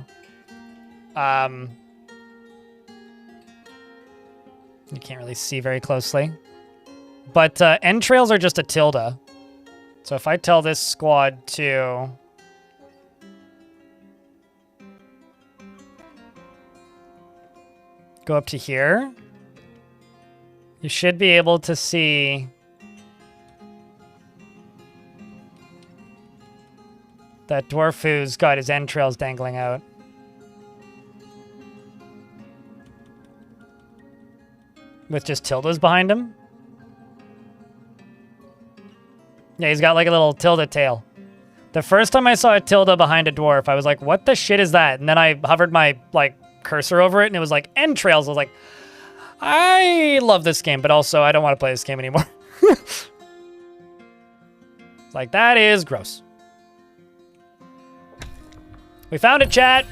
You can't really see very closely. But entrails are just a tilde. So if I tell this squad to... go up to here, you should be able to see that dwarf who's got his entrails dangling out. With just tildes behind him. Yeah, he's got like a little tilde tail. The first time I saw a tilde behind a dwarf, I was like, what the shit is that? And then I hovered my like cursor over it and it was like entrails. I was like, I love this game, but also I don't want to play this game anymore. It's like, that is gross. We found it, chat.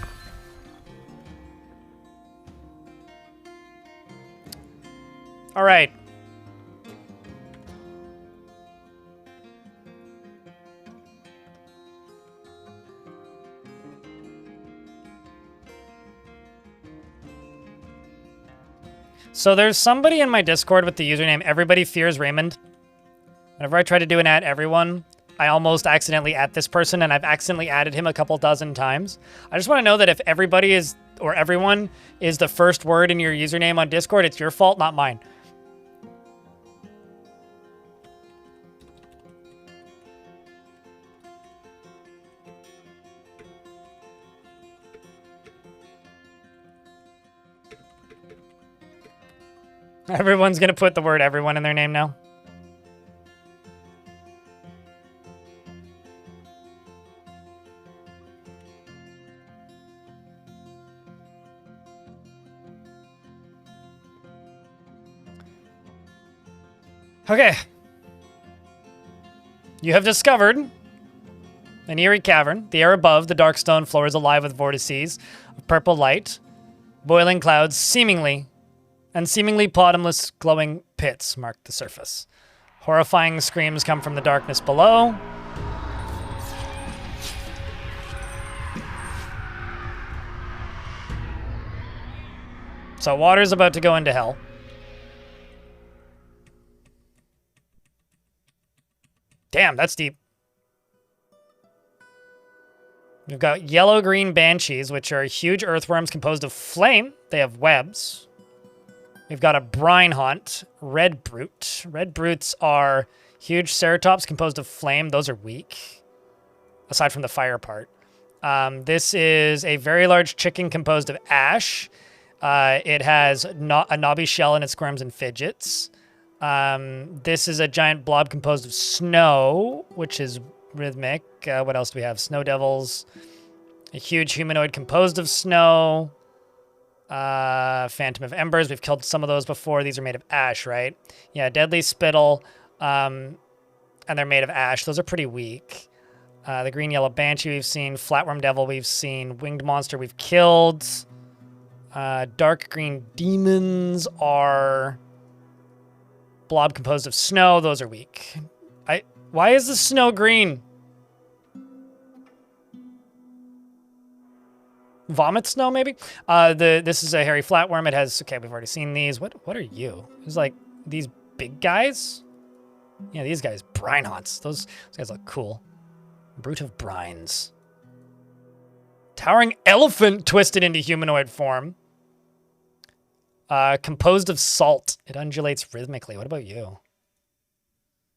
All right. So there's somebody in my Discord with the username Everybody Fears Raymond. Whenever I try to do an @everyone, I almost accidentally this person, and I've accidentally added him a couple dozen times. I just want to know that if everybody is, or everyone is the first word in your username on Discord, it's your fault, not mine. Everyone's gonna put the word everyone in their name now. Okay. You have discovered an eerie cavern. The air above the dark stone floor is alive with vortices of purple light. Boiling clouds seemingly bottomless glowing pits mark the surface. Horrifying screams come from the darkness below. So water's about to go into hell. Damn, that's deep. We've got yellow-green banshees, which are huge earthworms composed of flame. They have webs. We've got a brine haunt, red brute. Red brutes are huge ceratops composed of flame. Those are weak, aside from the fire part. This is a very large chicken composed of ash. It has a knobby shell and it squirms and fidgets. This is a giant blob composed of snow, which is rhythmic. What else do we have? Snow devils. A huge humanoid composed of snow. Phantom of Embers. We've killed some of those before. These are made of ash, right? Yeah, Deadly Spittle. And they're made of ash. Those are pretty weak. The green-yellow banshee we've seen. Flatworm devil we've seen. Winged monster we've killed. Dark green demons are blob composed of snow. Those are weak. Why is the snow green? Vomit snow, maybe? This is a hairy flatworm. It has... Okay, we've already seen these. What are you? It's like these big guys? Yeah, these guys. Brine haunts. Those guys look cool. Brute of brines. Towering elephant twisted into humanoid form. Composed of salt. It undulates rhythmically. What about you?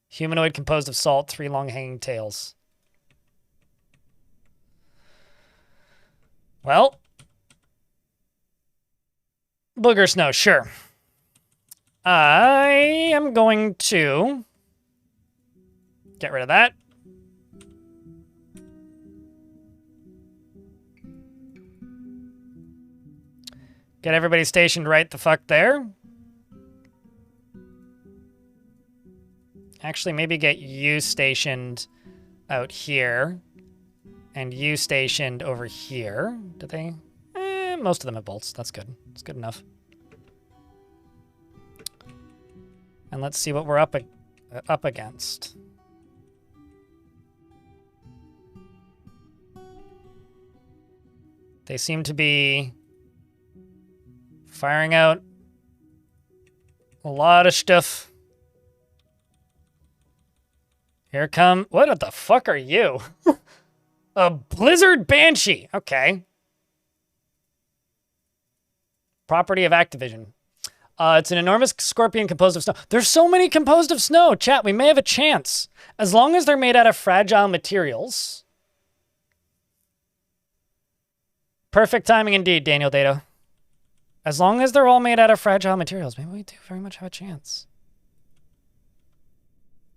Humanoid composed of salt. 3 long hanging tails. Well. Booger snow, sure. I am going to get rid of that. Get everybody stationed right the fuck there. Actually, maybe get you stationed out here. And you stationed over here. Did they? Most of them have bolts. That's good. That's good enough. And let's see what we're up against. They seem to be firing out a lot of stuff. Here come... What the fuck are you? A Blizzard Banshee. Okay. Property of Activision. It's an enormous scorpion composed of snow. There's so many composed of snow. Chat, we may have a chance. As long as they're made out of fragile materials. Perfect timing indeed, Daniel Dato. As long as they're all made out of fragile materials, maybe we do very much have a chance.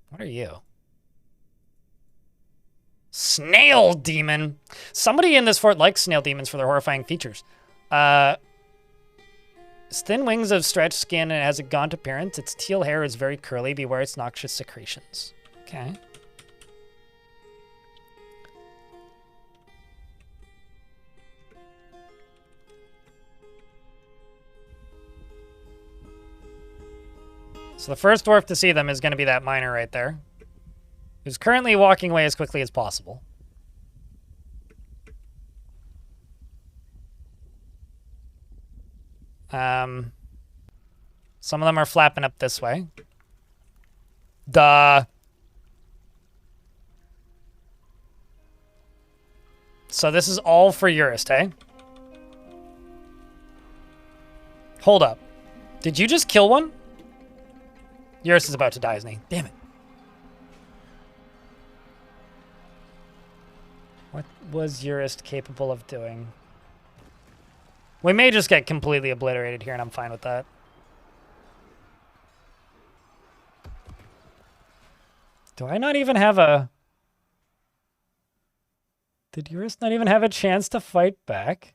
What are you? Snail Demon. Somebody in this fort likes snail demons for their horrifying features. Its thin wings have stretched skin and it has a gaunt appearance. Its teal hair is very curly. Beware its noxious secretions. Okay. So the first dwarf to see them is going to be that miner right there, who's currently walking away as quickly as possible. Some of them are flapping up this way. Duh. So this is all for Eurist, eh? Hold up. Did you just kill one? Eurist is about to die, isn't he? Damn it. What was Eurist capable of doing? We may just get completely obliterated here, and I'm fine with that. Do I not even have a... Did Eurist not even have a chance to fight back?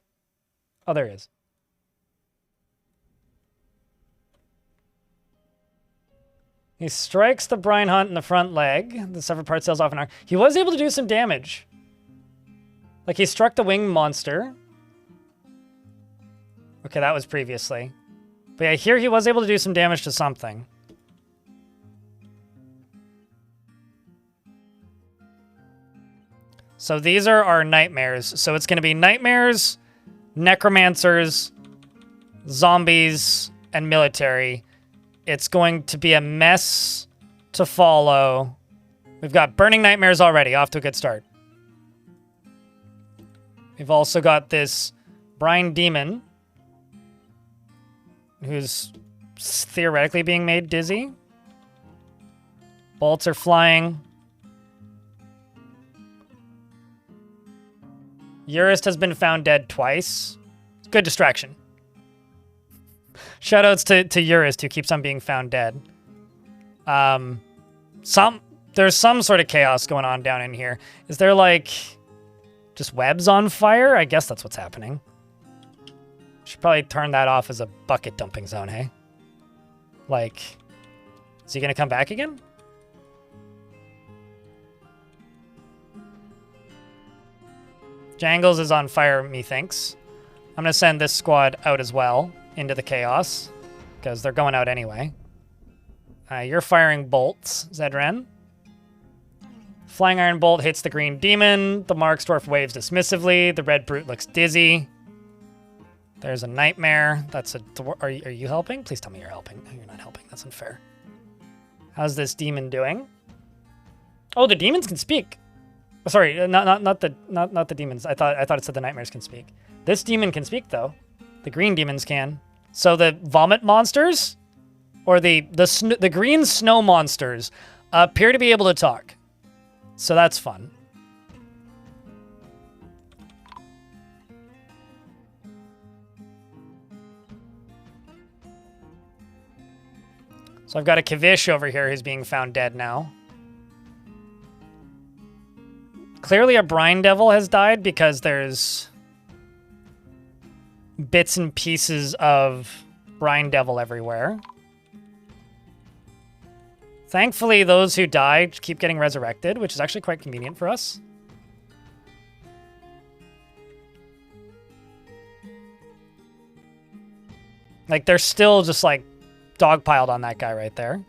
Oh, there is. He strikes the brine hunt in the front leg. The severed part sails off an arc. He was able to do some damage. Like, he struck the winged monster. Okay, that was previously. But yeah, here he was able to do some damage to something. So these are our nightmares. So it's going to be nightmares, necromancers, zombies, and military. It's going to be a mess to follow. We've got burning nightmares already, off to a good start. We've also got this brine demon, who's theoretically being made dizzy. Bolts are flying. Eurist has been found dead twice. Good distraction. Shoutouts to Eurist, who keeps on being found dead. There's some sort of chaos going on down in here. Is there, like, just webs on fire? I guess that's what's happening. Should probably turn that off as a bucket dumping zone, hey? Like, is he gonna come back again? Jangles is on fire, methinks. I'm gonna send this squad out as well into the chaos, because they're going out anyway. You're firing bolts, Zedren. Flying Iron Bolt hits the green demon. The Marksdwarf waves dismissively. The red brute looks dizzy. There's a nightmare. That's a... Are you helping? Please tell me you're helping. No, you're not helping. That's unfair. How's this demon doing? Oh, the demons can speak. Oh, sorry, not the demons. I thought it said the nightmares can speak. This demon can speak though. The green demons can. So the vomit monsters, or the green snow monsters, appear to be able to talk. So that's fun. So I've got a Kavish over here who's being found dead now. Clearly a brine devil has died because there's bits and pieces of brine devil everywhere. Thankfully, those who died keep getting resurrected, which is actually quite convenient for us. Like, they're still just, like, dogpiled on that guy right there.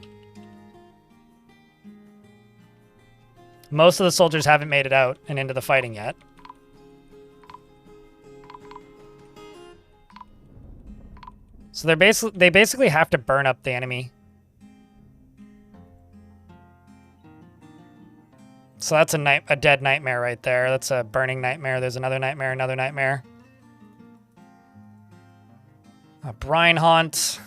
Most of the soldiers haven't made it out and into the fighting yet. So they basically have to burn up the enemy. So that's a dead nightmare right there. That's a burning nightmare. There's another nightmare, another nightmare. A brine haunt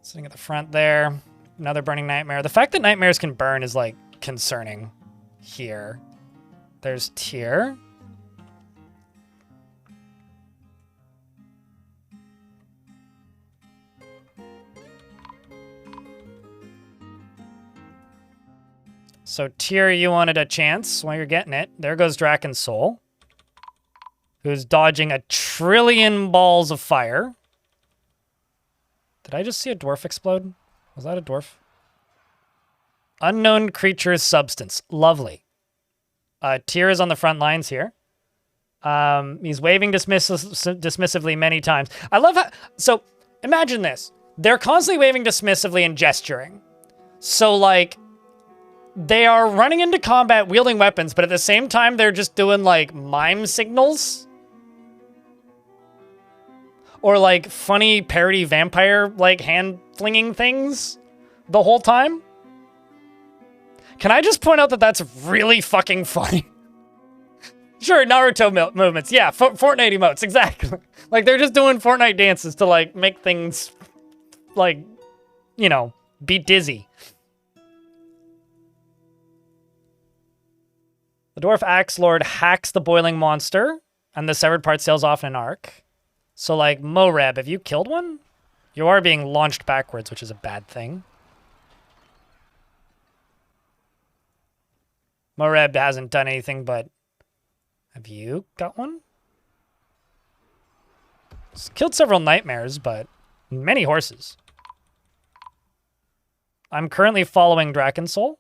sitting at the front there. Another burning nightmare. The fact that nightmares can burn is like concerning here. There's Tyr. So Tyr, you wanted a chance while you're getting it. There goes Draken's Soul, who's dodging 1,000,000,000,000 balls of fire. Did I just see a dwarf explode? Was that a dwarf? Unknown creature's substance. Lovely. Tyr is on the front lines here. He's waving dismissively many times. I love how... So, imagine this. They're constantly waving dismissively and gesturing. So, like, they are running into combat wielding weapons, but at the same time, they're just doing, like, mime signals. Or, like, funny parody vampire, like, hand-flinging things the whole time. Can I just point out that that's really fucking funny? Sure, Naruto movements. Yeah, Fortnite emotes, exactly. Like, they're just doing Fortnite dances to, like, make things, like, you know, be dizzy. The Dwarf Axe Lord hacks the boiling monster, and the severed part sails off in an arc. So, like, Moreb, have you killed one? You are being launched backwards, which is a bad thing. Moreb hasn't done anything, but... Have you got one? He's killed several nightmares, but many horses. I'm currently following Draken's Soul.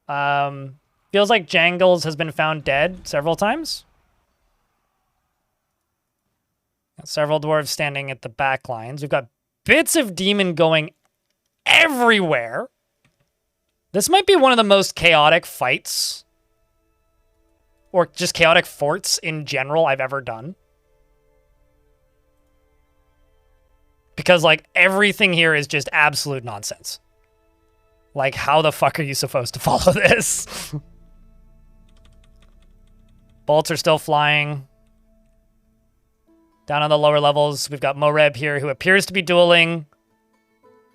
Feels like Jangles has been found dead several times. Got several dwarves standing at the back lines. We've got bits of demon going everywhere. This might be one of the most chaotic fights, or just chaotic forts in general, I've ever done. Because, like, everything here is just absolute nonsense. Like, how the fuck are you supposed to follow this? Bolts are still flying. Down on the lower levels, we've got Moreb here, who appears to be dueling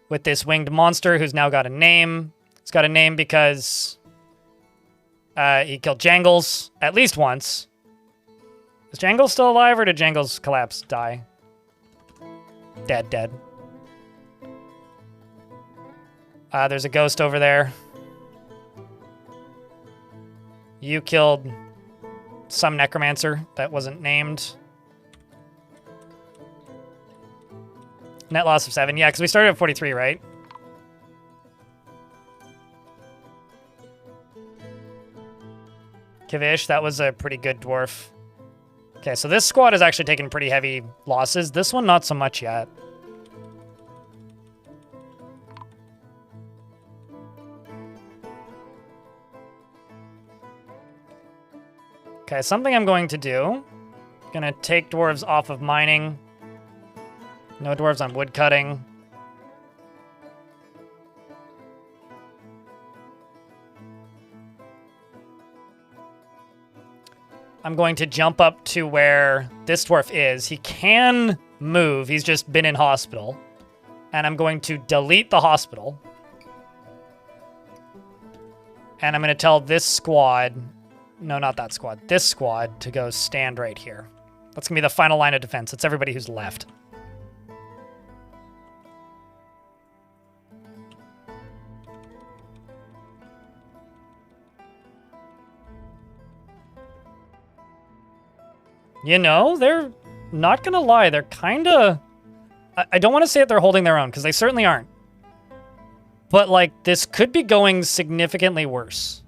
with this winged monster who's now got a name. He's got a name because he killed Jangles at least once. Is Jangles still alive, or did Jangles collapse, die? Dead. There's a ghost over there. You killed some necromancer that wasn't named. Net loss of 7. Yeah, because we started at 43, right? Kivish, that was a pretty good dwarf. Okay, so this squad has actually taken pretty heavy losses. This one, not so much yet. Okay, something I'm going to do. Gonna take dwarves off of mining. No dwarves on wood cutting. I'm going to jump up to where this dwarf is. He can move. He's just been in hospital. And I'm going to delete the hospital. And I'm going to tell this squad... No, not that squad. This squad to go stand right here. That's going to be the final line of defense. It's everybody who's left. You know, they're not gonna lie. They're kind of... I don't want to say that they're holding their own, because they certainly aren't. But, like, this could be going significantly worse.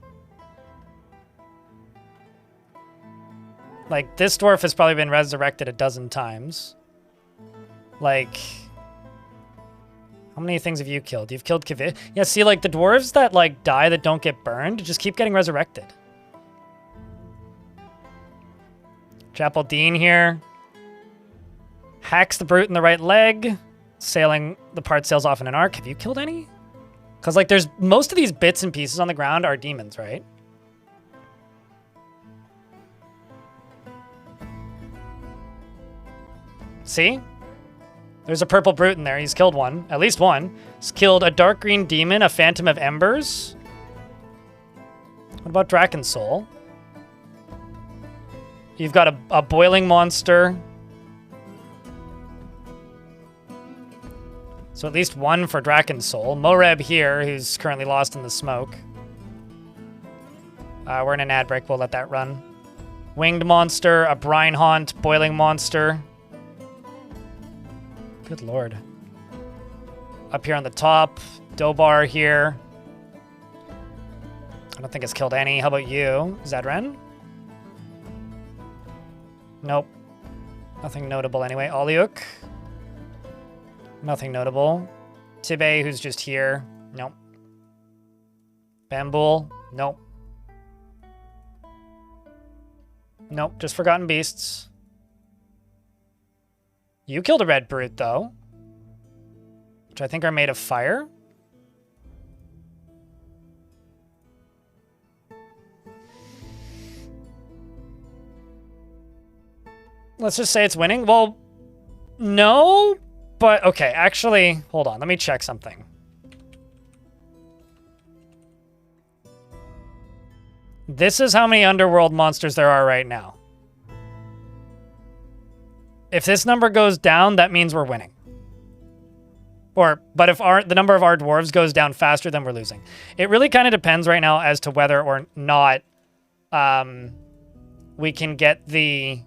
Like, this dwarf has probably been resurrected a dozen times. Like... How many things have you killed? You've killed Kavit. Yeah, see, like, the dwarves that, like, die that don't get burned just keep getting resurrected. Chapel Dean here. Hacks the brute in the right leg. Sailing the part sails off in an arc. Have you killed any? Because, like, there's most of these bits and pieces on the ground are demons, right? See? There's a purple brute in there. He's killed one. At least one. He's killed a dark green demon, a phantom of embers. What about Draken's Soul? You've got a boiling monster. So at least one for Draken's Soul. Moreb here, who's currently lost in the smoke. We're in an ad break. We'll let that run. Winged monster, a brine haunt, boiling monster. Good lord. Up here on the top, Dobar here. I don't think it's killed any. How about you, Zedren? Nope. Nothing notable anyway. Oliuk. Nothing notable. Tibe, who's just here. Nope. Bambul. Nope. Nope, just Forgotten Beasts. You killed a red brute, though. Which I think are made of fire. Let's just say it's winning. Well, no, but okay, actually, hold on. Let me check something. This is how many underworld monsters there are right now. If this number goes down, that means we're winning. But if the number of our dwarves goes down faster, then we're losing. It really kind of depends right now as to whether or not we can get the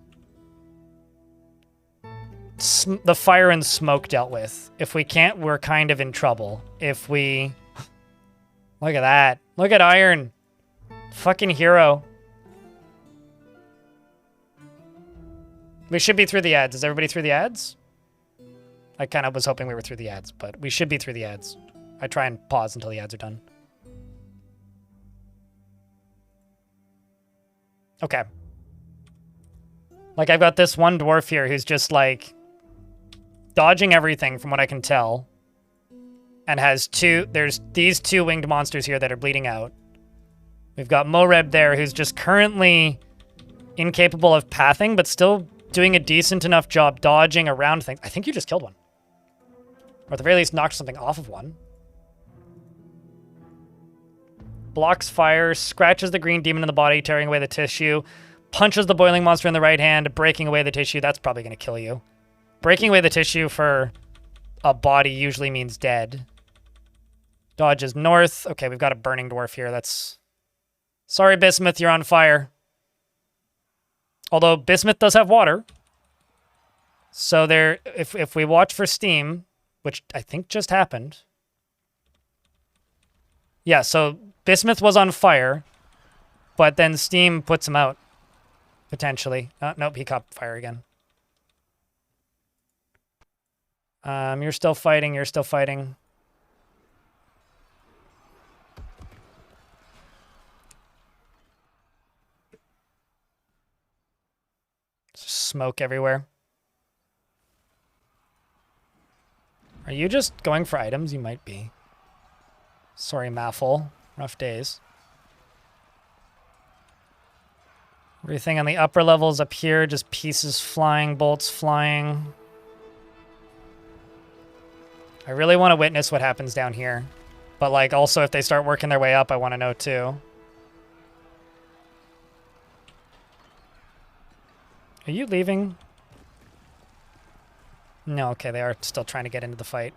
fire and smoke dealt with. If we can't, we're kind of in trouble. If we... Look at that. Look at Iron. Fucking hero. We should be through the ads. Is everybody through the ads? I kind of was hoping we were through the ads, but we should be through the ads. I try and pause until the ads are done. Okay. Like, I've got this one dwarf here who's just, like, dodging everything from what I can tell. And has there's these two winged monsters here that are bleeding out. We've got Moreb there who's just currently incapable of pathing, but still doing a decent enough job dodging around things. I think you just killed one. Or at the very least knocked something off of one. Blocks fire, scratches the green demon in the body, tearing away the tissue. Punches the boiling monster in the right hand, breaking away the tissue. That's probably going to kill you. Breaking away the tissue for a body usually means dead. Dodges north. Okay, we've got a burning dwarf here. That's... Sorry, Bismuth, you're on fire. Although Bismuth does have water. So there, if we watch for steam, which I think just happened. Yeah, so Bismuth was on fire, but then steam puts him out, potentially. Nope, he caught fire again. You're still fighting, you're still fighting. Smoke everywhere. Are you just going for items? You might be. Sorry, Maffle. Rough days. Everything on the upper levels up here, just pieces flying, bolts flying. I really want to witness what happens down here. But, like, also if they start working their way up, I want to know too. Are you leaving? No, okay, they are still trying to get into the fight.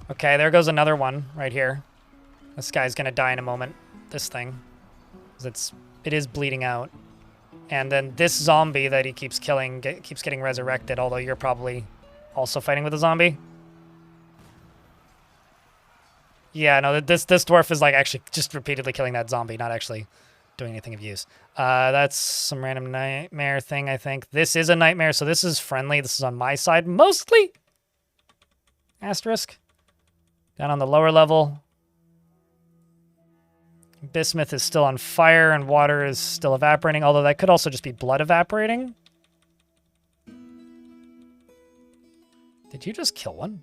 Okay, there goes another one right here. This guy's gonna die in a moment. This thing. 'Cause it is bleeding out. And then this zombie that he keeps killing keeps getting resurrected, although you're probably also fighting with a zombie. Yeah, no, this dwarf is like actually just repeatedly killing that zombie, not actually doing anything of use. That's some random nightmare thing, I think. This is a nightmare, so this is friendly. This is on my side, mostly. Asterisk. Down on the lower level. Bismuth is still on fire and water is still evaporating, although that could also just be blood evaporating. Did you just kill one?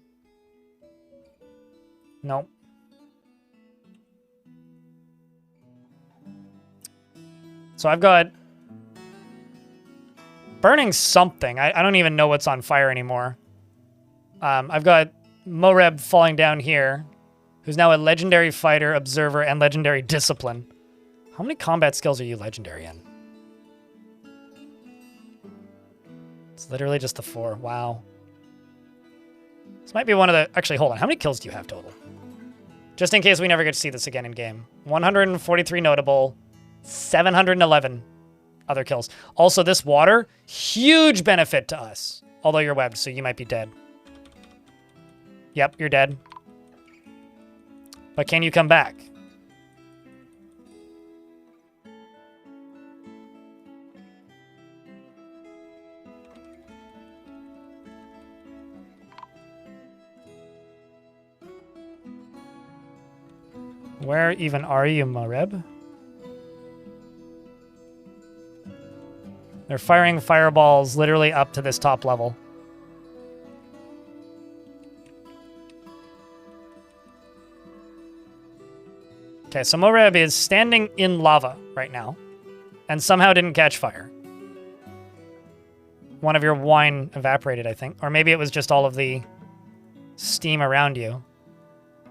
Nope. So I've got burning something. I don't even know what's on fire anymore. I've got Moreb falling down here, who's now a legendary fighter, observer, and legendary discipline. How many combat skills are you legendary in? It's literally just the 4. Wow. This might be one of the... Actually, hold on. How many kills do you have total? Just in case we never get to see this again in game. 143 notable, 711 other kills. Also, this water, huge benefit to us. Although you're webbed, so you might be dead. Yep, you're dead. But can you come back? Where even are you, Moreb? They're firing fireballs literally up to this top level. Okay, so Moreb is standing in lava right now and somehow didn't catch fire. One of your wine evaporated, I think. Or maybe it was just all of the steam around you.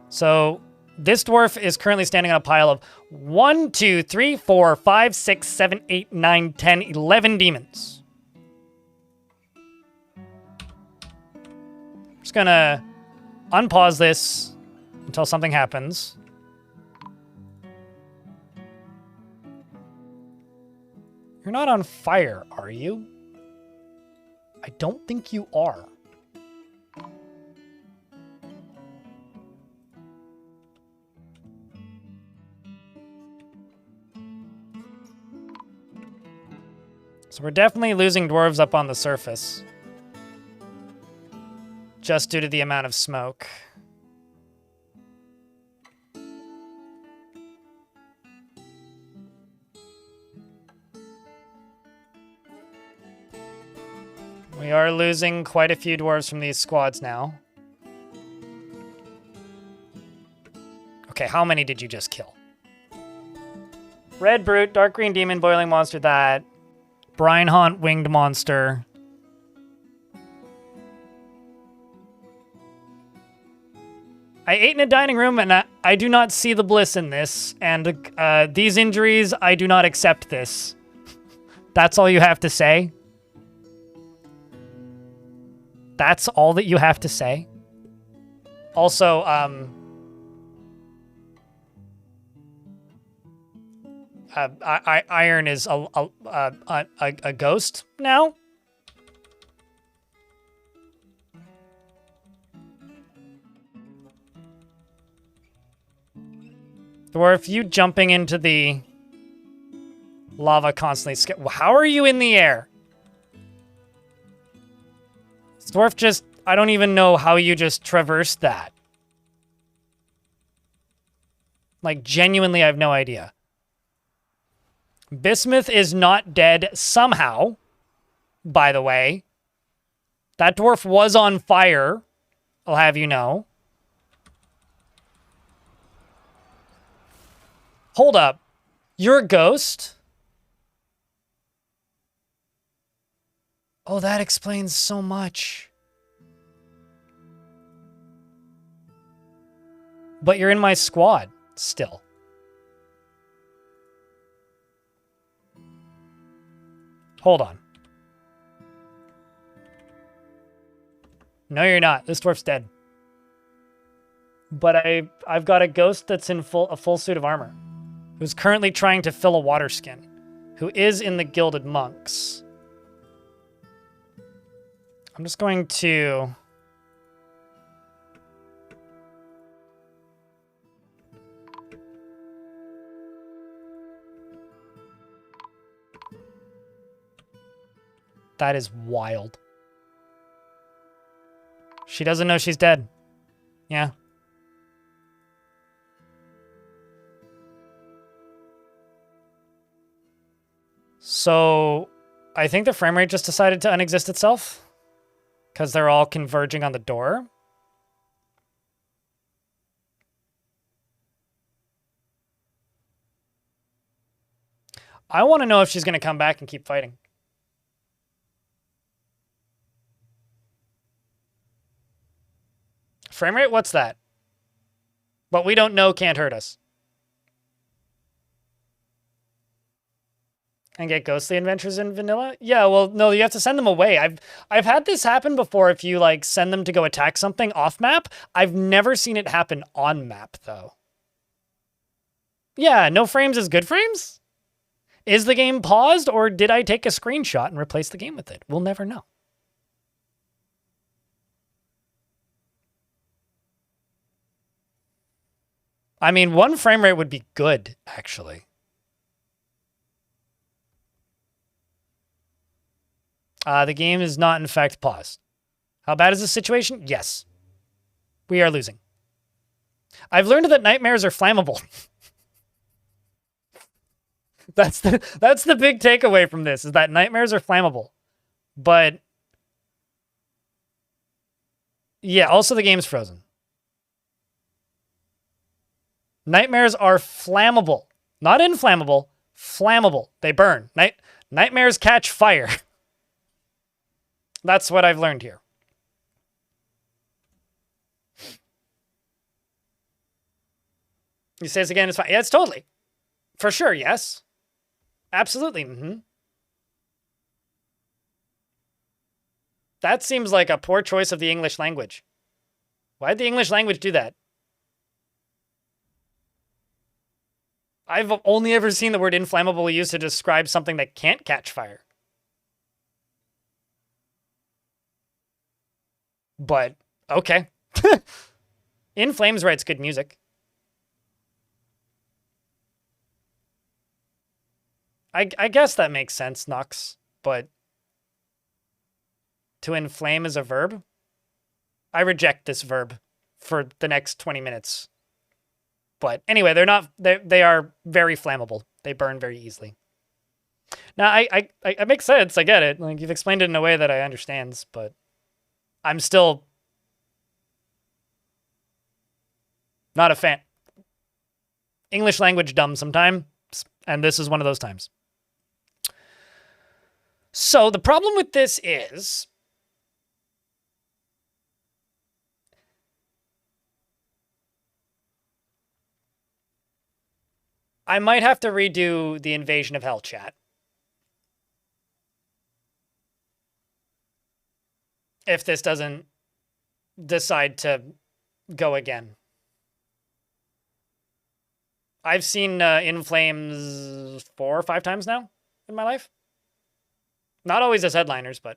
So this dwarf is currently standing on a pile of 1, 2, 3, 4, 5, 6, 7, 8, 9, 10, 11 demons. I'm just gonna unpause this until something happens. You're not on fire, are you? I don't think you are. So we're definitely losing dwarves up on the surface. Just due to the amount of smoke. We are losing quite a few dwarves from these squads now. Okay, how many did you just kill? Red Brute, Dark Green Demon, Boiling Monster, that. Brainrot, Winged Monster. I ate in a dining room, and I do not see the bliss in this. And these injuries, I do not accept this. That's all you have to say? That's all that you have to say? Also, Iron is a ghost now? Dwarf, you jumping into the lava constantly. How are you in the air? Dwarf just... I don't even know how you just traversed that. Like, genuinely, I have no idea. Bismuth is not dead somehow, by the way. That dwarf was on fire, I'll have you know. Hold up. You're a ghost? Oh, that explains so much. But you're in my squad still. Hold on. No, you're not. This dwarf's dead. But I've got a ghost that's in a full suit of armor, who's currently trying to fill a water skin, who is in the Gilded Monks. I'm just going to... That is wild. She doesn't know she's dead. Yeah. So, I think the frame rate just decided to unexist itself because they're all converging on the door. I want to know if she's going to come back and keep fighting. Frame rate? What's that? What we don't know can't hurt us. And get ghostly adventures in vanilla? Yeah, well, no, you have to send them away. I've had this happen before if you like send them to go attack something off map. I've never seen it happen on map though. Yeah, no frames is good frames? Is the game paused or did I take a screenshot and replace the game with it? We'll never know. I mean, 1 frame rate would be good, actually. The game is not, in fact, paused. How bad is the situation? Yes. We are losing. I've learned that nightmares are flammable. That's the big takeaway from this, is that nightmares are flammable. But yeah, also the game's frozen. Nightmares are flammable. Not inflammable, flammable. They burn. Nightmares catch fire. That's what I've learned here. He says again, it's fine. Yeah, it's totally. For sure, yes. Absolutely. Mm-hmm. That seems like a poor choice of the English language. Why'd the English language do that? I've only ever seen the word inflammable used to describe something that can't catch fire. But, okay. In Flames writes good music. I guess that makes sense, Nux, but to inflame is a verb? I reject this verb for the next 20 minutes. But anyway, they are very flammable. They burn very easily. Now, it makes sense. I get it. Like, you've explained it in a way that I understand, but I'm still not a fan. English language dumb sometimes, and this is one of those times. So the problem with this is I might have to redo the Invasion of Hell chat. If this doesn't decide to go again. I've seen In Flames 4 or 5 times now in my life. Not always as headliners, but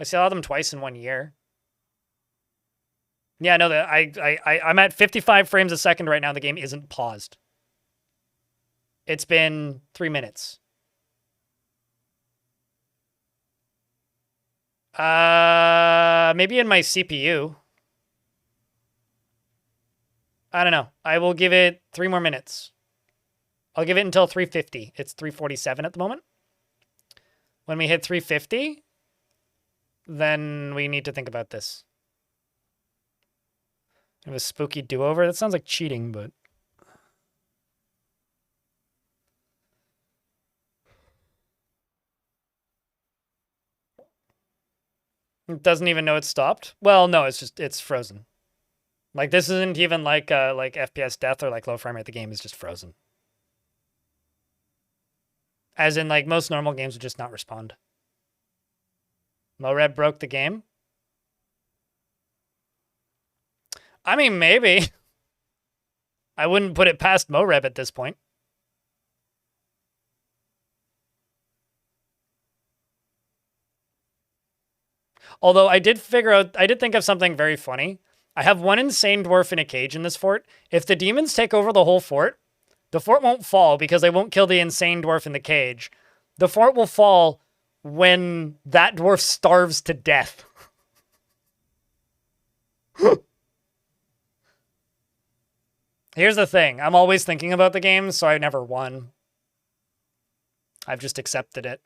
I saw them twice in 1 year. Yeah, no, I'm at 55 frames a second right now. The game isn't paused. It's been 3 minutes. Maybe in my CPU. I don't know. I will give it 3 more minutes. I'll give it until 350. It's 347 at the moment. When we hit 350, then we need to think about this. Have a spooky do-over? That sounds like cheating, but... It doesn't even know it's stopped? Well, no, it's frozen. Like, this isn't even like FPS death or like low frame rate. The game is just frozen. As in, like, most normal games would just not respond. Mored broke the game? I mean, maybe. I wouldn't put it past Mored at this point. Although I did think of something very funny. I have one insane dwarf in a cage in this fort. If the demons take over the whole fort, the fort won't fall because they won't kill the insane dwarf in the cage. The fort will fall when that dwarf starves to death. Here's the thing. I'm always thinking about the game, so I never won. I've just accepted it.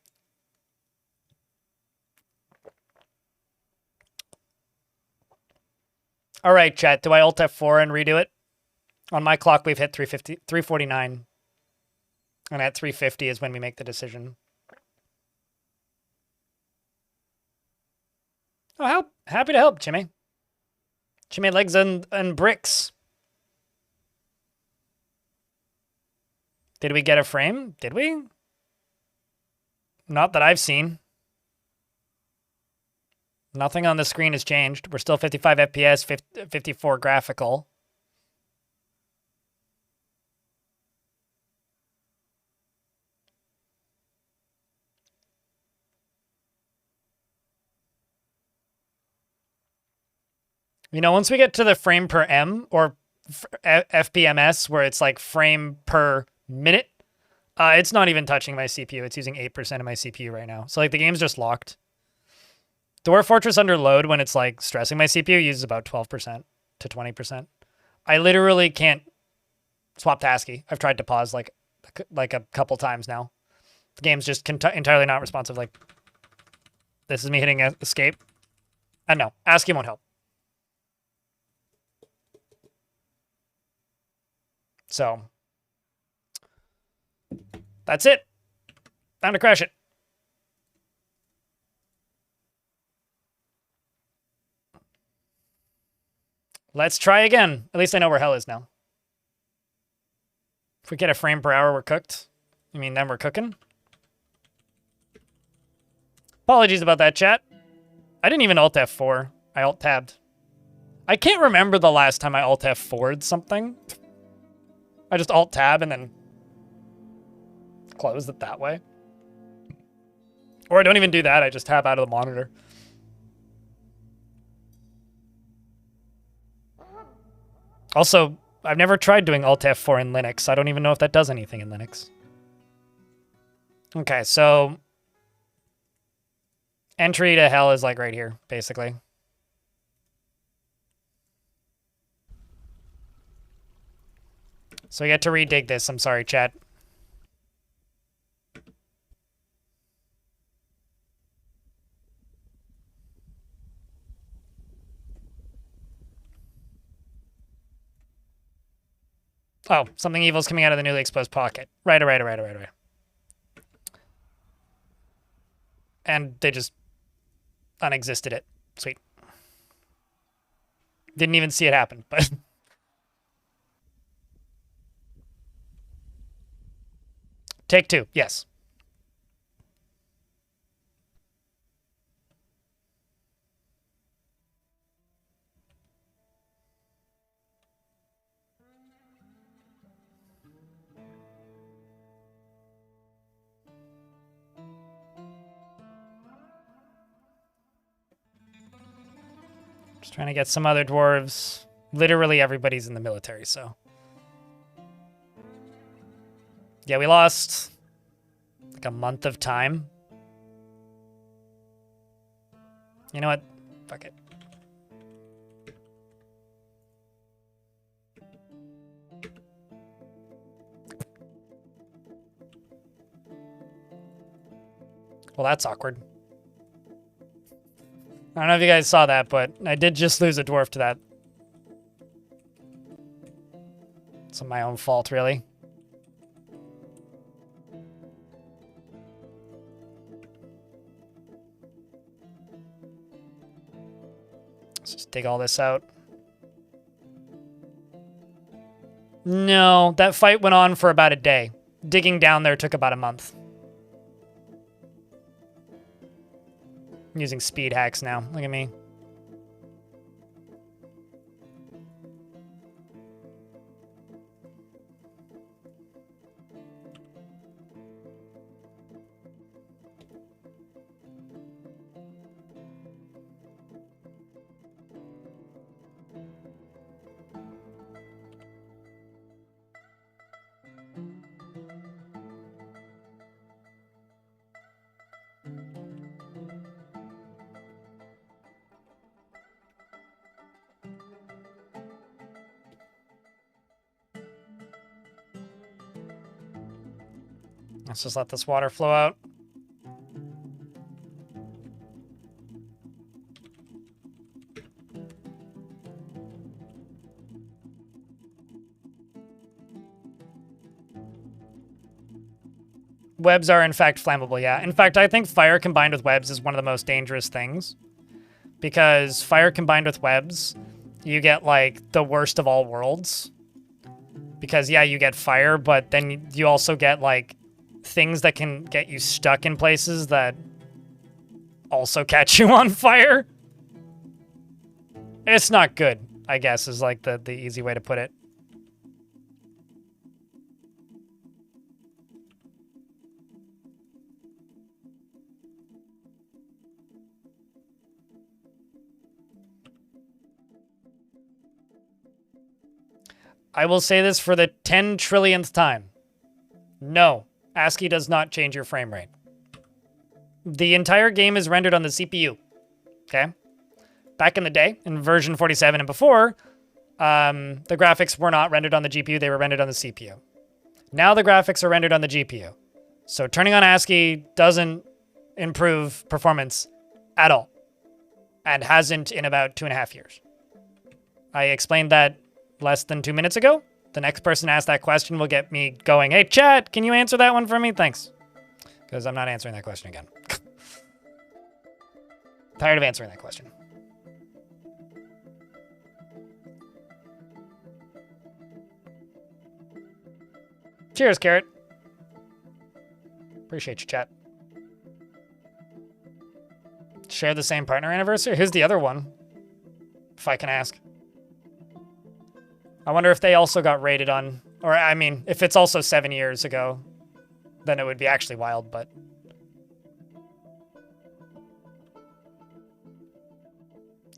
All right, chat. Do I Alt F4 and redo it? On my clock, we've hit 349. And at 350 is when we make the decision. Oh, happy to help, Jimmy. Jimmy Legs and Bricks. Did we get a frame? Did we? Not that I've seen. Nothing on the screen has changed. We're still 55 FPS, 54 graphical. You know, once we get to the frame per M or FPMS, where it's like frame per minute, it's not even touching my CPU. It's using 8% of my CPU right now. So like the game's just locked. Dwarf Fortress under load, when it's like stressing my CPU, uses about 12% to 20%. I literally can't swap to ASCII. I've tried to pause like a couple times now. The game's just entirely not responsive. Like, this is me hitting escape. And no, ASCII won't help. So, that's it. Time to crash it. Let's try again. At least I know where hell is now. If we get a frame per hour, we're cooked. You mean then we're cooking? Apologies about that, chat. I didn't even Alt F4. I Alt Tabbed. I can't remember the last time I Alt F4'd something. I just Alt Tab and then close it that way. Or I don't even do that. I just tab out of the monitor. Also, I've never tried doing Alt F4 in Linux. I don't even know if that does anything in Linux. Okay, so entry to hell is like right here, basically. So we get to redig this. I'm sorry, chat. Oh, something evil's coming out of the newly exposed pocket. Right. And they just unexisted it. Sweet. Didn't even see it happen, but... Take two, yes. Just trying to get some other dwarves. Literally everybody's in the military, so. Yeah, we lost like a month of time. You know what? Fuck it. Well, that's awkward. I don't know if you guys saw that, but I did just lose a dwarf to that. It's my own fault, really. Let's just dig all this out. No, that fight went on for about a day. Digging down there took about a month. I'm using speed hacks now. Look at me. Let's just let this water flow out. Webs are, in fact, flammable, yeah. In fact, I think fire combined with webs is one of the most dangerous things. Because fire combined with webs, you get, like, the worst of all worlds. Because, yeah, you get fire, but then you also get, like, things that can get you stuck in places that also catch you on fire. It's not good, I guess, is, like, the easy way to put it. I will say this for the 10 trillionth time. No, ASCII does not change your frame rate. The entire game is rendered on the CPU. Okay? Back in the day, in version 47 and before, the graphics were not rendered on the GPU, they were rendered on the CPU. Now the graphics are rendered on the GPU. So turning on ASCII doesn't improve performance at all. And hasn't in about 2.5 years. I explained that less than 2 minutes ago. The next person asked that question will get me going, hey, chat, can you answer that one for me? Thanks. Because I'm not answering that question again. Tired of answering that question. Cheers, Carrot. Appreciate you, chat. Share the same partner anniversary? Who's the other one? If I can ask. I wonder if they also got rated on, or I mean, if it's also 7 years ago, then it would be actually wild, but.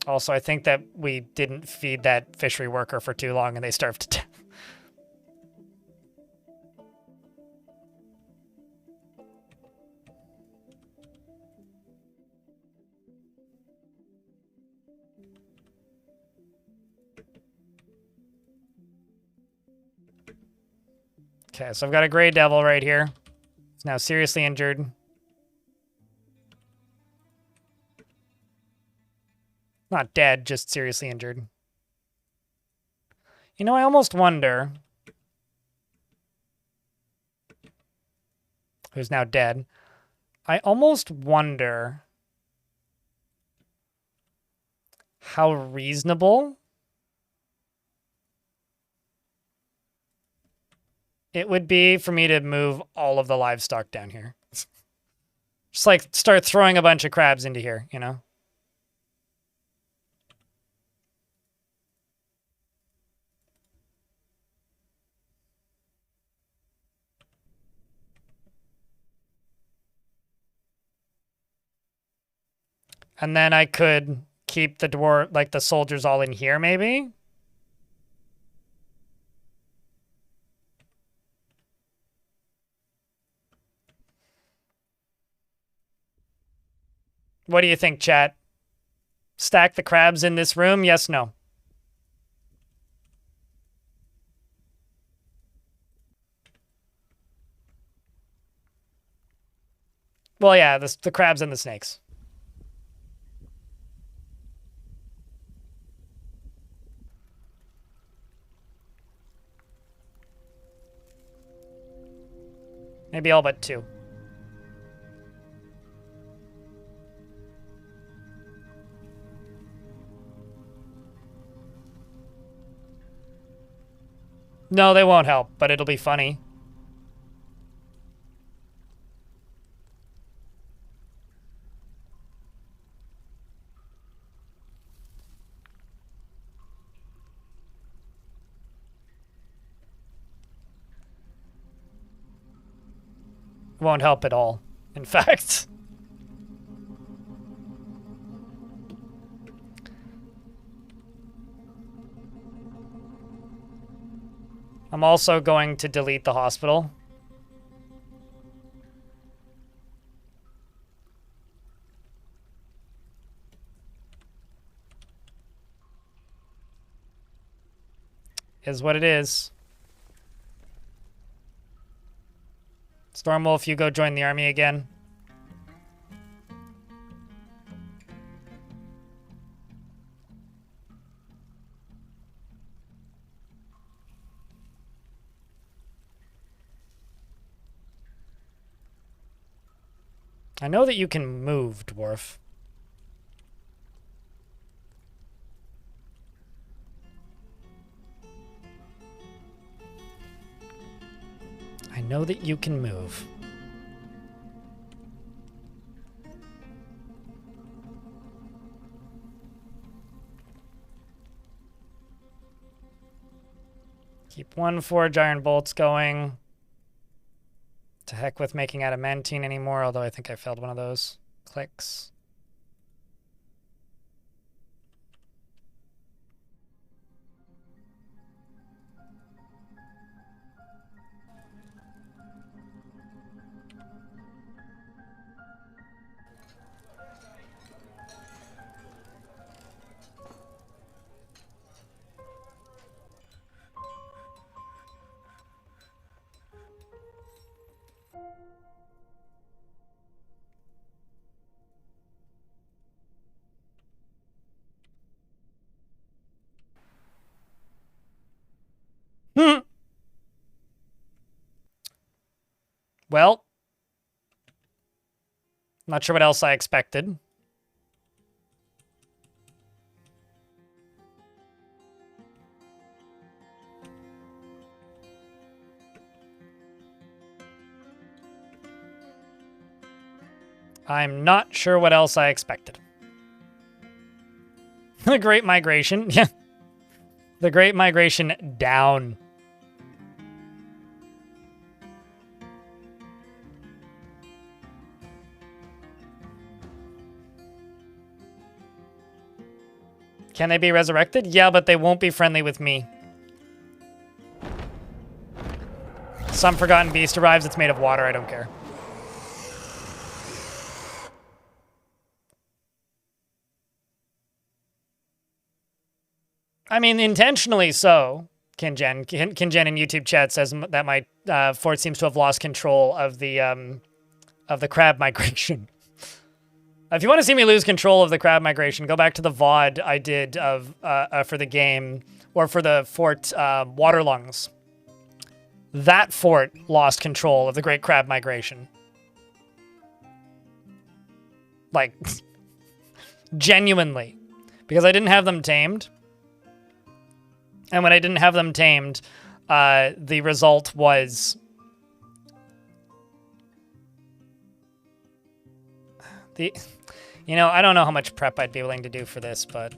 Also, I think that we didn't feed that fishery worker for too long and they starved to death. Okay, so I've got a gray devil right here. He's now seriously injured. Not dead, just seriously injured. You know, I almost wonder... Who's now dead. I almost wonder... how reasonable... it would be for me to move all of the livestock down here. Just like start throwing a bunch of crabs into here, you know? And then I could keep the dwarf, like the soldiers all in here maybe? What do you think, chat? Stack the crabs in this room? Yes, no. Well, yeah, the crabs and the snakes. Maybe all but 2. No, they won't help, but it'll be funny. Won't help at all, in fact. I'm also going to delete the hospital. Is what it is. It's Stormwolf, you go join the army again. I know that you can move, Dwarf. I know that you can move. Keep 1 forge iron bolts going. To heck with making adamantine anymore, although I think I failed one of those clicks. Well, not sure what else I expected. I'm not sure what else I expected. The Great Migration. Yeah. The Great Migration down. Can they be resurrected? Yeah, but they won't be friendly with me. Some forgotten beast arrives, it's made of water, I don't care. I mean, intentionally so. Kinjen in YouTube chat says that my fort seems to have lost control of the crab migration. If you want to see me lose control of the crab migration, go back to the VOD I did of for the game, or for the fort Waterlungs. That fort lost control of the Great Crab Migration. Like, genuinely. Because I didn't have them tamed. And when I didn't have them tamed, the result was... You know, I don't know how much prep I'd be willing to do for this, but...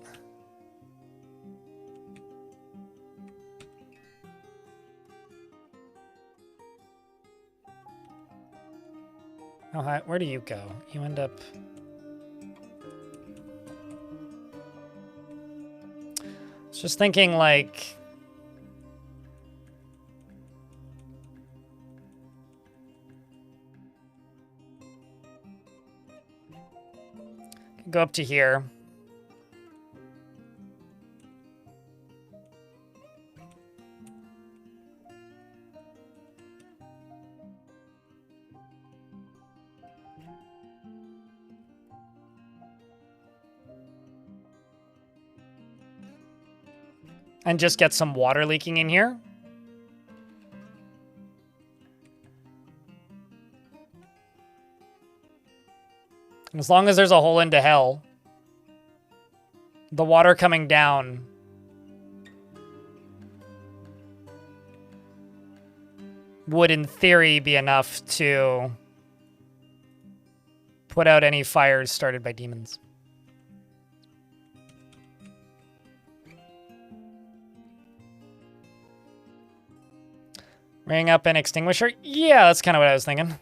Oh, hi. Where do you go? You end up... I was just thinking, like... Go up to here. And just get some water leaking in here. And as long as there's a hole into hell, the water coming down would, in theory, be enough to put out any fires started by demons. Ring up an extinguisher? Yeah, that's kind of what I was thinking.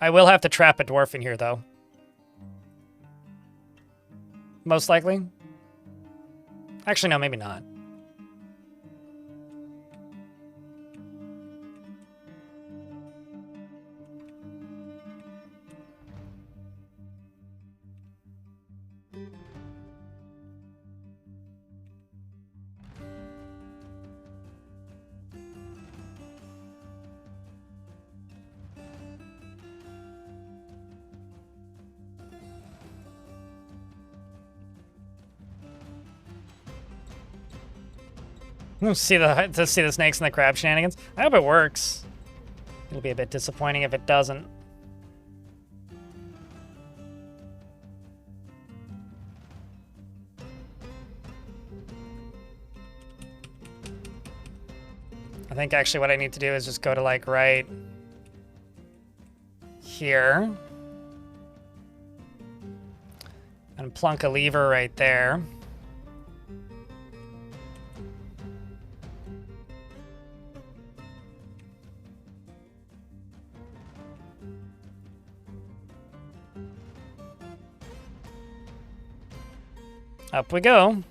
I will have to trap a dwarf in here, though. Most likely. Actually, no, maybe not. See the snakes and the crab shenanigans. I hope it works. It'll be a bit disappointing if it doesn't. I think actually what I need to do is just go to like right here and plunk a lever right there. Up we go.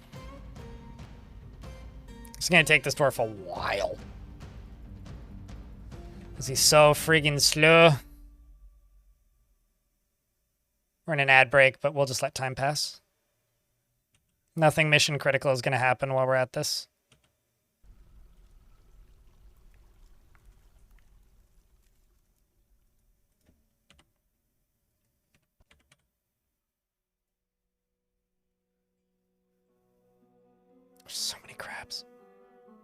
It's gonna take this dwarf a while. Because he's so freaking slow. We're in an ad break, but we'll just let time pass. Nothing mission critical is gonna happen while we're at this. So many crabs.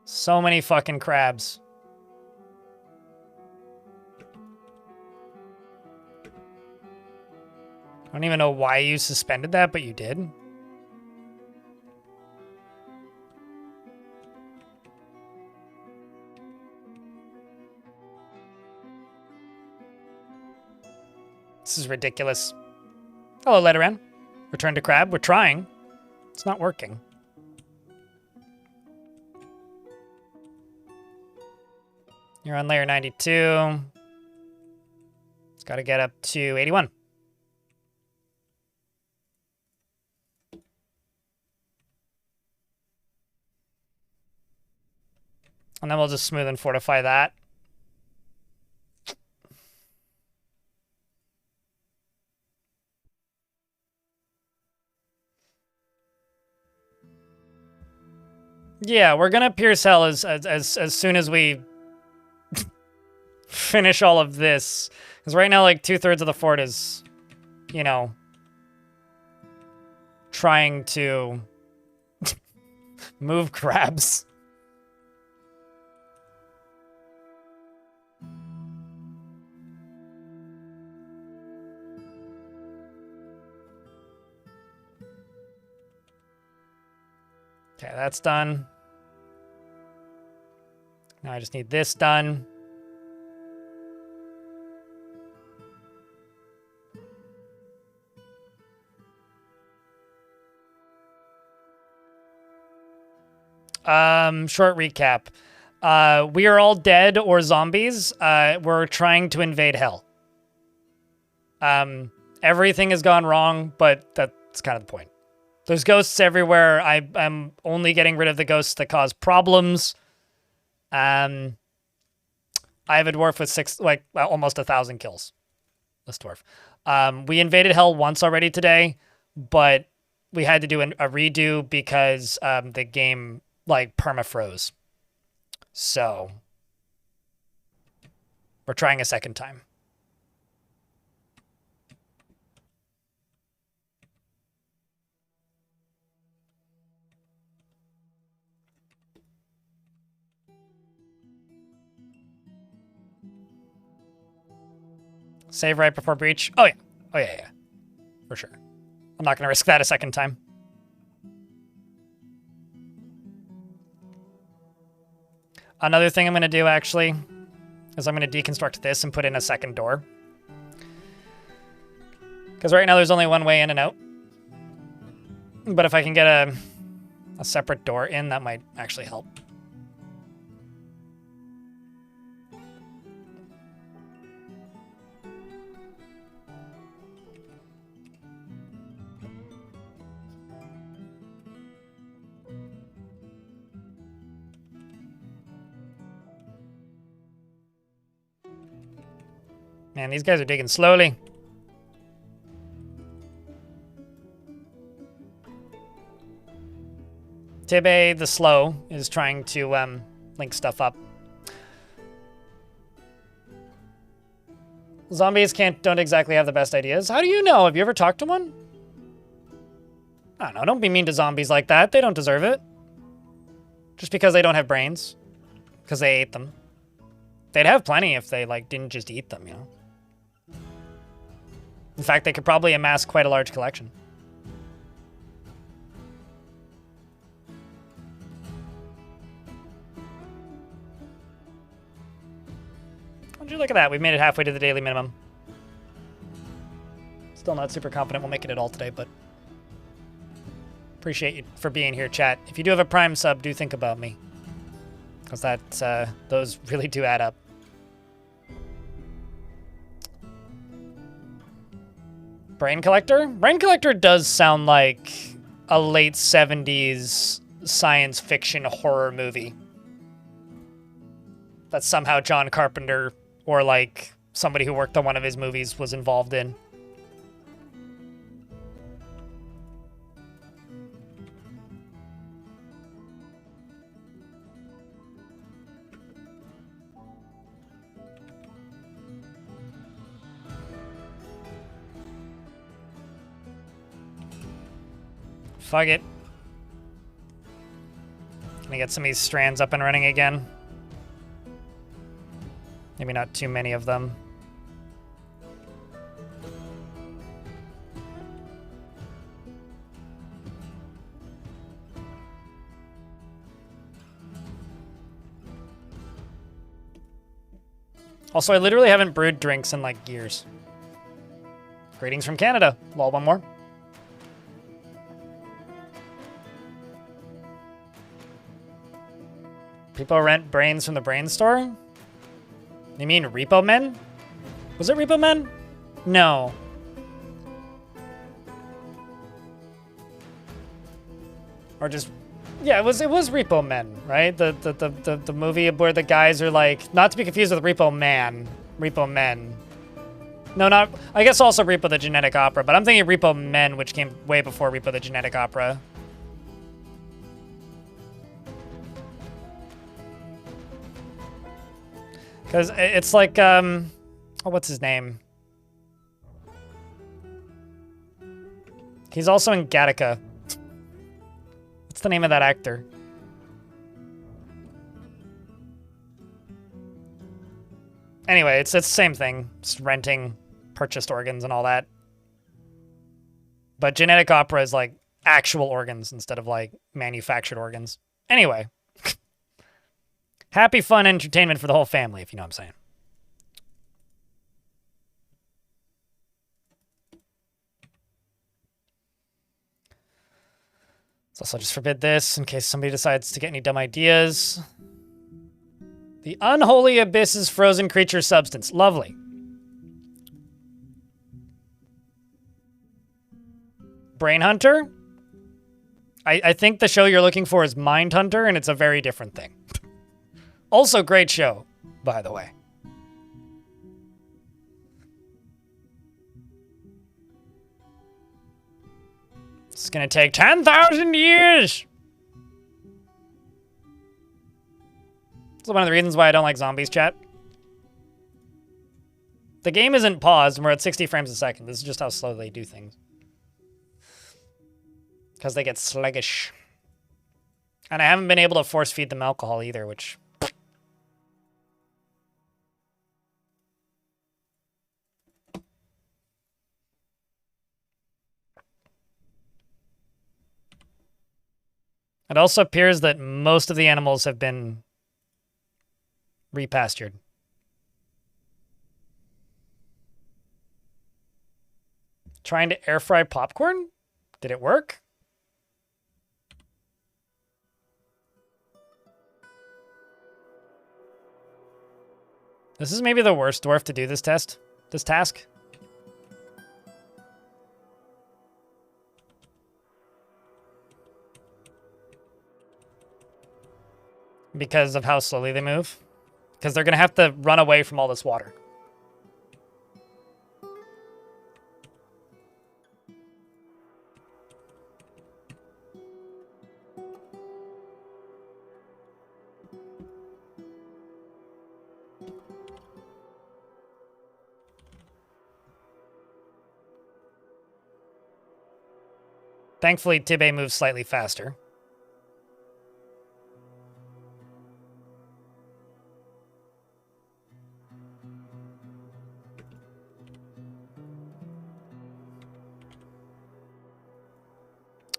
So many fucking crabs. I don't even know why you suspended that, but you did. This is ridiculous. Hello, Letteran. Return to crab. We're trying. It's not working. You're on layer 92. It's got to get up to 81. And then we'll just smooth and fortify that. Yeah, we're gonna pierce hell as soon as we finish all of this. Because right now, like, 2/3 of the fort is, you know, trying to move crabs. Okay, that's done. Now I just need this done. Short recap. We are all dead or zombies. We're trying to invade hell. Everything has gone wrong, but that's kind of the point. There's ghosts everywhere. I'm only getting rid of the ghosts that cause problems. I have a dwarf with almost 1,000 kills. This dwarf. We invaded hell once already today, but we had to do a redo because the game like perma-froze. So we're trying a second time. Save right before breach. Oh, yeah. Oh, yeah. For sure. I'm not going to risk that a second time. Another thing I'm going to do, actually, is I'm going to deconstruct this and put in a second door. Because right now there's only one way in and out. But if I can get a separate door in, that might actually help. Man, these guys are digging slowly. Tibbe the Slow is trying to link stuff up. Zombies don't exactly have the best ideas. How do you know? Have you ever talked to one? I don't know. Don't be mean to zombies like that. They don't deserve it. Just because they don't have brains. Because they ate them. They'd have plenty if they, like, didn't just eat them, you know? In fact, they could probably amass quite a large collection. Would you look at that? We've made it halfway to the daily minimum. Still not super confident we'll make it at all today, but appreciate you for being here, chat. If you do have a Prime sub, do think about me. Because that, those really do add up. Brain Collector? Brain Collector does sound like a late 70s science fiction horror movie. That somehow John Carpenter or like somebody who worked on one of his movies was involved in. Fuck it. Gonna get some of these strands up and running again. Maybe not too many of them. Also, I literally haven't brewed drinks in like years. Greetings from Canada. Lol, one more. People rent brains from the brain store? You mean Repo Men? Was it Repo Men? No. Or just, yeah, it was Repo Men, right? The movie where the guys are like, not to be confused with Repo Man, Repo Men. No, not, I guess also Repo the Genetic Opera, but I'm thinking Repo Men, which came way before Repo the Genetic Opera. Because it's like, oh, what's his name? He's also in Gattaca. What's the name of that actor? Anyway, it's the same thing. It's renting purchased organs and all that. But genetic opera is like actual organs instead of like manufactured organs. Anyway. Happy, fun entertainment for the whole family, if you know what I'm saying. Let's also just forbid this in case somebody decides to get any dumb ideas. The unholy abyss is frozen creature substance. Lovely. Brain Hunter? I think the show you're looking for is Mind Hunter, and it's a very different thing. Also, great show, by the way. It's gonna take 10,000 years! That's one of the reasons why I don't like zombies, chat. The game isn't paused, and we're at 60 frames a second. This is just how slow they do things. Because they get sluggish. And I haven't been able to force feed them alcohol either, which... It also appears that most of the animals have been repastured. Trying to air fry popcorn? Did it work? This is maybe the worst dwarf to do this task. Because of how slowly they move. Because they're going to have to run away from all this water. Thankfully, Tibbe moves slightly faster.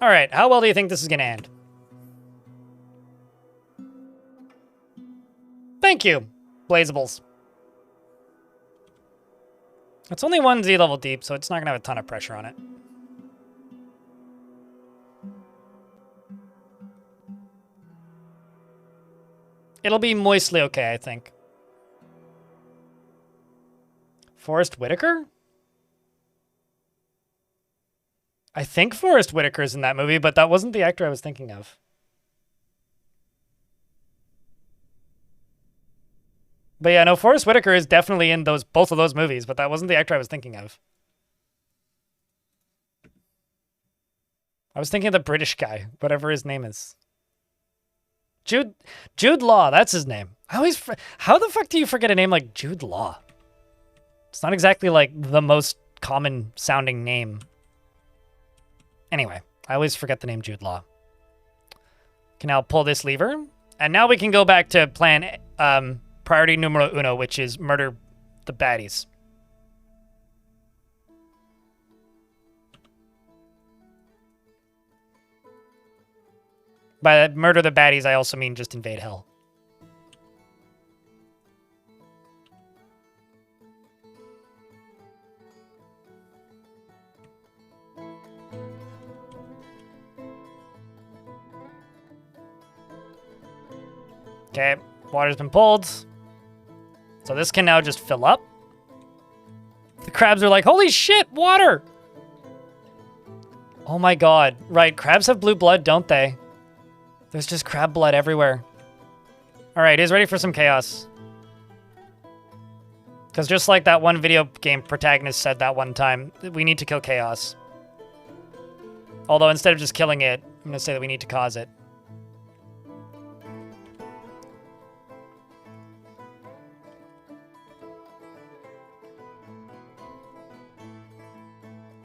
All right, how well do you think this is going to end? Thank you, Blazables. It's only 1 Z level deep, so it's not going to have a ton of pressure on it. It'll be moistly okay, I think. Forrest Whitaker? I think Forrest Whitaker's in that movie, but that wasn't the actor I was thinking of. But yeah, no, Forrest Whitaker is definitely in both of those movies, but that wasn't the actor I was thinking of. I was thinking of the British guy, whatever his name is. Jude Law, that's his name. How the fuck do you forget a name like Jude Law? It's not exactly like the most common sounding name. Anyway, I always forget the name Jude Law. Can now pull this lever, and now we can go back to plan priority numero uno, which is murder the baddies. By murder the baddies, I also mean just invade hell. Okay, water's been pulled. So this can now just fill up. The crabs are like, holy shit, water! Oh my god. Right, crabs have blue blood, don't they? There's just crab blood everywhere. Alright, he's ready for some chaos. Because just like that one video game protagonist said that one time, we need to kill chaos. Although instead of just killing it, I'm going to say that we need to cause it.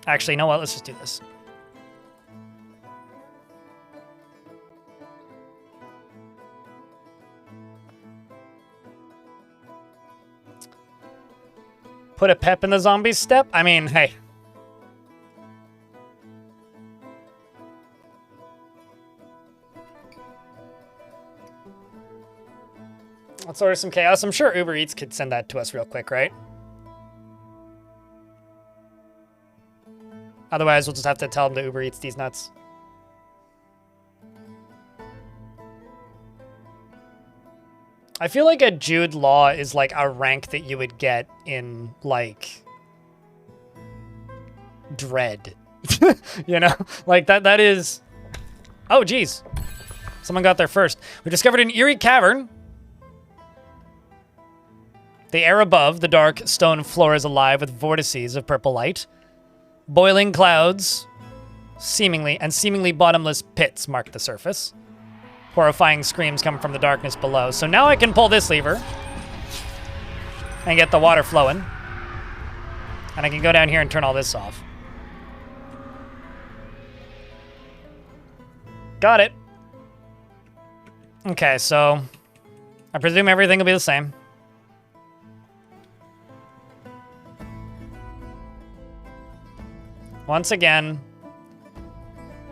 Actually, you know what? Let's just do this. Put a pep in the zombie's step? I mean, hey. Let's order some chaos. I'm sure Uber Eats could send that to us real quick, right? Otherwise, we'll just have to tell them to Uber Eats these nuts. I feel like a Jude Law is like a rank that you would get in, like, Dread. You know? Like, that is... Oh, geez. Someone got there first. We discovered an eerie cavern. The air above, the dark stone floor is alive with vortices of purple light. Boiling clouds, seemingly bottomless pits mark the surface. Horrifying screams come from the darkness below. So now I can pull this lever and get the water flowing. And I can go down here and turn all this off. Got it. Okay, so I presume everything will be the same. Once again,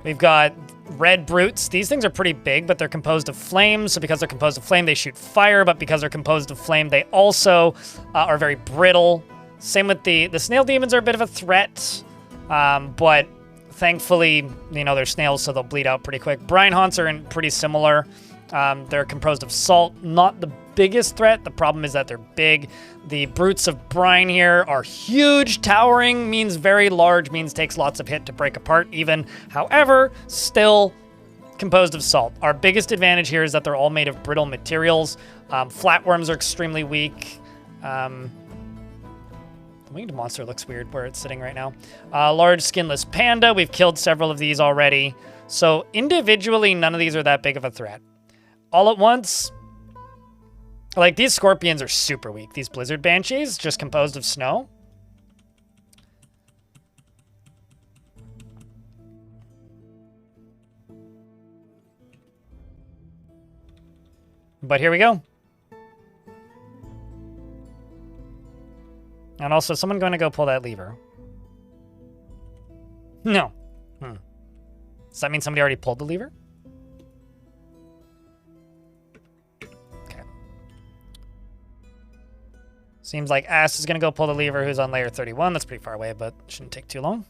we've got red brutes. These things are pretty big, but they're composed of flames. So because they're composed of flame, they shoot fire. But because they're composed of flame, they also are very brittle. Same with the snail demons are a bit of a threat. But thankfully, you know, they're snails, so they'll bleed out pretty quick. Brine haunts are pretty similar. They're composed of salt. Not the biggest threat. The problem is that they're big. The brutes of brine here are huge. Towering means very large, means takes lots of hit to break apart even. However, still composed of salt. Our biggest advantage here is that they're all made of brittle materials. Flatworms are extremely weak. The winged monster looks weird where it's sitting right now. Large skinless panda. We've killed several of these already. So individually, none of these are that big of a threat. All at once, like these scorpions are super weak. These blizzard banshees, just composed of snow. But here we go. And also, someone going to go pull that lever. No. Does that mean somebody already pulled the lever? Okay. Seems like Ass is going to go pull the lever, who's on layer 31. That's pretty far away, but shouldn't take too long.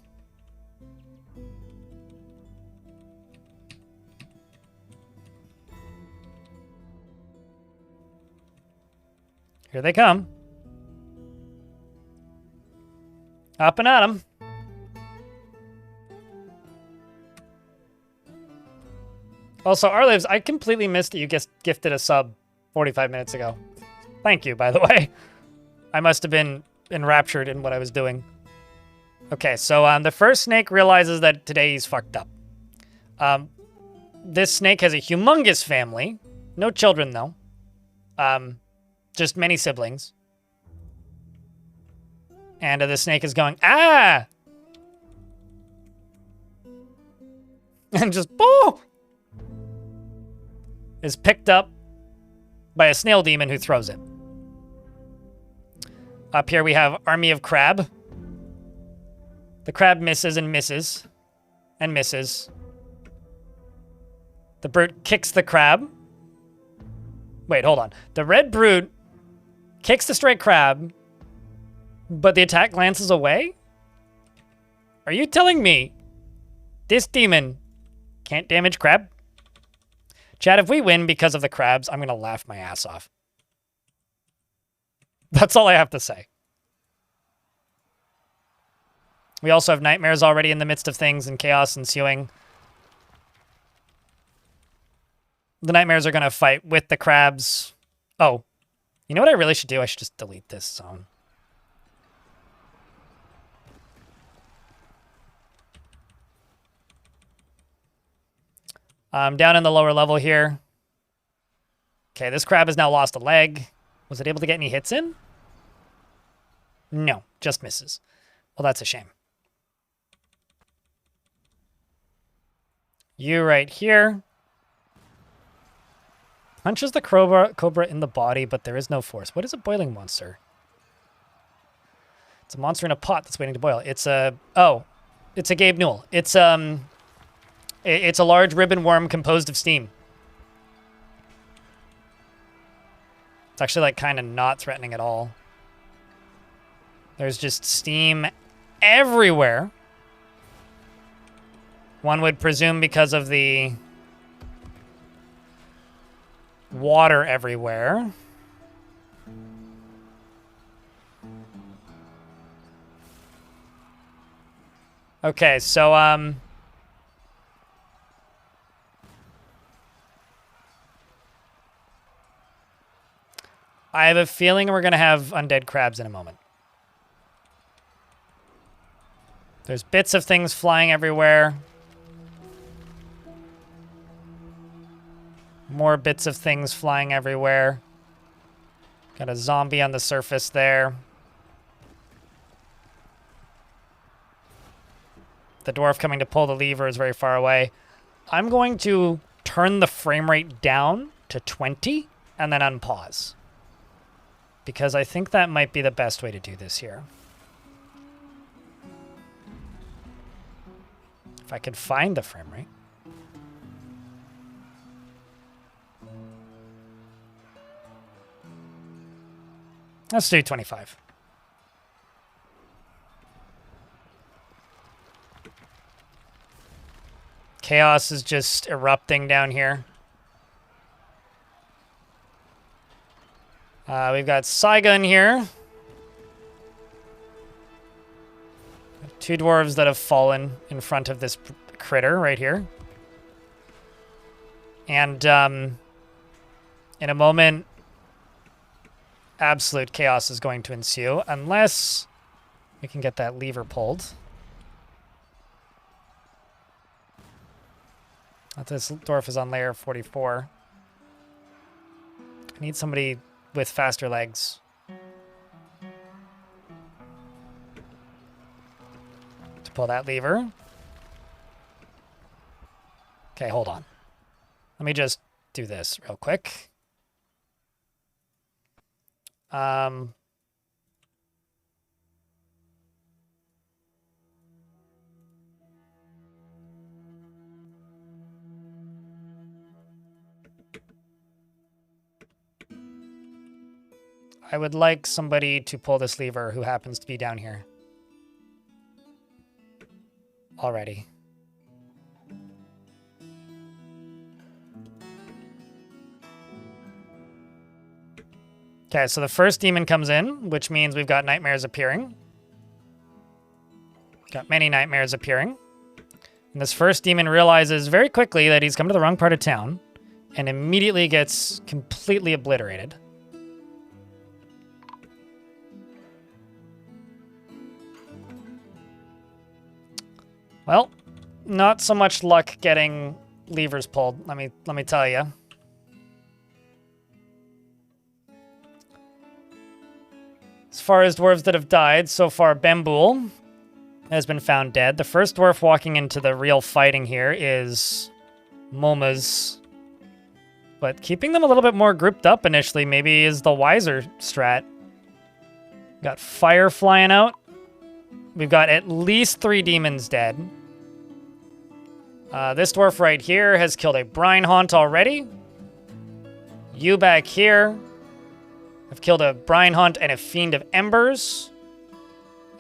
Here they come. Up and at 'em. Also, Arlives, I completely missed that you gifted a sub 45 minutes ago. Thank you, by the way. I must have been enraptured in what I was doing. Okay, so the first snake realizes that today he's fucked up. This snake has a humongous family. No children, though. Just many siblings. And the snake is going, ah! And just, boo! Is picked up by a snail demon who throws it. Up here we have Army of Crab. The crab misses and misses. And misses. The brute kicks the crab. Wait, hold on. The red brute kicks the stray crab, but the attack glances away? Are you telling me this demon can't damage crab? Chad, if we win because of the crabs, I'm going to laugh my ass off. That's all I have to say. We also have nightmares already in the midst of things and chaos ensuing. The nightmares are going to fight with the crabs. Oh, you know what I really should do? I should just delete this zone. Down in the lower level here. Okay, this crab has now lost a leg. Was it able to get any hits in? No, just misses. Well, that's a shame. You right here. Punches the cobra in the body, but there is no force. What is a boiling monster? It's a monster in a pot that's waiting to boil. It's a... Oh, it's a Gabe Newell. It's a large ribbon worm composed of steam. It's actually like kind of not threatening at all. There's just steam everywhere. One would presume because of the water everywhere. Okay, so I have a feeling we're going to have undead crabs in a moment. There's bits of things flying everywhere. More bits of things flying everywhere. Got a zombie on the surface there. The dwarf coming to pull the lever is very far away. I'm going to turn the frame rate down to 20 and then unpause. Because I think that might be the best way to do this here. If I could find the frame rate. Let's do 25. Chaos is just erupting down here. We've got Saiga in here. Two dwarves that have fallen in front of this critter right here. And in a moment, absolute chaos is going to ensue unless we can get that lever pulled. This dwarf is on layer 44. I need somebody with faster legs. To pull that lever. Okay, hold on. Let me just do this real quick. I would like somebody to pull this lever who happens to be down here. Already. Okay, so the first demon comes in, which means we've got nightmares appearing. Got many nightmares appearing. And this first demon realizes very quickly that he's come to the wrong part of town and immediately gets completely obliterated. Well, not so much luck getting levers pulled, let me tell you. As far as dwarves that have died, so far Bambool has been found dead. The first dwarf walking into the real fighting here is Moma's. But keeping them a little bit more grouped up initially maybe is the wiser strat. Got fire flying out. We've got at least 3 demons dead. This dwarf right here has killed a brine haunt already. You back here have killed a brine haunt and a fiend of embers.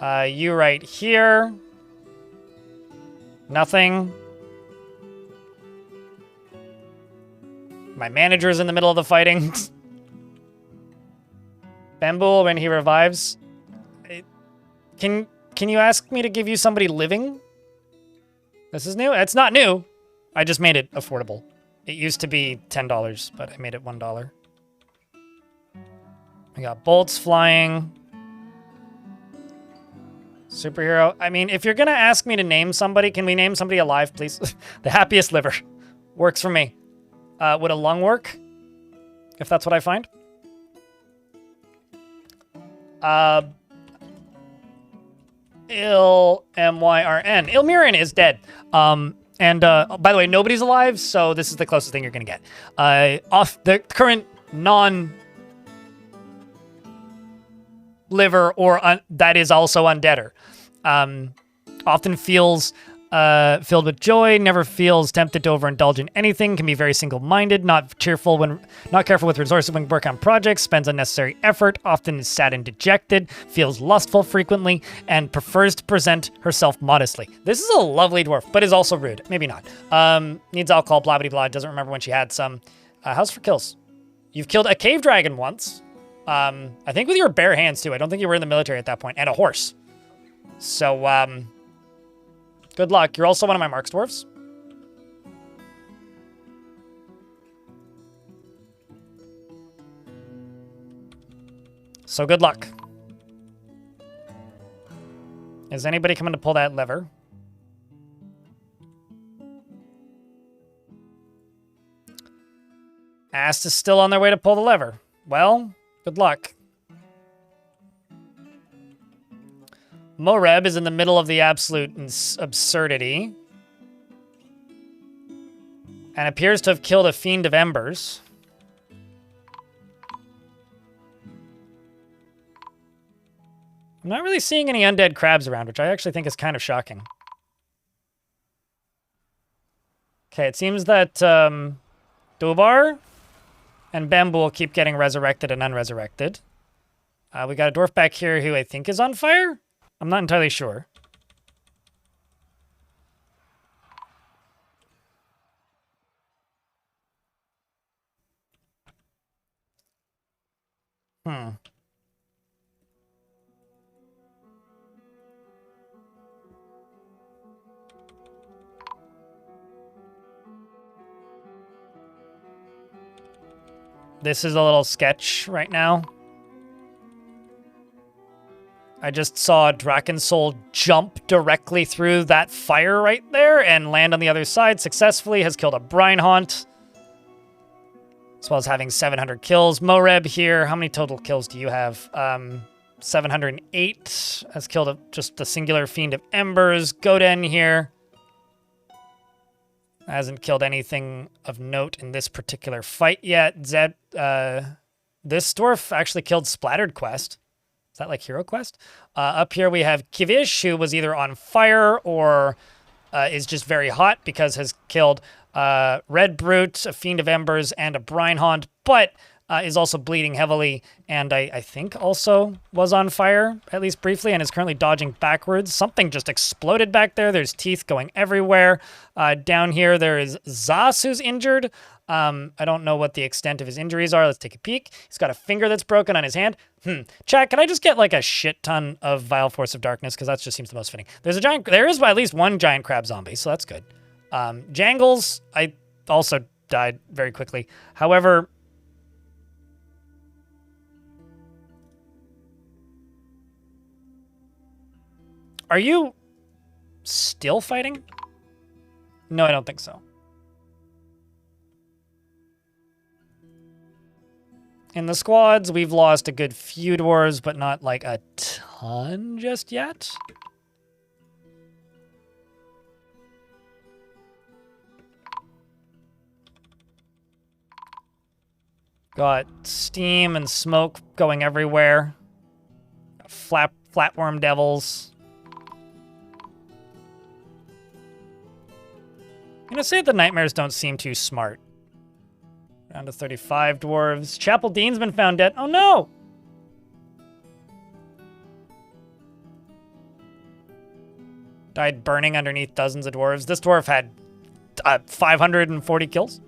You right here. Nothing. My manager's in the middle of the fighting. Bambool, when he revives. Can you ask me to give you somebody living? This is new? It's not new. I just made it affordable. It used to be $10, but I made it $1. I got bolts flying. Superhero. I mean, if you're going to ask me to name somebody, can we name somebody alive, please? The happiest liver. Works for me. Would a lung work? If that's what I find? Ilmyrn. Ilmyrn is dead. By the way, nobody's alive, so this is the closest thing you're going to get. Off the current non-liver or that is also undeader. Often feels filled with joy, never feels tempted to overindulge in anything, can be very single-minded, not careful with resources when work on projects, spends unnecessary effort, often is sad and dejected, feels lustful frequently, and prefers to present herself modestly. This is a lovely dwarf, but is also rude. Maybe not. Needs alcohol, blah, blah, blah. Doesn't remember when she had some. How's for kills? You've killed a cave dragon once. I think with your bare hands, too. I don't think you were in the military at that point. And a horse. So, good luck. You're also one of my Marks dwarves. So good luck. Is anybody coming to pull that lever? Ast is still on their way to pull the lever. Well, good luck. Moreb is in the middle of the absolute absurdity. And appears to have killed a Fiend of Embers. I'm not really seeing any undead crabs around, which I actually think is kind of shocking. Okay, it seems that Dubar and Bambool keep getting resurrected and unresurrected. We got a dwarf back here who I think is on fire? I'm not entirely sure. This is a little sketch right now. I just saw Drakensoul jump directly through that fire right there and land on the other side successfully. Has killed a Brine Haunt, as well as having 700 kills. Moreb here, how many total kills do you have? 708. Has killed just a singular Fiend of Embers. Goden here hasn't killed anything of note in this particular fight yet. Zed, this dwarf actually killed Splattered Quest. Is that like Hero Quest? Up here we have Kivish, who was either on fire or is just very hot because has killed Red Brute, a Fiend of Embers, and a Brine Haunt. But is also bleeding heavily, and I think also was on fire, at least briefly, and is currently dodging backwards. Something just exploded back there. There's teeth going everywhere. Down here, there is Zas, who's injured. I don't know what the extent of his injuries are. Let's take a peek. He's got a finger that's broken on his hand. Chat, can I just get like a shit ton of Vile Force of Darkness? Because that just seems the most fitting. There is at least one giant crab zombie, so that's good. Jangles, I also died very quickly. However, are you still fighting? No, I don't think so. In the squads, we've lost a good few dwarves, but not like a ton just yet. Got steam and smoke going everywhere. Flatworm devils. I'm gonna say the nightmares don't seem too smart. Down to 35 dwarves. Chapel Dean's been found dead. Oh no! Died burning underneath dozens of dwarves. This dwarf had 540 kills.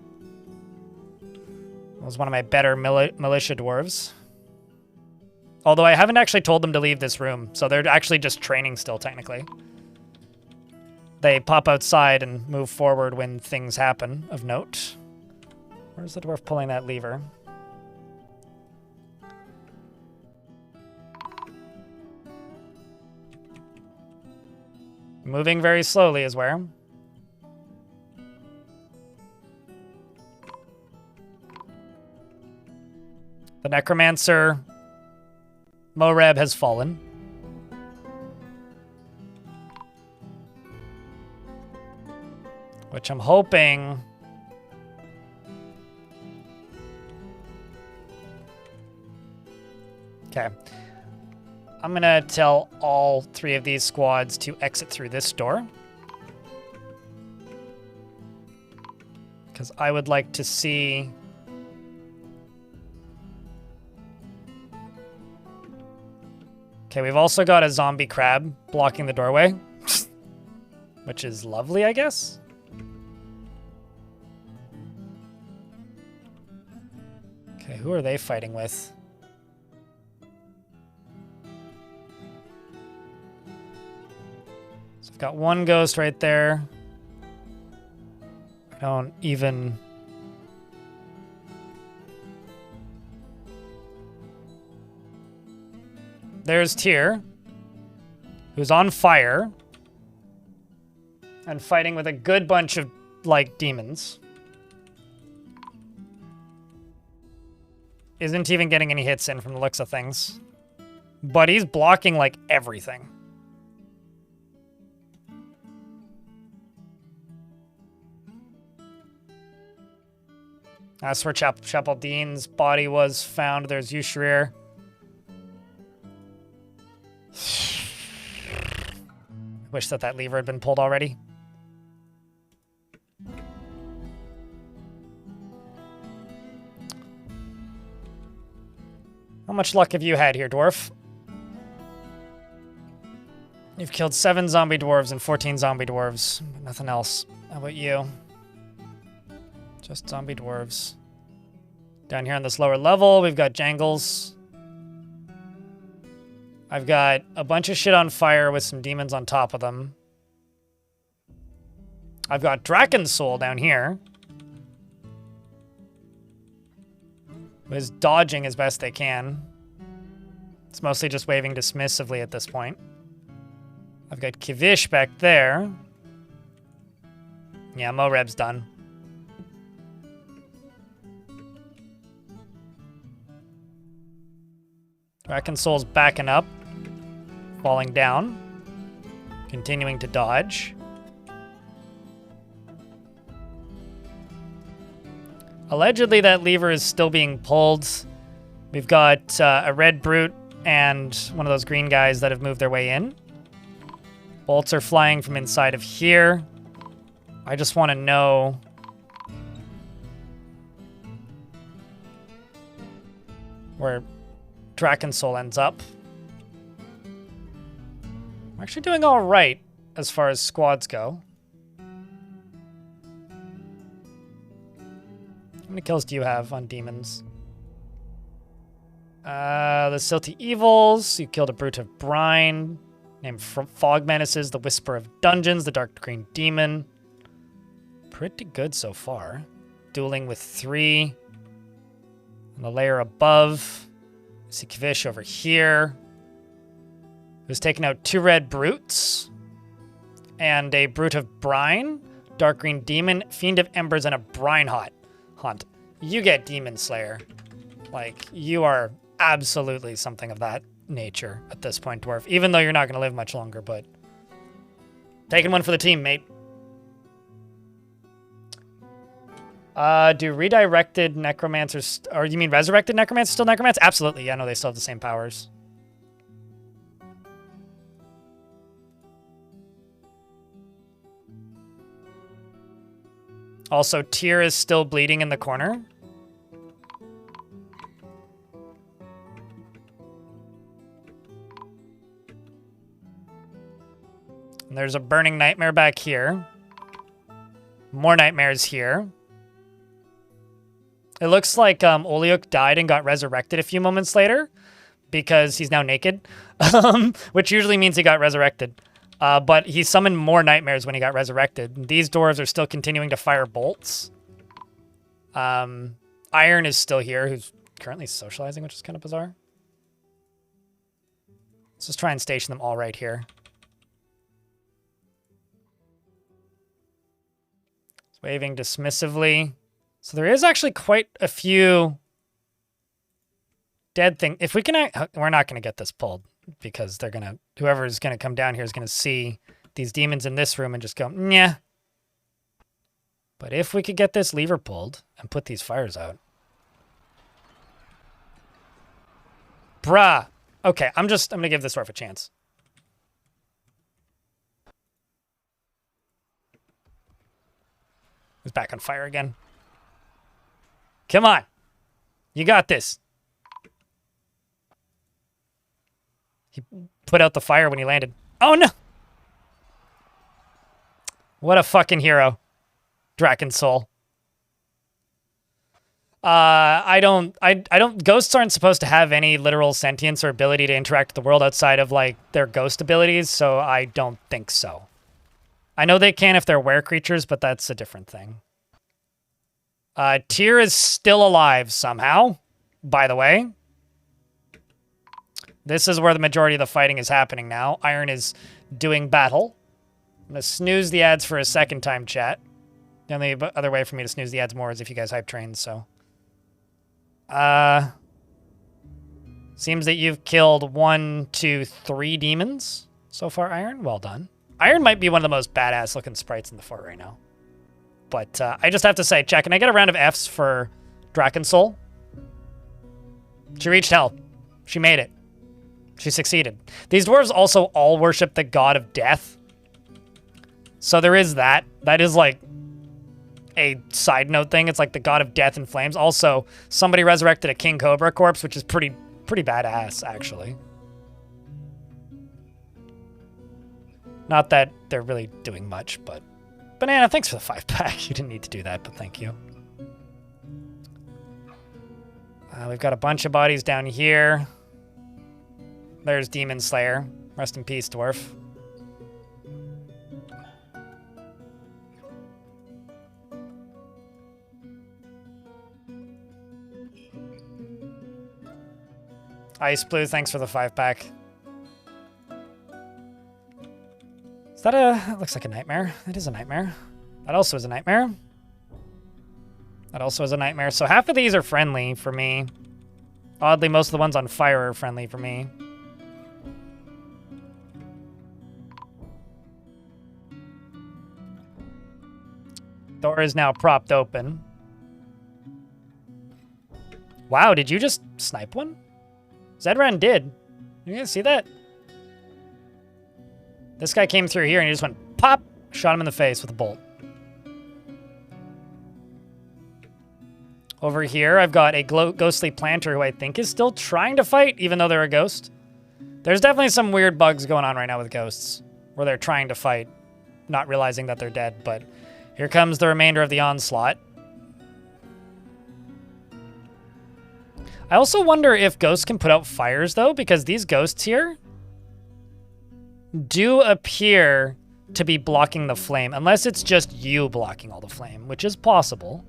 Was one of my better militia dwarves. Although I haven't actually told them to leave this room, so they're actually just training still, technically. They pop outside and move forward when things happen of note. Where's the dwarf pulling that lever? Moving very slowly is where. The Necromancer Moreb has fallen. Which I'm hoping... Okay. I'm gonna tell all 3 of these squads to exit through this door. Because I would like to see... Okay, we've also got a zombie crab blocking the doorway. Which is lovely, I guess. Okay, who are they fighting with? So I've got one ghost right there. I don't even... There's Tyr, who's on fire and fighting with a good bunch of, like, demons. Isn't even getting any hits in from the looks of things. But he's blocking, like, everything. That's where Chapel Dean's body was found. There's Yushrir. Wish that lever had been pulled already. How much luck have you had here, Dwarf? You've killed 7 zombie dwarves and 14 zombie dwarves. But nothing else. How about you? Just zombie dwarves. Down here on this lower level, we've got Jangles. I've got a bunch of shit on fire with some demons on top of them. I've got Draken's Soul down here. Who is dodging as best they can. It's mostly just waving dismissively at this point. I've got Kivish back there. Yeah, Moreb's done. Draken's Soul's backing up. Falling down. Continuing to dodge. Allegedly, that lever is still being pulled. We've got a red brute and one of those green guys that have moved their way in. Bolts are flying from inside of here. I just want to know... where Drakensoul ends up. We're actually doing all right as far as squads go. How many kills do you have on demons? The Silty Evils. You killed a Brute of Brine. Named Fog Menaces, the Whisper of Dungeons, the Dark Green Demon. Pretty good so far. Dueling with 3. On the layer above. See Kvish over here. Who's taken out 2 red brutes. And a Brute of Brine. Dark Green Demon, Fiend of Embers, and a Brine Hunt. You get Demon Slayer. Like, you are absolutely something of that nature at this point, Dwarf. Even though you're not going to live much longer, but... Taking one for the team, mate. Do redirected necromancers... Or you mean resurrected necromancers still necromancers? Absolutely, yeah, no, they still have the same powers. Also, Tyr is still bleeding in the corner. And there's a burning nightmare back here. More nightmares here. It looks like Oliuk died and got resurrected a few moments later because he's now naked, which usually means he got resurrected. But he summoned more nightmares when he got resurrected. These dwarves are still continuing to fire bolts. Iron is still here, who's currently socializing, which is kind of bizarre. Let's just try and station them all right here. Waving dismissively. So there is actually quite a few dead things. If we can, we're not going to get this pulled because they're going to, whoever is going to come down here is going to see these demons in this room and just go, yeah. But if we could get this lever pulled and put these fires out. Bruh. Okay, I'm going to give this dwarf a chance. He's back on fire again. Come on. You got this. He put out the fire when he landed. Oh, no. What a fucking hero. Drakensoul. Ghosts aren't supposed to have any literal sentience or ability to interact with the world outside of, like, their ghost abilities, so I don't think so. I know they can if they're were creatures, but that's a different thing. Tyr is still alive somehow, by the way. This is where the majority of the fighting is happening now. Iron is doing battle. I'm going to snooze the ads for a second time, chat. The only other way for me to snooze the ads more is if you guys hype trains, so. Seems that you've killed 1, 2, 3 demons so far, Iron. Well done. Iron might be one of the most badass looking sprites in the fort right now. But I just have to say, chat, can I get a round of Fs for Drakensoul? She reached hell. She made it. She succeeded. These dwarves also all worship the god of death. So there is that. That is like a side note thing. It's like the god of death and flames. Also, somebody resurrected a King Cobra corpse, which is pretty badass, actually. Not that they're really doing much, but... Banana, thanks for the 5-pack. You didn't need to do that, but thank you. We've got a bunch of bodies down here. There's Demon Slayer. Rest in peace, Dwarf. Ice Blue, thanks for the 5-pack. Is that that looks like a nightmare. It is a nightmare. That also is a nightmare. That also is a nightmare. So half of these are friendly for me. Oddly, most of the ones on fire are friendly for me. Door is now propped open. Wow, did you just snipe one? Zedran did. You guys see that? This guy came through here and he just went pop, shot him in the face with a bolt. Over here, I've got a ghostly planter who I think is still trying to fight, even though they're a ghost. There's definitely some weird bugs going on right now with ghosts, where they're trying to fight, not realizing that they're dead, but here comes the remainder of the onslaught. I also wonder if ghosts can put out fires, though, because these ghosts here do appear to be blocking the flame, unless it's just you blocking all the flame, which is possible.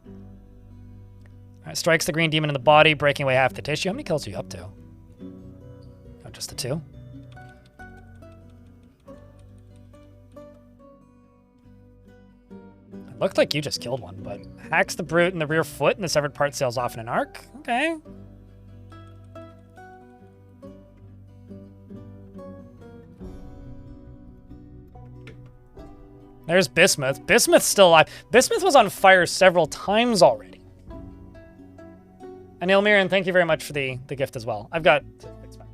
All right, strikes the green demon in the body, breaking away half the tissue. How many kills are you up to? Oh, just the 2? It looked like you just killed one, but hacks the brute in the rear foot and the severed part sails off in an arc. Okay. There's Bismuth. Bismuth's still alive. Bismuth was on fire several times already. And Ilmirian, thank you very much for the gift as well. I've got... It's fine.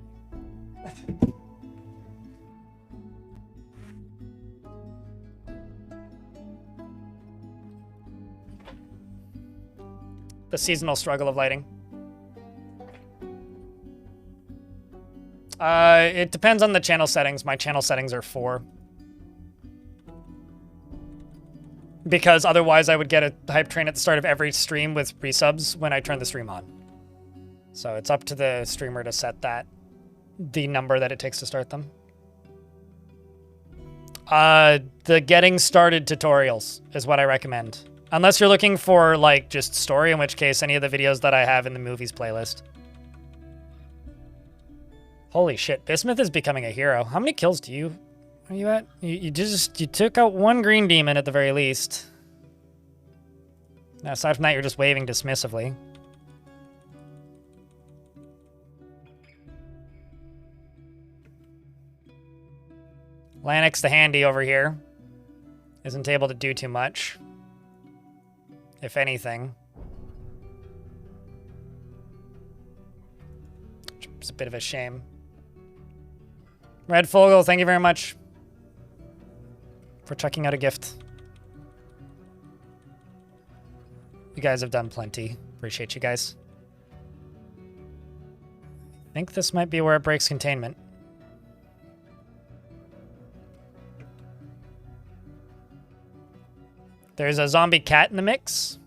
The seasonal struggle of lighting. It depends on the channel settings. My channel settings are 4. Because otherwise I would get a hype train at the start of every stream with resubs when I turn the stream on. So it's up to the streamer to set that, the number that it takes to start them. The getting started tutorials is what I recommend. Unless you're looking for like just story, in which case any of the videos that I have in the movies playlist. Holy shit, Bismuth is becoming a hero. How many kills are you at? You took out one green demon at the very least. Now, aside from that, you're just waving dismissively. Lanix the handy over here isn't able to do too much, if anything. It's a bit of a shame. Red Fogel, thank you very much for checking out a gift. You guys have done plenty. Appreciate you guys. I think this might be where it breaks containment. There's a zombie cat in the mix.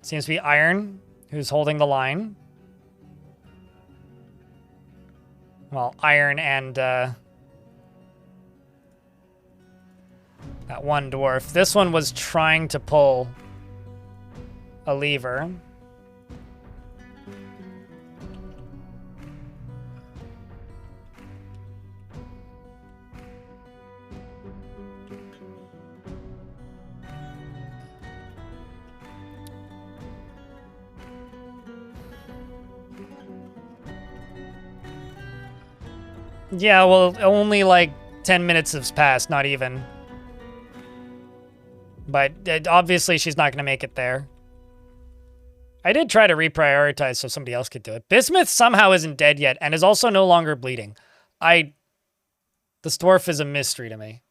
Seems to be Iron, who's holding the line. Well, Iron and that one dwarf. This one was trying to pull a lever. Yeah, well, only like 10 minutes has passed, not even. But obviously she's not going to make it there. I did try to reprioritize so somebody else could do it. Bismuth somehow isn't dead yet and is also no longer bleeding. This dwarf is a mystery to me.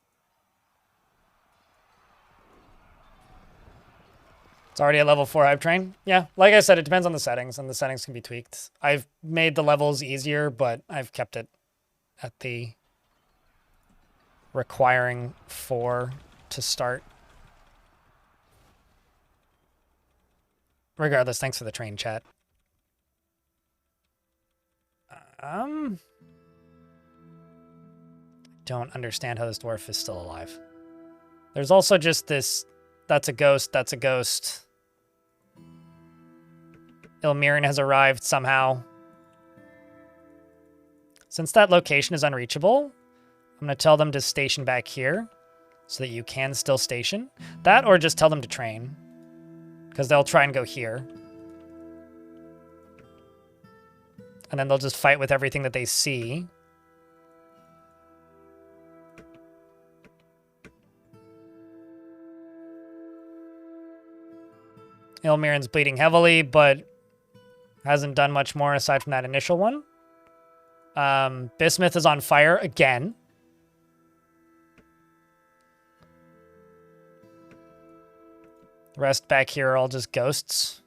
It's already a level 4 hype train. Yeah, like I said, it depends on the settings, and the settings can be tweaked. I've made the levels easier, but I've kept it at the requiring 4 to start. Regardless, thanks for the train chat. Don't understand how this dwarf is still alive. There's also just this, that's a ghost, that's a ghost. Ilmirian has arrived somehow. Since that location is unreachable, I'm going to tell them to station back here so that you can still station. That, or just tell them to train, because they'll try and go here. And then they'll just fight with everything that they see. Ilmirian's bleeding heavily, but hasn't done much more aside from that initial one. Bismuth is on fire again. The rest back here are all just ghosts.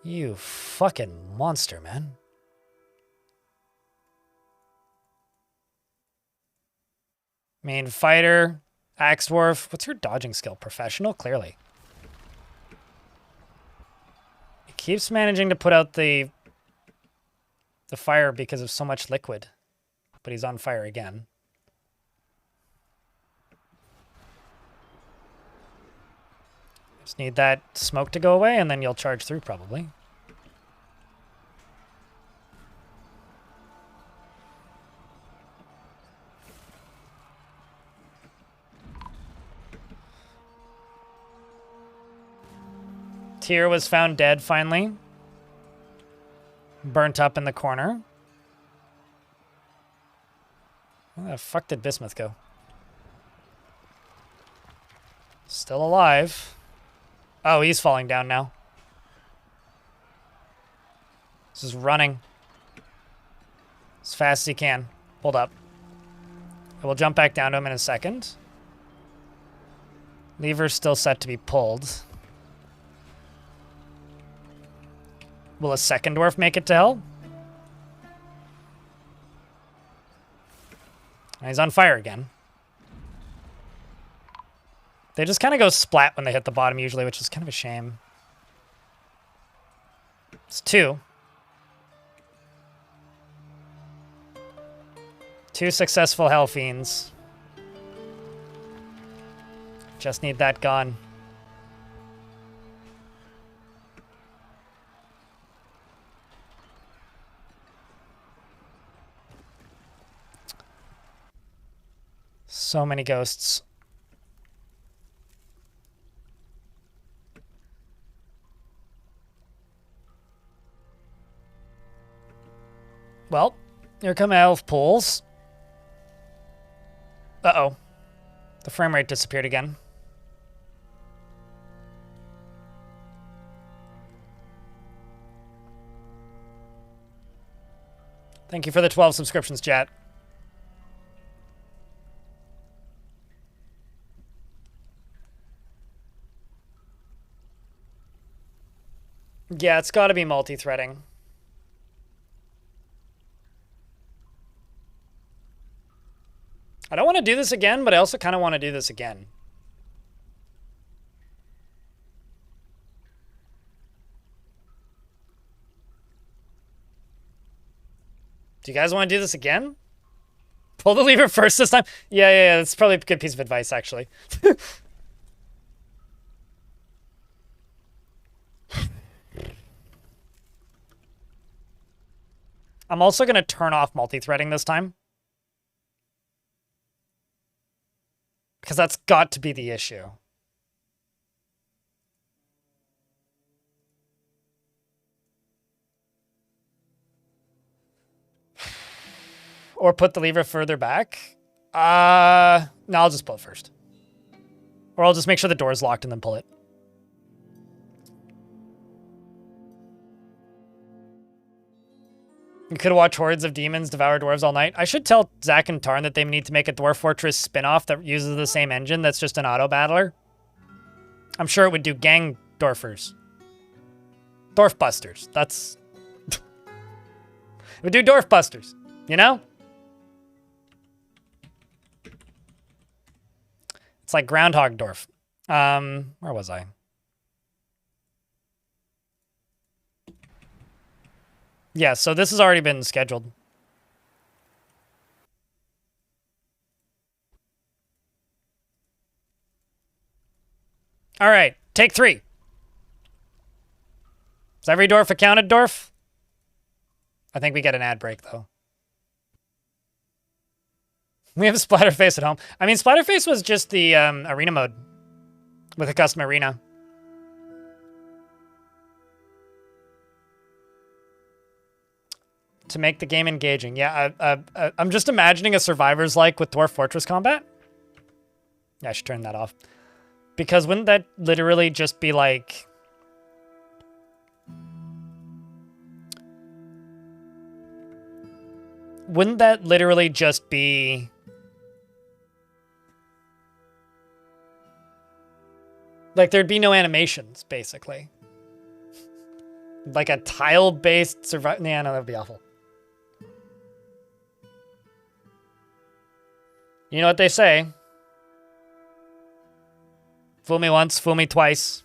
You fucking monster, man. Main fighter, Axe Dwarf. What's your dodging skill? Professional? Clearly. He keeps managing to put out the fire because of so much liquid. But he's on fire again. Just need that smoke to go away, and then you'll charge through, probably. Tyr was found dead, finally. Burnt up in the corner. Where the fuck did Bismuth go? Still alive. Oh, he's falling down now. This is running. As fast as he can. Hold up. I will jump back down to him in a second. Lever's still set to be pulled. Will a second dwarf make it to hell? He's on fire again. They just kind of go splat when they hit the bottom usually, which is kind of a shame. It's two. Two successful Hell Fiends. Just need that gone. So many ghosts. Well, here come elf pools. Uh-oh. The frame rate disappeared again. Thank you for the 12 subscriptions, chat. Yeah, it's got to be multi-threading. I don't want to do this again, but I also kind of want to do this again. Do you guys want to do this again? Pull the lever first this time? Yeah, that's probably a good piece of advice, actually. I'm also going to turn off multi-threading this time. Because that's got to be the issue. Or put the lever further back. No, I'll just pull it first. Or I'll just make sure the door's locked and then pull it. You could watch hordes of demons devour dwarves all night. I should tell Zach and Tarn that they need to make a Dwarf Fortress spin-off that uses the same engine that's just an auto-battler. I'm sure it would do gang dwarfers. Dwarf busters. That's... it would do dwarf busters. You know? It's like Groundhog Dwarf. Where was I? Yeah, so this has already been scheduled. All right, take 3. Is every dwarf accounted, Dwarf? I think we get an ad break, though. We have Splatterface at home. I mean, Splatterface was just the arena mode with a custom arena. To make the game engaging. Yeah, I'm just imagining a Survivor's like with Dwarf Fortress combat. Yeah, I should turn that off. Because wouldn't that literally just be like... Wouldn't that literally just be... Like, there'd be no animations, basically. Like a tile-based survival. Nah, no, that'd be awful. You know what they say? Fool me once, fool me twice.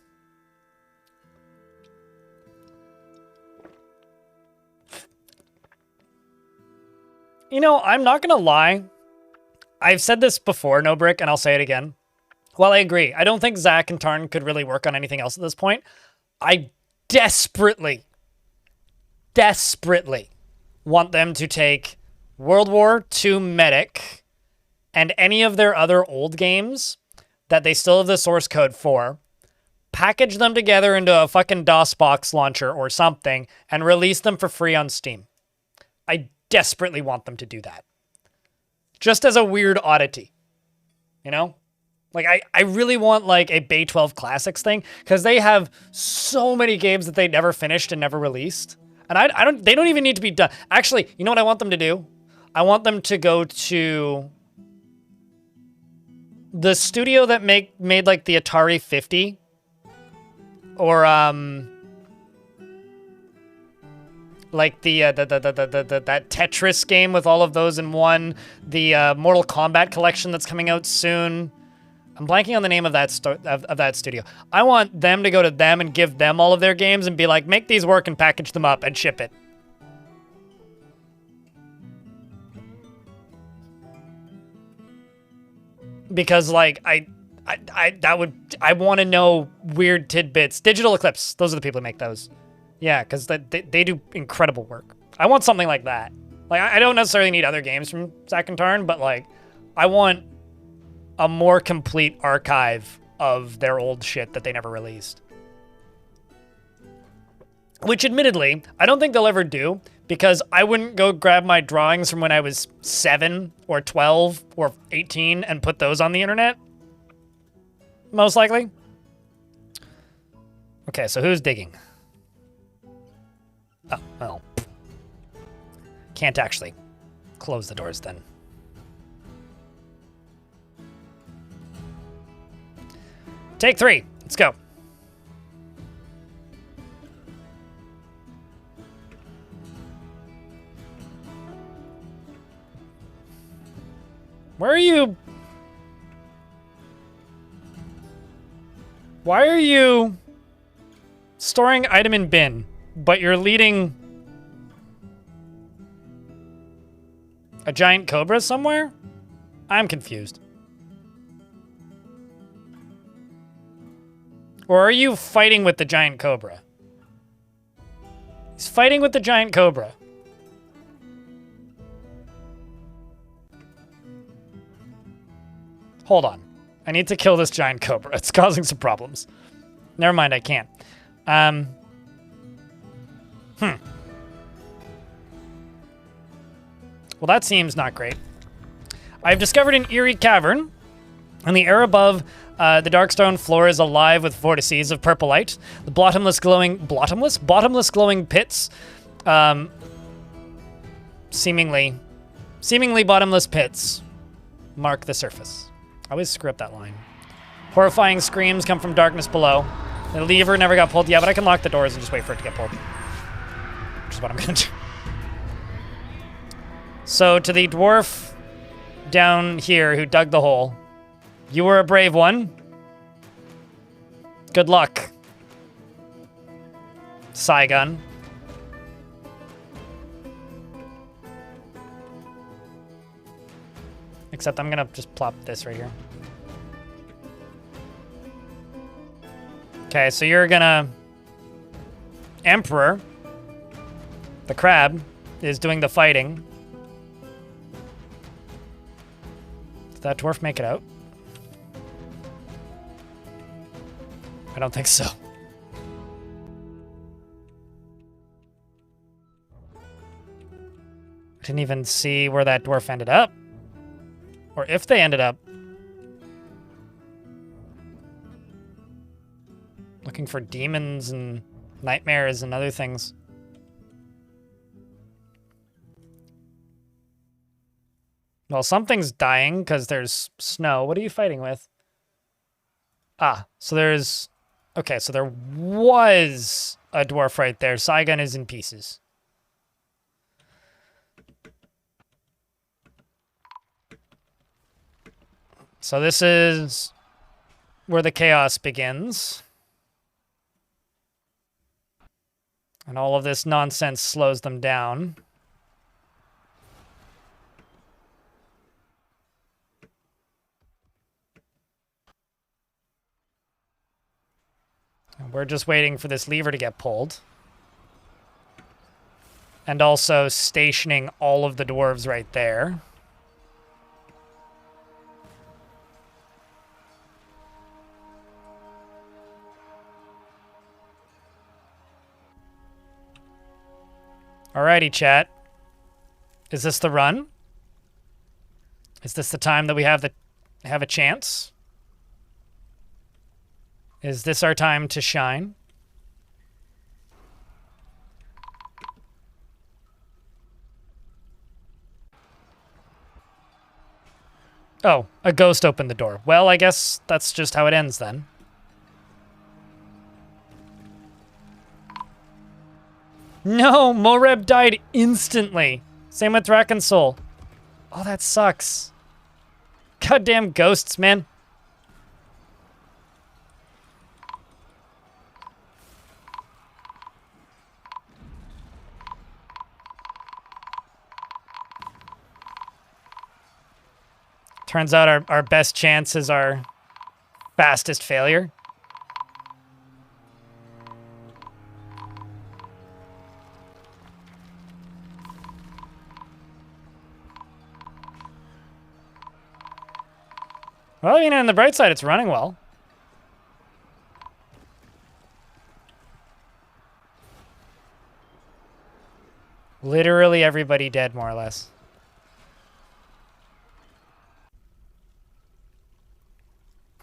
You know, I'm not gonna lie. I've said this before, No Brick, and I'll say it again. While I agree, I don't think Zach and Tarn could really work on anything else at this point. I desperately want them to take World War II Medic and any of their other old games that they still have the source code for, package them together into a fucking DOSBox launcher or something, and release them for free on Steam. I desperately want them to do that. Just as a weird oddity. You know? Like, I really want, like, a Bay 12 Classics thing, because they have so many games that they never finished and never released. And they don't even need to be done. Actually, you know what I want them to do? I want them to go to the studio that made like the Atari 50, or like that Tetris game with all of those in one, the Mortal Kombat collection that's coming out soon. I'm blanking on the name of that studio. I want them to go to them and give them all of their games and be like, make these work and package them up and ship it. Because, like, I want to know weird tidbits. Digital Eclipse, those are the people who make those. Yeah, because they do incredible work. I want something like that. Like, I don't necessarily need other games from Zach and Tarn, but, like, I want a more complete archive of their old shit that they never released. Which, admittedly, I don't think they'll ever do, because I wouldn't go grab my drawings from when I was 7 or 12 or 18 and put those on the internet. Most likely. Okay, so who's digging? Oh, well. Can't actually close the doors then. Take 3. Let's go. Where are you? Why are you storing item in bin, but you're leading a giant cobra somewhere? I'm confused. Or are you fighting with the giant cobra? He's fighting with the giant cobra. Hold on. I need to kill this giant cobra. It's causing some problems. Never mind, I can't. Well, that seems not great. I've discovered an eerie cavern. In the air above, the dark stone floor is alive with vortices of purple light. The bottomless glowing pits, seemingly bottomless pits, mark the surface. I always screw up that line. Horrifying screams come from darkness below. The lever never got pulled. Yeah, but I can lock the doors and just wait for it to get pulled. Which is what I'm gonna do. So, to the dwarf down here who dug the hole, you were a brave one. Good luck, Saigon. Except I'm gonna just plop this right here. Okay, so you're gonna... Emperor, the crab, is doing the fighting. Did that dwarf make it out? I don't think so. I didn't even see where that dwarf ended up. Or if they ended up. Looking for demons and nightmares and other things. Well, something's dying because there's snow. What are you fighting with? Ah, so there's... Okay, so there was a dwarf right there. Saigon is in pieces. So this is where the chaos begins. And all of this nonsense slows them down. And we're just waiting for this lever to get pulled. And also stationing all of the dwarves right there. Alrighty, chat. Is this the run? Is this the time that we have a chance? Is this our time to shine? Oh, a ghost opened the door. Well, I guess that's just how it ends then. No, Moreb died instantly. Same with Drakensoul. Oh, that sucks. Goddamn ghosts, man. Turns out our best chance is our fastest failure. Well, I mean, on the bright side, it's running well. Literally everybody dead, more or less.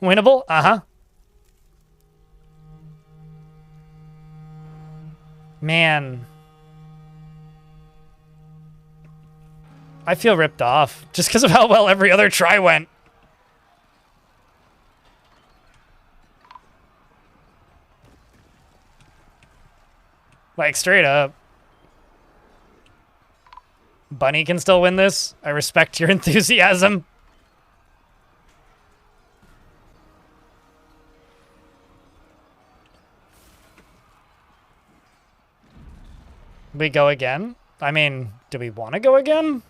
Winnable? Uh-huh. Man. I feel ripped off just because of how well every other try went. Like, straight up. Bunny can still win this. I respect your enthusiasm. We go again? I mean, do we want to go again?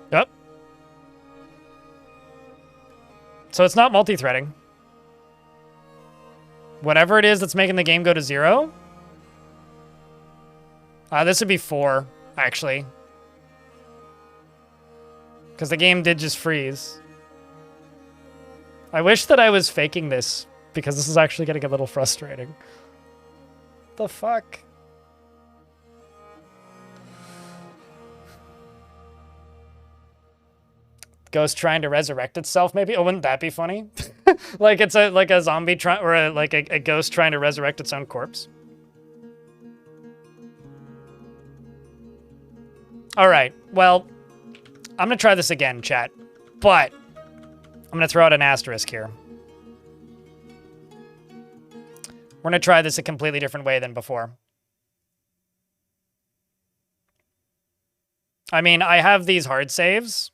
Yep. So it's not multi-threading. Whatever it is that's making the game go to 0. This would be 4, actually. Because the game did just freeze. I wish that I was faking this, because this is actually getting a little frustrating. The fuck? Ghost trying to resurrect itself, maybe? Oh, wouldn't that be funny? Like it's a zombie trying, or a ghost trying to resurrect its own corpse. All right, well, I'm gonna try this again, chat, but I'm gonna throw out an asterisk here. We're gonna try this a completely different way than before. I mean, I have these hard saves.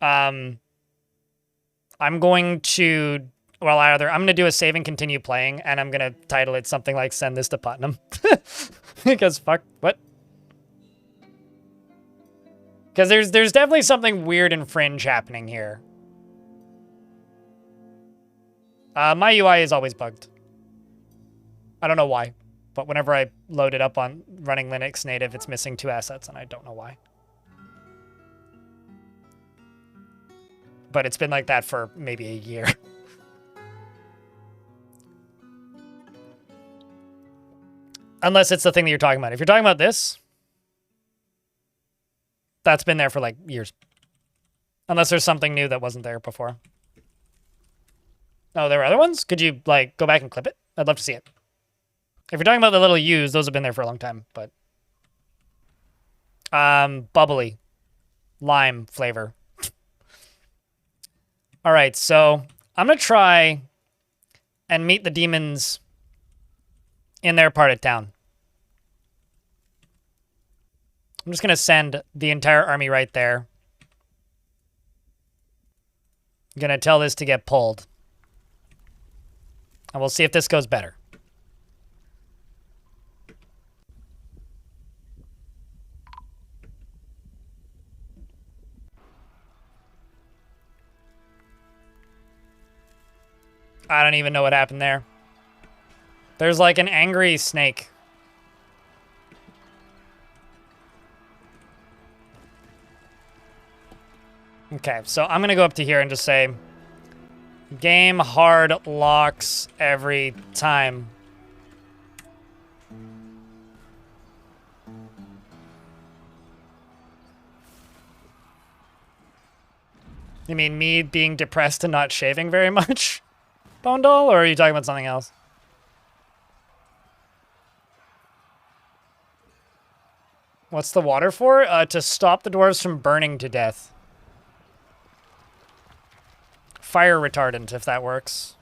I'm going to, well, I'm going to do a save and continue playing, and I'm going to title it something like Send This to Putnam. Because fuck, what? Because there's definitely something weird and fringe happening here. My UI is always bugged. I don't know why. But whenever I load it up on running Linux native, it's missing 2 assets, and I don't know why. But it's been like that for maybe a year. Unless it's the thing that you're talking about. If you're talking about this, that's been there for like years. Unless there's something new that wasn't there before. Oh, there were other ones? Could you like go back and clip it? I'd love to see it. If you're talking about the little U's, those have been there for a long time, but bubbly lime flavor. All right, so I'm going to try and meet the demons in their part of town. I'm just going to send the entire army right there. I'm going to tell this to get pulled. And we'll see if this goes better. I don't even know what happened there. There's like an angry snake. Okay, so I'm going to go up to here and just say, game hard locks every time. You mean me being depressed and not shaving very much? Bone Doll, or are you talking about something else? What's the water for? To stop the dwarves from burning to death. Fire retardant, if that works.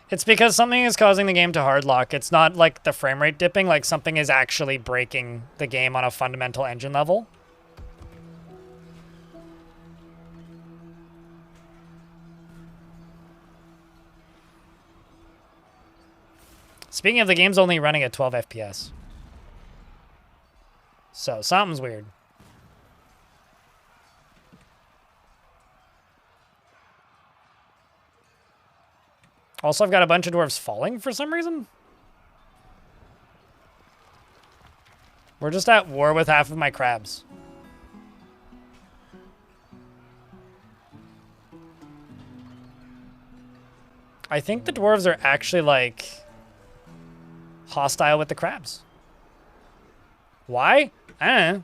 It's because something is causing the game to hard lock. It's not like the frame rate dipping, like something is actually breaking the game on a fundamental engine level. Speaking of, the game's only running at 12 FPS. So, something's weird. Also, I've got a bunch of dwarves falling for some reason. We're just at war with half of my crabs. I think the dwarves are actually, like, hostile with the crabs. Why? I don't know.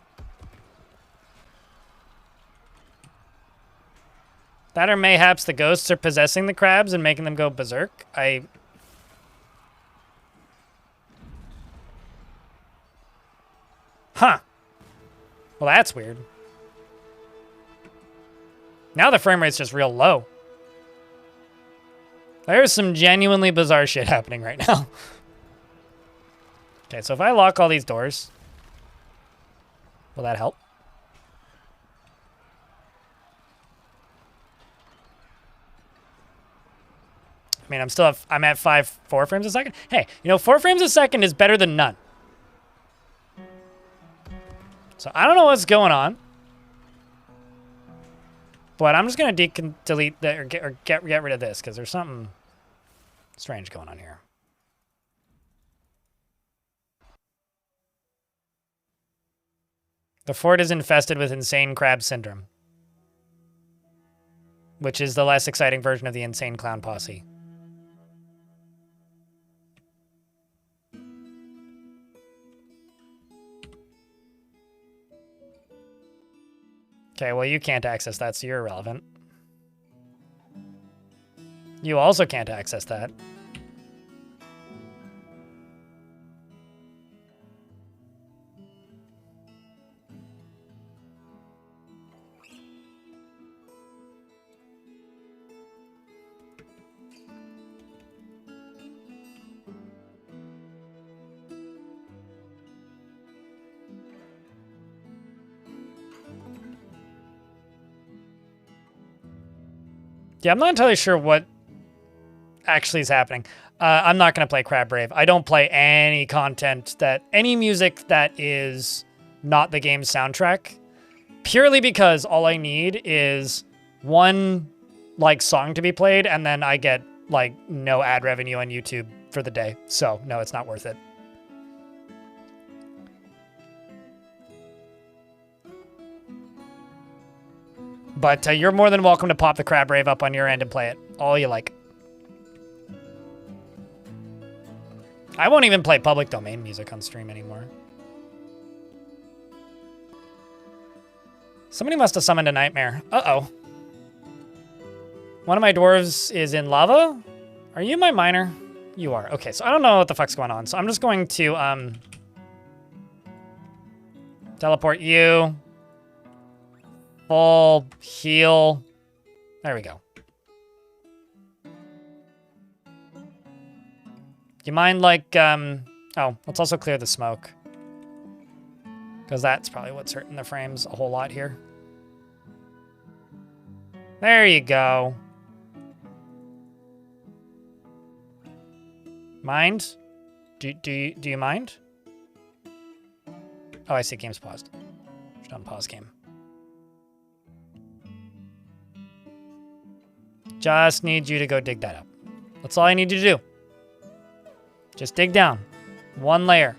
That or mayhaps the ghosts are possessing the crabs and making them go berserk. Huh. Well, that's weird. Now the frame rate's just real low. There's some genuinely bizarre shit happening right now. Okay, so if I lock all these doors, will that help? I mean, I'm at 4 frames a second. Hey, you know, 4 frames a second is better than none. So I don't know what's going on, but I'm just gonna delete that or get rid of this because there's something strange going on here. The fort is infested with insane crab syndrome, which is the less exciting version of the insane clown posse. Okay, well, you can't access that, so you're irrelevant. You also can't access that. Yeah, I'm not entirely sure what actually is happening. I'm not going to play Crab Brave. I don't play any any music that is not the game's soundtrack, purely because all I need is one like song to be played, and then I get like no ad revenue on YouTube for the day. So no, it's not worth it. But you're more than welcome to pop the crab rave up on your end and play it all you like. I won't even play public domain music on stream anymore. Somebody must have summoned a nightmare. Uh-oh. One of my dwarves is in lava? Are you my miner? You are. Okay, so I don't know what the fuck's going on. So I'm just going to teleport you. Full heal. There we go. You mind like oh, let's also clear the smoke. Because that's probably what's hurting the frames a whole lot here. There you go. Mind? Do you mind? Oh, I see game's paused. Should unpause game. Just need you to go dig that up. That's all I need you to do. Just dig down. One layer.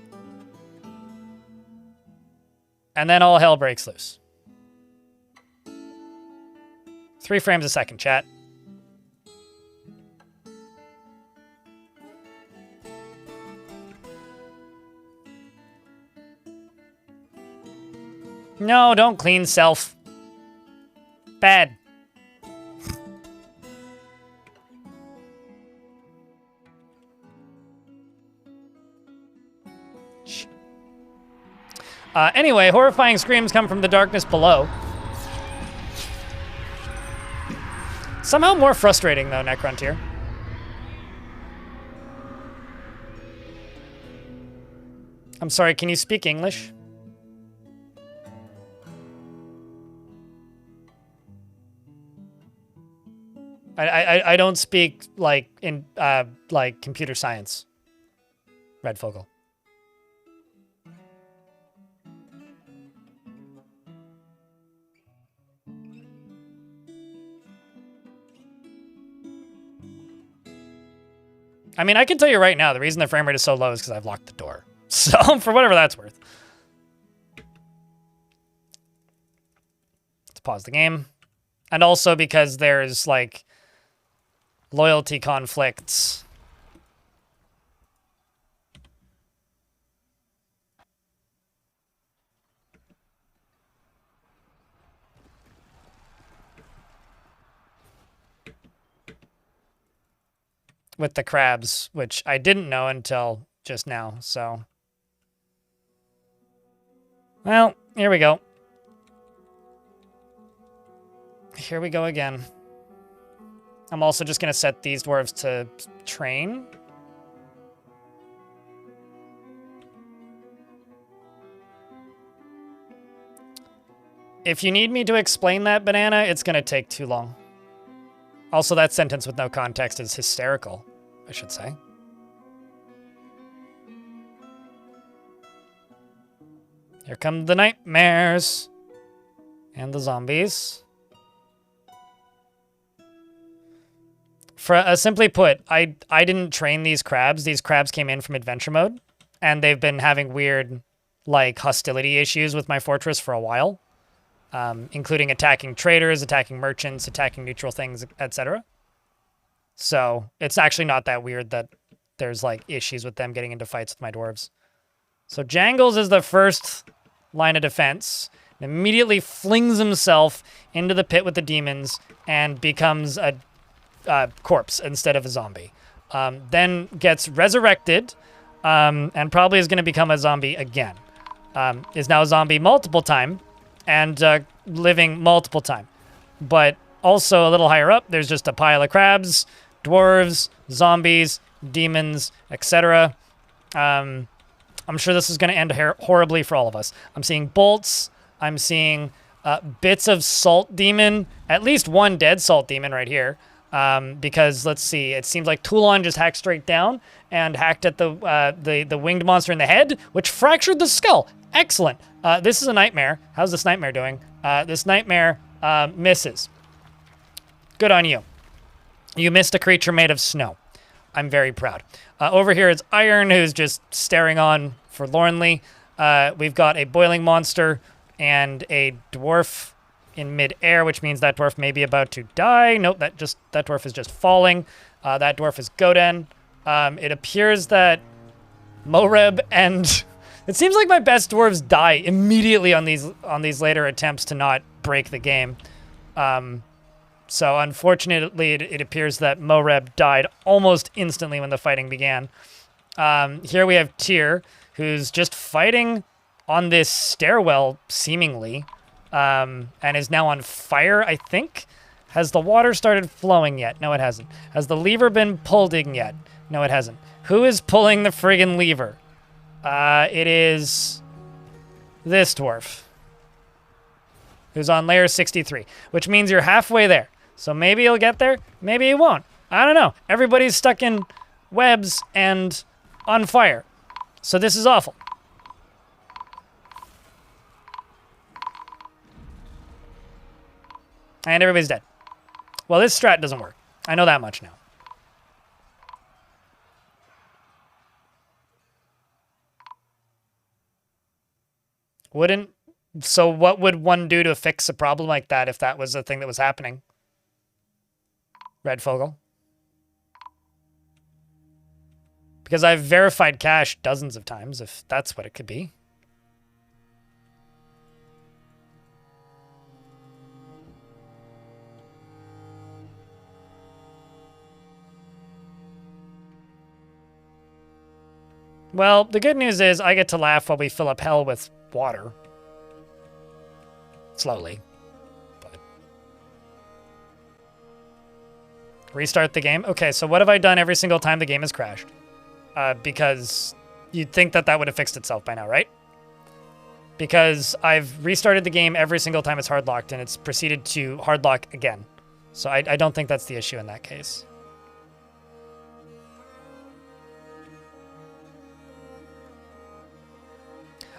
And then all hell breaks loose. 3 frames a second, chat. No, don't clean self. Bad. Anyway, horrifying screams come from the darkness below. Somehow more frustrating, though, Necrontier. I'm sorry, can you speak English? I don't speak, like, in, like, computer science. Red Fogle. I mean, I can tell you right now, the reason the frame rate is so low is because I've locked the door. So, for whatever that's worth. Let's pause the game. And also because there's, like, loyalty conflicts. With the crabs, which I didn't know until just now, so. Well, here we go. Here we go again. I'm also just going to set these dwarves to train. If you need me to explain that, Banana, it's going to take too long. Also, that sentence with no context is hysterical, I should say. Here come the nightmares. And the zombies. Simply put, I didn't train these crabs. These crabs came in from adventure mode. And they've been having weird, like, hostility issues with my fortress for a while. Including attacking traders, attacking merchants, attacking neutral things, etc. So it's actually not that weird that there's like issues with them getting into fights with my dwarves. So Jangles is the first line of defense. And immediately flings himself into the pit with the demons and becomes a corpse instead of a zombie. Then gets resurrected and probably is going to become a zombie again. Is now a zombie multiple times. And living multiple time. But also a little higher up, there's just a pile of crabs, dwarves, zombies, demons, etc. I'm sure this is going to end horribly for all of us. I'm seeing bolts. I'm seeing bits of salt demon. At least one dead salt demon right here. Because, let's see, it seems like Toulon just hacked straight down and hacked at the winged monster in the head, which fractured the skull. Excellent. This is a nightmare. How's this nightmare doing? This nightmare misses. Good on you. You missed a creature made of snow. I'm very proud. Over here is Iron, who's just staring on forlornly. We've got a boiling monster and a dwarf in mid-air, which means that dwarf may be about to die. Nope, that dwarf is just falling. That dwarf is Goden. It appears that Moreb and it seems like my best dwarves die immediately on these later attempts to not break the game. So unfortunately, it appears that Moreb died almost instantly when the fighting began. Here we have Tyr, who's just fighting on this stairwell, seemingly, and is now on fire, I think. Has the water started flowing yet? No, it hasn't. Has the lever been pulled in yet? No, it hasn't. Who is pulling the friggin' lever? It is this dwarf, who's on layer 63, which means you're halfway there. So maybe he'll get there, maybe he won't. I don't know. Everybody's stuck in webs and on fire. So this is awful. And everybody's dead. Well, this strat doesn't work. I know that much now. So what would one do to fix a problem like that if that was a thing that was happening? Red Fogel. Because I've verified cache dozens of times, if that's what it could be. Well, the good news is I get to laugh while we fill up hell with water. Slowly. But restart the game. Okay, so what have I done every single time the game has crashed? Because you'd think that that would have fixed itself by now, right? Because I've restarted the game every single time it's hardlocked, and it's proceeded to hardlock again. So I don't think that's the issue in that case.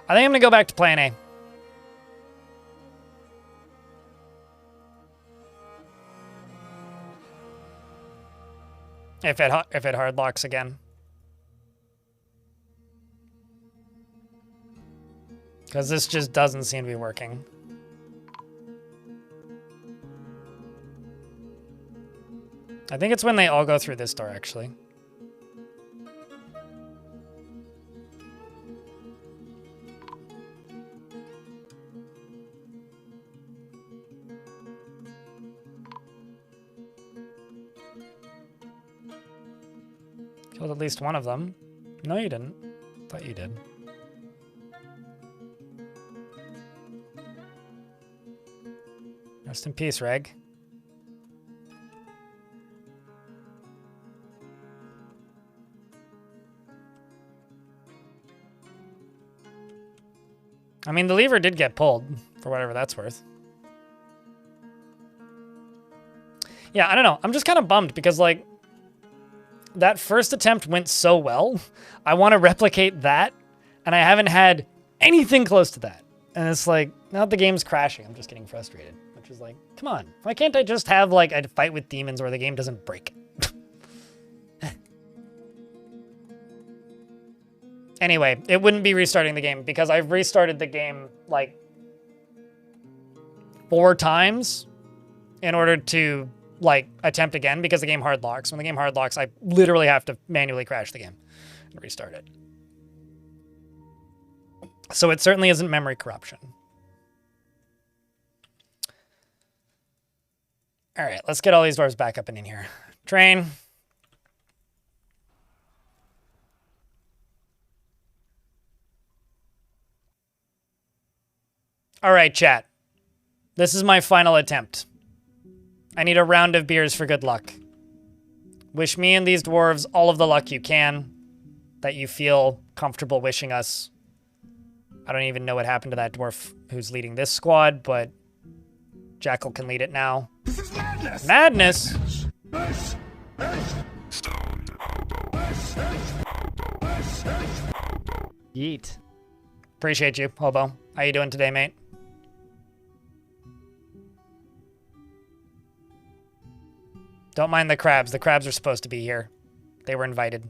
I think I'm going to go back to plan A. If it hard locks again. Because this just doesn't seem to be working. I think it's when they all go through this door, actually. Killed at least one of them. No, you didn't. Thought you did. Rest in peace, Reg. I mean, the lever did get pulled, for whatever that's worth. Yeah, I don't know. I'm just kind of bummed because, like, that first attempt went so well. I want to replicate that, and I haven't had anything close to that. And it's like, now that the game's crashing, I'm just getting frustrated. Which is like, come on. Why can't I just have, like, a fight with demons where the game doesn't break? Anyway, it wouldn't be restarting the game because I've restarted the game, like, 4 times in order to, like, attempt again because the game hard locks. When the game hard locks, I literally have to manually crash the game and restart it. So it certainly isn't memory corruption. All right, let's get all these doors back up and in here. Train. All right, chat. This is my final attempt. I need a round of beers for good luck. Wish me and these dwarves all of the luck you can, that you feel comfortable wishing us. I don't even know what happened to that dwarf who's leading this squad, but Jackal can lead it now. This is madness! Madness? Yeet. Appreciate you, Hobo. How you doing today, mate? Don't mind the crabs. The crabs are supposed to be here. They were invited.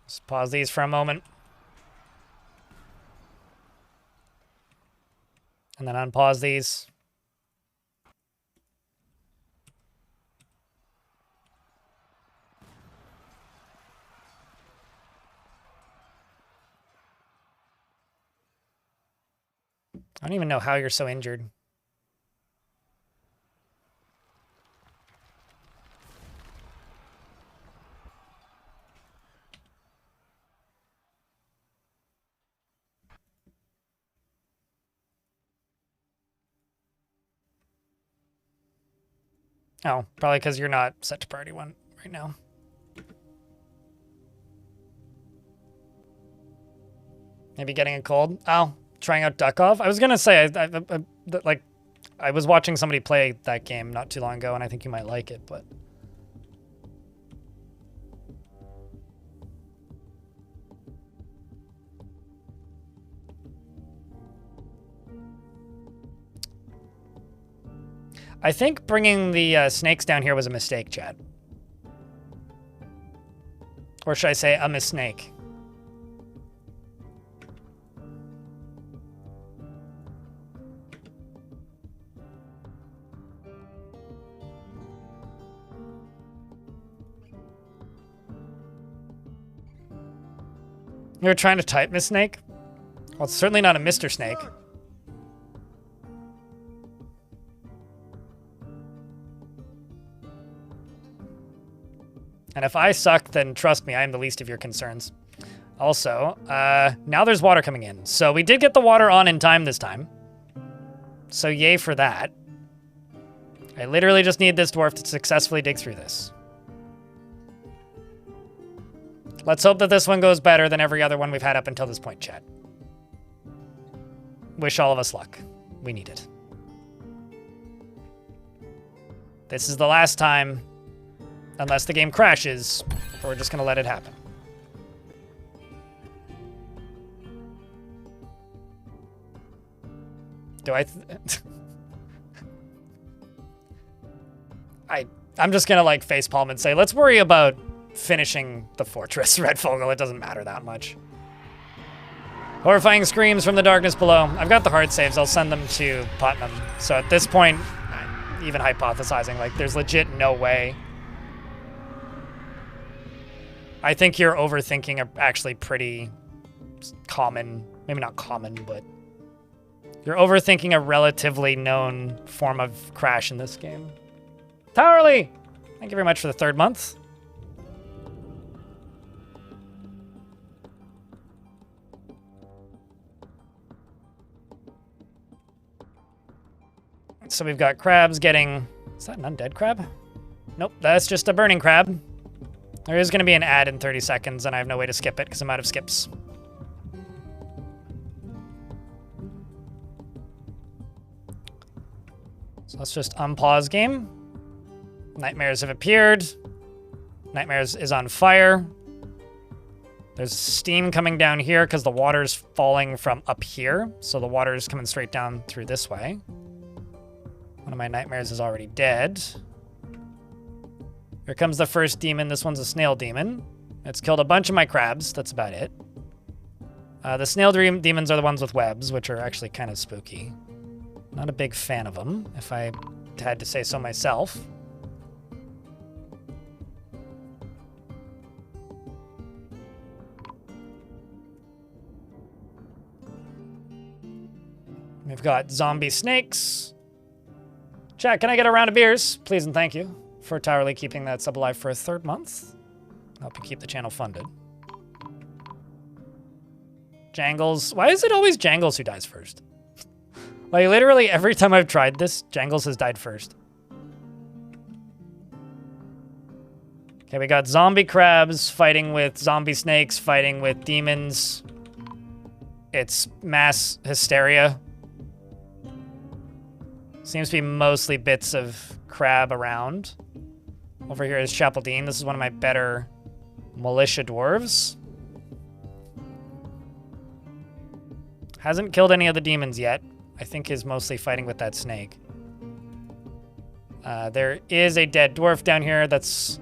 Let's pause these for a moment. And then unpause these. I don't even know how you're so injured. Oh, probably because you're not set to priority 1 right now. Maybe getting a cold. Oh, trying out Duck Off. I was gonna say, I was watching somebody play that game not too long ago, and I think you might like it, but. I think bringing the snakes down here was a mistake, Chad. Or should I say a missnake? You were trying to type Miss Snake? Well, it's certainly not a Mr. Snake. And if I suck, then trust me, I am the least of your concerns. Also, now there's water coming in. So we did get the water on in time this time. So yay for that. I literally just need this dwarf to successfully dig through this. Let's hope that this one goes better than every other one we've had up until this point, chat. Wish all of us luck. We need it. This is the last time. Unless the game crashes, or we're just going to let it happen. Do I... I'm just going to, like, facepalm and say, let's worry about finishing the fortress, Red Fogel. It doesn't matter that much. Horrifying screams from the darkness below. I've got the hard saves. I'll send them to Putnam. So at this point, I'm even hypothesizing, like, there's legit no way. I think you're overthinking a actually pretty common, maybe not common, but you're overthinking a relatively known form of crash in this game. Towerly! Thank you very much for the 3rd month. So we've got crabs getting... Is that an undead crab? Nope, that's just a burning crab. There is going to be an ad in 30 seconds, and I have no way to skip it because I'm out of skips. So let's just unpause game. Nightmares have appeared. Nightmares is on fire. There's steam coming down here because the water's falling from up here. So the water's coming straight down through this way. One of my nightmares is already dead. Here comes the first demon. This one's a snail demon. It's killed a bunch of my crabs. That's about it. The snail demons are the ones with webs, which are actually kind of spooky. Not a big fan of them, if I had to say so myself. We've got zombie snakes. Chat, can I get a round of beers? Please and thank you for Towerly keeping that sub alive for a 3rd month. Help you keep the channel funded. Jangles. Why is it always Jangles who dies first? Like, literally every time I've tried this, Jangles has died first. Okay, we got zombie crabs fighting with zombie snakes, fighting with demons. It's mass hysteria. Seems to be mostly bits of crab around. Over here is Chapeldine. This is one of my better militia dwarves. Hasn't killed any of the demons yet. I think is mostly fighting with that snake. There is a dead dwarf down here. This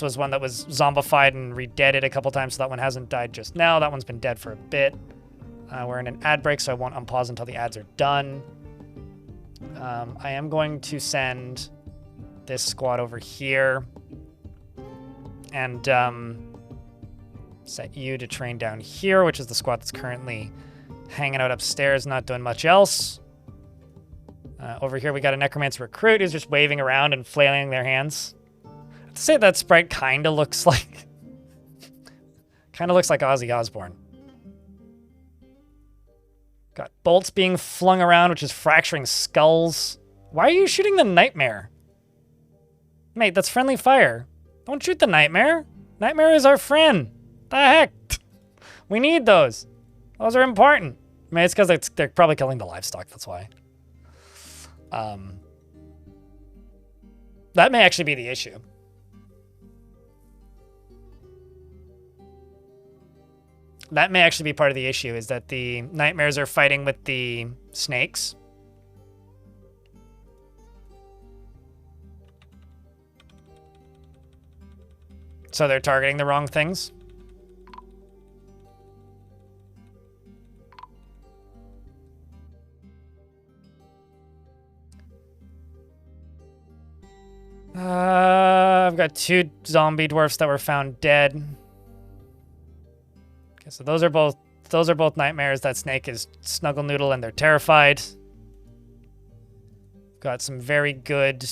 was one that was zombified and re-deaded a couple times, so that one hasn't died just now. That one's been dead for a bit. We're in an ad break, so I won't unpause until the ads are done. I am going to send this squad over here and set you to train down here, which is the squad that's currently hanging out upstairs, not doing much else. Over here, we got a necromancer recruit who's just waving around and flailing their hands. I have to say that sprite kind of looks like Ozzy Osbourne. Got bolts being flung around, which is fracturing skulls. Why are you shooting the nightmare? Mate, that's friendly fire. Don't shoot the nightmare. Nightmare is our friend. The heck? We need those. Those are important. I mean, it's because they're probably killing the livestock, that's why. That may actually be the issue. That may actually be part of the issue, is that the nightmares are fighting with the snakes. So they're targeting the wrong things. I've got 2 zombie dwarfs that were found dead. Okay, so those are both nightmares. That snake is Snuggle Noodle and they're terrified. Got some very good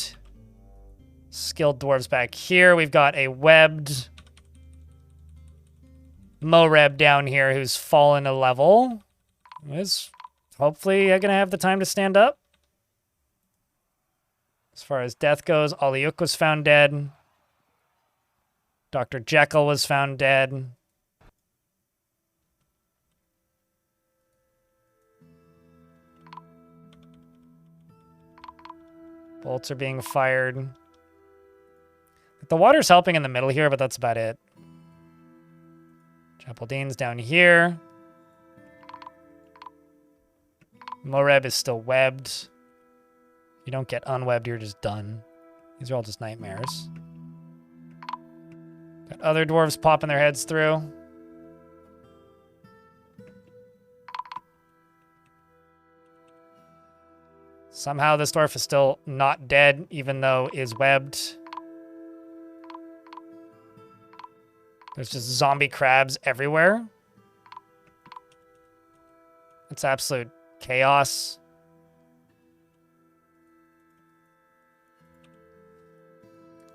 skilled dwarves back here. We've got a webbed Moreb down here who's fallen a level. Is hopefully gonna have the time to stand up. As far as death goes, Aliuk was found dead. Dr. Jekyll was found dead. Bolts are being fired. The water's helping in the middle here, but that's about it. Chappeldine's down here. Moreb is still webbed. You don't get unwebbed, you're just done. These are all just nightmares. Got other dwarves popping their heads through. Somehow this dwarf is still not dead, even though is webbed. There's just zombie crabs everywhere. It's absolute chaos.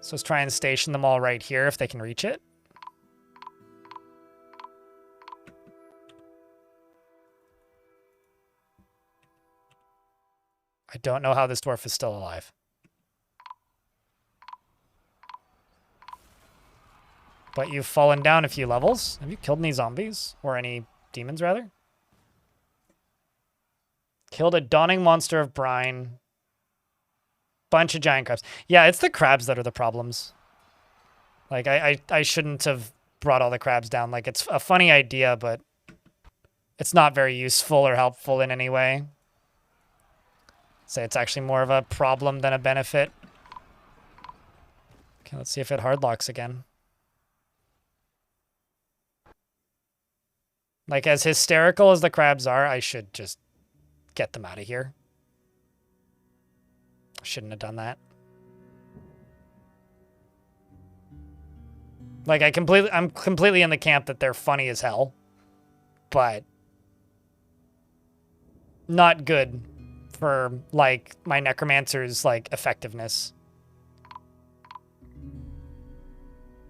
So let's try and station them all right here if they can reach it. I don't know how this dwarf is still alive. But you've fallen down a few levels. Have you killed any zombies? Or any demons, rather? Killed a dawning monster of brine. Bunch of giant crabs. Yeah, it's the crabs that are the problems. Like, I shouldn't have brought all the crabs down. Like, it's a funny idea, but it's not very useful or helpful in any way. Say it's actually more of a problem than a benefit. Okay, let's see if it hardlocks again. Like, as hysterical as the crabs are, I should just get them out of here. Shouldn't have done that. Like, I'm completely in the camp that they're funny as hell, but not good for, like, my necromancer's, like, effectiveness.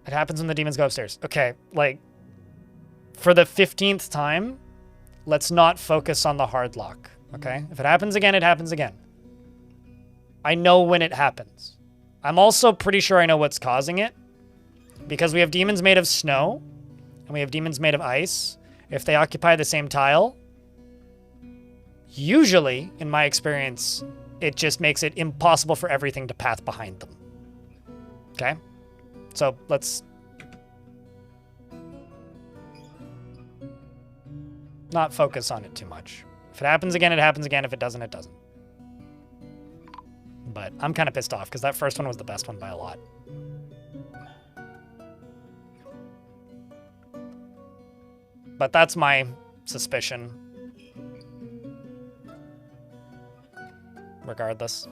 It happens when the demons go upstairs. Okay, like, for the 15th time, let's not focus on the hard lock, okay? If it happens again, it happens again. I know when it happens. I'm also pretty sure I know what's causing it. Because we have demons made of snow, and we have demons made of ice. If they occupy the same tile, usually, in my experience, it just makes it impossible for everything to path behind them. Okay? So let's not focus on it too much. If it happens again, it happens again. If it doesn't, it doesn't. But I'm kind of pissed off because that first one was the best one by a lot. But that's my suspicion. Regardless.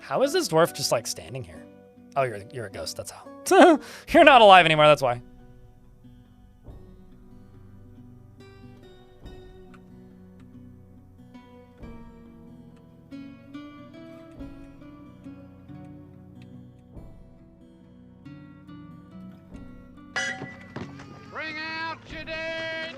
How is this dwarf just like standing here? Oh, you're a ghost, that's how. You're not alive anymore, that's why. Bring out your dead!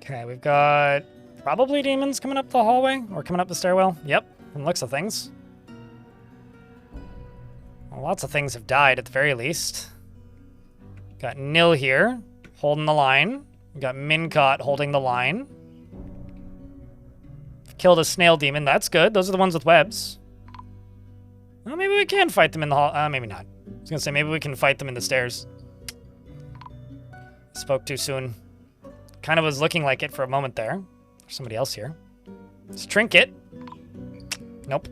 Okay, we've got probably demons coming up the hallway or coming up the stairwell. Yep, from the looks of things. Well, lots of things have died at the very least. Got Nil here, holding the line. We got Mincott holding the line. Killed a snail demon, that's good. Those are the ones with webs. Well, maybe we can fight them in the hall. Maybe not. I was gonna say, maybe we can fight them in the stairs. Spoke too soon. Kind of was looking like it for a moment there. There's somebody else here. It's Trinket. Nope.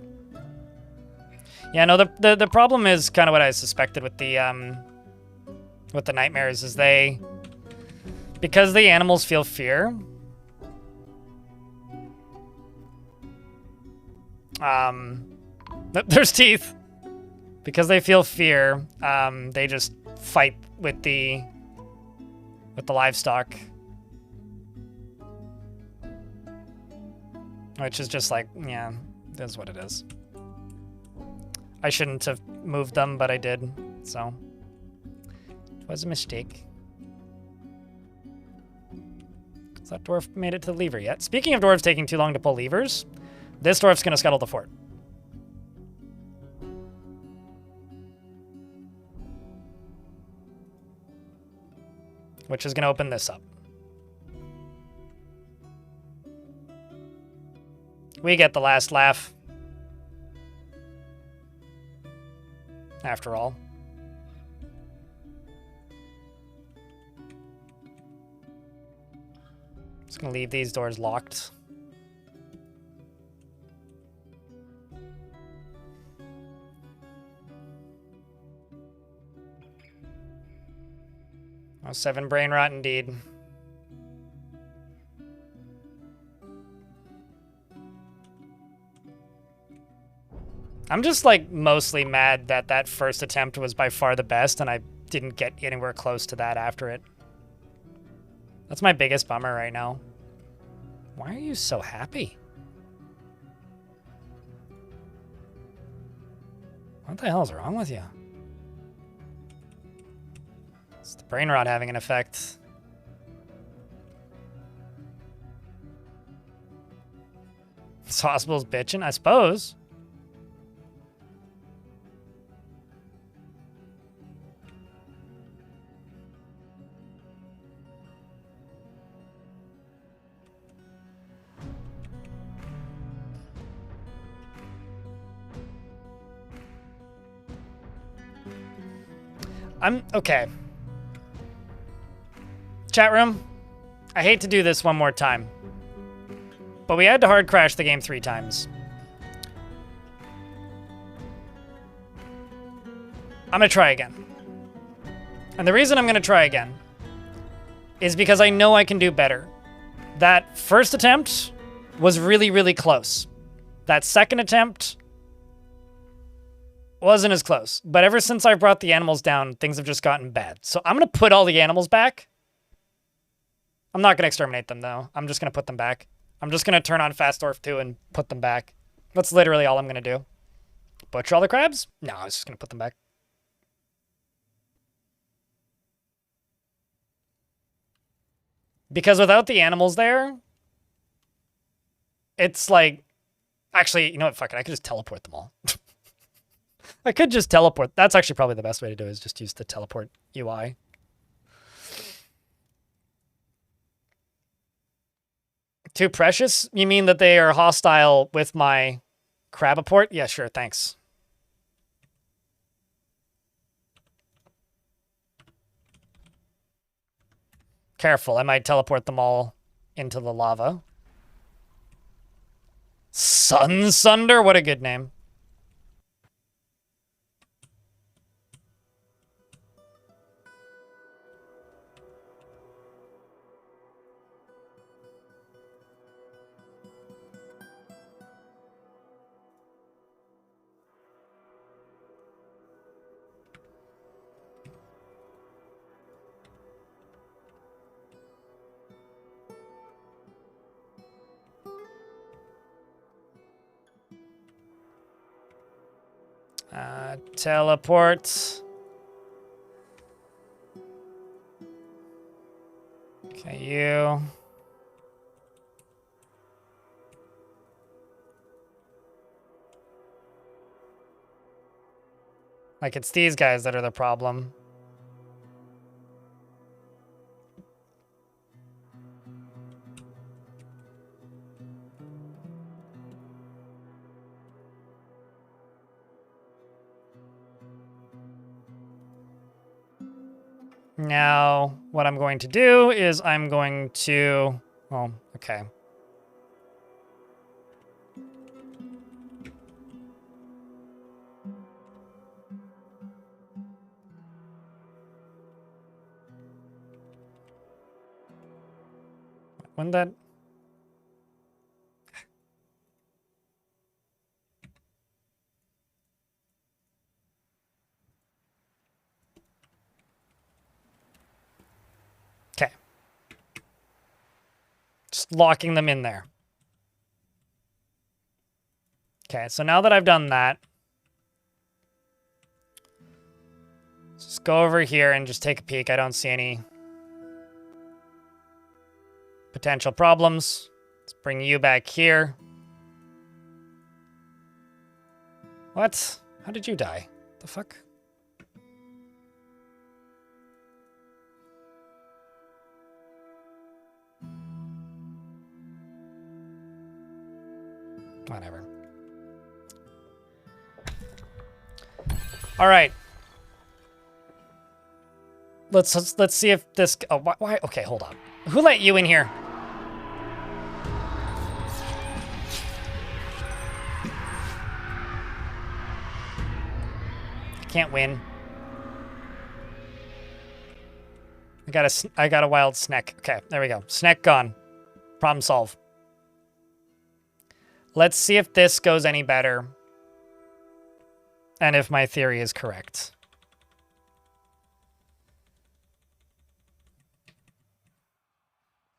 Yeah, no, the problem is kind of what I suspected with the nightmares is because the animals feel fear. There's teeth. Because they feel fear, they just fight with the livestock. Which is just like, yeah, it is what it is. I shouldn't have moved them, but I did, so. It was a mistake. Has that dwarf made it to the lever yet? Speaking of dwarves taking too long to pull levers, this dwarf's gonna scuttle the fort. Which is gonna open this up. We get the last laugh. After all. Just gonna leave these doors locked. Oh, 7 brain rot indeed. I'm just, like, mostly mad that that first attempt was by far the best, and I didn't get anywhere close to that after it. That's my biggest bummer right now. Why are you so happy? What the hell is wrong with you? It's the brain rot having an effect. This hospital's bitching, I suppose. Okay. Chat room, I hate to do this one more time, but we had to hard crash the game 3 times. I'm gonna try again. And the reason I'm gonna try again is because I know I can do better. That first attempt was really, really close. That second attempt wasn't as close. But ever since I brought the animals down, things have just gotten bad. So I'm going to put all the animals back. I'm not going to exterminate them, though. I'm just going to put them back. I'm just going to turn on Fast Dwarf 2 and put them back. That's literally all I'm going to do. Butcher all the crabs? No, I was just going to put them back. Because without the animals there, it's like... Actually, you know what? Fuck it. I could just teleport them all. I could just teleport. That's actually probably the best way to do it, is just use the teleport UI. Too precious? You mean that they are hostile with my Crabaport? Yeah, sure. Thanks. Careful. I might teleport them all into the lava. Sun Sunder? What a good name. Teleport. Okay, you. Like, it's these guys that are the problem. Now, what I'm going to do is I'm going to... Oh, okay. When that... Okay. Just locking them in there. Okay, so now that I've done that, just go over here and just take a peek. I don't see any potential problems. Let's bring you back here. What? How did you die? The fuck? Whatever. All right. Let's see if this. Oh, why? Okay, hold on. Who let you in here? Can't win. I got a wild snack. Okay, there we go. Snack gone. Problem solved. Let's see if this goes any better. And if my theory is correct.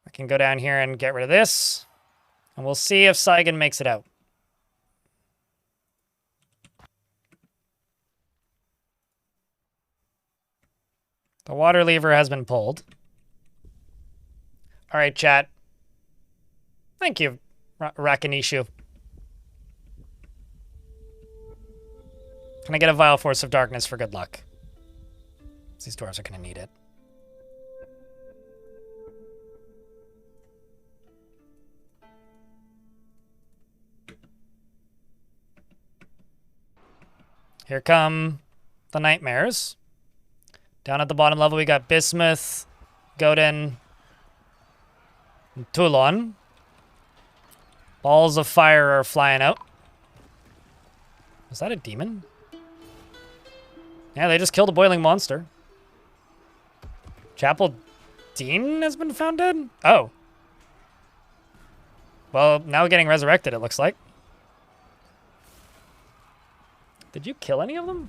I can go down here and get rid of this. And we'll see if Saigon makes it out. The water lever has been pulled. All right, chat. Thank you, Rakanishu. Can I get a Vile Force of Darkness for good luck? These dwarves are going to need it. Here come the nightmares. Down at the bottom level, we got Bismuth, Godin, and Toulon. Balls of fire are flying out. Was that a demon? Yeah, they just killed a boiling monster. Chapel Dean has been found dead? Oh. Well, now getting resurrected, it looks like. Did you kill any of them?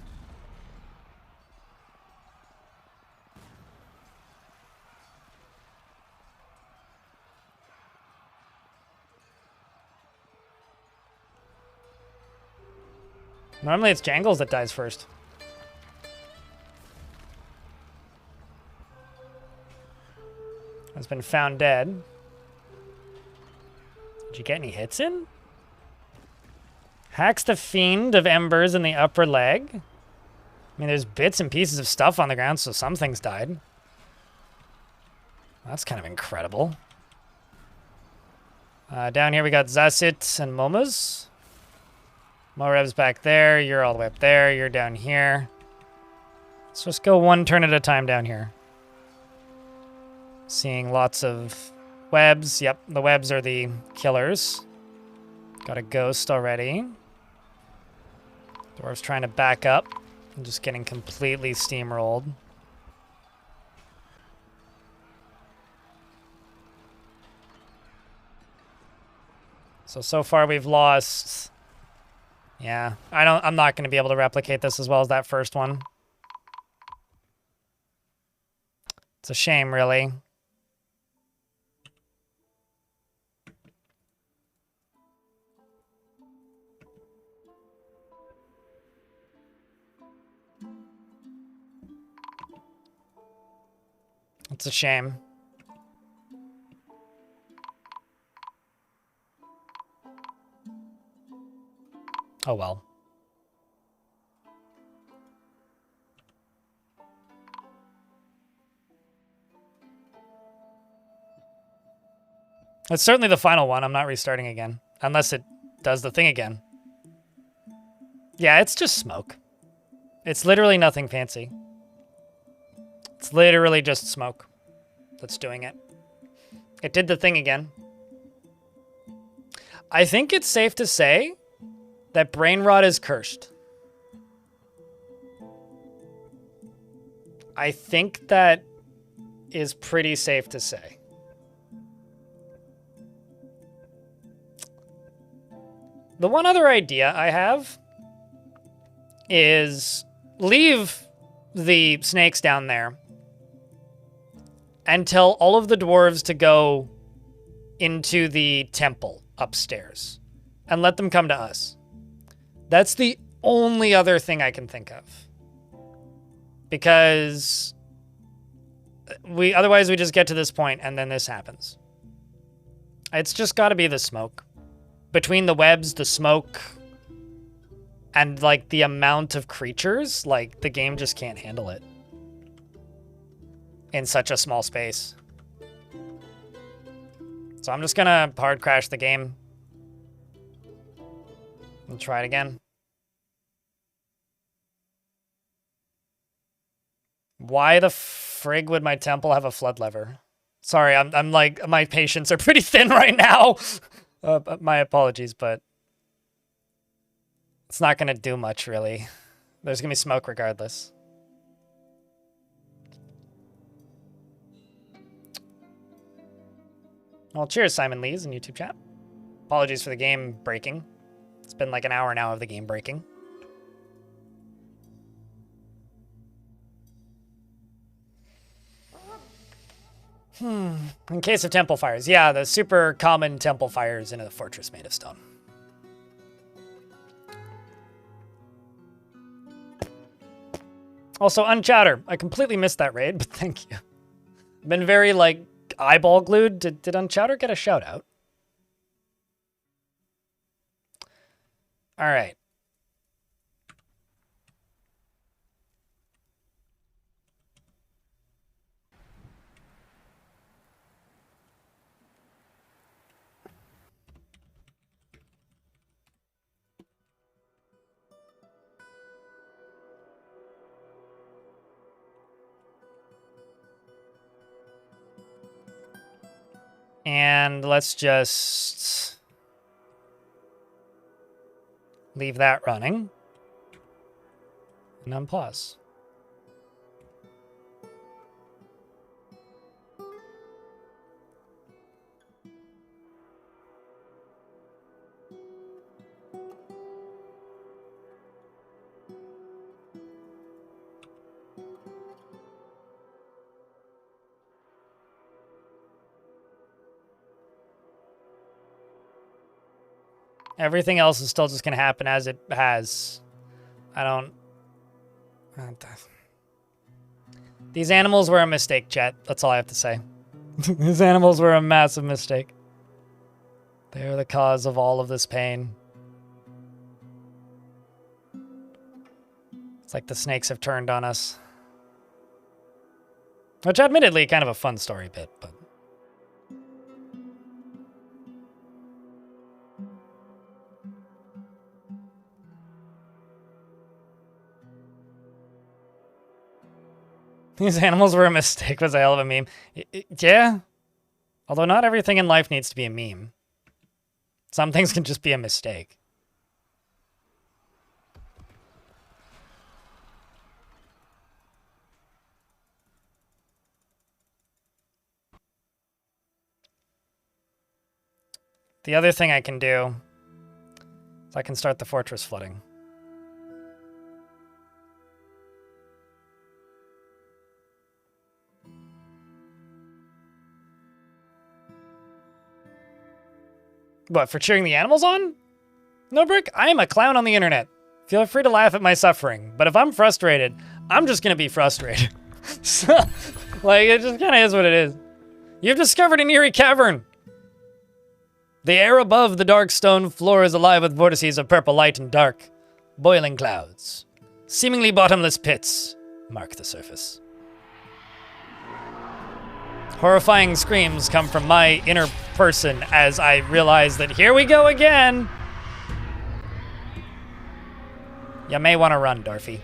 Normally it's Jangles that dies first. has been found dead. Did you get any hits in? Hacks the Fiend of Embers in the upper leg. I mean, there's bits and pieces of stuff on the ground, so some things died. That's kind of incredible. Down here we got Zasit and Momas. Morev's back there. You're all the way up there. You're down here. Let's just go one turn at a time down here. Seeing lots of webs. Yep, the webs are the killers. Got a ghost already. Dwarf's trying to back up. And just getting completely steamrolled. So far we've lost. Yeah, I'm not going to be able to replicate this as well as that first one. It's a shame, really. It's a shame. Oh well. It's certainly the final one. I'm not restarting again. Unless it does the thing again. Yeah, it's just smoke. It's literally nothing fancy. It's literally just smoke that's doing it. It did the thing again. I think it's safe to say that Brainrot is cursed. I think that is pretty safe to say. The one other idea I have is leave the snakes down there and tell all of the dwarves to go into the temple upstairs and let them come to us. That's the only other thing I can think of. Because otherwise we just get to this point and then this happens. It's just got to be the smoke. Between the webs, the smoke, and like the amount of creatures, like the game just can't handle it in such a small space. So I'm just gonna hard crash the game and try it again. Why the frig would my temple have a flood lever? Sorry, I'm like, my patience are pretty thin right now. My apologies, but it's not gonna do much really. There's gonna be smoke regardless. Well, cheers, Simon Lees in YouTube chat. Apologies for the game breaking. It's been like an hour now of the game breaking. In case of temple fires. Yeah, the super common temple fires in a fortress made of stone. Also, Unchatter. I completely missed that raid, but thank you. I've been very, like, eyeball glued. Did Unchatter get a shout out? All right. And let's just leave that running and unpause. Everything else is still just going to happen as it has. I don't... These animals were a mistake, chat. That's all I have to say. These animals were a massive mistake. They are the cause of all of this pain. It's like the snakes have turned on us. Which, admittedly, kind of a fun story bit, but... These animals were a mistake was a hell of a meme. Yeah. Although not everything in life needs to be a meme. Some things can just be a mistake. The other thing I can do is I can start the fortress flooding. What, for cheering the animals on? No, Brick, I am a clown on the internet. Feel free to laugh at my suffering, but if I'm frustrated, I'm just gonna be frustrated. So, like, it just kinda is what it is. You've discovered an eerie cavern. The air above the dark stone floor is alive with vortices of purple light and dark, boiling clouds. Seemingly bottomless pits mark the surface. Horrifying screams come from my inner person as I realize that here we go again. You may want to run, Dwarfy.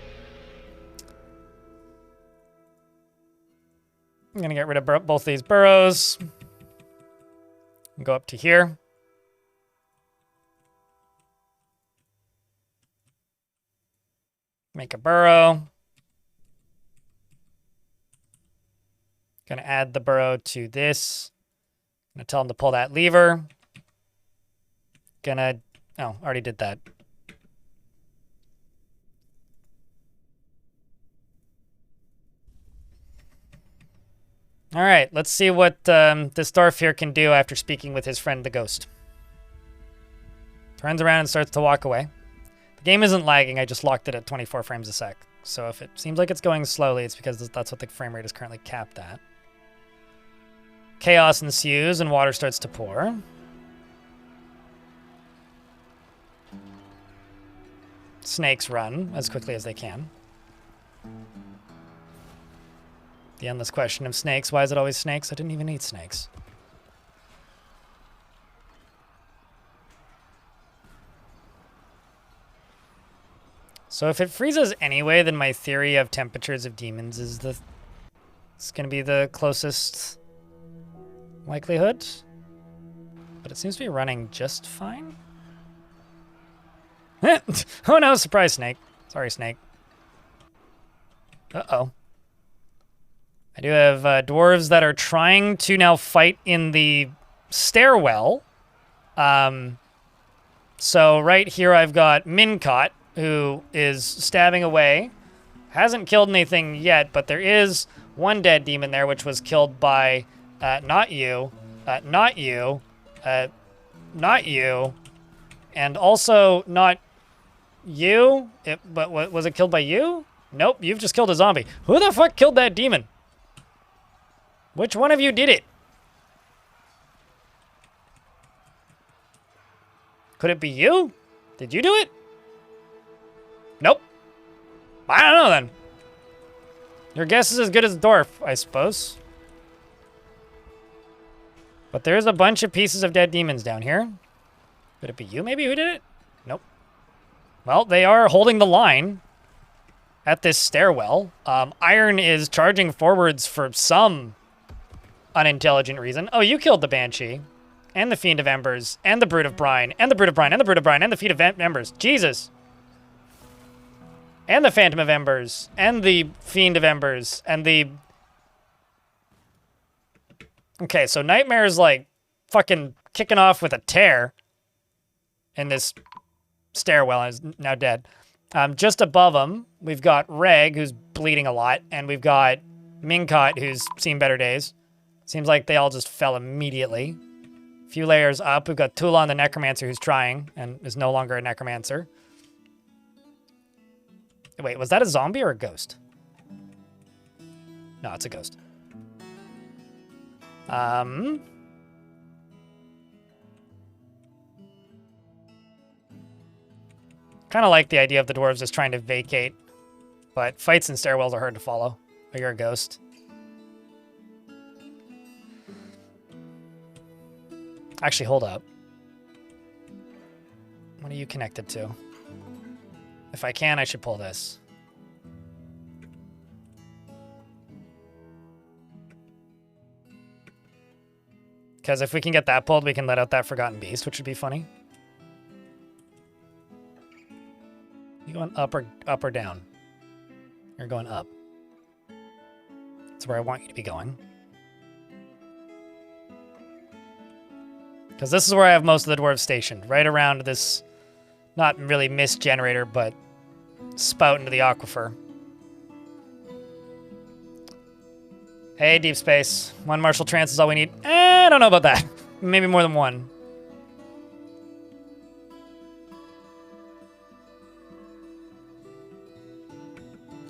I'm going to get rid of both these burrows. Go up to here. Make a burrow. Gonna add the burrow to this. Gonna tell him to pull that lever. Oh, already did that. All right, let's see what this Dwarf here can do after speaking with his friend, the ghost. Turns around and starts to walk away. The game isn't lagging, I just locked it at 24 frames a sec. So if it seems like it's going slowly, it's because that's what the frame rate is currently capped at. Chaos ensues and water starts to pour. Snakes run as quickly as they can. The endless question of snakes. Why is it always snakes? I didn't even eat snakes. So if it freezes anyway, then my theory of temperatures of demons is it's going to be the closest likelihood. But it seems to be running just fine. Oh no, surprise snake. Sorry, snake. Uh-oh. I do have dwarves that are trying to now fight in the stairwell. So right here I've got Mincot, who is stabbing away. Hasn't killed anything yet, but there is one dead demon there, which was killed by not you, not you, not you, and also not you. But was it killed by you? Nope, you've just killed a zombie. Who the fuck killed that demon? Which one of you did it? Could it be you? Did you do it? Nope. I don't know then. Your guess is as good as Dwarf, I suppose. But there's a bunch of pieces of dead demons down here. Could it be you maybe who did it? Nope. Well, they are holding the line at this stairwell. Iron is charging forwards for some unintelligent reason. Oh, you killed the Banshee. And the Fiend of Embers. And the Brood of Brine. And the Brood of Brine. And the Brood of Brine. And the Fiend of Embers. Jesus. And the Phantom of Embers. And the Fiend of Embers. And the... Okay, so Nightmare's like fucking kicking off with a tear in this stairwell and is now dead. Just above him, we've got Reg, who's bleeding a lot. And we've got Mincot, who's seen better days. Seems like they all just fell immediately. A few layers up, we've got Tulon the Necromancer who's trying and is no longer a Necromancer. Wait, was that a zombie or a ghost? No, it's a ghost. Kind of like the idea of the dwarves just trying to vacate, but fights and stairwells are hard to follow. Oh, you're a ghost. Actually, hold up. What are you connected to? If I can, I should pull this. Because if we can get that pulled, we can let out that Forgotten Beast, which would be funny. You going up or down? You're going up. That's where I want you to be going. Because this is where I have most of the dwarves stationed. Right around this, not really mist generator, but spout into the aquifer. Hey, Deep Space. One Martial Trance is all we need. I don't know about that. Maybe more than one.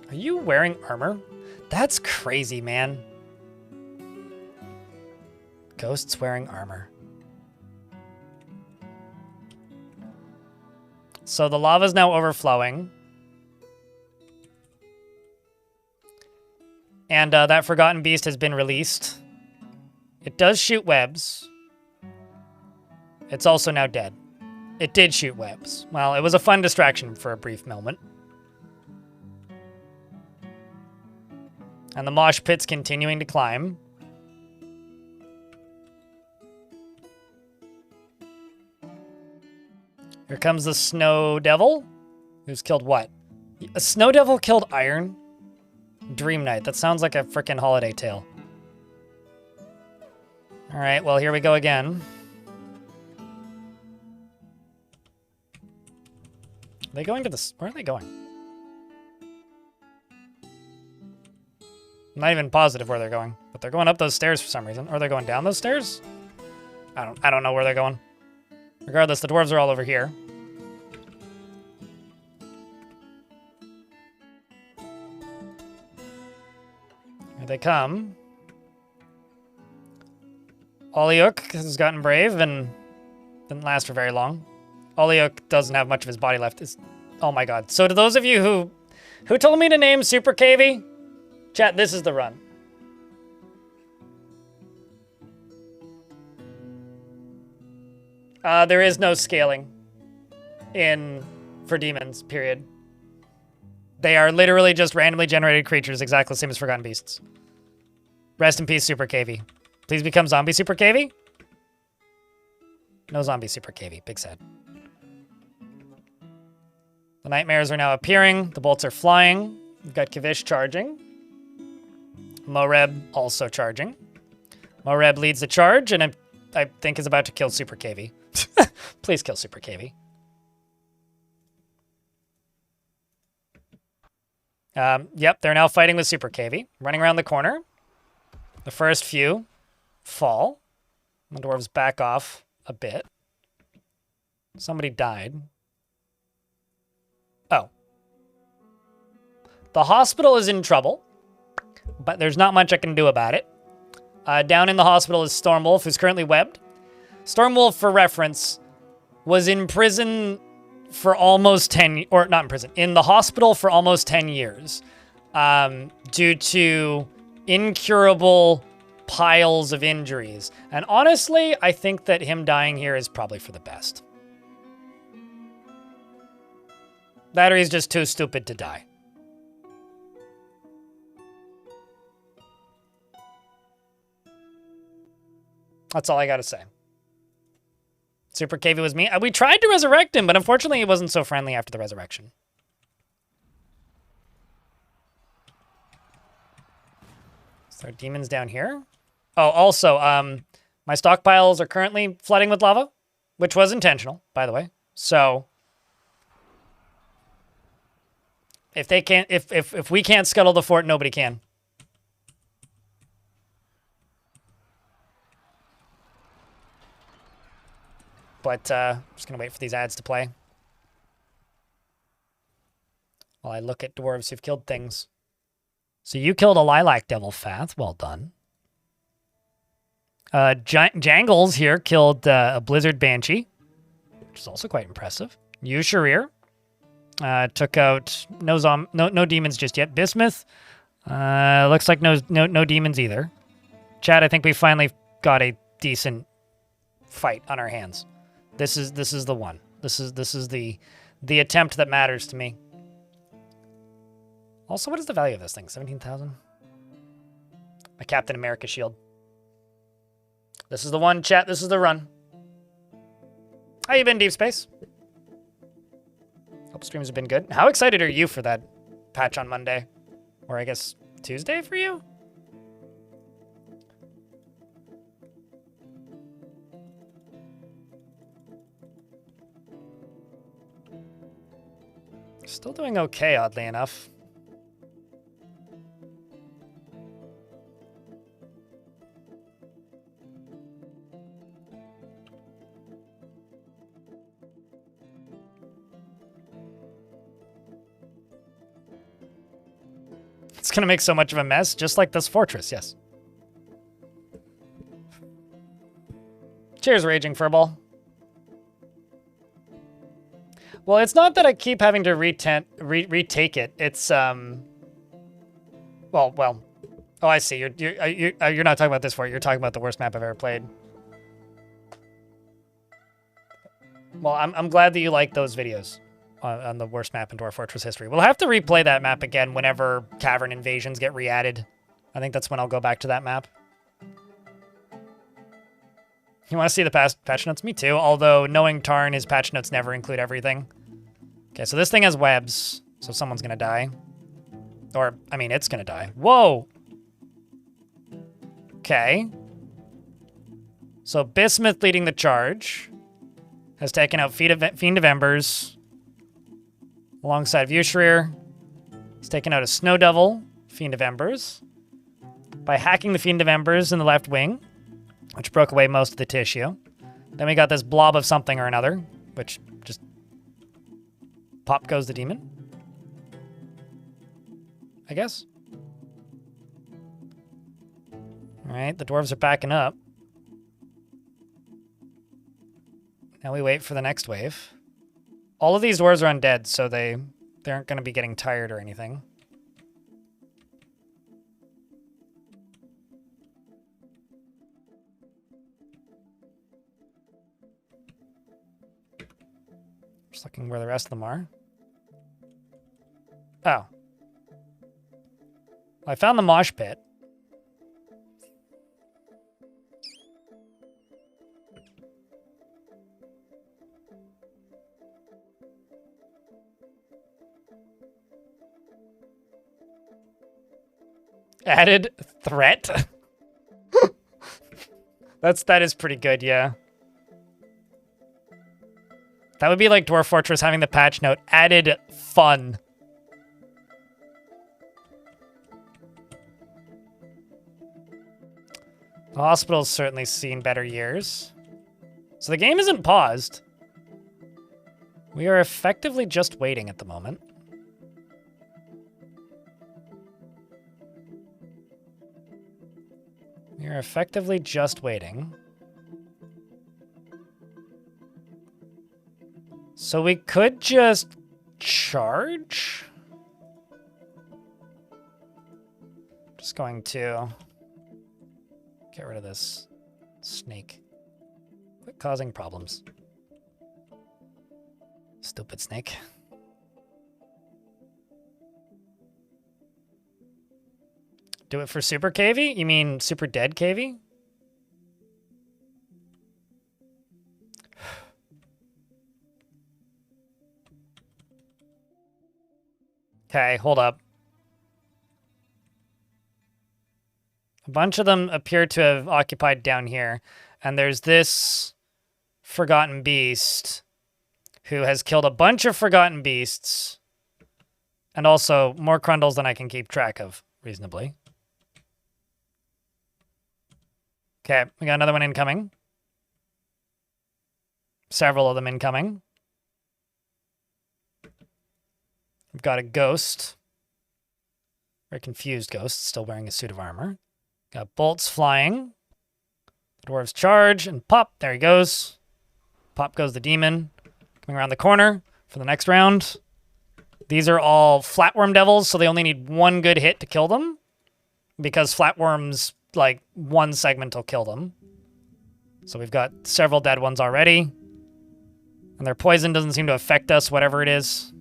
Are you wearing armor? That's crazy, man. Ghosts wearing armor. So the lava's now overflowing. And that Forgotten Beast has been released. It does shoot webs. It's also now dead. It did shoot webs. Well, it was a fun distraction for a brief moment. And the mosh pit's continuing to climb. Here comes the Snow Devil. Who's killed what? A Snow Devil killed Iron? Dream Knight. That sounds like a frickin' holiday tale. Alright, well, here we go again. Are they going to the... Where are they going? I'm not even positive where they're going, but they're going up those stairs for some reason. Or they're going down those stairs? I don't know where they're going. Regardless, the dwarves are all over here. Here they come. Oliuk has gotten brave and didn't last for very long. Oliuk doesn't have much of his body left. Oh my god. So to those of you who told me to name Super Cavey, chat, this is the run. There is no scaling for demons, period. They are literally just randomly generated creatures, exactly the same as Forgotten Beasts. Rest in peace, Super Cavey. Please become Zombie Super Cavey. No Zombie Super Cavey. Big sad. The nightmares are now appearing. The bolts are flying. We've got Kavish charging. Moreb also charging. Moreb leads the charge, and I think is about to kill Super Cavey. Please kill Super Cavey. Yep, they're now fighting with Super Cavey. Running around the corner. The first few fall. The dwarves back off a bit. Somebody died. Oh. The hospital is in trouble, but there's not much I can do about it. Down in the hospital is Stormwolf, who's currently webbed. Stormwolf, for reference, was in prison for almost 10... Or, not in prison. In the hospital for almost 10 years. Due to incurable piles of injuries. And honestly, I think that him dying here is probably for the best. That or he's just too stupid to die. That's all I gotta say. Super Cavey was me. We tried to resurrect him, but unfortunately he wasn't so friendly after the resurrection. So there are demons down here. Oh, also, my stockpiles are currently flooding with lava, which was intentional, by the way. So if they can't, if we can't scuttle the fort, nobody can. But I'm just gonna wait for these ads to play while I look at dwarves who've killed things. So you killed a Lilac Devil, Fath. Well done. Jangles here killed a Blizzard Banshee, which is also quite impressive. Usharir took out no demons just yet. Bismuth looks like no demons either. Chad, I think we finally got a decent fight on our hands. This is the one. This is the attempt that matters to me. Also, what is the value of this thing? 17,000. My Captain America shield. This is the one, chat. This is the run. How you been, Deep Space? Hope streams have been good. How excited are you for that patch on Monday? Or I guess Tuesday for you? Still doing okay, oddly enough. It's gonna make so much of a mess, just like this fortress, yes. Cheers, Raging Furball. Well, it's not that I keep having to retake it. It's well. Oh, I see. You're not talking about this fort. You're talking about the worst map I've ever played. Well, I'm glad that you like those videos on the worst map in Dwarf Fortress history. We'll have to replay that map again whenever Cavern Invasions get re-added. I think that's when I'll go back to that map. You want to see the patch notes? Me too, although knowing Tarn, his patch notes never include everything. Okay, so this thing has webs, so someone's gonna die. Or, I mean, it's gonna die. Whoa! Okay. So Bismuth leading the charge has taken out Fiend of Embers alongside Vushrir. He's taken out a Snow Devil, Fiend of Embers, by hacking the Fiend of Embers in the left wing, which broke away most of the tissue. Then we got this blob of something or another, which just pop goes the demon, I guess. All right, the dwarves are backing up. Now we wait for the next wave. All of these dwarves are undead, so they aren't going to be getting tired or anything. Just looking where the rest of them are. Oh. Well, I found the mosh pit. Added threat? That is pretty good, yeah. That would be like Dwarf Fortress having the patch note, added fun. The hospital's certainly seen better years. So the game isn't paused. We are effectively just waiting at the moment. We are effectively just waiting. So we could just charge? Just going to get rid of this snake. Quit causing problems. Stupid snake. Do it for Super KV? You mean Super Dead KV? Okay, hold up. A bunch of them appear to have occupied down here. And there's this Forgotten Beast who has killed a bunch of Forgotten Beasts. And also more Crundles than I can keep track of, reasonably. Okay, we got another one incoming. Several of them incoming. We've got a ghost. Very confused ghost, still wearing a suit of armor. Got bolts flying. The dwarves charge and pop. There he goes. Pop goes the demon. Coming around the corner for the next round. These are all flatworm devils, so they only need one good hit to kill them. Because flatworms, like, one segment will kill them. So we've got several dead ones already. And their poison doesn't seem to affect us, whatever it is.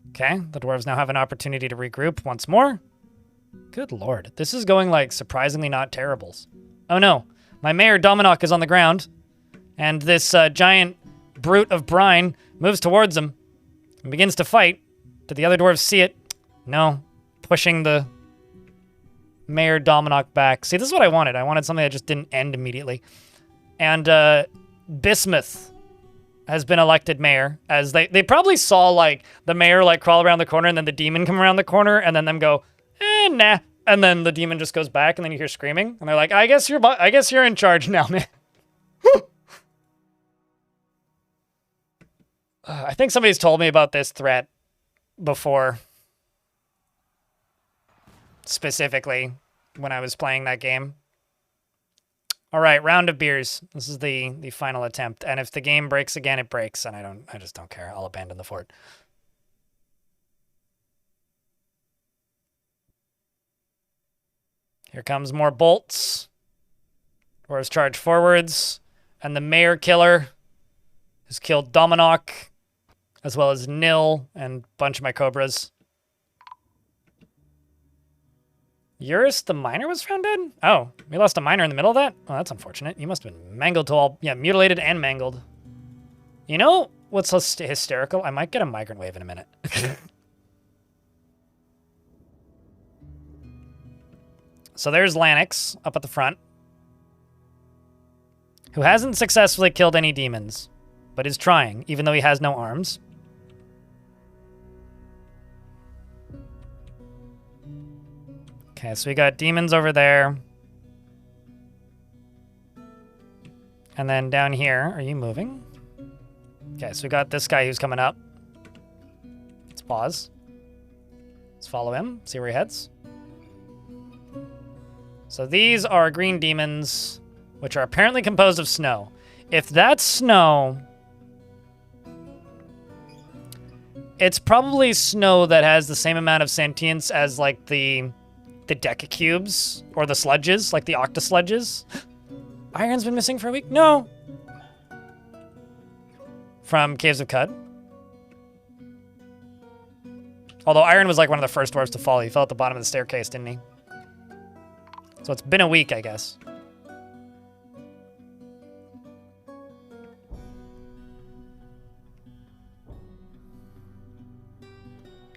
Okay, the dwarves now have an opportunity to regroup once more. Good lord, this is going, like, surprisingly not terribles. Oh no, my Mayor Dominok is on the ground. And this giant brute of brine moves towards him and begins to fight. Did the other dwarves see it? No. Pushing the Mayor Dominok back. See, this is what I wanted. I wanted something that just didn't end immediately. And Bismuth has been elected mayor, as they probably saw, like, the mayor, like, crawl around the corner and then the demon come around the corner and then them go, nah. And then the demon just goes back and then you hear screaming. And they're like, I guess you're in charge now, man. I think somebody's told me about this threat before. Specifically, when I was playing that game. All right, round of beers. This is the final attempt. And if the game breaks again, it breaks. And I just don't care. I'll abandon the fort. Here comes more bolts. Dwarves charge forwards. And the Mayor Killer has killed Dominok, as well as Nil and a bunch of my Cobras. Eurus the Miner was found dead? Oh, we lost a miner in the middle of that? Oh, that's unfortunate. You must have been mangled to all... Yeah, mutilated and mangled. You know what's hysterical? I might get a migrant wave in a minute. So there's Lanix up at the front, who hasn't successfully killed any demons, but is trying, even though he has no arms. Okay, so we got demons over there. And then down here, are you moving? Okay, so we got this guy who's coming up. Let's pause. Let's follow him, see where he heads. So these are green demons, which are apparently composed of snow. If that's snow, it's probably snow that has the same amount of sentience as, like, the decacubes or the sludges, like the octosludges. Iron's been missing for a week? No. From Caves of Cud. Although Iron was like one of the first dwarves to fall. He fell at the bottom of the staircase, didn't he? So it's been a week, I guess.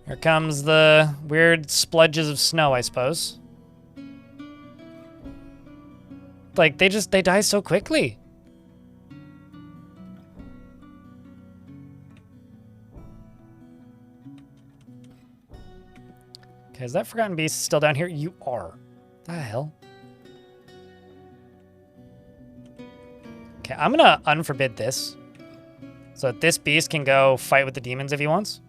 Here comes the weird spludges of snow, I suppose. Like, they die so quickly. Okay, is that Forgotten Beast still down here? You are. The hell? Okay, I'm gonna unforbid this. So that this beast can go fight with the demons if he wants.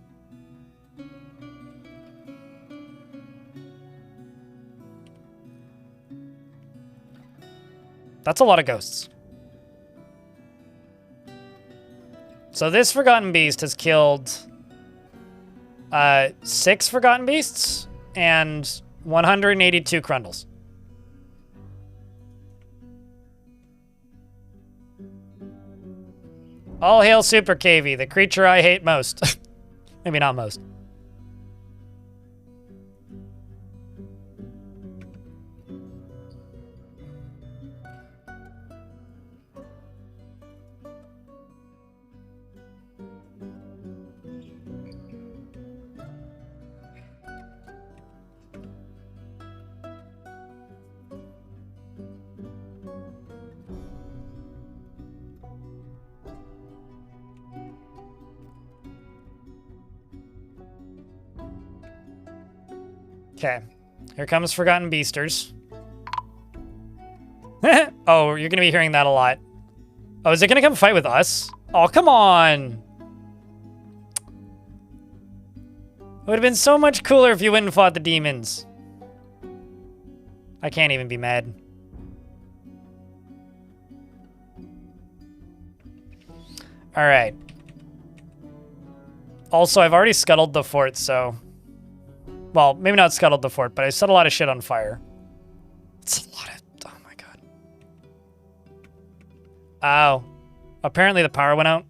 That's a lot of ghosts. So this Forgotten Beast has killed 6 Forgotten Beasts and 182 Crundles. All hail Super Cavey, the creature I hate most. Maybe not most. Okay, here comes Forgotten Beasters. Oh, you're gonna be hearing that a lot. Oh, is it gonna come fight with us? Oh, come on! It would have been so much cooler if you went and fought the demons. I can't even be mad. All right. Also, I've already scuttled the fort, so... Well, maybe not scuttled the fort, but I set a lot of shit on fire. It's a lot of... Oh, my God. Ow. Apparently the power went out.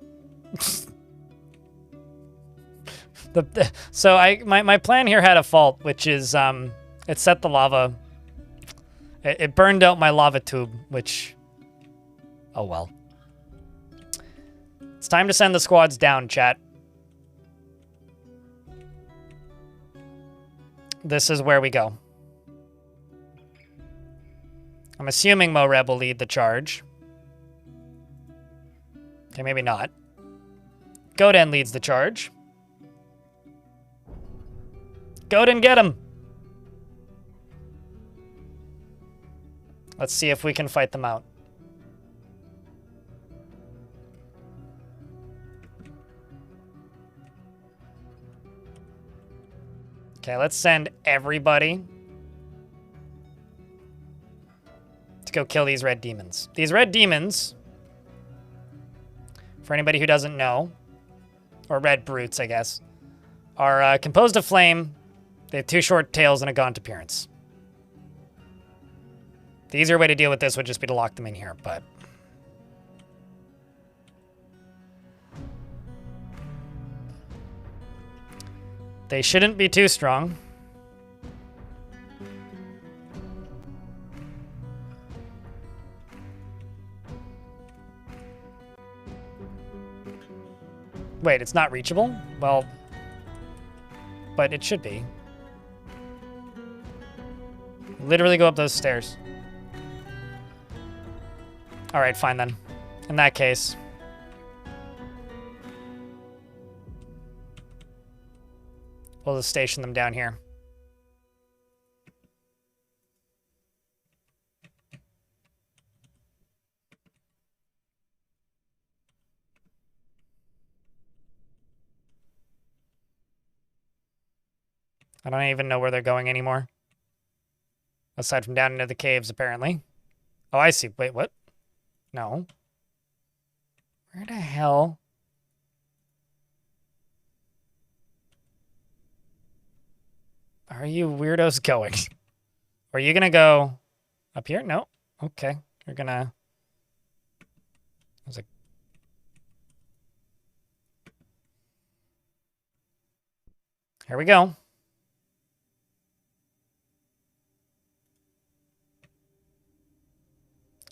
So my plan here had a fault, which is it set the lava. It burned out my lava tube, which... Oh, well. It's time to send the squads down, chat. This is where we go. I'm assuming Moreb will lead the charge. Okay, maybe not. Goden leads the charge. Goden, get him! Let's see if we can fight them out. Okay, let's send everybody to go kill these red demons. These red demons, for anybody who doesn't know, or red brutes, I guess, are composed of flame. They have 2 short tails and a gaunt appearance. The easier way to deal with this would just be to lock them in here, but... They shouldn't be too strong. Wait, it's not reachable? Well, but it should be. Literally go up those stairs. All right, fine then. In that case... We'll just station them down here. I don't even know where they're going anymore. Aside from down into the caves, apparently. Oh, I see. Wait, what? No. Where the hell... are you weirdos going? Are you gonna go up here? No. Okay. You're gonna... Here we go.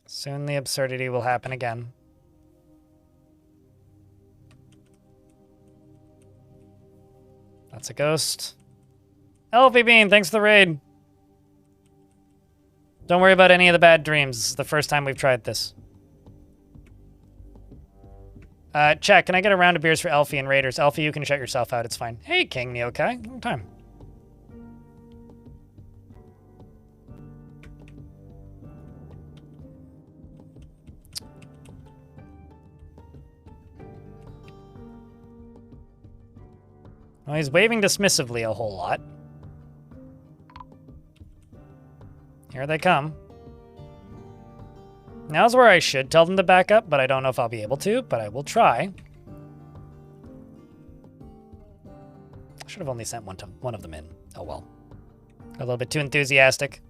Soon the absurdity will happen again. That's a ghost. Elfie Bean, thanks for the raid. Don't worry about any of the bad dreams. This is the first time we've tried this. Chat, can I get a round of beers for Elfie and Raiders? Elfie, you can shut yourself out. It's fine. Hey, King Neokai. Long time. Well, he's waving dismissively a whole lot. Here they come. Now's where I should tell them to back up, but I don't know if I'll be able to, but I will try. I should have only sent one of them in. Oh well. A little bit too enthusiastic.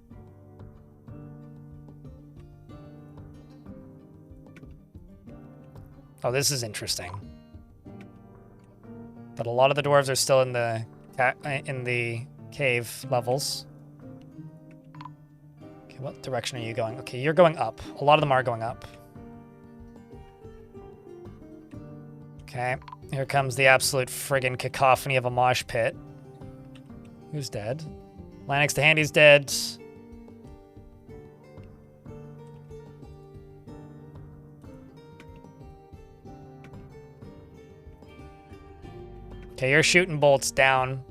Oh, this is interesting. But a lot of the dwarves are still in the cave levels. What direction are you going? Okay, you're going up. A lot of them are going up. Okay, here comes the absolute friggin' cacophony of a mosh pit. Who's dead? Lanix the Handy's dead. Okay, you're shooting bolts down.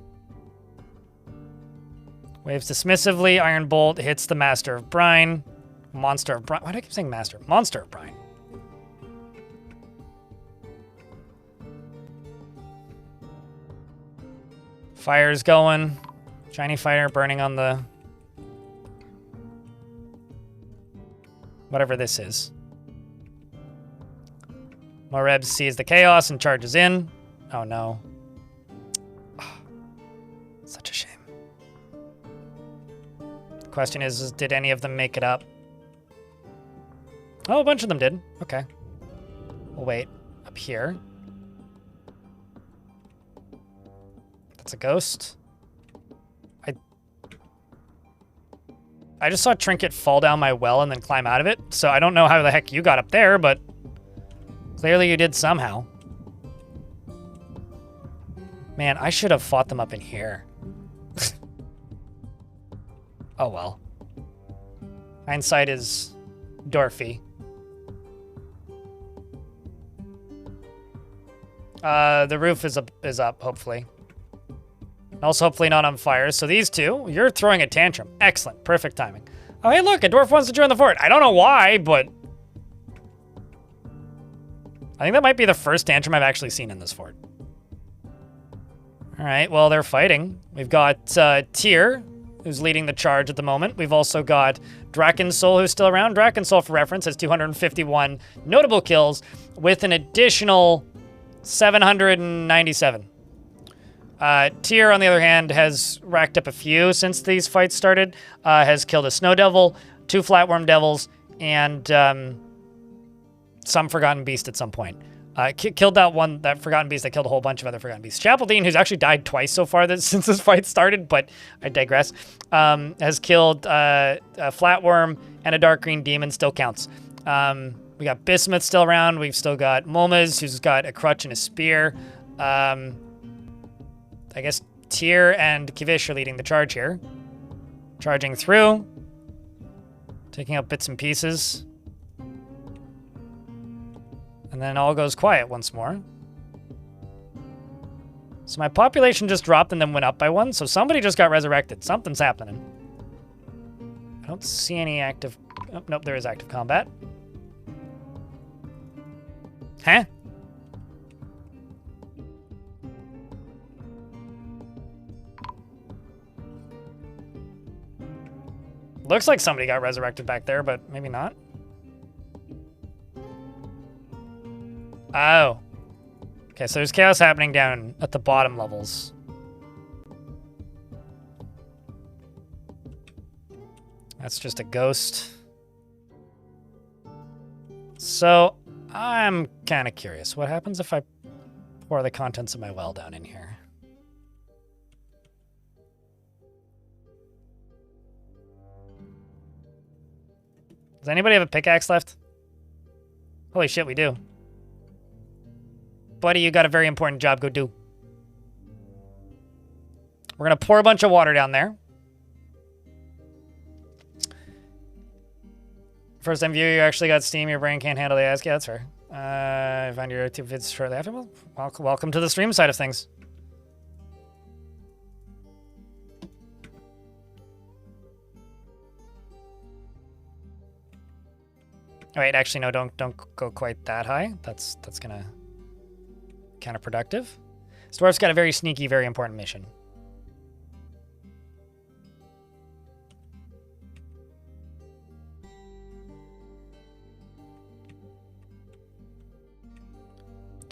Waves dismissively. Iron Bolt hits the Master of Brine. Monster of Brine. Why do I keep saying Master? Monster of Brine. Fire's going. Shiny fire burning on the... whatever this is. Moreb sees the chaos and charges in. Oh no. Such a shame. The question is did any of them make it up? Oh, a bunch of them did. Okay. We'll wait. Up here. That's a ghost. I just saw Trinket fall down my well and then climb out of it, so I don't know how the heck you got up there, but clearly you did somehow. Man, I should have fought them up in here. Oh well. Hindsight is Dwarfy. The roof is up, hopefully. Also, hopefully not on fire. So these two, you're throwing a tantrum. Excellent. Perfect timing. Oh, hey, look, a dwarf wants to join the fort. I don't know why, but I think that might be the first tantrum I've actually seen in this fort. All right, well, they're fighting. We've got Tyr, who's leading the charge at the moment. We've also got Drakensoul, who's still around. Drakensoul, for reference, has 251 notable kills with an additional 797. Tyr, on the other hand, has racked up a few since these fights started. Has killed a Snow Devil, 2 Flatworm Devils, and some Forgotten Beast at some point. Killed that Forgotten Beast that killed a whole bunch of other Forgotten Beasts. Chapeldean, who's actually died twice so far since this fight started, but I digress, has killed a Flatworm and a Dark Green Demon, still counts. We got Bismuth still around. We've still got Momas, who's got a crutch and a spear. I guess Tyr and Kivish are leading the charge here. Charging through. Taking out bits and pieces. And then all goes quiet once more. So my population just dropped and then went up by 1, so somebody just got resurrected. Something's happening. I don't see any active... Oh, nope, there is active combat. Huh? Looks like somebody got resurrected back there, but maybe not. Oh. Okay, so there's chaos happening down at the bottom levels. That's just a ghost. So, I'm kind of curious. What happens if I pour the contents of my well down in here? Does anybody have a pickaxe left? Holy shit, we do. Buddy, you got a very important job. Go do. We're going to pour a bunch of water down there. First time viewer, you actually got Steam. Your brain can't handle the ask. Yeah, that's fair. I found your 2 vids shortly after. Well, welcome to the stream side of things. Oh, wait, actually, no, don't go quite that high. That's gonna counterproductive. This dwarf's got a very sneaky, very important mission.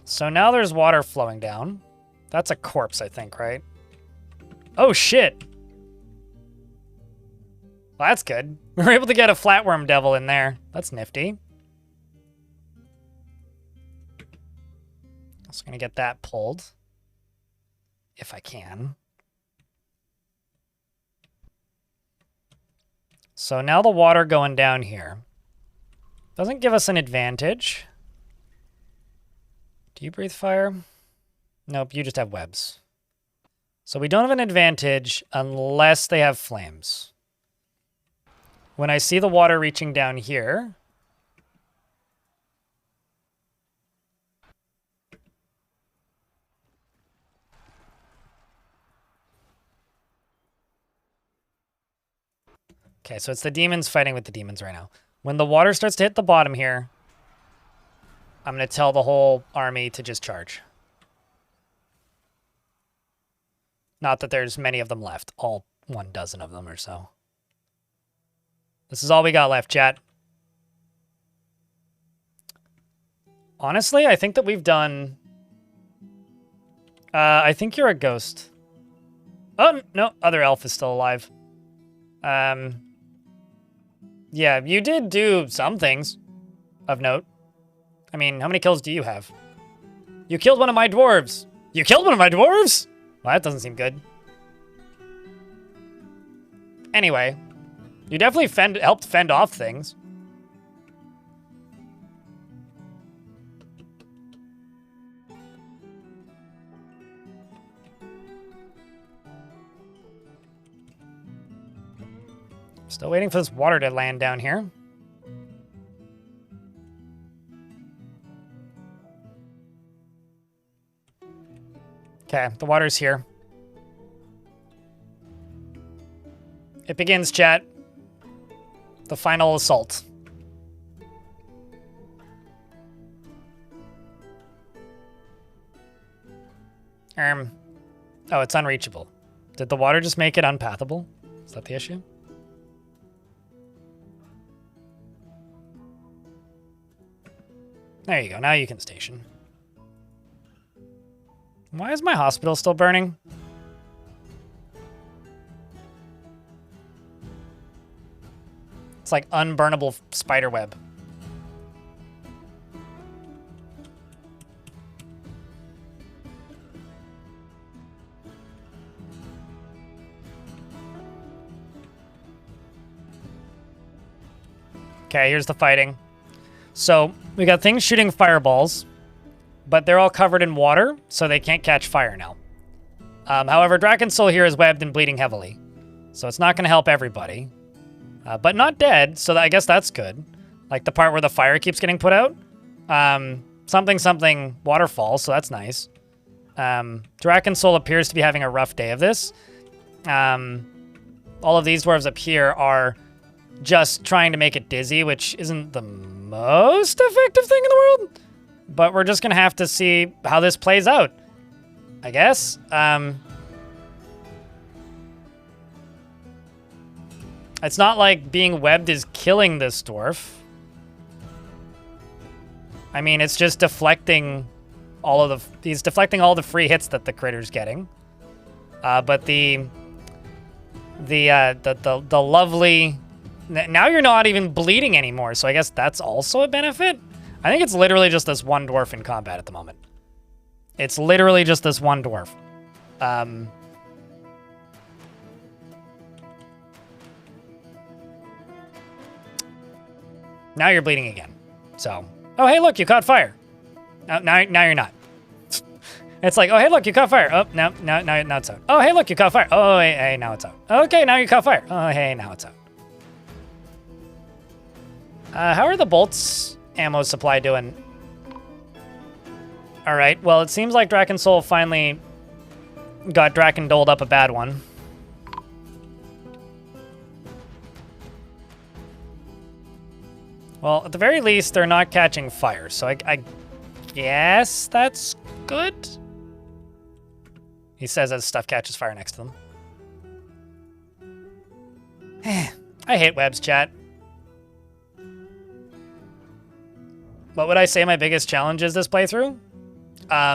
So now there's water flowing down. That's a corpse, I think, right? Oh, shit. Well, that's good. We were able to get a Flatworm Devil in there. That's nifty. Also gonna get that pulled. If I can. So now the water going down here doesn't give us an advantage. Do you breathe fire? Nope, you just have webs. So we don't have an advantage unless they have flames. When I see the water reaching down here, okay, so it's the demons fighting with the demons right now. When the water starts to hit the bottom here, I'm going to tell the whole army to just charge. Not that there's many of them left. All 12 of them or so. This is all we got left, chat. Honestly, I think that we've done... I think you're a ghost. Oh, no, other elf is still alive. Yeah, you did do some things of note. I mean, how many kills do you have? You killed one of my dwarves! You killed one of my dwarves?! Well, that doesn't seem good. Anyway, you definitely helped fend off things. Still waiting for this water to land down here. Okay, the water's here. It begins, chat. The final assault. Oh, it's unreachable. Did the water just make it unpathable? Is that the issue? There you go, now you can station. Why is my hospital still burning? It's like unburnable spider web. Okay, here's the fighting. So, we got things shooting fireballs, but they're all covered in water, so they can't catch fire now. However, Drakensoul here is webbed and bleeding heavily, so it's not going to help everybody. But not dead, so I guess that's good. Like the part where the fire keeps getting put out. Something waterfall, so that's nice. Drakensoul appears to be having a rough day of this. All of these dwarves up here are just trying to make it dizzy, which isn't the most effective thing in the world. But we're just going to have to see how this plays out, I guess. It's not like being webbed is killing this dwarf. I mean, it's just deflecting all of the... He's deflecting all the free hits that the critter's getting. But the lovely... Now you're not even bleeding anymore, so I guess that's also a benefit? I think it's literally just this one dwarf in combat at the moment. It's literally just this one dwarf. Now you're bleeding again. So, oh, hey, look, you caught fire. Now you're not. It's like, oh, hey, look, you caught fire. Oh, now it's out. Oh, hey, look, you caught fire. Oh, hey, now it's out. Okay, now you caught fire. Oh, hey, now it's out. How are the bolts ammo supply doing? All right, well, it seems like Drakensoul finally got Drakendoled up a bad one. Well, at the very least, they're not catching fire, so I guess that's good? He says as stuff catches fire next to them. I hate webs, chat. What would I say my biggest challenge is this playthrough? I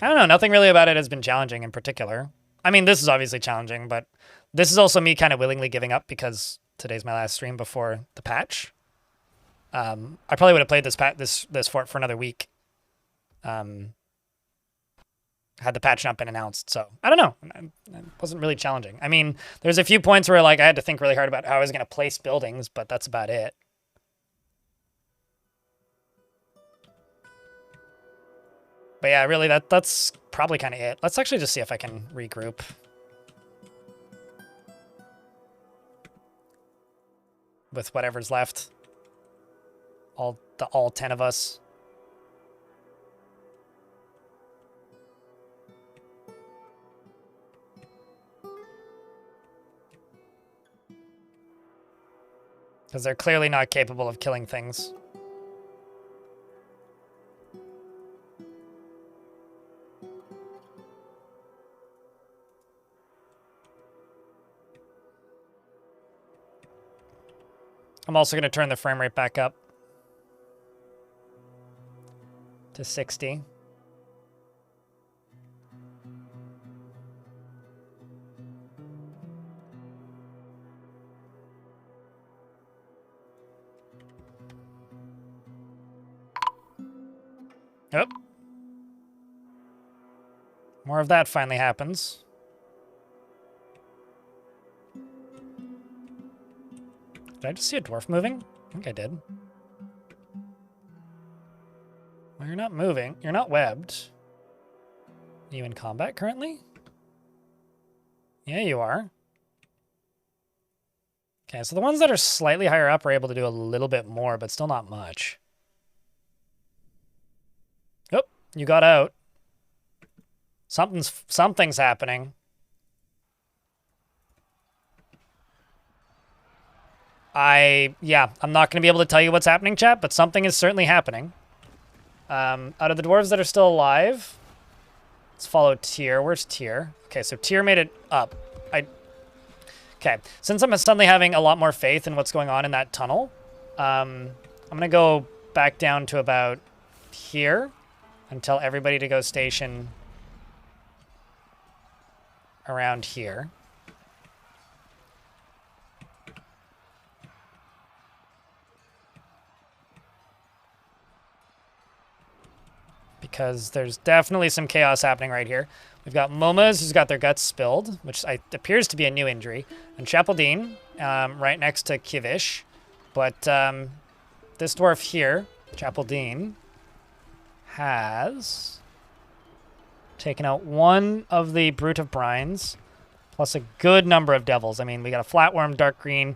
don't know. Nothing really about it has been challenging in particular. I mean, this is obviously challenging, but this is also me kind of willingly giving up because today's my last stream before the patch. I probably would have played this fort for another week. Had the patch not been announced, so I don't know. It wasn't really challenging. I mean, there's a few points where like I had to think really hard about how I was going to place buildings, but that's about it. But yeah, really, that's probably kind of it. Let's actually just see if I can regroup. With whatever's left. All 10 of us. Because they're clearly not capable of killing things. I'm also going to turn the frame rate back up to 60. Yep. More of that finally happens. Did I just see a dwarf moving? I think I did. Well, you're not moving. You're not webbed. Are you in combat currently? Yeah, you are. Okay, so the ones that are slightly higher up are able to do a little bit more, but still not much. Oh, you got out. Something's happening. I'm not going to be able to tell you what's happening, chat, but something is certainly happening. Out of the dwarves that are still alive, let's follow Tyr. Where's Tyr? Okay, so Tyr made it up. Okay, since I'm suddenly having a lot more faith in what's going on in that tunnel, I'm going to go back down to about here and tell everybody to go station around here. Because there's definitely some chaos happening right here. We've got Momas, who's got their guts spilled, which appears to be a new injury, and Chapeldine, right next to Kivish. But this dwarf here, Chapeldine, has taken out one of the Brute of Brines, plus a good number of devils. I mean, we got a flatworm, dark green,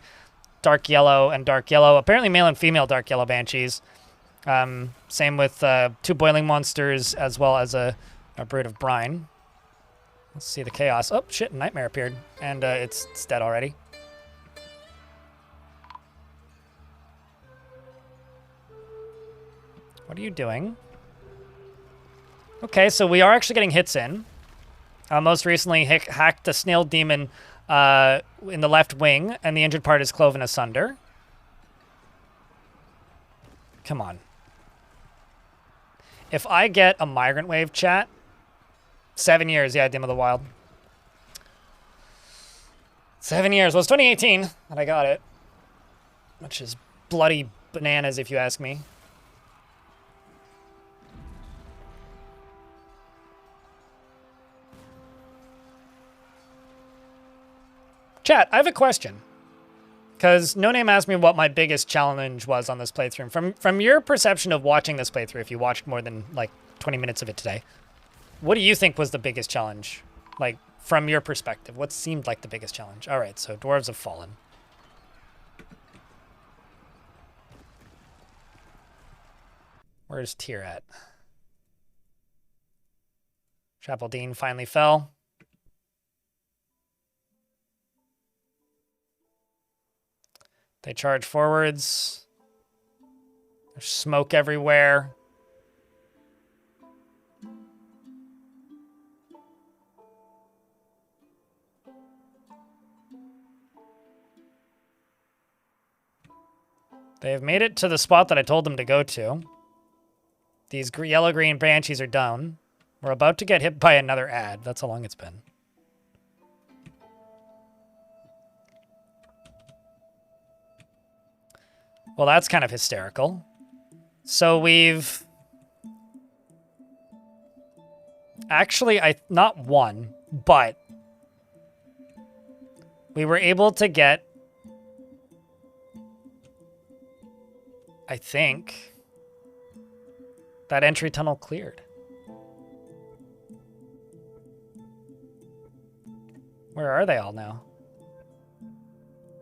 dark yellow, and dark yellow. Apparently male and female dark yellow banshees. Same with 2 boiling monsters, as well as a Brute of Brine. Let's see the chaos. Oh, shit, Nightmare appeared. And it's dead already. What are you doing? Okay, so we are actually getting hits in. Most recently, hacked the Snail Demon in the left wing, and the injured part is cloven asunder. Come on. If I get a Migrant Wave, chat, 7 years, yeah, Dim of the Wild. 7 years. Well, it's 2018 that I got it. Which is bloody bananas, if you ask me. Chat, I have a question. Because No Name asked me what my biggest challenge was on this playthrough. From your perception of watching this playthrough, if you watched more than, like, 20 minutes of it today, what do you think was the biggest challenge? Like, from your perspective, what seemed like the biggest challenge? All right, so dwarves have fallen. Where's Tyr at? Chapeldine finally fell. They charge forwards. There's smoke everywhere. They have made it to the spot that I told them to go to. These yellow-green banshees are down. We're about to get hit by another ad. That's how long it's been. Well, that's kind of hysterical. So we've... Actually, not won, but... we were able to get... I think... that entry tunnel cleared. Where are they all now?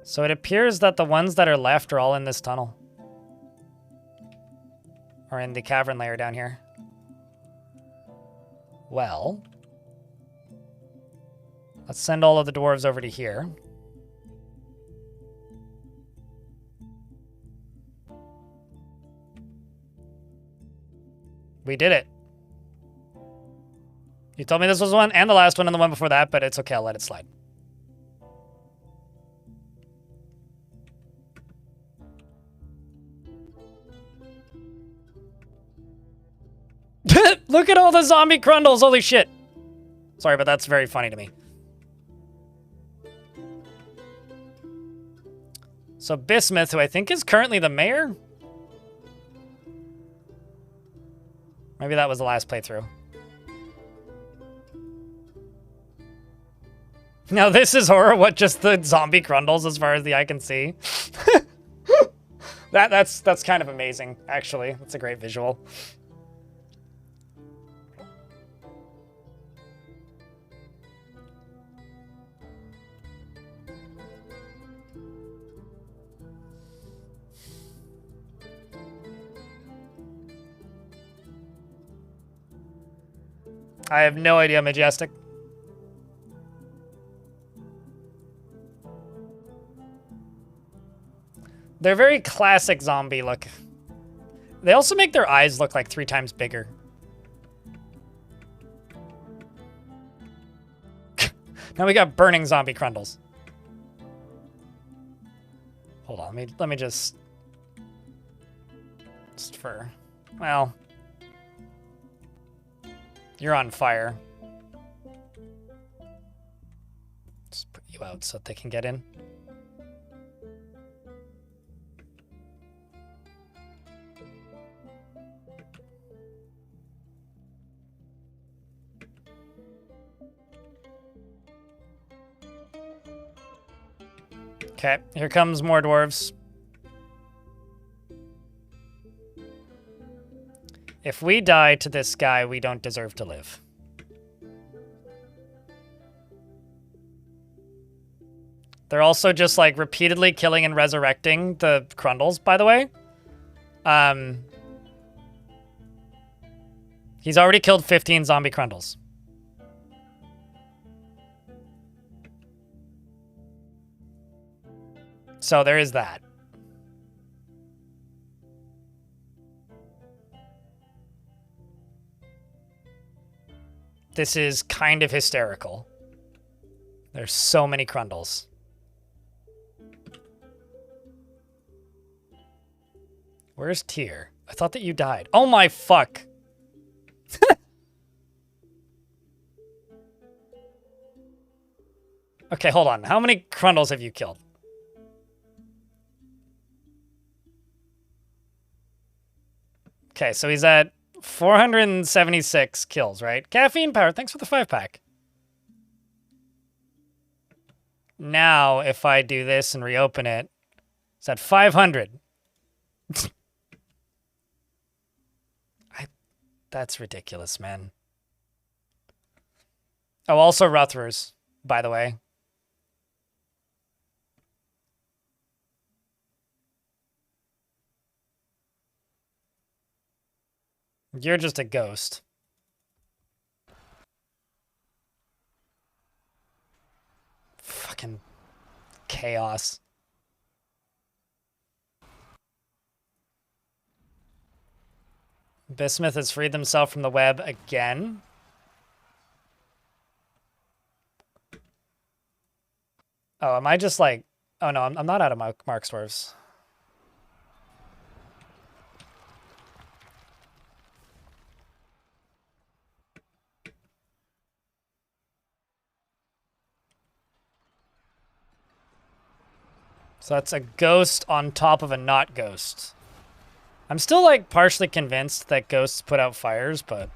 So it appears that the ones that are left are all in this tunnel. Or in the cavern layer down here. Well, let's send all of the dwarves over to here. We did it. You told me this was the one and the last one and the one before that, but it's okay, I'll let it slide. Look at all the zombie crundles. Holy shit. Sorry, but that's very funny to me. So Bismuth, who I think is currently the mayor? Maybe that was the last playthrough. Now this is horror, what, just the zombie crundles as far as the eye can see? That's kind of amazing, actually. That's a great visual. I have no idea, Majestic. They're very classic zombie look. They also make their eyes look like 3 times bigger. Now we got burning zombie crundles. Hold on, let me just for, well, you're on fire. Just put you out so that they can get in. Okay, here comes more dwarves. If we die to this guy, we don't deserve to live. They're also just like repeatedly killing and resurrecting the crundles, by the way. He's already killed 15 zombie crundles. So there is that. This is kind of hysterical. There's so many crundles. Where's Tyr? I thought that you died. Oh my fuck. Okay, hold on. How many crundles have you killed? Okay, so he's at 476 kills, right? Caffeine Power, thanks for the 5-pack. Now, if I do this and reopen it, it's at 500. That's ridiculous, man. Oh, also Ruther's, by the way. You're just a ghost. Fucking chaos. Bismuth has freed himself from the web again. Oh, am I just like... Oh no, I'm not out of Mark Swerves. So that's a ghost on top of a not ghost. I'm still like partially convinced that ghosts put out fires, but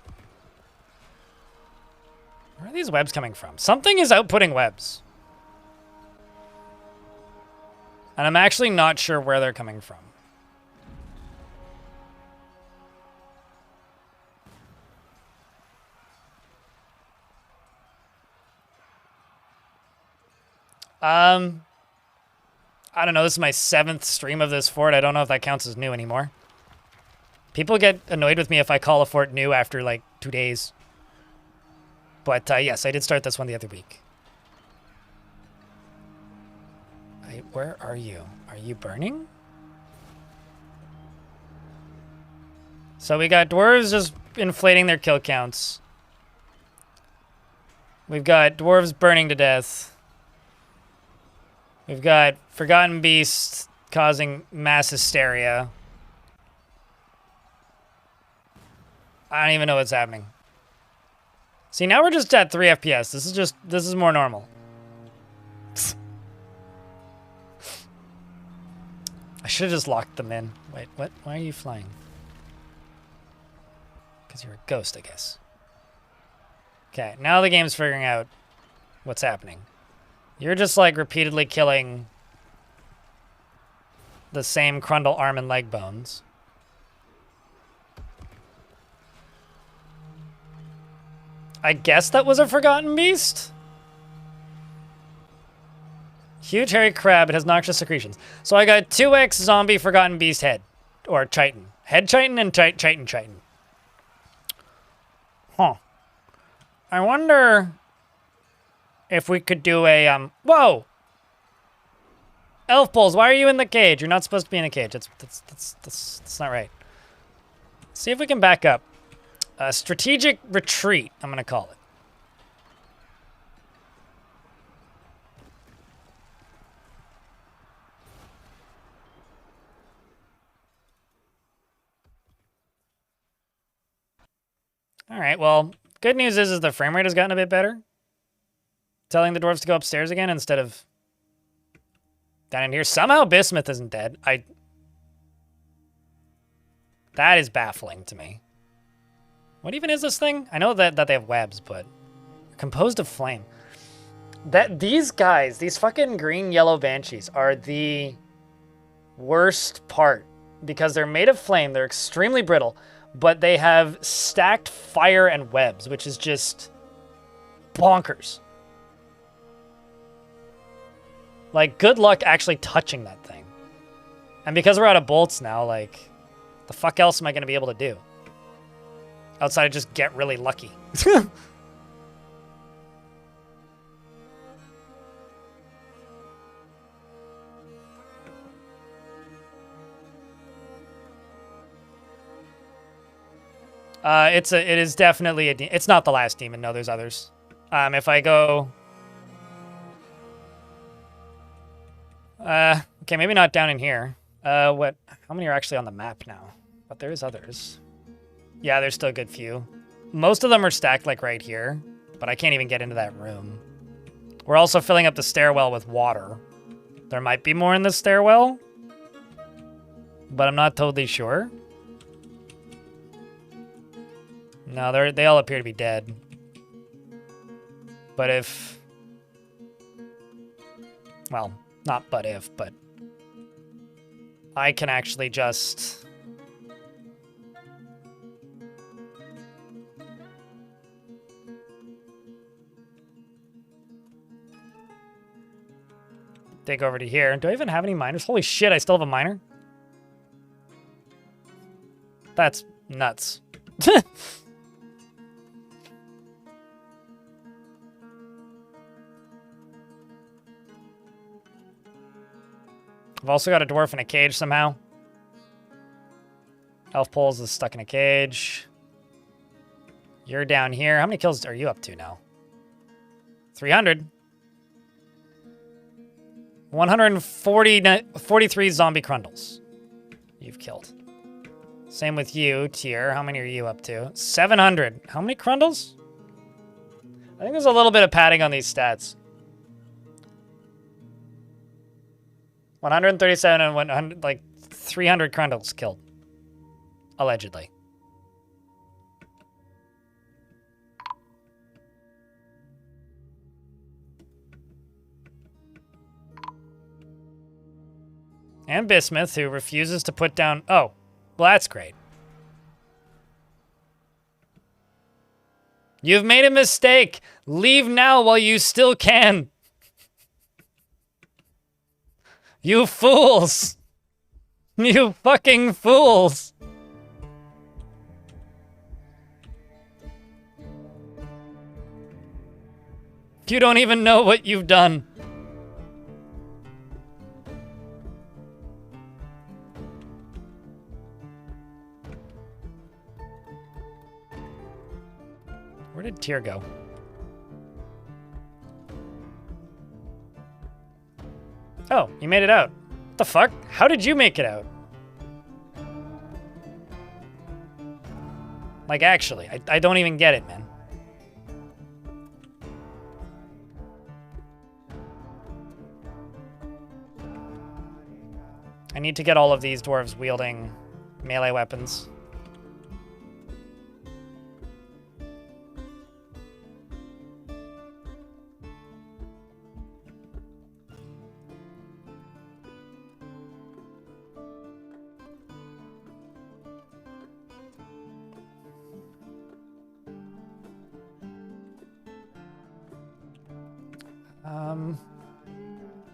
where are these webs coming from? Something is outputting webs. And I'm actually not sure where they're coming from. I don't know, this is my 7th stream of this fort. I don't know if that counts as new anymore. People get annoyed with me if I call a fort new after like 2 days. But yes, I did start this one the other week. Where are you? Are you burning? So we got dwarves just inflating their kill counts. We've got dwarves burning to death. We've got Forgotten Beasts causing mass hysteria. I don't even know what's happening. See, now we're just at 3 FPS. This is more normal. I should have just locked them in. Wait, what? Why are you flying? Because you're a ghost, I guess. Okay, now the game's figuring out what's happening. You're just like repeatedly killing the same Crundle arm and leg bones. I guess that was a Forgotten Beast? Huge hairy crab. It has noxious secretions. So I got 2x zombie Forgotten Beast head. Or chitin. Head chitin and chitin. Huh. I wonder if we could do a, whoa! Elf Bulls, why are you in the cage? You're not supposed to be in a cage. That's not right. See if we can back up. A strategic retreat, I'm going to call it. All right, well, good news is the frame rate has gotten a bit better. Telling the dwarves to go upstairs again instead of down in here. Somehow Bismuth isn't dead. That is baffling to me. What even is this thing? I know that they have webs, but composed of flame. These guys, these fucking green yellow banshees are the worst part because they're made of flame. They're extremely brittle, but they have stacked fire and webs, which is just bonkers. Like, good luck actually touching that thing. And because we're out of bolts now, like, the fuck else am I going to be able to do? Outside of just get really lucky. It is definitely it's not the last demon. No, there's others. If I go, okay, maybe not down in here. How many are actually on the map now? But there is others. Yeah, there's still a good few. Most of them are stacked like right here, but I can't even get into that room. We're also filling up the stairwell with water. There might be more in the stairwell, but I'm not totally sure. No, they all appear to be dead. But if... Well, not but if, but... I can actually just... dig over to here. Do I even have any miners? Holy shit, I still have a miner? That's nuts. I've also got a dwarf in a cage somehow. Elf Poles is stuck in a cage. You're down here. How many kills are you up to now? 300. 143 zombie Crundles you've killed. Same with you, Tier. How many are you up to? 700. How many Crundles? I think there's a little bit of padding on these stats. 137 and 100, like 300 Crundles killed. Allegedly. And Bismuth, who refuses to put down... Oh, well, that's great. You've made a mistake. Leave now while you still can. You fools. You fucking fools. You don't even know what you've done. Where did Tyr go? Oh, you made it out. What the fuck? How did you make it out? Like, actually, I don't even get it, man. I need to get all of these dwarves wielding melee weapons.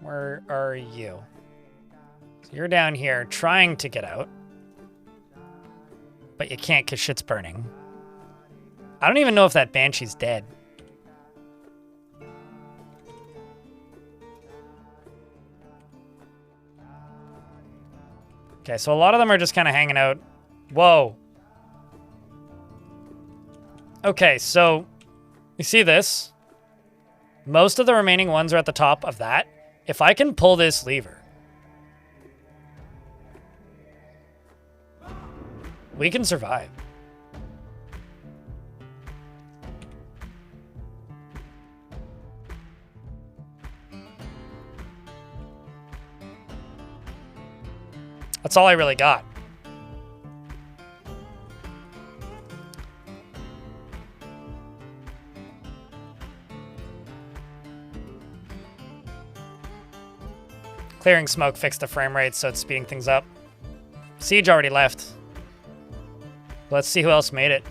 Where are you? So you're down here trying to get out, but you can't because shit's burning. I don't even know if that banshee's dead. Okay, so a lot of them are just kind of hanging out. Whoa. Okay, so you see this? Most of the remaining ones are at the top of that. If I can pull this lever, we can survive. That's all I really got. Clearing smoke fixed the frame rate, so it's speeding things up. Siege already left. Let's see who else made it.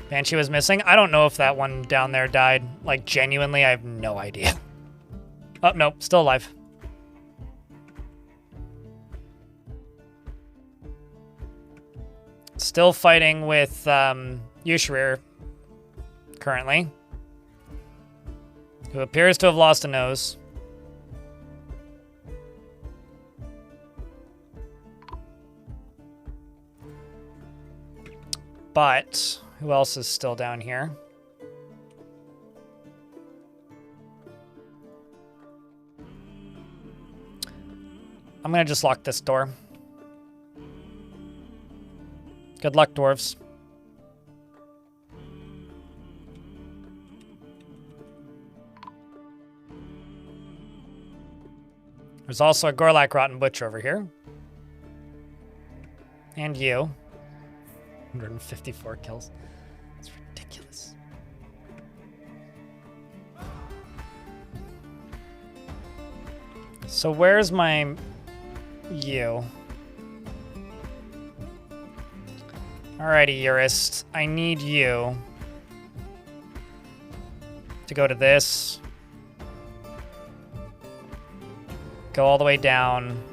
Banshee was missing. I don't know if that one down there died. Like, genuinely, I have no idea. Oh, nope, still alive. Still fighting with Yushrir currently, who appears to have lost a nose. But who else is still down here? I'm gonna just lock this door. Good luck, dwarves. There's also a Gorlak Rotten Butcher over here. And you. 154 kills. That's ridiculous. So where's my you? Alrighty, Urist. I need you to go to this. Go all the way down.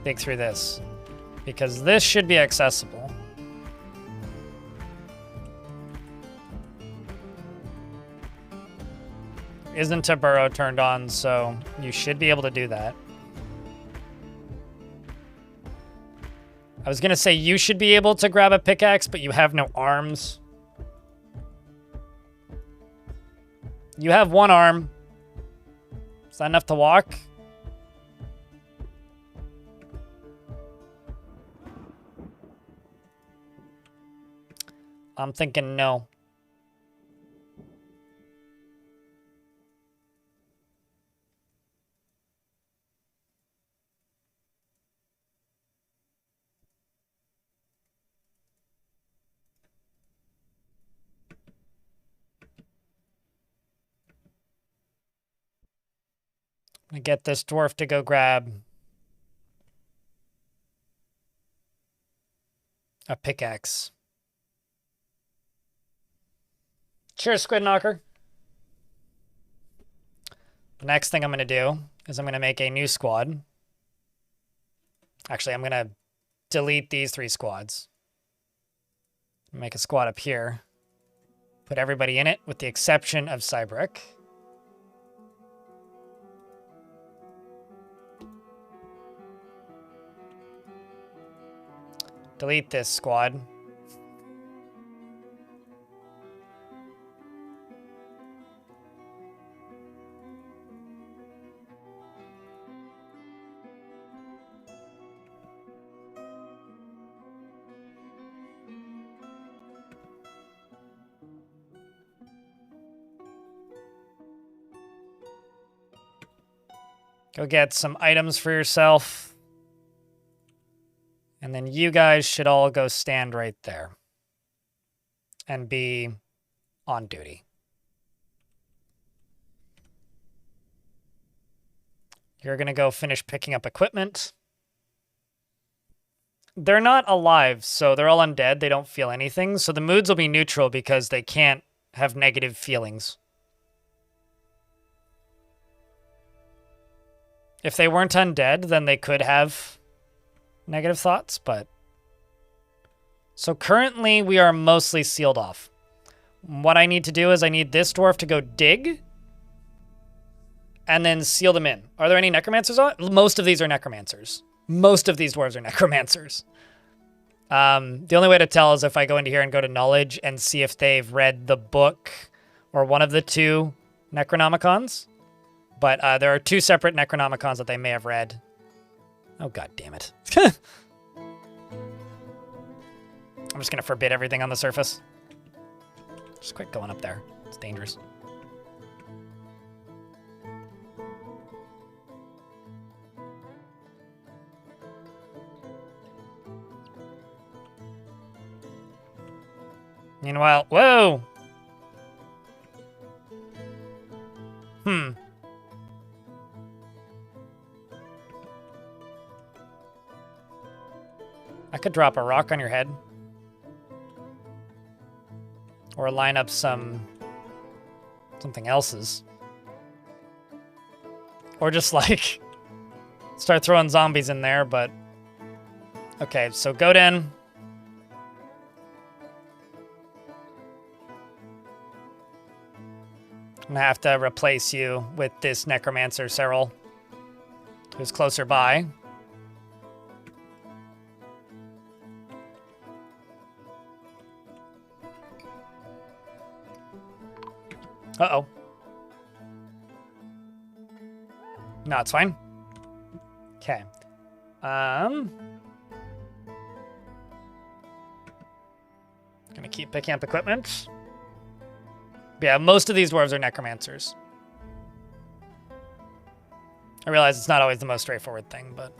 Dig through this. Because this should be accessible. Isn't a burrow turned on, so you should be able to do that. I was gonna say you should be able to grab a pickaxe, but you have no arms. You have one arm. Is that enough to walk? I'm thinking no. I get this dwarf to go grab a pickaxe. Cheers, Squid Knocker. The next thing I'm going to do is I'm going to make a new squad. Actually, I'm going to delete these 3 squads. Make a squad up here. Put everybody in it with the exception of Cybrick. Delete this squad. Go get some items for yourself. And then you guys should all go stand right there. And be on duty. You're going to go finish picking up equipment. They're not alive, so they're all undead. They don't feel anything. So the moods will be neutral because they can't have negative feelings. If they weren't undead, then they could have negative thoughts, but... So currently, we are mostly sealed off. What I need to do is I need this dwarf to go dig and then seal them in. Are there any necromancers on? Most of these are necromancers. Most of these dwarves are necromancers. The only way to tell is if I go into here and go to knowledge and see if they've read the book or one of the two Necronomicons. But there are two separate Necronomicons that they may have read. Oh, god damn it. I'm just going to forbid everything on the surface. Just quit going up there. It's dangerous. Meanwhile, whoa! I could drop a rock on your head. Or line up something else's. Or just like start throwing zombies in there, but okay, so Godin. I'm gonna have to replace you with this necromancer, Cyril, who's closer by. Uh-oh. No, it's fine. Okay. Gonna keep picking up equipment. But yeah, most of these dwarves are necromancers. I realize it's not always the most straightforward thing, but...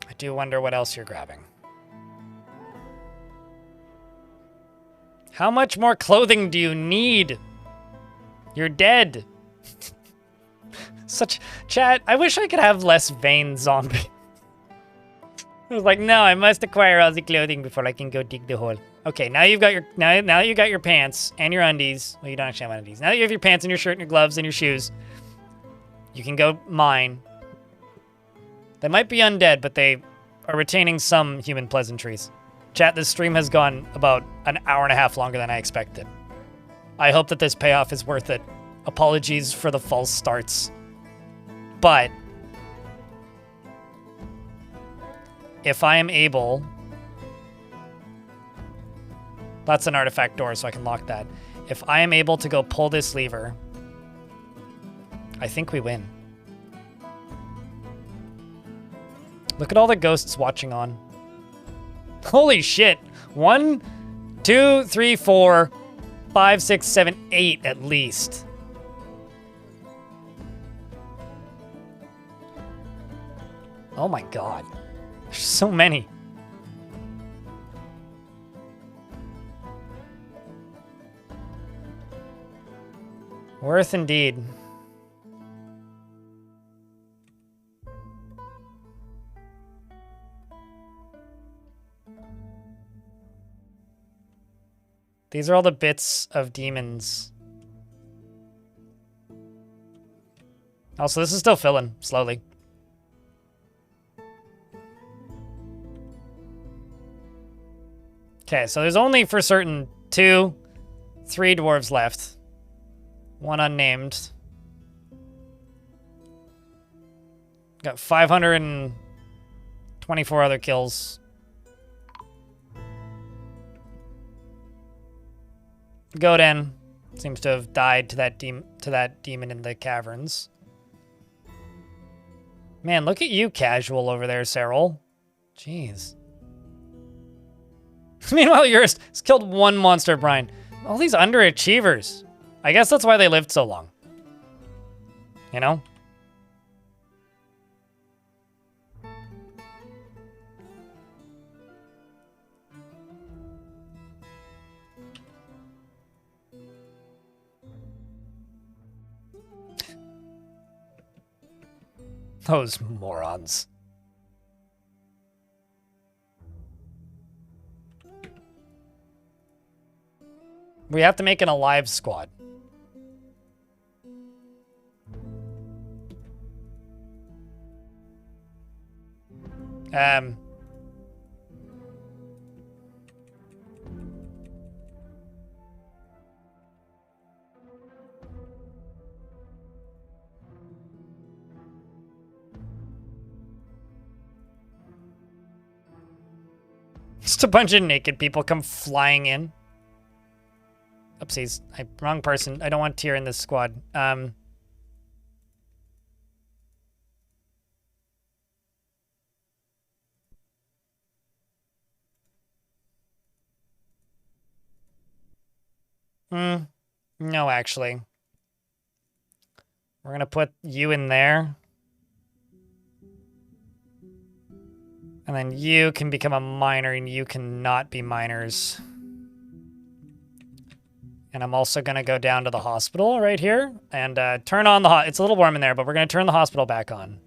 I do wonder what else you're grabbing. How much more clothing do you need? You're dead. Such... Chat, I wish I could have less vain zombie. I was like, no, I must acquire all the clothing before I can go dig the hole. Okay, now you've got your... Now you got your pants and your undies. Well, you don't actually have undies. Now that you have your pants and your shirt and your gloves and your shoes, you can go mine. They might be undead, but they are retaining some human pleasantries. Chat, this stream has gone about an hour and a half longer than I expected. I hope that this payoff is worth it. Apologies for the false starts. But if I am able... That's an artifact door, so I can lock that. If I am able to go pull this lever, I think we win. Look at all the ghosts watching on. Holy shit. 1, 2, 3, 4, 5, 6, 7, 8 at least. Oh my god. There's so many. Worth indeed. These are all the bits of demons. Also, this is still filling, slowly. Okay, so there's only for certain 2, 3 dwarves left. 1 unnamed. Got 524 other kills. Godin seems to have died to that demon in the caverns. Man, look at you casual over there, Cyril. Jeez. Meanwhile, yours has killed one monster, Brian. All these underachievers. I guess that's why they lived so long. You know? Those morons. We have to make an alive squad. Just a bunch of naked people come flying in. Oopsies. Wrong person. I don't want Tyr in this squad. No, actually. We're gonna put you in there. And then you can become a miner, and you cannot be miners. And I'm also going to go down to the hospital right here and turn on the... It's a little warm in there, but we're going to turn the hospital back on.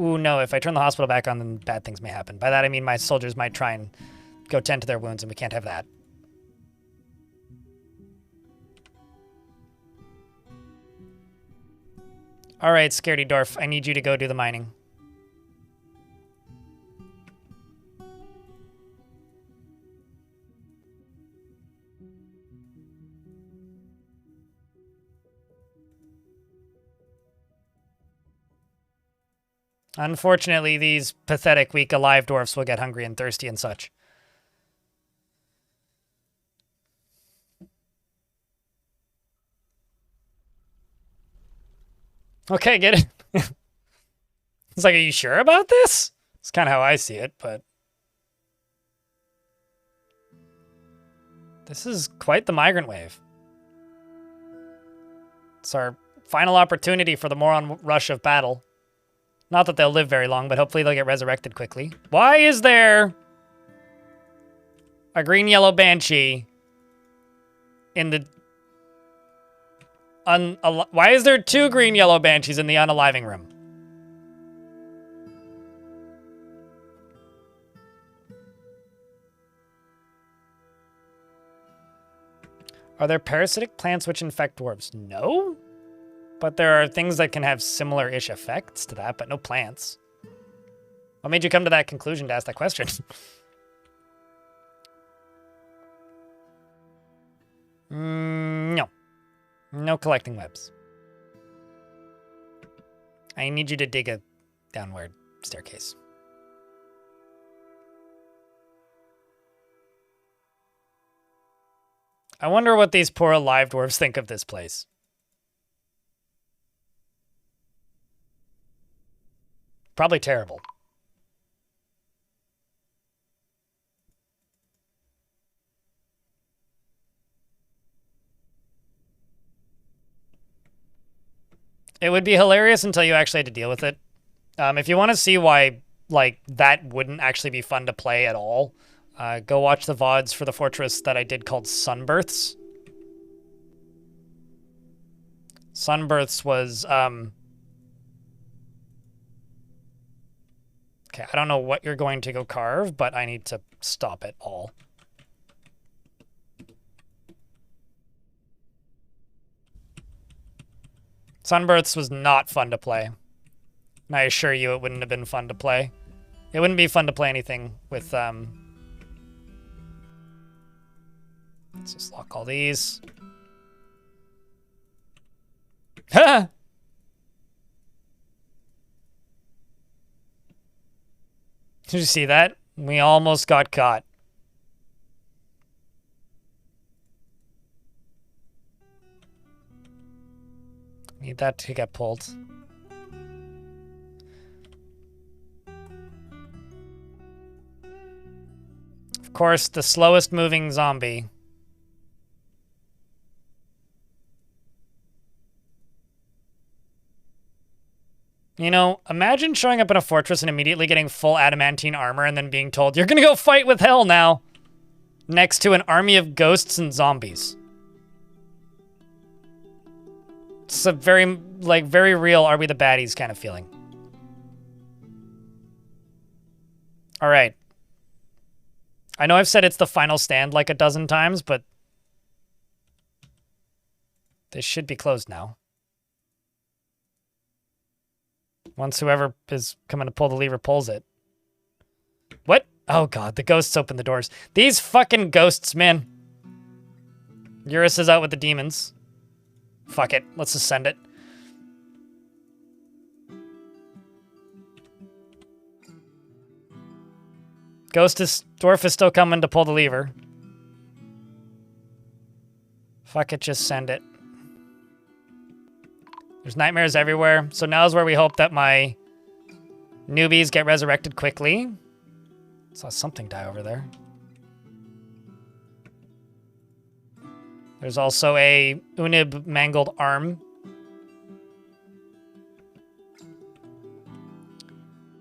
Ooh, no. If I turn the hospital back on, then bad things may happen. By that, I mean my soldiers might try and go tend to their wounds, and we can't have that. All right, Scaredy Dwarf. I need you to go do the mining. Unfortunately, these pathetic, weak, alive dwarfs will get hungry and thirsty and such. Okay, get it. It's like, are you sure about this? It's kind of how I see it, but... This is quite the migrant wave. It's our final opportunity for the moron rush of battle. Not that they'll live very long, but hopefully they'll get resurrected quickly. Why is there a green-yellow banshee in the... Why is there 2 green-yellow banshees in the unaliving room? Are there parasitic plants which infect dwarves? No. But there are things that can have similar-ish effects to that, but no plants. What made you come to that conclusion to ask that question? No. No collecting webs. I need you to dig a downward staircase. I wonder what these poor alive dwarves think of this place. Probably terrible. It would be hilarious until you actually had to deal with it. If you want to see why, like, that wouldn't actually be fun to play at all, go watch the VODs for the fortress that I did called Sunbirths. Sunbirths was, okay, I don't know what you're going to go carve, but I need to stop it all. Sunbirths was not fun to play. And I assure you it wouldn't have been fun to play. It wouldn't be fun to play anything with, let's just lock all these. Ha! Did you see that? We almost got caught. Need that to get pulled. Of course, the slowest moving zombie. You know, imagine showing up in a fortress and immediately getting full adamantine armor and then being told, you're gonna go fight with hell now! Next to an army of ghosts and zombies. It's a very, like, very real are we the baddies kind of feeling. Alright. I know I've said it's the final stand like a dozen times, but this should be closed now. Once whoever is coming to pull the lever pulls it. What? Oh god, the ghosts open the doors. These fucking ghosts, man. Eurus is out with the demons. Fuck it, let's just send it. Dwarf is still coming to pull the lever. Fuck it, just send it. There's nightmares everywhere, so now's where we hope that my newbies get resurrected quickly. Saw something die over there. There's also a Unib mangled arm.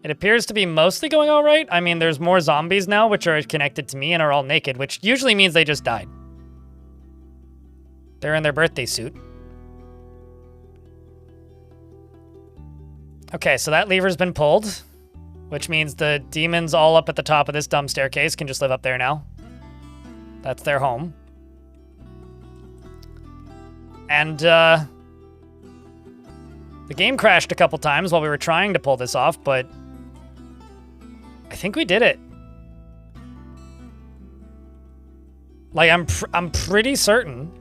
It appears to be mostly going all right. I mean, there's more zombies now, which are connected to me and are all naked, which usually means they just died. They're in their birthday suit. Okay, so that lever's been pulled, which means the demons all up at the top of this dumb staircase can just live up there now. That's their home. And, the game crashed a couple times while we were trying to pull this off, but I think we did it. Like, I'm pretty certain.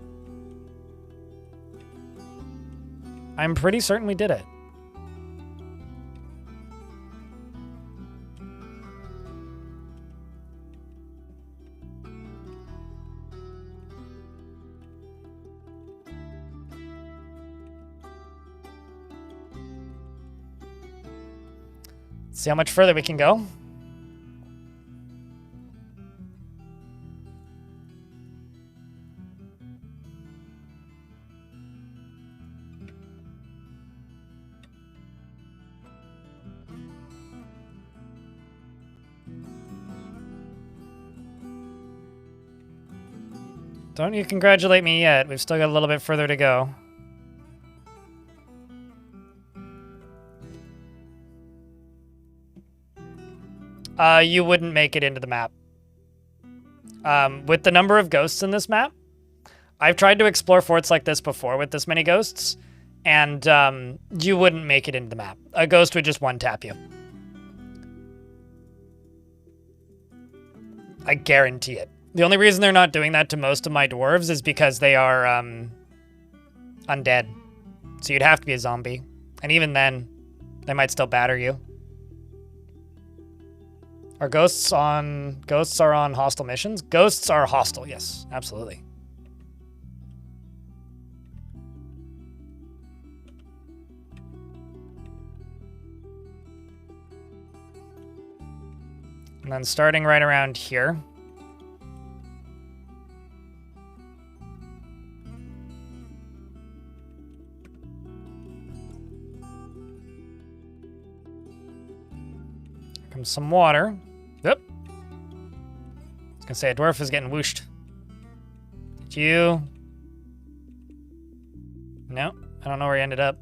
I'm pretty certain we did it. See how much further we can go. Don't you congratulate me yet. We've still got a little bit further to go. You wouldn't make it into the map. With the number of ghosts in this map, I've tried to explore forts like this before with this many ghosts, and you wouldn't make it into the map. A ghost would just one-tap you. I guarantee it. The only reason they're not doing that to most of my dwarves is because they are undead. So you'd have to be a zombie. And even then, they might still batter you. Are ghosts on... Ghosts are on hostile missions? Ghosts are hostile, yes. Absolutely. And then starting right around here. Here comes some water. Yep. I was gonna say, a dwarf is getting whooshed. Did you? No, I don't know where he ended up.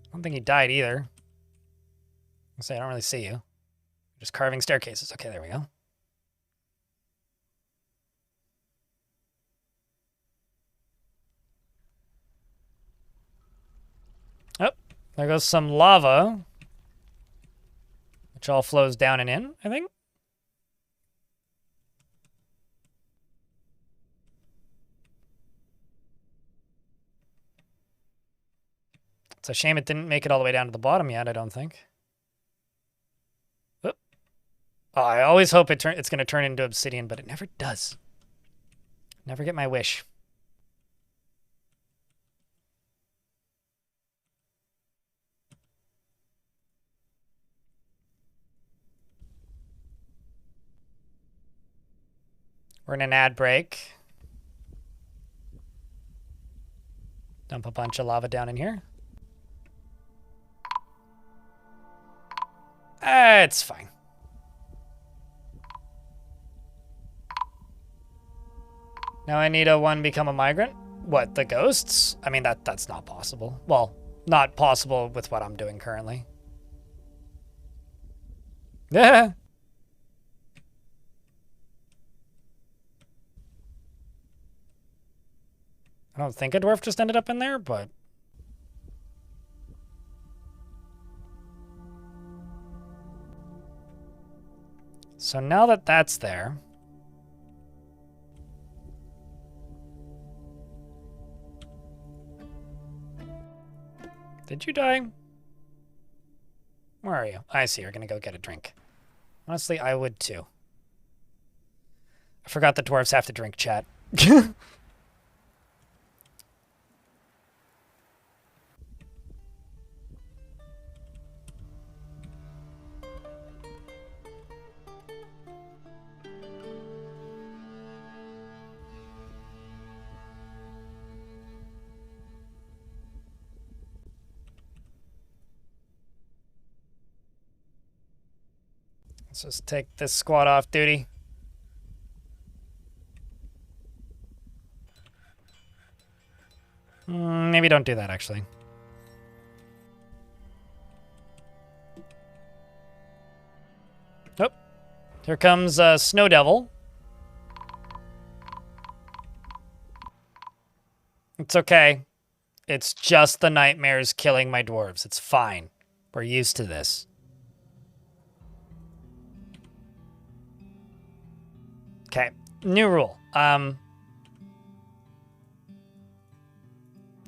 I don't think he died either. I say I don't really see you. Just carving staircases. Okay, there we go. Oh, there goes some lava. Which all flows down and in, I think. It's a shame it didn't make it all the way down to the bottom yet, I don't think. Oop. Oh, I always hope it's going to turn into obsidian, but it never does. Never get my wish. We're in an ad break. Dump a bunch of lava down in here. It's fine. Now I need a one become a migrant. What, the ghosts? I mean, that's not possible. Well, not possible with what I'm doing currently. Yeah. I don't think a dwarf just ended up in there, but... So now that that's there... Did you die? Where are you? I see, you're gonna go get a drink. Honestly, I would too. I forgot the dwarves have to drink, chat. Let's just take this squad off duty. Maybe don't do that, actually. Oh, here comes Snow Devil. It's okay. It's just the nightmares killing my dwarves. It's fine. We're used to this. Okay, new rule.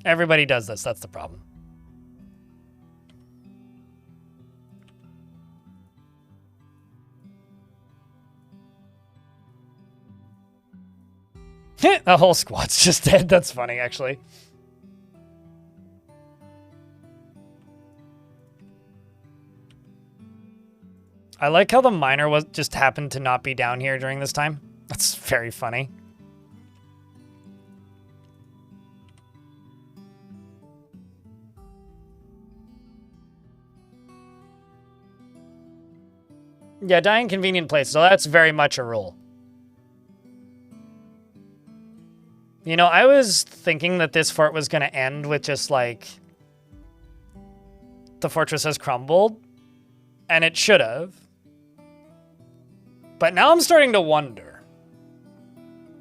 Everybody does this, that's the problem. The whole squad's just dead, that's funny, actually. I like how the miner was just happened to not be down here during this time. That's very funny. Yeah, die in convenient places. So that's very much a rule. You know, I was thinking that this fort was going to end with just like the fortress has crumbled, and it should have. But now I'm starting to wonder.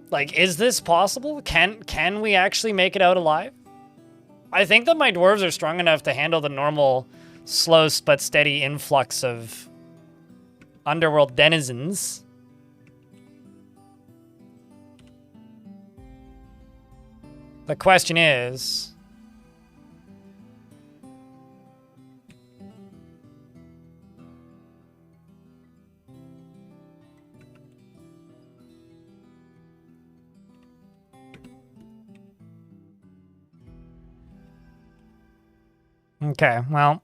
Like, is this possible? Can we actually make it out alive? I think that my dwarves are strong enough to handle the normal slow but steady influx of underworld denizens. The question is... Okay, well...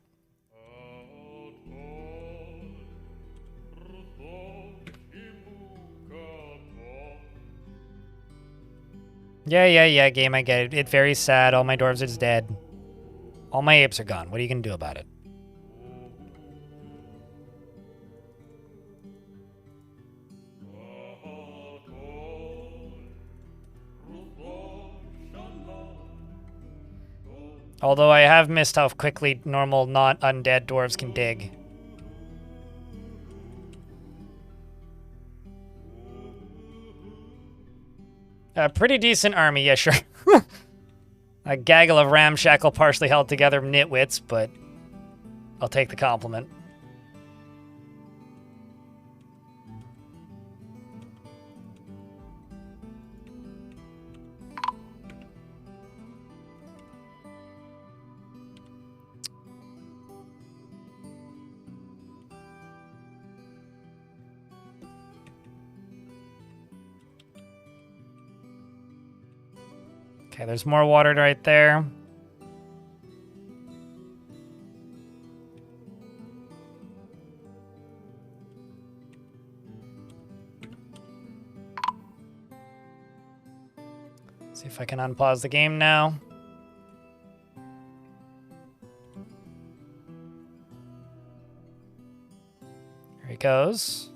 Yeah, game, I get it. It's very sad. All my dwarves are dead. All my apes are gone. What are you gonna do about it? Although I have missed how quickly normal, not undead dwarves can dig. A pretty decent army, yeah, sure. A gaggle of ramshackle, partially held together nitwits, but I'll take the compliment. Okay, there's more water right there. if I can unpause the game now. Here he goes.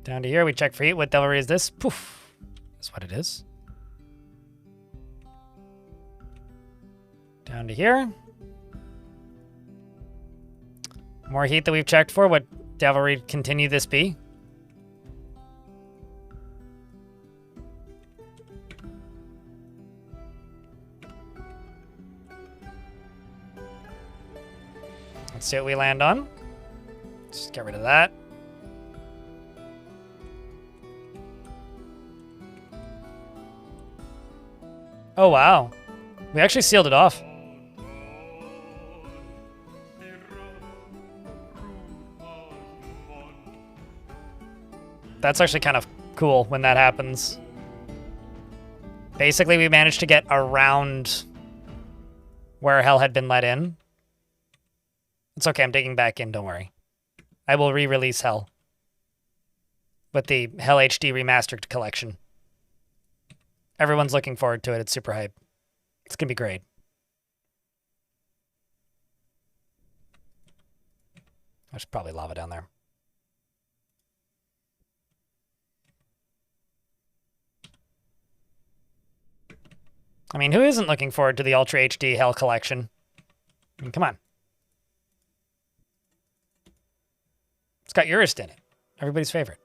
Down to here, we check for heat. What devilry is this? Poof. That's what it is. Down to here. More heat that we've checked for. What devilry continue this be? Let's see what we land on. Just get rid of that. Oh, wow. We actually sealed it off. That's actually kind of cool when that happens. Basically, we managed to get around where Hell had been let in. It's okay, I'm digging back in, don't worry. I will re-release Hell with the Hell HD Remastered Collection. Everyone's looking forward to it. It's super hype. It's going to be great. There's probably lava down there. I mean, who isn't looking forward to the Ultra HD Hell Collection? I mean, come on. It's got Urist in it. Everybody's favorite.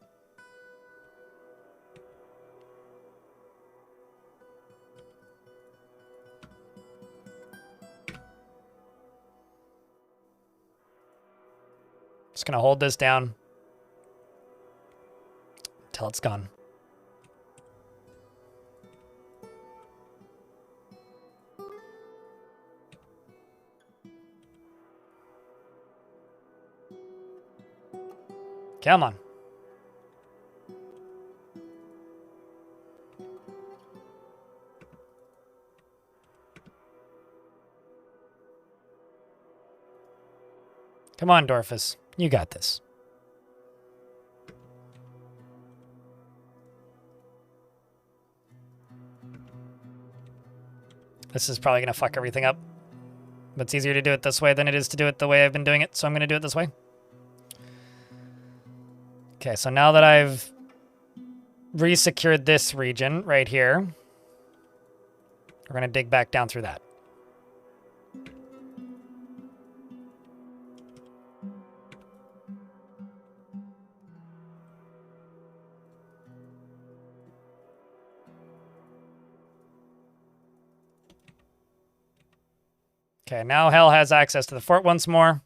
Just gonna hold this down until it's gone. Come on. Come on, Dwarfus. You got this. This is probably going to fuck everything up. But it's easier to do it this way than it is to do it the way I've been doing it, so I'm going to do it this way. Okay, so now that I've re-secured this region right here, we're going to dig back down through that. Okay, now Hell has access to the fort once more.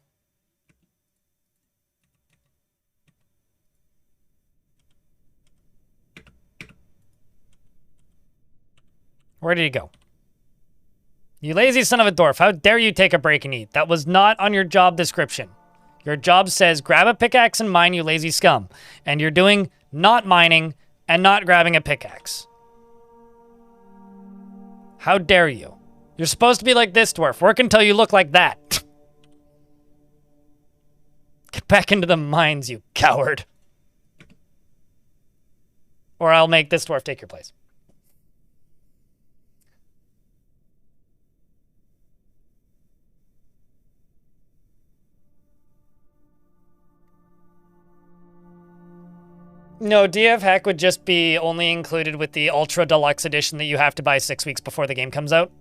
Where did he go? You lazy son of a dwarf. How dare you take a break and eat? That was not on your job description. Your job says grab a pickaxe and mine, you lazy scum. And you're doing not mining and not grabbing a pickaxe. How dare you? You're supposed to be like this, dwarf. Work until you look like that. Get back into the mines, you coward. Or I'll make this dwarf take your place. No, DF Hack would just be only included with the Ultra Deluxe Edition that you have to buy 6 weeks before the game comes out.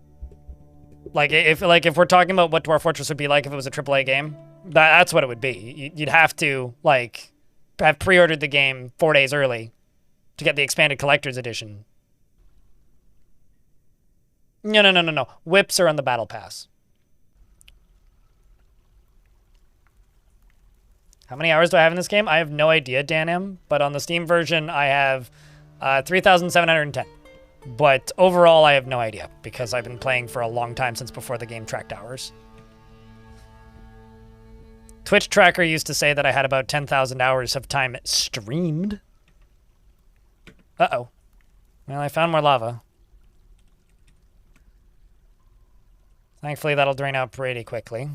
Like if we're talking about what Dwarf Fortress would be like if it was a AAA game, that's what it would be. You'd have to like have pre-ordered the game 4 days early to get the expanded collector's edition. No. Whips are on the battle pass. How many hours do I have in this game? I have no idea, Dan M. But on the Steam version, I have 3,710. But overall, I have no idea because I've been playing for a long time since before the game tracked hours. Twitch Tracker used to say that I had about 10,000 hours of time streamed. Uh-oh. Well, I found more lava. Thankfully, that'll drain out pretty quickly.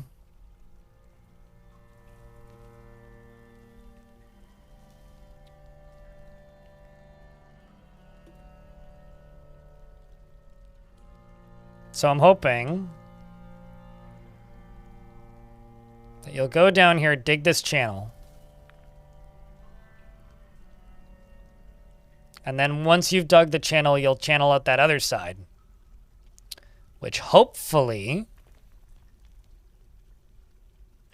So I'm hoping that you'll go down here, dig this channel. And then once you've dug the channel, you'll channel out that other side. Which hopefully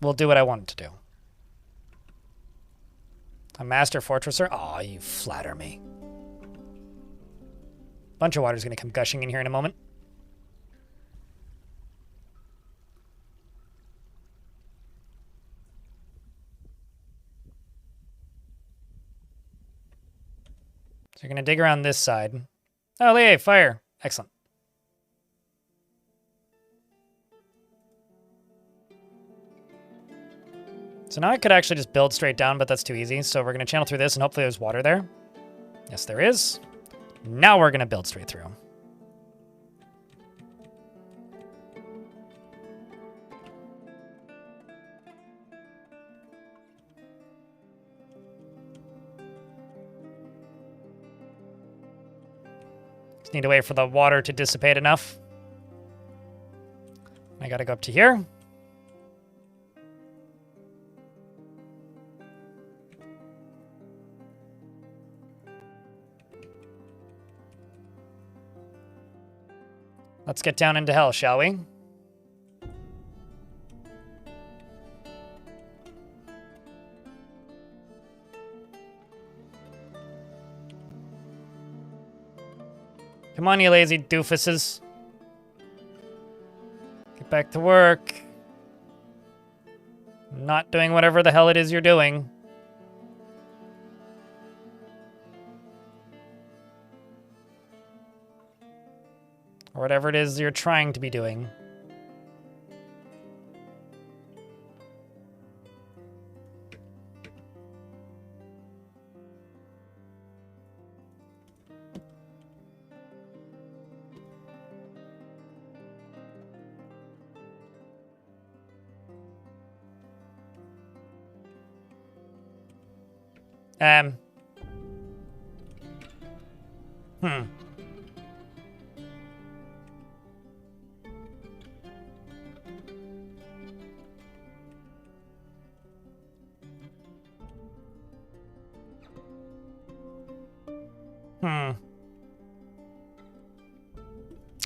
will do what I want it to do. A master fortresser? Aw, you flatter me. Bunch of water's gonna come gushing in here in a moment. So you're gonna dig around this side. Oh, yay, fire. Excellent. So now I could actually just build straight down, but that's too easy. So we're gonna channel through this and hopefully there's water there. Yes, there is. Now we're gonna build straight through. Just need to wait for the water to dissipate enough. I gotta go up to here. Let's get down into hell, shall we? Come on, you lazy doofuses. Get back to work. Not doing whatever the hell it is you're doing. Or whatever it is you're trying to be doing. Hmm.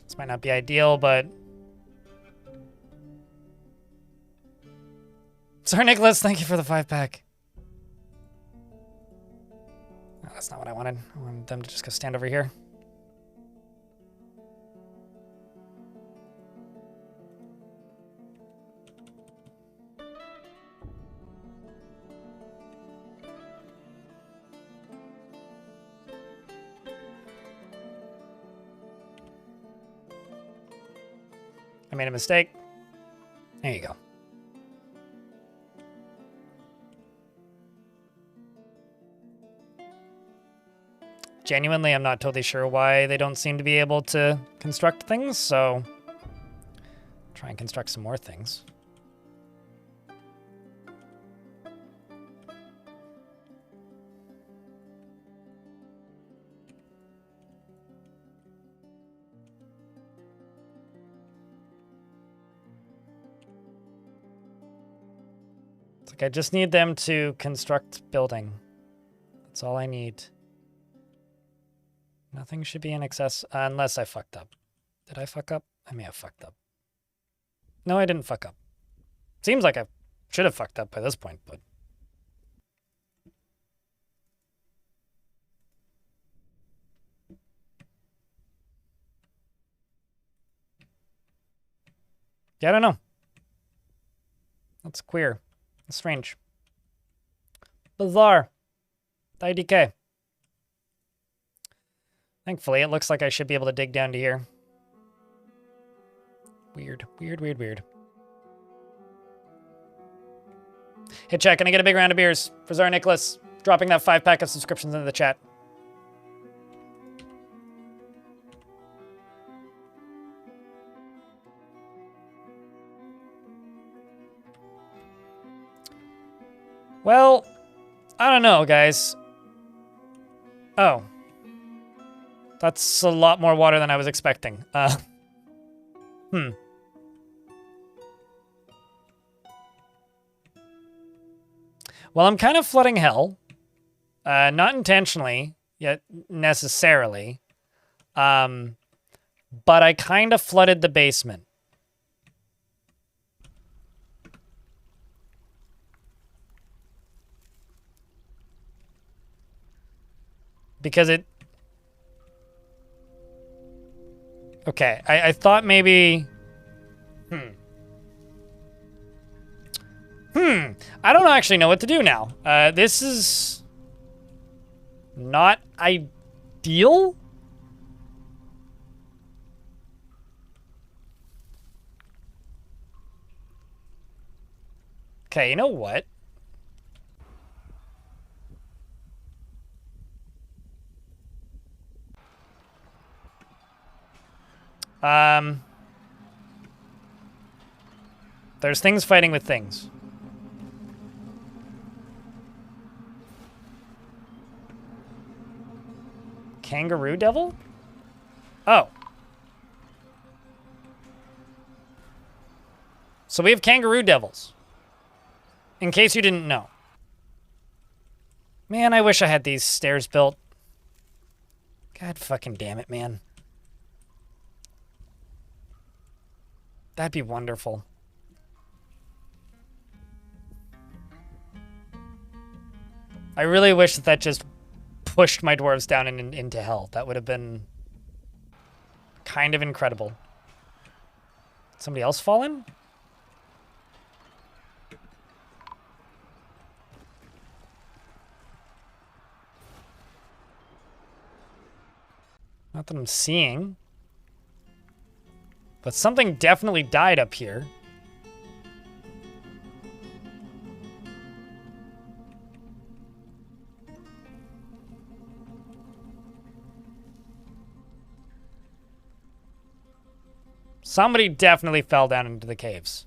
This might not be ideal, but... Sir Nicholas, thank you for the 5-pack. Oh, that's not what I wanted. I wanted them to just go stand over here. I made a mistake. There you go. Genuinely, I'm not totally sure why they don't seem to be able to construct things, so try and construct some more things. It's like I just need them to construct building. That's all I need. Nothing should be in excess, unless I fucked up. Did I fuck up? I may have fucked up. No, I didn't fuck up. Seems like I should have fucked up by this point, but... Yeah, I don't know. That's queer. That's strange. Bizarre. IDK. Thankfully, it looks like I should be able to dig down to here. Weird, weird, weird, weird. Hey, chat, can I get a big round of beers for Czar Nicholas? Dropping that 5-pack of subscriptions into the chat. Well, I don't know, guys. Oh. That's a lot more water than I was expecting. Hmm. Well, I'm kind of flooding hell. Not intentionally, yet necessarily. But I kind of flooded the basement. Because it... Okay, I thought maybe... I don't actually know what to do now. This is... not ideal? Okay, you know what? There's things fighting with things. Kangaroo devil? Oh. So we have kangaroo devils. In case you didn't know. Man, I wish I had these stairs built. God fucking damn it, man. That'd be wonderful. I really wish that just pushed my dwarves down into hell. That would have been kind of incredible. Somebody else fallen? Not that I'm seeing. But something definitely died up here. Somebody definitely fell down into the caves.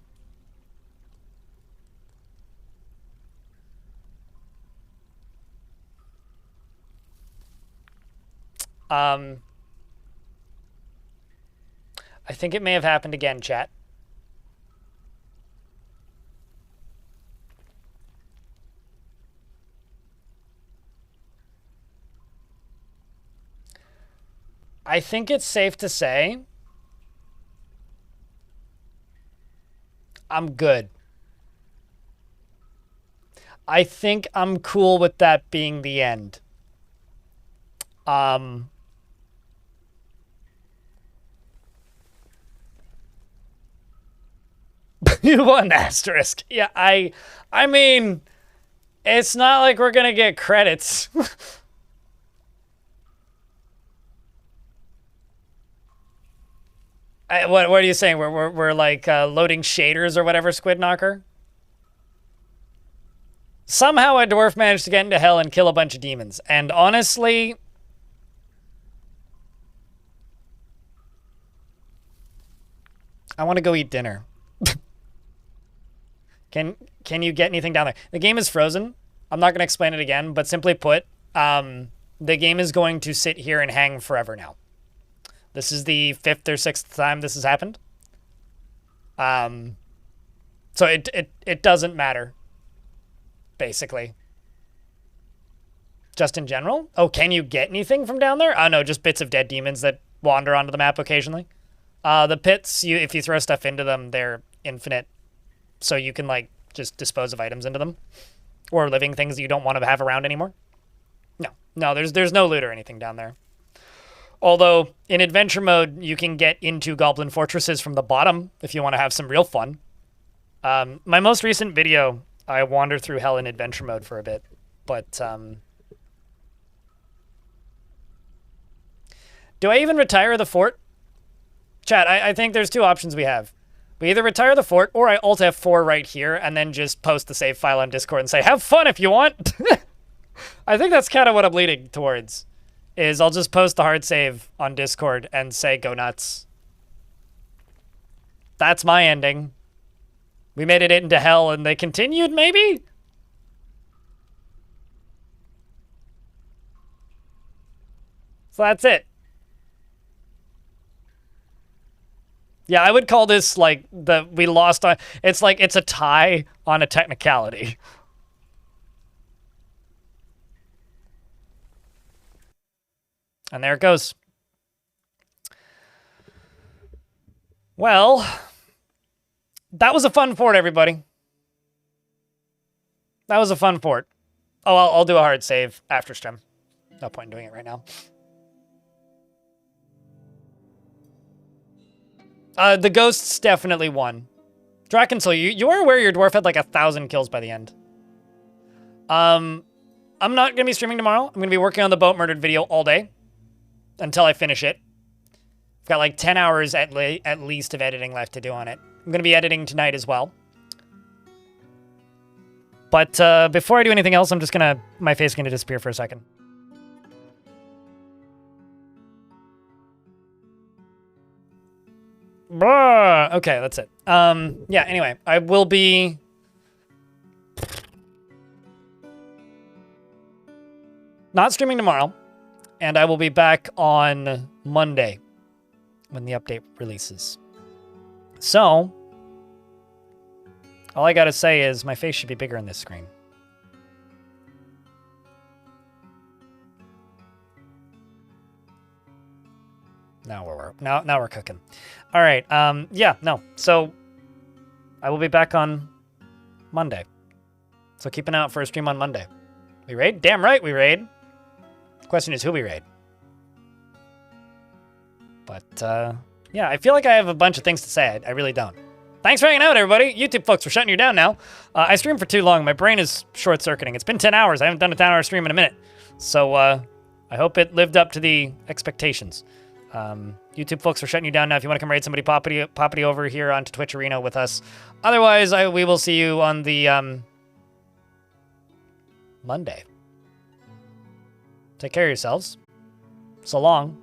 I think it may have happened again, chat. I think it's safe to say I'm good. I think I'm cool with that being the end. One asterisk. Yeah, I mean, it's not like we're gonna get credits. What are you saying? We're like loading shaders or whatever, Squid Knocker? Somehow a dwarf managed to get into hell and kill a bunch of demons. And honestly, I want to go eat dinner. Can you get anything down there? The game is frozen. I'm not going to explain it again, but simply put, the game is going to sit here and hang forever now. This is the 5th or 6th time this has happened. So it doesn't matter, basically. Just in general? Oh, can you get anything from down there? Oh, no, just bits of dead demons that wander onto the map occasionally. The pits, if you throw stuff into them, they're infinite. So you can, like, just dispose of items into them. Or living things that you don't want to have around anymore. No, there's no loot or anything down there. Although, in adventure mode, you can get into goblin fortresses from the bottom if you want to have some real fun. My most recent video, I wandered through hell in adventure mode for a bit. But, do I even retire the fort? Chat, I think there's two options we have. We either retire the fort, or I Alt F4 right here, and then just post the save file on Discord and say, have fun if you want! I think that's kind of what I'm leaning towards. Is I'll just post the hard save on Discord and say, go nuts. That's my ending. We made it into hell and they continued, maybe? So that's it. Yeah, I would call this like we lost on. It's like it's a tie on a technicality. And there it goes. Well, that was a fun fort, everybody. That was a fun fort. Oh, I'll do a hard save after stream. No point in doing it right now. The ghosts definitely won. Drakensoul, you are aware your dwarf had like 1,000 kills by the end. I'm not gonna be streaming tomorrow. I'm gonna be working on the boat murdered video all day until I finish it. I've got like 10 hours at least of editing left to do on it. I'm gonna be editing tonight as well. But before I do anything else, my face is gonna disappear for a second. Okay, that's it. Yeah, anyway, I will be not streaming tomorrow, and I will be back on Monday when the update releases. So, all I gotta say is my face should be bigger on this screen. Now we're cooking. All right. Yeah. No. So I will be back on Monday. So keep an eye out for a stream on Monday. We raid? Damn right we raid. The question is who we raid. But yeah, I feel like I have a bunch of things to say. I really don't. Thanks for hanging out, everybody. YouTube folks, we're shutting you down now. I streamed for too long. My brain is short-circuiting. It's been 10 hours. I haven't done a 10-hour stream in a minute. So I hope it lived up to the expectations. YouTube folks are shutting you down now. If you want to come raid somebody, pop it over here onto Twitch Arena with us. Otherwise, we will see you on the Monday. Take care of yourselves. So long.